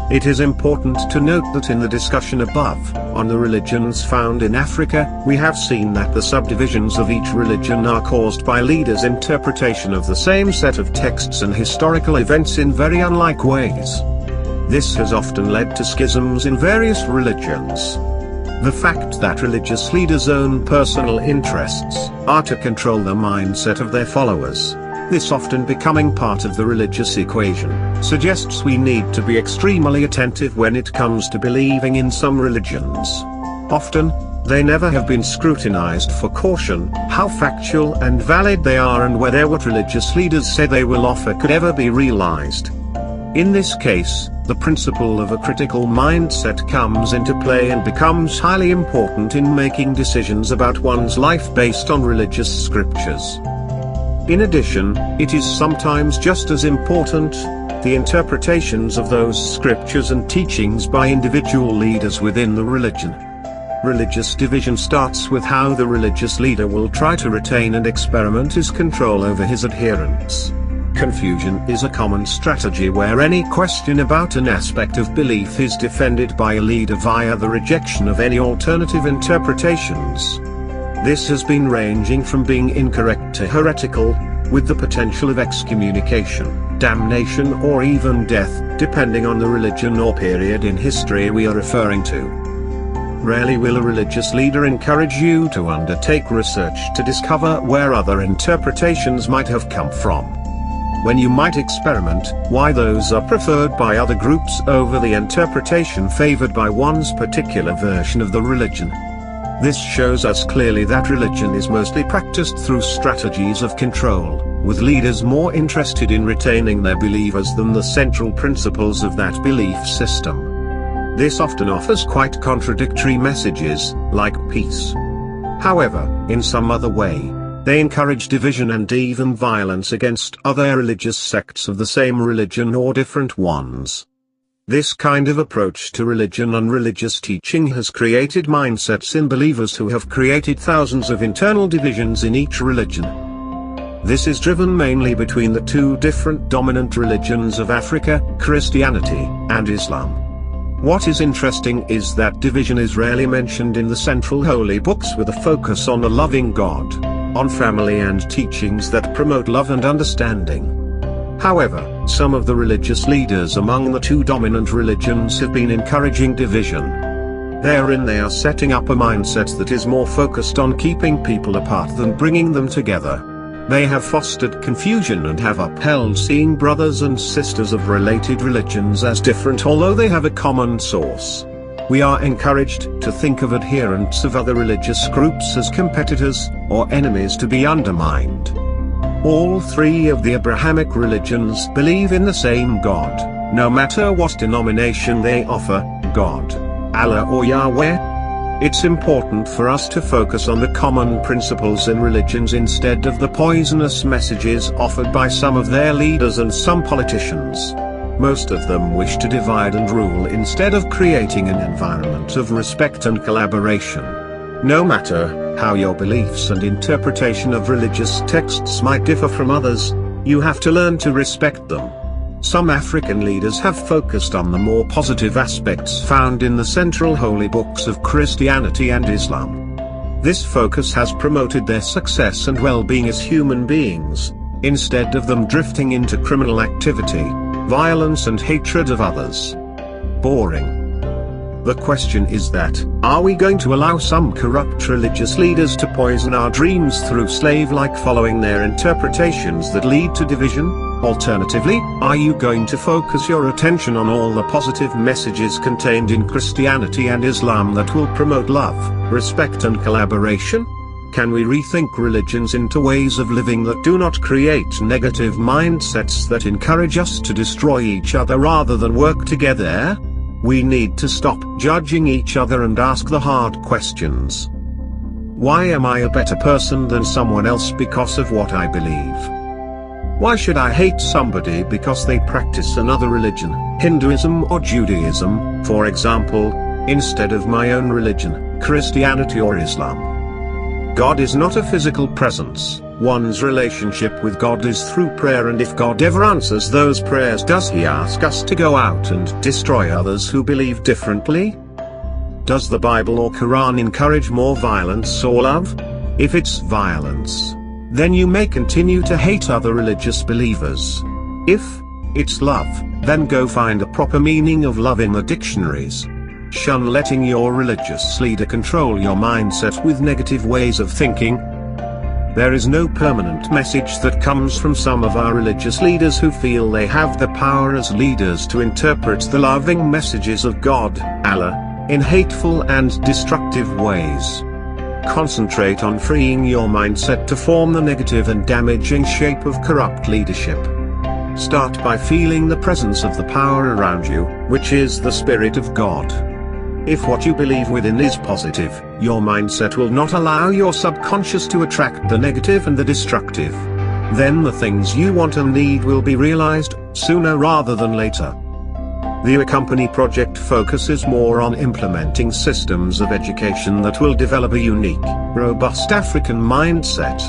It is important to note that in the discussion above, on the religions found in Africa, we have seen that the subdivisions of each religion are caused by leaders' interpretation of the same set of texts and historical events in very unlike ways. This has often led to schisms in various religions. The fact that religious leaders' own personal interests are to control the mindset of their followers, this often becoming part of the religious equation, suggests we need to be extremely attentive when it comes to believing in some religions. Often, they never have been scrutinized for caution, how factual and valid they are and whether what religious leaders say they will offer could ever be realized. In this case, the principle of a critical mindset comes into play and becomes highly important in making decisions about one's life based on religious scriptures. In addition, it is sometimes just as important, the interpretations of those scriptures and teachings by individual leaders within the religion. Religious division starts with how the religious leader will try to retain and experiment his control over his adherents. Confusion is a common strategy where any question about an aspect of belief is defended by a leader via the rejection of any alternative interpretations. This has been ranging from being incorrect to heretical, with the potential of excommunication, damnation or even death, depending on the religion or period in history we are referring to. Rarely will a religious leader encourage you to undertake research to discover where other interpretations might have come from. When you might experiment, why those are preferred by other groups over the interpretation favored by one's particular version of the religion. This shows us clearly that religion is mostly practiced through strategies of control, with leaders more interested in retaining their believers than the central principles of that belief system. This often offers quite contradictory messages, like peace. However, in some other way, they encourage division and even violence against other religious sects of the same religion or different ones. This kind of approach to religion and religious teaching has created mindsets in believers who have created thousands of internal divisions in each religion. This is driven mainly between the two different dominant religions of Africa, Christianity and Islam. What is interesting is that division is rarely mentioned in the central holy books with a focus on a loving God, on family and teachings that promote love and understanding. However, some of the religious leaders among the two dominant religions have been encouraging division. Therein they are setting up a mindset that is more focused on keeping people apart than bringing them together. They have fostered confusion and have upheld seeing brothers and sisters of related religions as different although they have a common source. We are encouraged to think of adherents of other religious groups as competitors, or enemies to be undermined. All three of the Abrahamic religions believe in the same God, no matter what denomination they offer, God, Allah or Yahweh. It's important for us to focus on the common principles in religions instead of the poisonous messages offered by some of their leaders and some politicians. Most of them wish to divide and rule instead of creating an environment of respect and collaboration. No matter how your beliefs and interpretation of religious texts might differ from others, you have to learn to respect them. Some African leaders have focused on the more positive aspects found in the central holy books of Christianity and Islam. This focus has promoted their success and well-being as human beings, instead of them drifting into criminal activity, violence and hatred of others. Boring. The question is that, are we going to allow some corrupt religious leaders to poison our dreams through slave-like following their interpretations that lead to division? Alternatively, are you going to focus your attention on all the positive messages contained in Christianity and Islam that will promote love, respect and collaboration? Can we rethink religions into ways of living that do not create negative mindsets that encourage us to destroy each other rather than work together? We need to stop judging each other and ask the hard questions. Why am I a better person than someone else because of what I believe? Why should I hate somebody because they practice another religion, Hinduism or Judaism, for example, instead of my own religion, Christianity or Islam? God is not a physical presence. One's relationship with God is through prayer, and if God ever answers those prayers, does he ask us to go out and destroy others who believe differently? Does the Bible or Quran encourage more violence or love? If it's violence, then you may continue to hate other religious believers. If it's love, then go find a proper meaning of love in the dictionaries. Shun letting your religious leader control your mindset with negative ways of thinking. There is no permanent message that comes from some of our religious leaders who feel they have the power as leaders to interpret the loving messages of God, Allah, in hateful and destructive ways. Concentrate on freeing your mindset to form the negative and damaging shape of corrupt leadership. Start by feeling the presence of the power around you, which is the Spirit of God. If what you believe within is positive, your mindset will not allow your subconscious to attract the negative and the destructive. Then the things you want and need will be realized, sooner rather than later. The Accompany project focuses more on implementing systems of education that will develop a unique, robust African mindset.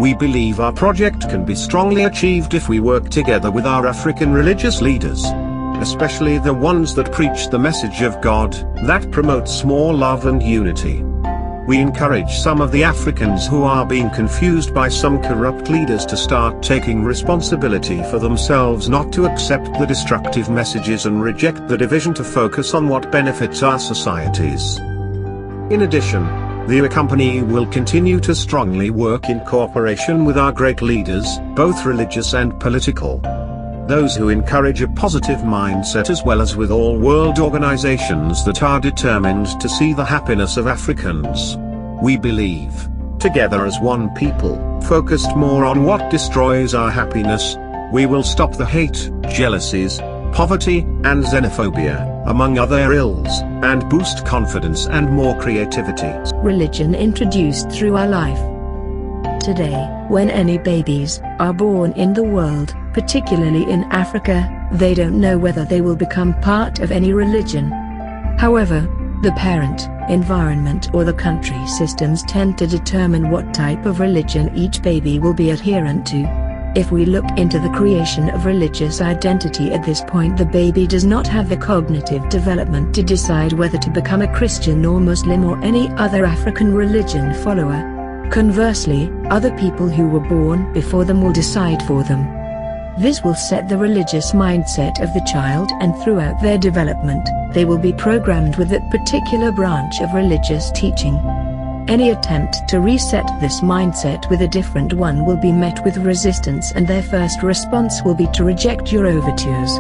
We believe our project can be strongly achieved if we work together with our African religious leaders, especially the ones that preach the message of God, that promotes more love and unity. We encourage some of the Africans who are being confused by some corrupt leaders to start taking responsibility for themselves, not to accept the destructive messages and reject the division, to focus on what benefits our societies. In addition, the Accompany will continue to strongly work in cooperation with our great leaders, both religious and political. Those who encourage a positive mindset, as well as with all world organizations that are determined to see the happiness of Africans. We believe, together as one people, focused more on what destroys our happiness, we will stop the hate, jealousies, poverty, and xenophobia, among other ills, and boost confidence and more creativity. Religion introduced through our life. Today, when any babies are born in the world, particularly in Africa, they don't know whether they will become part of any religion. However, the parent, environment or the country systems tend to determine what type of religion each baby will be adherent to. If we look into the creation of religious identity at this point, the baby does not have the cognitive development to decide whether to become a Christian or Muslim or any other African religion follower. Conversely, other people who were born before them will decide for them. This will set the religious mindset of the child, and throughout their development, they will be programmed with that particular branch of religious teaching. Any attempt to reset this mindset with a different one will be met with resistance, and their first response will be to reject your overtures.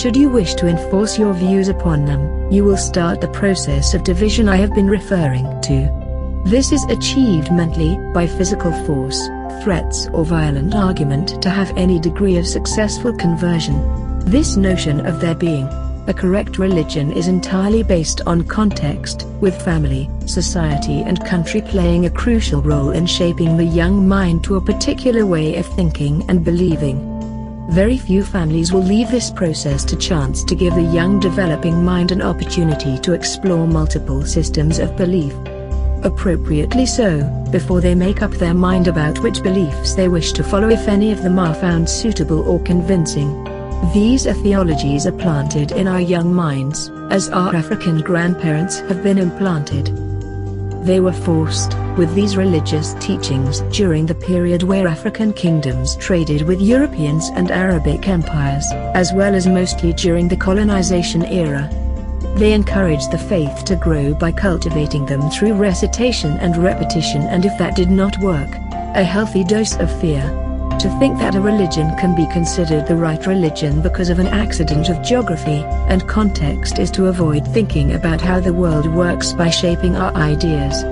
Should you wish to enforce your views upon them, you will start the process of division I have been referring to. This is achieved mentally, by physical force, threats or violent argument to have any degree of successful conversion. This notion of there being a correct religion is entirely based on context, with family, society and country playing a crucial role in shaping the young mind to a particular way of thinking and believing. Very few families will leave this process to chance to give the young developing mind an opportunity to explore multiple systems of belief. Appropriately so, before they make up their mind about which beliefs they wish to follow, if any of them are found suitable or convincing. These theologies are planted in our young minds, as our African grandparents have been implanted. They were forced, with these religious teachings during the period where African kingdoms traded with Europeans and Arabic empires, as well as mostly during the colonization era. They encouraged the faith to grow by cultivating them through recitation and repetition, and if that did not work, a healthy dose of fear. To think that a religion can be considered the right religion because of an accident of geography and context is to avoid thinking about how the world works by shaping our ideas.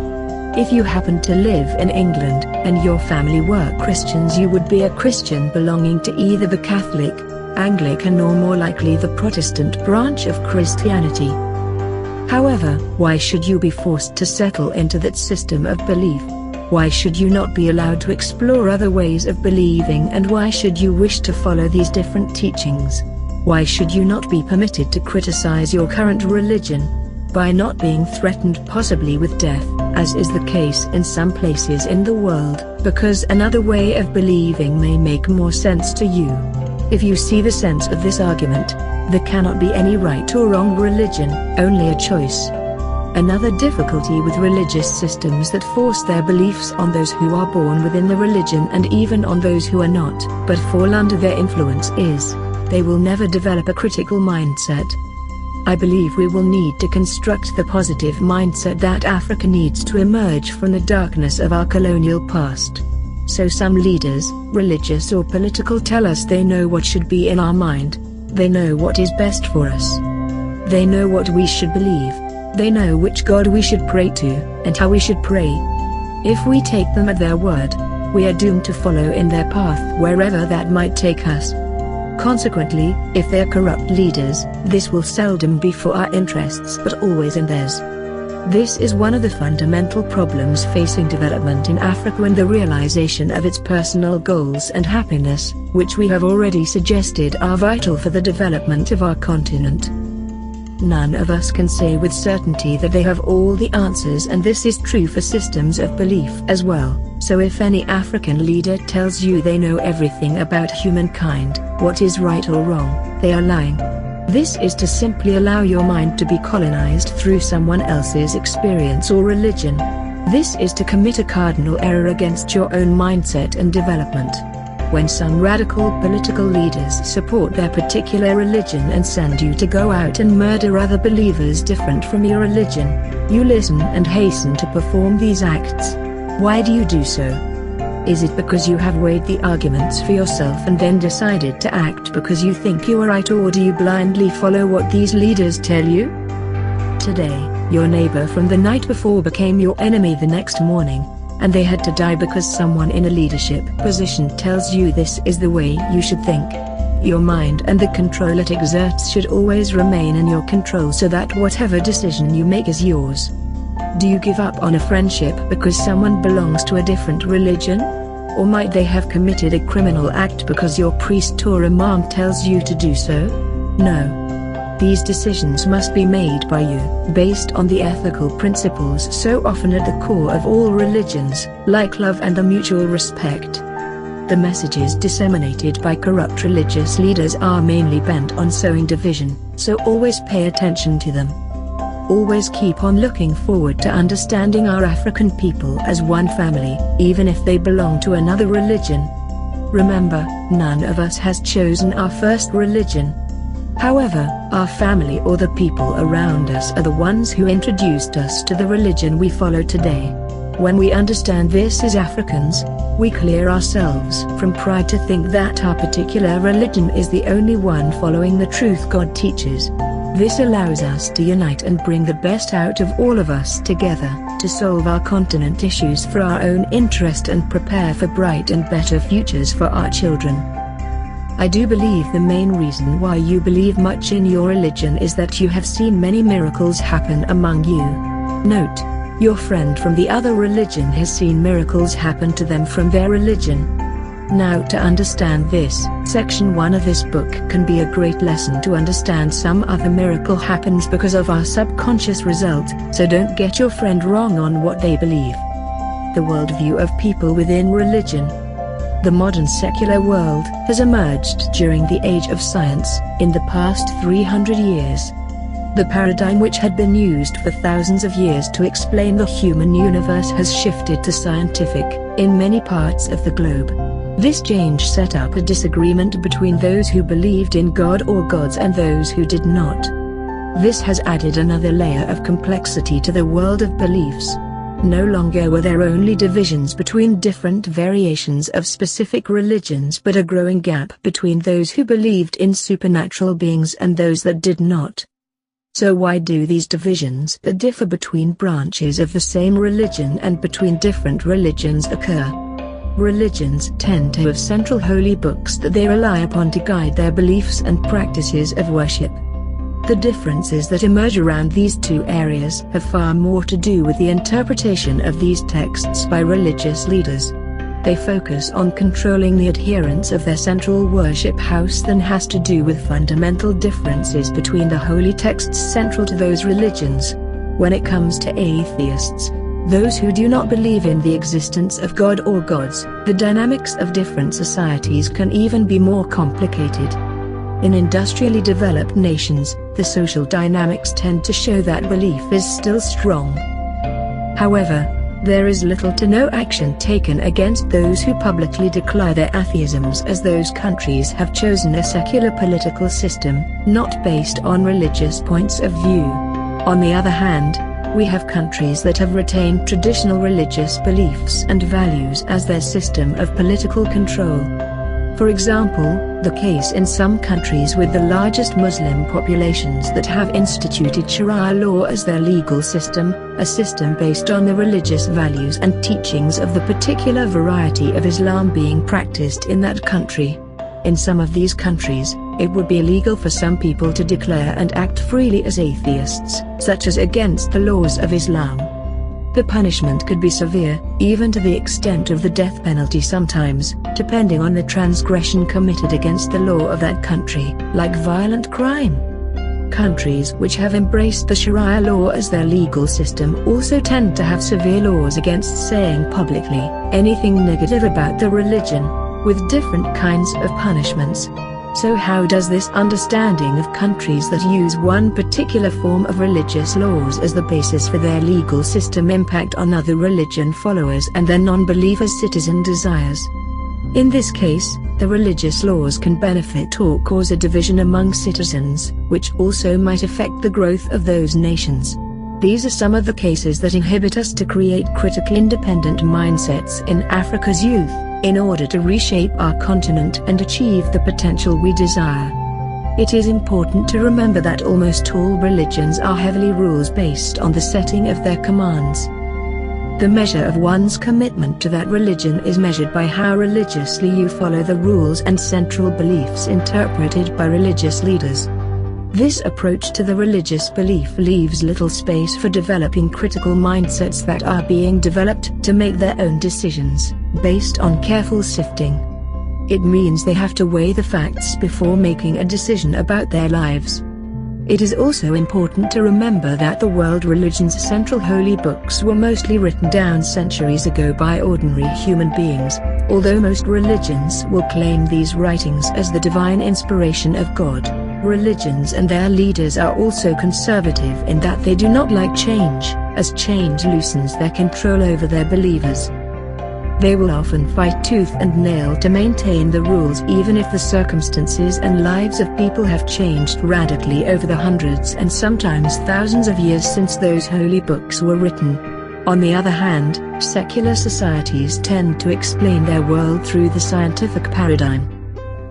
If you happened to live in England, and your family were Christians, you would be a Christian belonging to either the Catholic, Anglican or more likely the Protestant branch of Christianity. However, why should you be forced to settle into that system of belief? Why should you not be allowed to explore other ways of believing, and why should you wish to follow these different teachings? Why should you not be permitted to criticize your current religion, by not being threatened possibly with death, as is the case in some places in the world, because another way of believing may make more sense to you? If you see the sense of this argument, there cannot be any right or wrong religion, only a choice. Another difficulty with religious systems that force their beliefs on those who are born within the religion and even on those who are not, but fall under their influence is, they will never develop a critical mindset. I believe we will need to construct the positive mindset that Africa needs to emerge from the darkness of our colonial past. So some leaders, religious or political, tell us they know what should be in our mind. They know what is best for us. They know what we should believe. They know which God we should pray to, and how we should pray. If we take them at their word, we are doomed to follow in their path wherever that might take us. Consequently, if they are corrupt leaders, this will seldom be for our interests but always in theirs. This is one of the fundamental problems facing development in Africa, and the realization of its personal goals and happiness, which we have already suggested are vital for the development of our continent. None of us can say with certainty that they have all the answers, and this is true for systems of belief as well. So if any African leader tells you they know everything about humankind, what is right or wrong, they are lying. This is to simply allow your mind to be colonized through someone else's experience or religion. This is to commit a cardinal error against your own mindset and development. When some radical political leaders support their particular religion and send you to go out and murder other believers different from your religion, you listen and hasten to perform these acts. Why do you do so? Is it because you have weighed the arguments for yourself and then decided to act because you think you are right, or do you blindly follow what these leaders tell you? Today, your neighbor from the night before became your enemy the next morning, and they had to die because someone in a leadership position tells you this is the way you should think. Your mind and the control it exerts should always remain in your control, so that whatever decision you make is yours. Do you give up on a friendship because someone belongs to a different religion? Or might they have committed a criminal act because your priest or imam tells you to do so? No. These decisions must be made by you, based on the ethical principles so often at the core of all religions, like love and the mutual respect. The messages disseminated by corrupt religious leaders are mainly bent on sowing division, so always pay attention to them. Always keep on looking forward to understanding our African people as one family, even if they belong to another religion. Remember, none of us has chosen our first religion. However, our family or the people around us are the ones who introduced us to the religion we follow today. When we understand this as Africans, we clear ourselves from pride to think that our particular religion is the only one following the truth God teaches. This allows us to unite and bring the best out of all of us together, to solve our continent issues for our own interest and prepare for bright and better futures for our children. I do believe the main reason why you believe much in your religion is that you have seen many miracles happen among you. Note, your friend from the other religion has seen miracles happen to them from their religion. Now, to understand this, section 1 of this book can be a great lesson to understand some other miracle happens because of our subconscious result, so don't get your friend wrong on what they believe. The worldview of people within religion. The modern secular world has emerged during the age of science, in the past 300 years. The paradigm which had been used for thousands of years to explain the human universe has shifted to scientific, in many parts of the globe. This change set up a disagreement between those who believed in God or gods and those who did not. This has added another layer of complexity to the world of beliefs. No longer were there only divisions between different variations of specific religions, but a growing gap between those who believed in supernatural beings and those that did not. So why do these divisions that differ between branches of the same religion and between different religions occur? Religions tend to have central holy books that they rely upon to guide their beliefs and practices of worship. The differences that emerge around these two areas have far more to do with the interpretation of these texts by religious leaders. They focus on controlling the adherents of their central worship house than has to do with fundamental differences between the holy texts central to those religions. When it comes to atheists, those who do not believe in the existence of God or gods, the dynamics of different societies can even be more complicated. In industrially developed nations, the social dynamics tend to show that belief is still strong. However, there is little to no action taken against those who publicly declare their atheisms, as those countries have chosen a secular political system, not based on religious points of view. On the other hand, we have countries that have retained traditional religious beliefs and values as their system of political control. For example, the case in some countries with the largest Muslim populations that have instituted Sharia law as their legal system, a system based on the religious values and teachings of the particular variety of Islam being practiced in that country. In some of these countries, it would be illegal for some people to declare and act freely as atheists, such as against the laws of Islam. The punishment could be severe, even to the extent of the death penalty sometimes, depending on the transgression committed against the law of that country, like violent crime. Countries which have embraced the Sharia law as their legal system also tend to have severe laws against saying publicly anything negative about the religion, with different kinds of punishments. So how does this understanding of countries that use one particular form of religious laws as the basis for their legal system impact on other religion followers and their non-believers' citizen desires? In this case, the religious laws can benefit or cause a division among citizens, which also might affect the growth of those nations. These are some of the cases that inhibit us to create critical independent mindsets in Africa's youth, in order to reshape our continent and achieve the potential we desire. It is important to remember that almost all religions are heavily rules-based on the setting of their commands. The measure of one's commitment to that religion is measured by how religiously you follow the rules and central beliefs interpreted by religious leaders. This approach to the religious belief leaves little space for developing critical mindsets that are being developed to make their own decisions, based on careful sifting. It means they have to weigh the facts before making a decision about their lives. It is also important to remember that the world religion's central holy books were mostly written down centuries ago by ordinary human beings, although most religions will claim these writings as the divine inspiration of God. Religions and their leaders are also conservative in that they do not like change, as change loosens their control over their believers. They will often fight tooth and nail to maintain the rules even if the circumstances and lives of people have changed radically over the hundreds and sometimes thousands of years since those holy books were written. On the other hand, secular societies tend to explain their world through the scientific paradigm.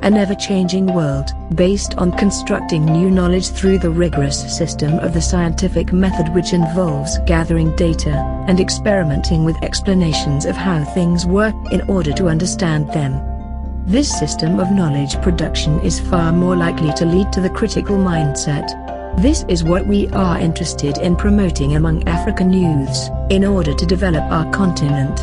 A never-changing world, based on constructing new knowledge through the rigorous system of the scientific method, which involves gathering data and experimenting with explanations of how things work in order to understand them. This system of knowledge production is far more likely to lead to the critical mindset. This is what we are interested in promoting among African youths, in order to develop our continent.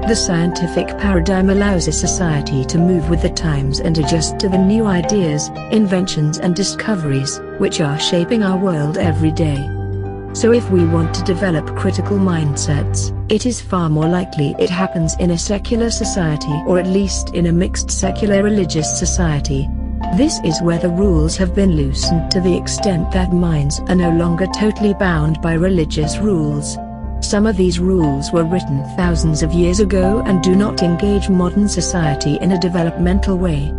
The scientific paradigm allows a society to move with the times and adjust to the new ideas, inventions and discoveries, which are shaping our world every day. So if we want to develop critical mindsets, it is far more likely it happens in a secular society, or at least in a mixed secular religious society. This is where the rules have been loosened to the extent that minds are no longer totally bound by religious rules. Some of these rules were written thousands of years ago and do not engage modern society in a developmental way.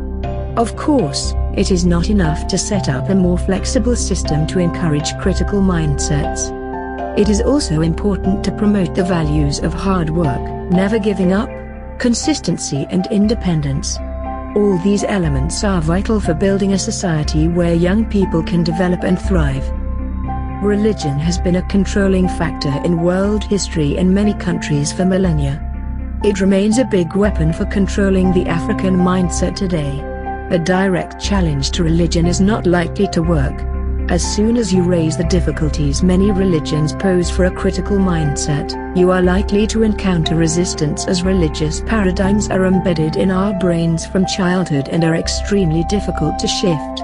Of course, it is not enough to set up a more flexible system to encourage critical mindsets. It is also important to promote the values of hard work, never giving up, consistency and independence. All these elements are vital for building a society where young people can develop and thrive. Religion has been a controlling factor in world history in many countries for millennia. It remains a big weapon for controlling the African mindset today. A direct challenge to religion is not likely to work. As soon as you raise the difficulties many religions pose for a critical mindset, you are likely to encounter resistance, as religious paradigms are embedded in our brains from childhood and are extremely difficult to shift.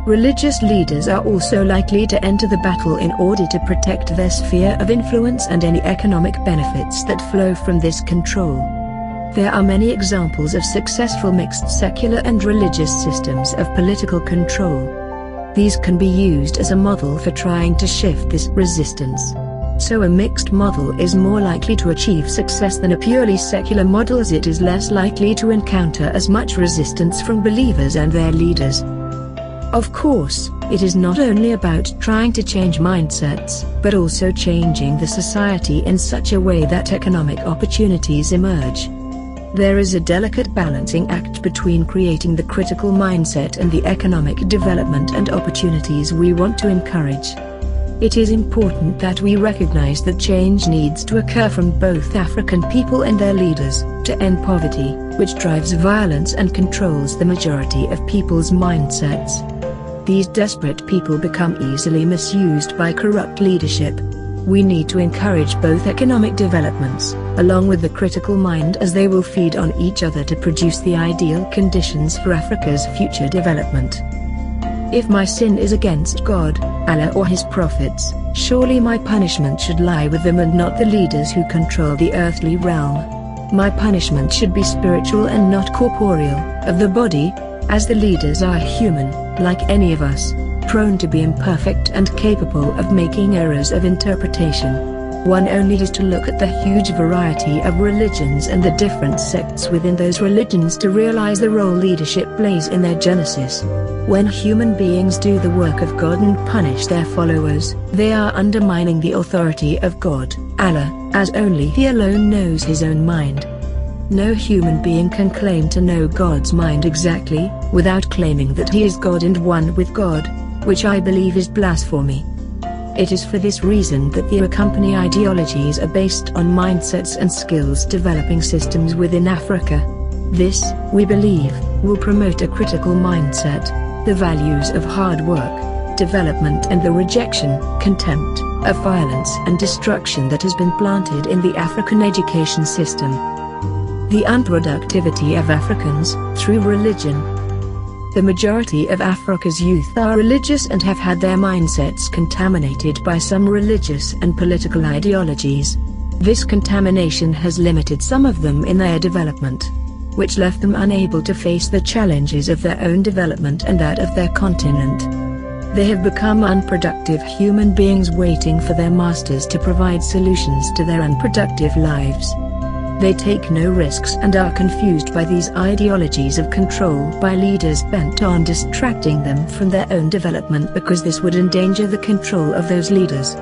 Religious leaders are also likely to enter the battle in order to protect their sphere of influence and any economic benefits that flow from this control. There are many examples of successful mixed secular and religious systems of political control. These can be used as a model for trying to shift this resistance. So a mixed model is more likely to achieve success than a purely secular model, as it is less likely to encounter as much resistance from believers and their leaders. Of course, it is not only about trying to change mindsets, but also changing the society in such a way that economic opportunities emerge. There is a delicate balancing act between creating the critical mindset and the economic development and opportunities we want to encourage. It is important that we recognize that change needs to occur from both African people and their leaders, to end poverty, which drives violence and controls the majority of people's mindsets. These desperate people become easily misused by corrupt leadership. We need to encourage both economic developments, along with the critical mind, as they will feed on each other to produce the ideal conditions for Africa's future development. If my sin is against God, Allah or His prophets, surely my punishment should lie with them and not the leaders who control the earthly realm. My punishment should be spiritual and not corporeal, of the body, as the leaders are human, like any of us, prone to be imperfect and capable of making errors of interpretation. One only has to look at the huge variety of religions and the different sects within those religions to realize the role leadership plays in their genesis. When human beings do the work of God and punish their followers, they are undermining the authority of God, Allah, as only He alone knows His own mind. No human being can claim to know God's mind exactly, without claiming that he is God and one with God, which I believe is blasphemy. It is for this reason that the accompanying ideologies are based on mindsets and skills developing systems within Africa. This, we believe, will promote a critical mindset, the values of hard work, development and the rejection, contempt, of violence and destruction that has been planted in the African education system. The unproductivity of Africans, through religion. The majority of Africa's youth are religious and have had their mindsets contaminated by some religious and political ideologies. This contamination has limited some of them in their development, which left them unable to face the challenges of their own development and that of their continent. They have become unproductive human beings waiting for their masters to provide solutions to their unproductive lives. They take no risks and are confused by these ideologies of control by leaders bent on distracting them from their own development, because this would endanger the control of those leaders.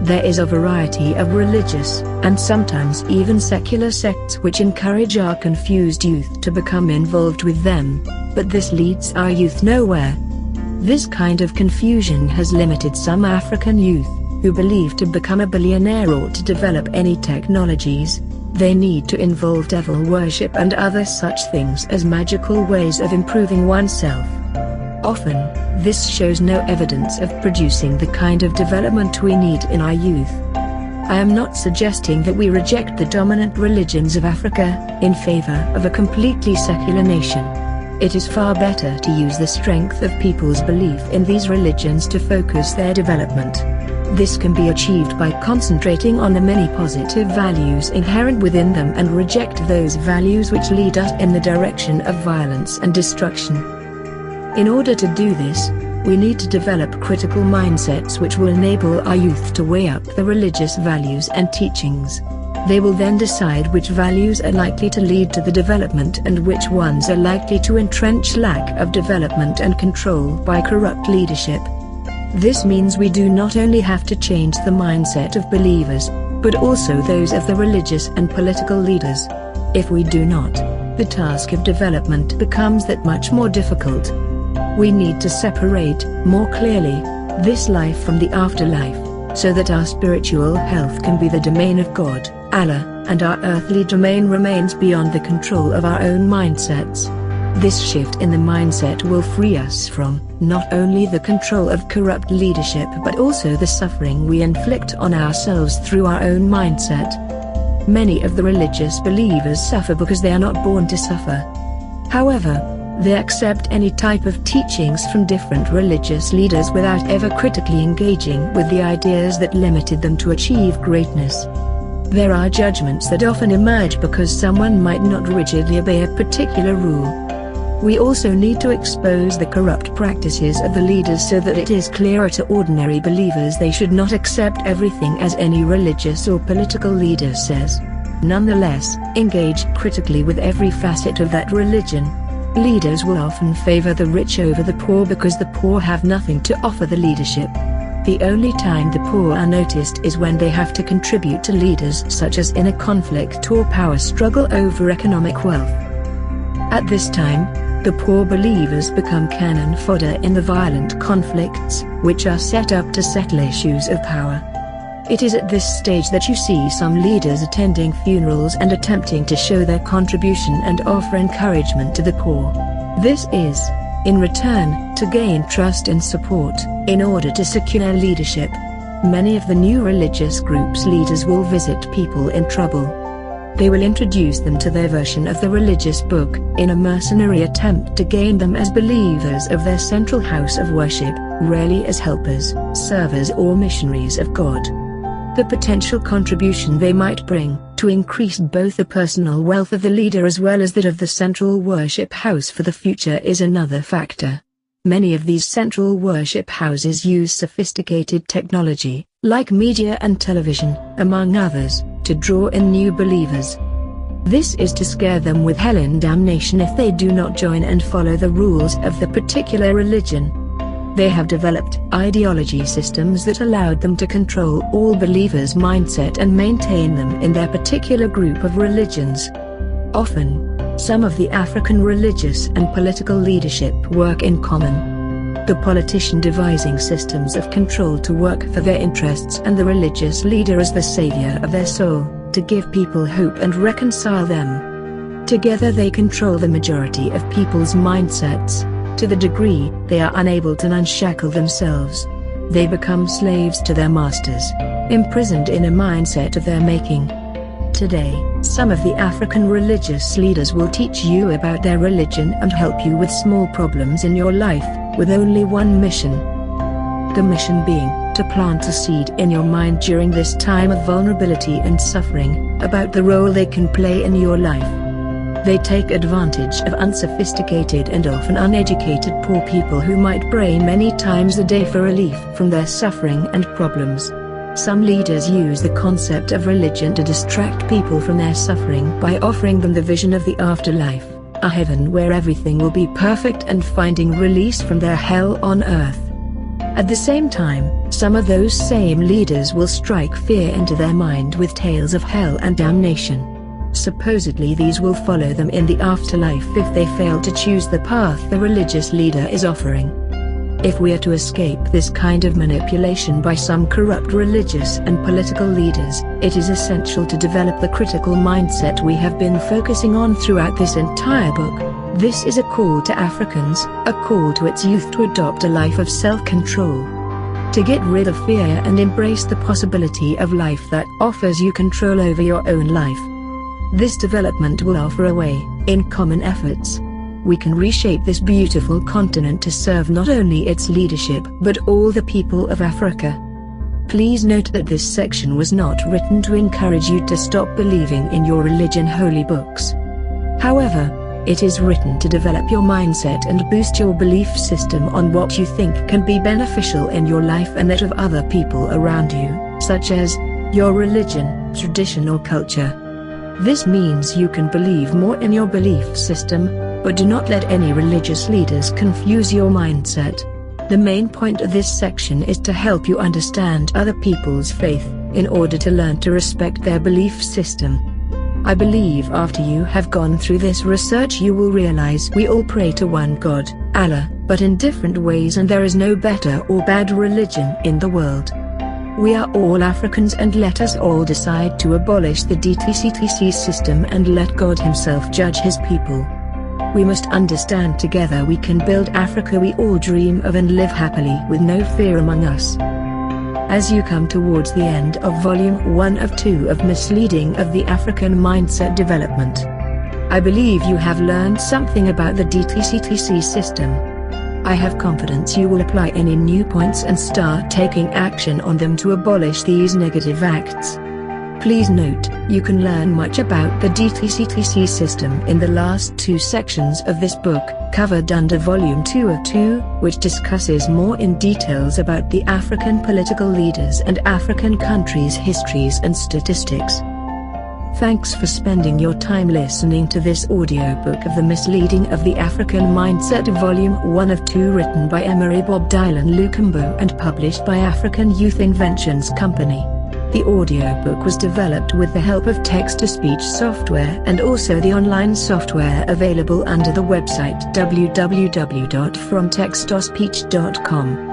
There is a variety of religious, and sometimes even secular sects which encourage our confused youth to become involved with them, but this leads our youth nowhere. This kind of confusion has limited some African youth, who believe to become a billionaire or to develop any technologies, they need to involve devil worship and other such things as magical ways of improving oneself. Often, this shows no evidence of producing the kind of development we need in our youth. I am not suggesting that we reject the dominant religions of Africa, in favor of a completely secular nation. It is far better to use the strength of people's belief in these religions to focus their development. This can be achieved by concentrating on the many positive values inherent within them and reject those values which lead us in the direction of violence and destruction. In order to do this, we need to develop critical mindsets which will enable our youth to weigh up the religious values and teachings. They will then decide which values are likely to lead to the development and which ones are likely to entrench lack of development and control by corrupt leadership. This means we do not only have to change the mindset of believers, but also those of the religious and political leaders. If we do not, the task of development becomes that much more difficult. We need to separate, more clearly, this life from the afterlife, so that our spiritual health can be the domain of God, Allah, and our earthly domain remains beyond the control of our own mindsets. This shift in the mindset will free us from, not only the control of corrupt leadership but also the suffering we inflict on ourselves through our own mindset. Many of the religious believers suffer because they are not born to suffer. However, they accept any type of teachings from different religious leaders without ever critically engaging with the ideas that limited them to achieve greatness. There are judgments that often emerge because someone might not rigidly obey a particular rule. We also need to expose the corrupt practices of the leaders so that it is clearer to ordinary believers they should not accept everything as any religious or political leader says. Nonetheless, engage critically with every facet of that religion. Leaders will often favor the rich over the poor because the poor have nothing to offer the leadership. The only time the poor are noticed is when they have to contribute to leaders, such as in a conflict or power struggle over economic wealth. At this time, the poor believers become cannon fodder in the violent conflicts, which are set up to settle issues of power. It is at this stage that you see some leaders attending funerals and attempting to show their contribution and offer encouragement to the poor. This is, in return, to gain trust and support, in order to secure leadership. Many of the new religious groups' leaders will visit people in trouble. They will introduce them to their version of the religious book, in a mercenary attempt to gain them as believers of their central house of worship, rarely as helpers, servers or missionaries of God. The potential contribution they might bring, to increase both the personal wealth of the leader as well as that of the central worship house for the future, is another factor. Many of these central worship houses use sophisticated technology, like media and television, among others, to draw in new believers. This is to scare them with hell and damnation if they do not join and follow the rules of the particular religion. They have developed ideology systems that allowed them to control all believers' mindset and maintain them in their particular group of religions. Often, some of the African religious and political leadership work in common. The politician devising systems of control to work for their interests and the religious leader as the savior of their soul, to give people hope and reconcile them. Together they control the majority of people's mindsets. To the degree they are unable to unshackle themselves, they become slaves to their masters, imprisoned in a mindset of their making. Today, some of the African religious leaders will teach you about their religion and help you with small problems in your life, with only one mission. The mission being, to plant a seed in your mind during this time of vulnerability and suffering, about the role they can play in your life. They take advantage of unsophisticated and often uneducated poor people who might pray many times a day for relief from their suffering and problems. Some leaders use the concept of religion to distract people from their suffering by offering them the vision of the afterlife, a heaven where everything will be perfect, and finding release from their hell on earth. At the same time, some of those same leaders will strike fear into their mind with tales of hell and damnation. Supposedly these will follow them in the afterlife if they fail to choose the path the religious leader is offering. If we are to escape this kind of manipulation by some corrupt religious and political leaders, it is essential to develop the critical mindset we have been focusing on throughout this entire book. This is a call to Africans, a call to its youth to adopt a life of self-control. To get rid of fear and embrace the possibility of life that offers you control over your own life. This development will offer a way, in common efforts, we can reshape this beautiful continent to serve not only its leadership but all the people of Africa. Please note that this section was not written to encourage you to stop believing in your religion holy books. However, it is written to develop your mindset and boost your belief system on what you think can be beneficial in your life and that of other people around you, such as your religion, tradition or culture. This means you can believe more in your belief system, but do not let any religious leaders confuse your mindset. The main point of this section is to help you understand other people's faith, in order to learn to respect their belief system. I believe after you have gone through this research you will realize we all pray to one God, Allah, but in different ways, and there is no better or bad religion in the world. We are all Africans, and let us all decide to abolish the DTCTC system and let God Himself judge His people. We must understand together we can build Africa we all dream of and live happily with no fear among us. As you come towards the end of Volume 1 of 2 of Misleading of the African Mindset Development, I believe you have learned something about the DTCTC system. I have confidence you will apply any new points and start taking action on them to abolish these negative acts. Please note, you can learn much about the DTCTC system in the last two sections of this book, covered under Volume 2 of 2, which discusses more in details about the African political leaders and African countries' histories and statistics. Thanks for spending your time listening to this audiobook of The Misleading of the African Mindset Volume 1 of 2, written by Emery Bob Dylan Lukumbo and published by African Youth Inventions Company. The audiobook was developed with the help of text-to-speech software and also the online software available under the website www.fromtextospeech.com.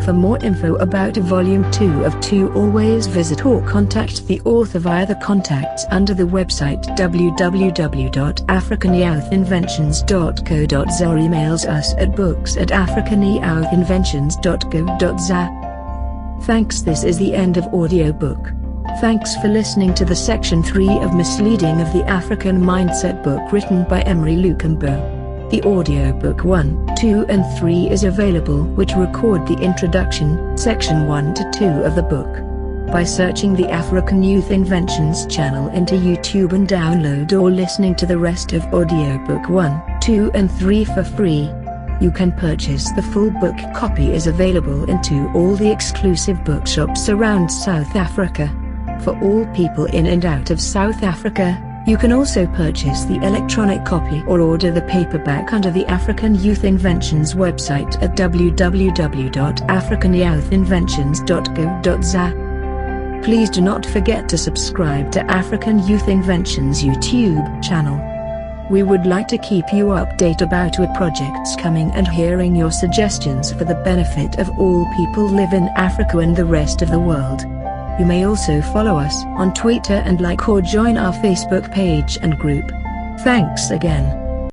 For more info about Volume 2 of 2, always visit or contact the author via the contacts under the website www.africanyouthinventions.co.za or emails us at books@africanyouthinventions.co.za. Thanks. This is the end of audiobook. Thanks for listening to the Section 3 of Misleading of the African Mindset book written by Emery Lukumbo. The audiobook 1, 2 and 3 is available, which record the introduction, Section 1 to 2 of the book, by searching the African Youth Inventions channel into YouTube and download or listening to the rest of audiobook 1, 2 and 3 for free. You can purchase the full book. Copy is available into all the exclusive bookshops around South Africa. For all people in and out of South Africa, you can also purchase the electronic copy or order the paperback under the African Youth Inventions website at www.africanyouthinventions.co.za. Please do not forget to subscribe to African Youth Inventions YouTube channel. We would like to keep you updated about our projects coming and hearing your suggestions for the benefit of all people live in Africa and the rest of the world. You may also follow us on Twitter and like or join our Facebook page and group. Thanks again.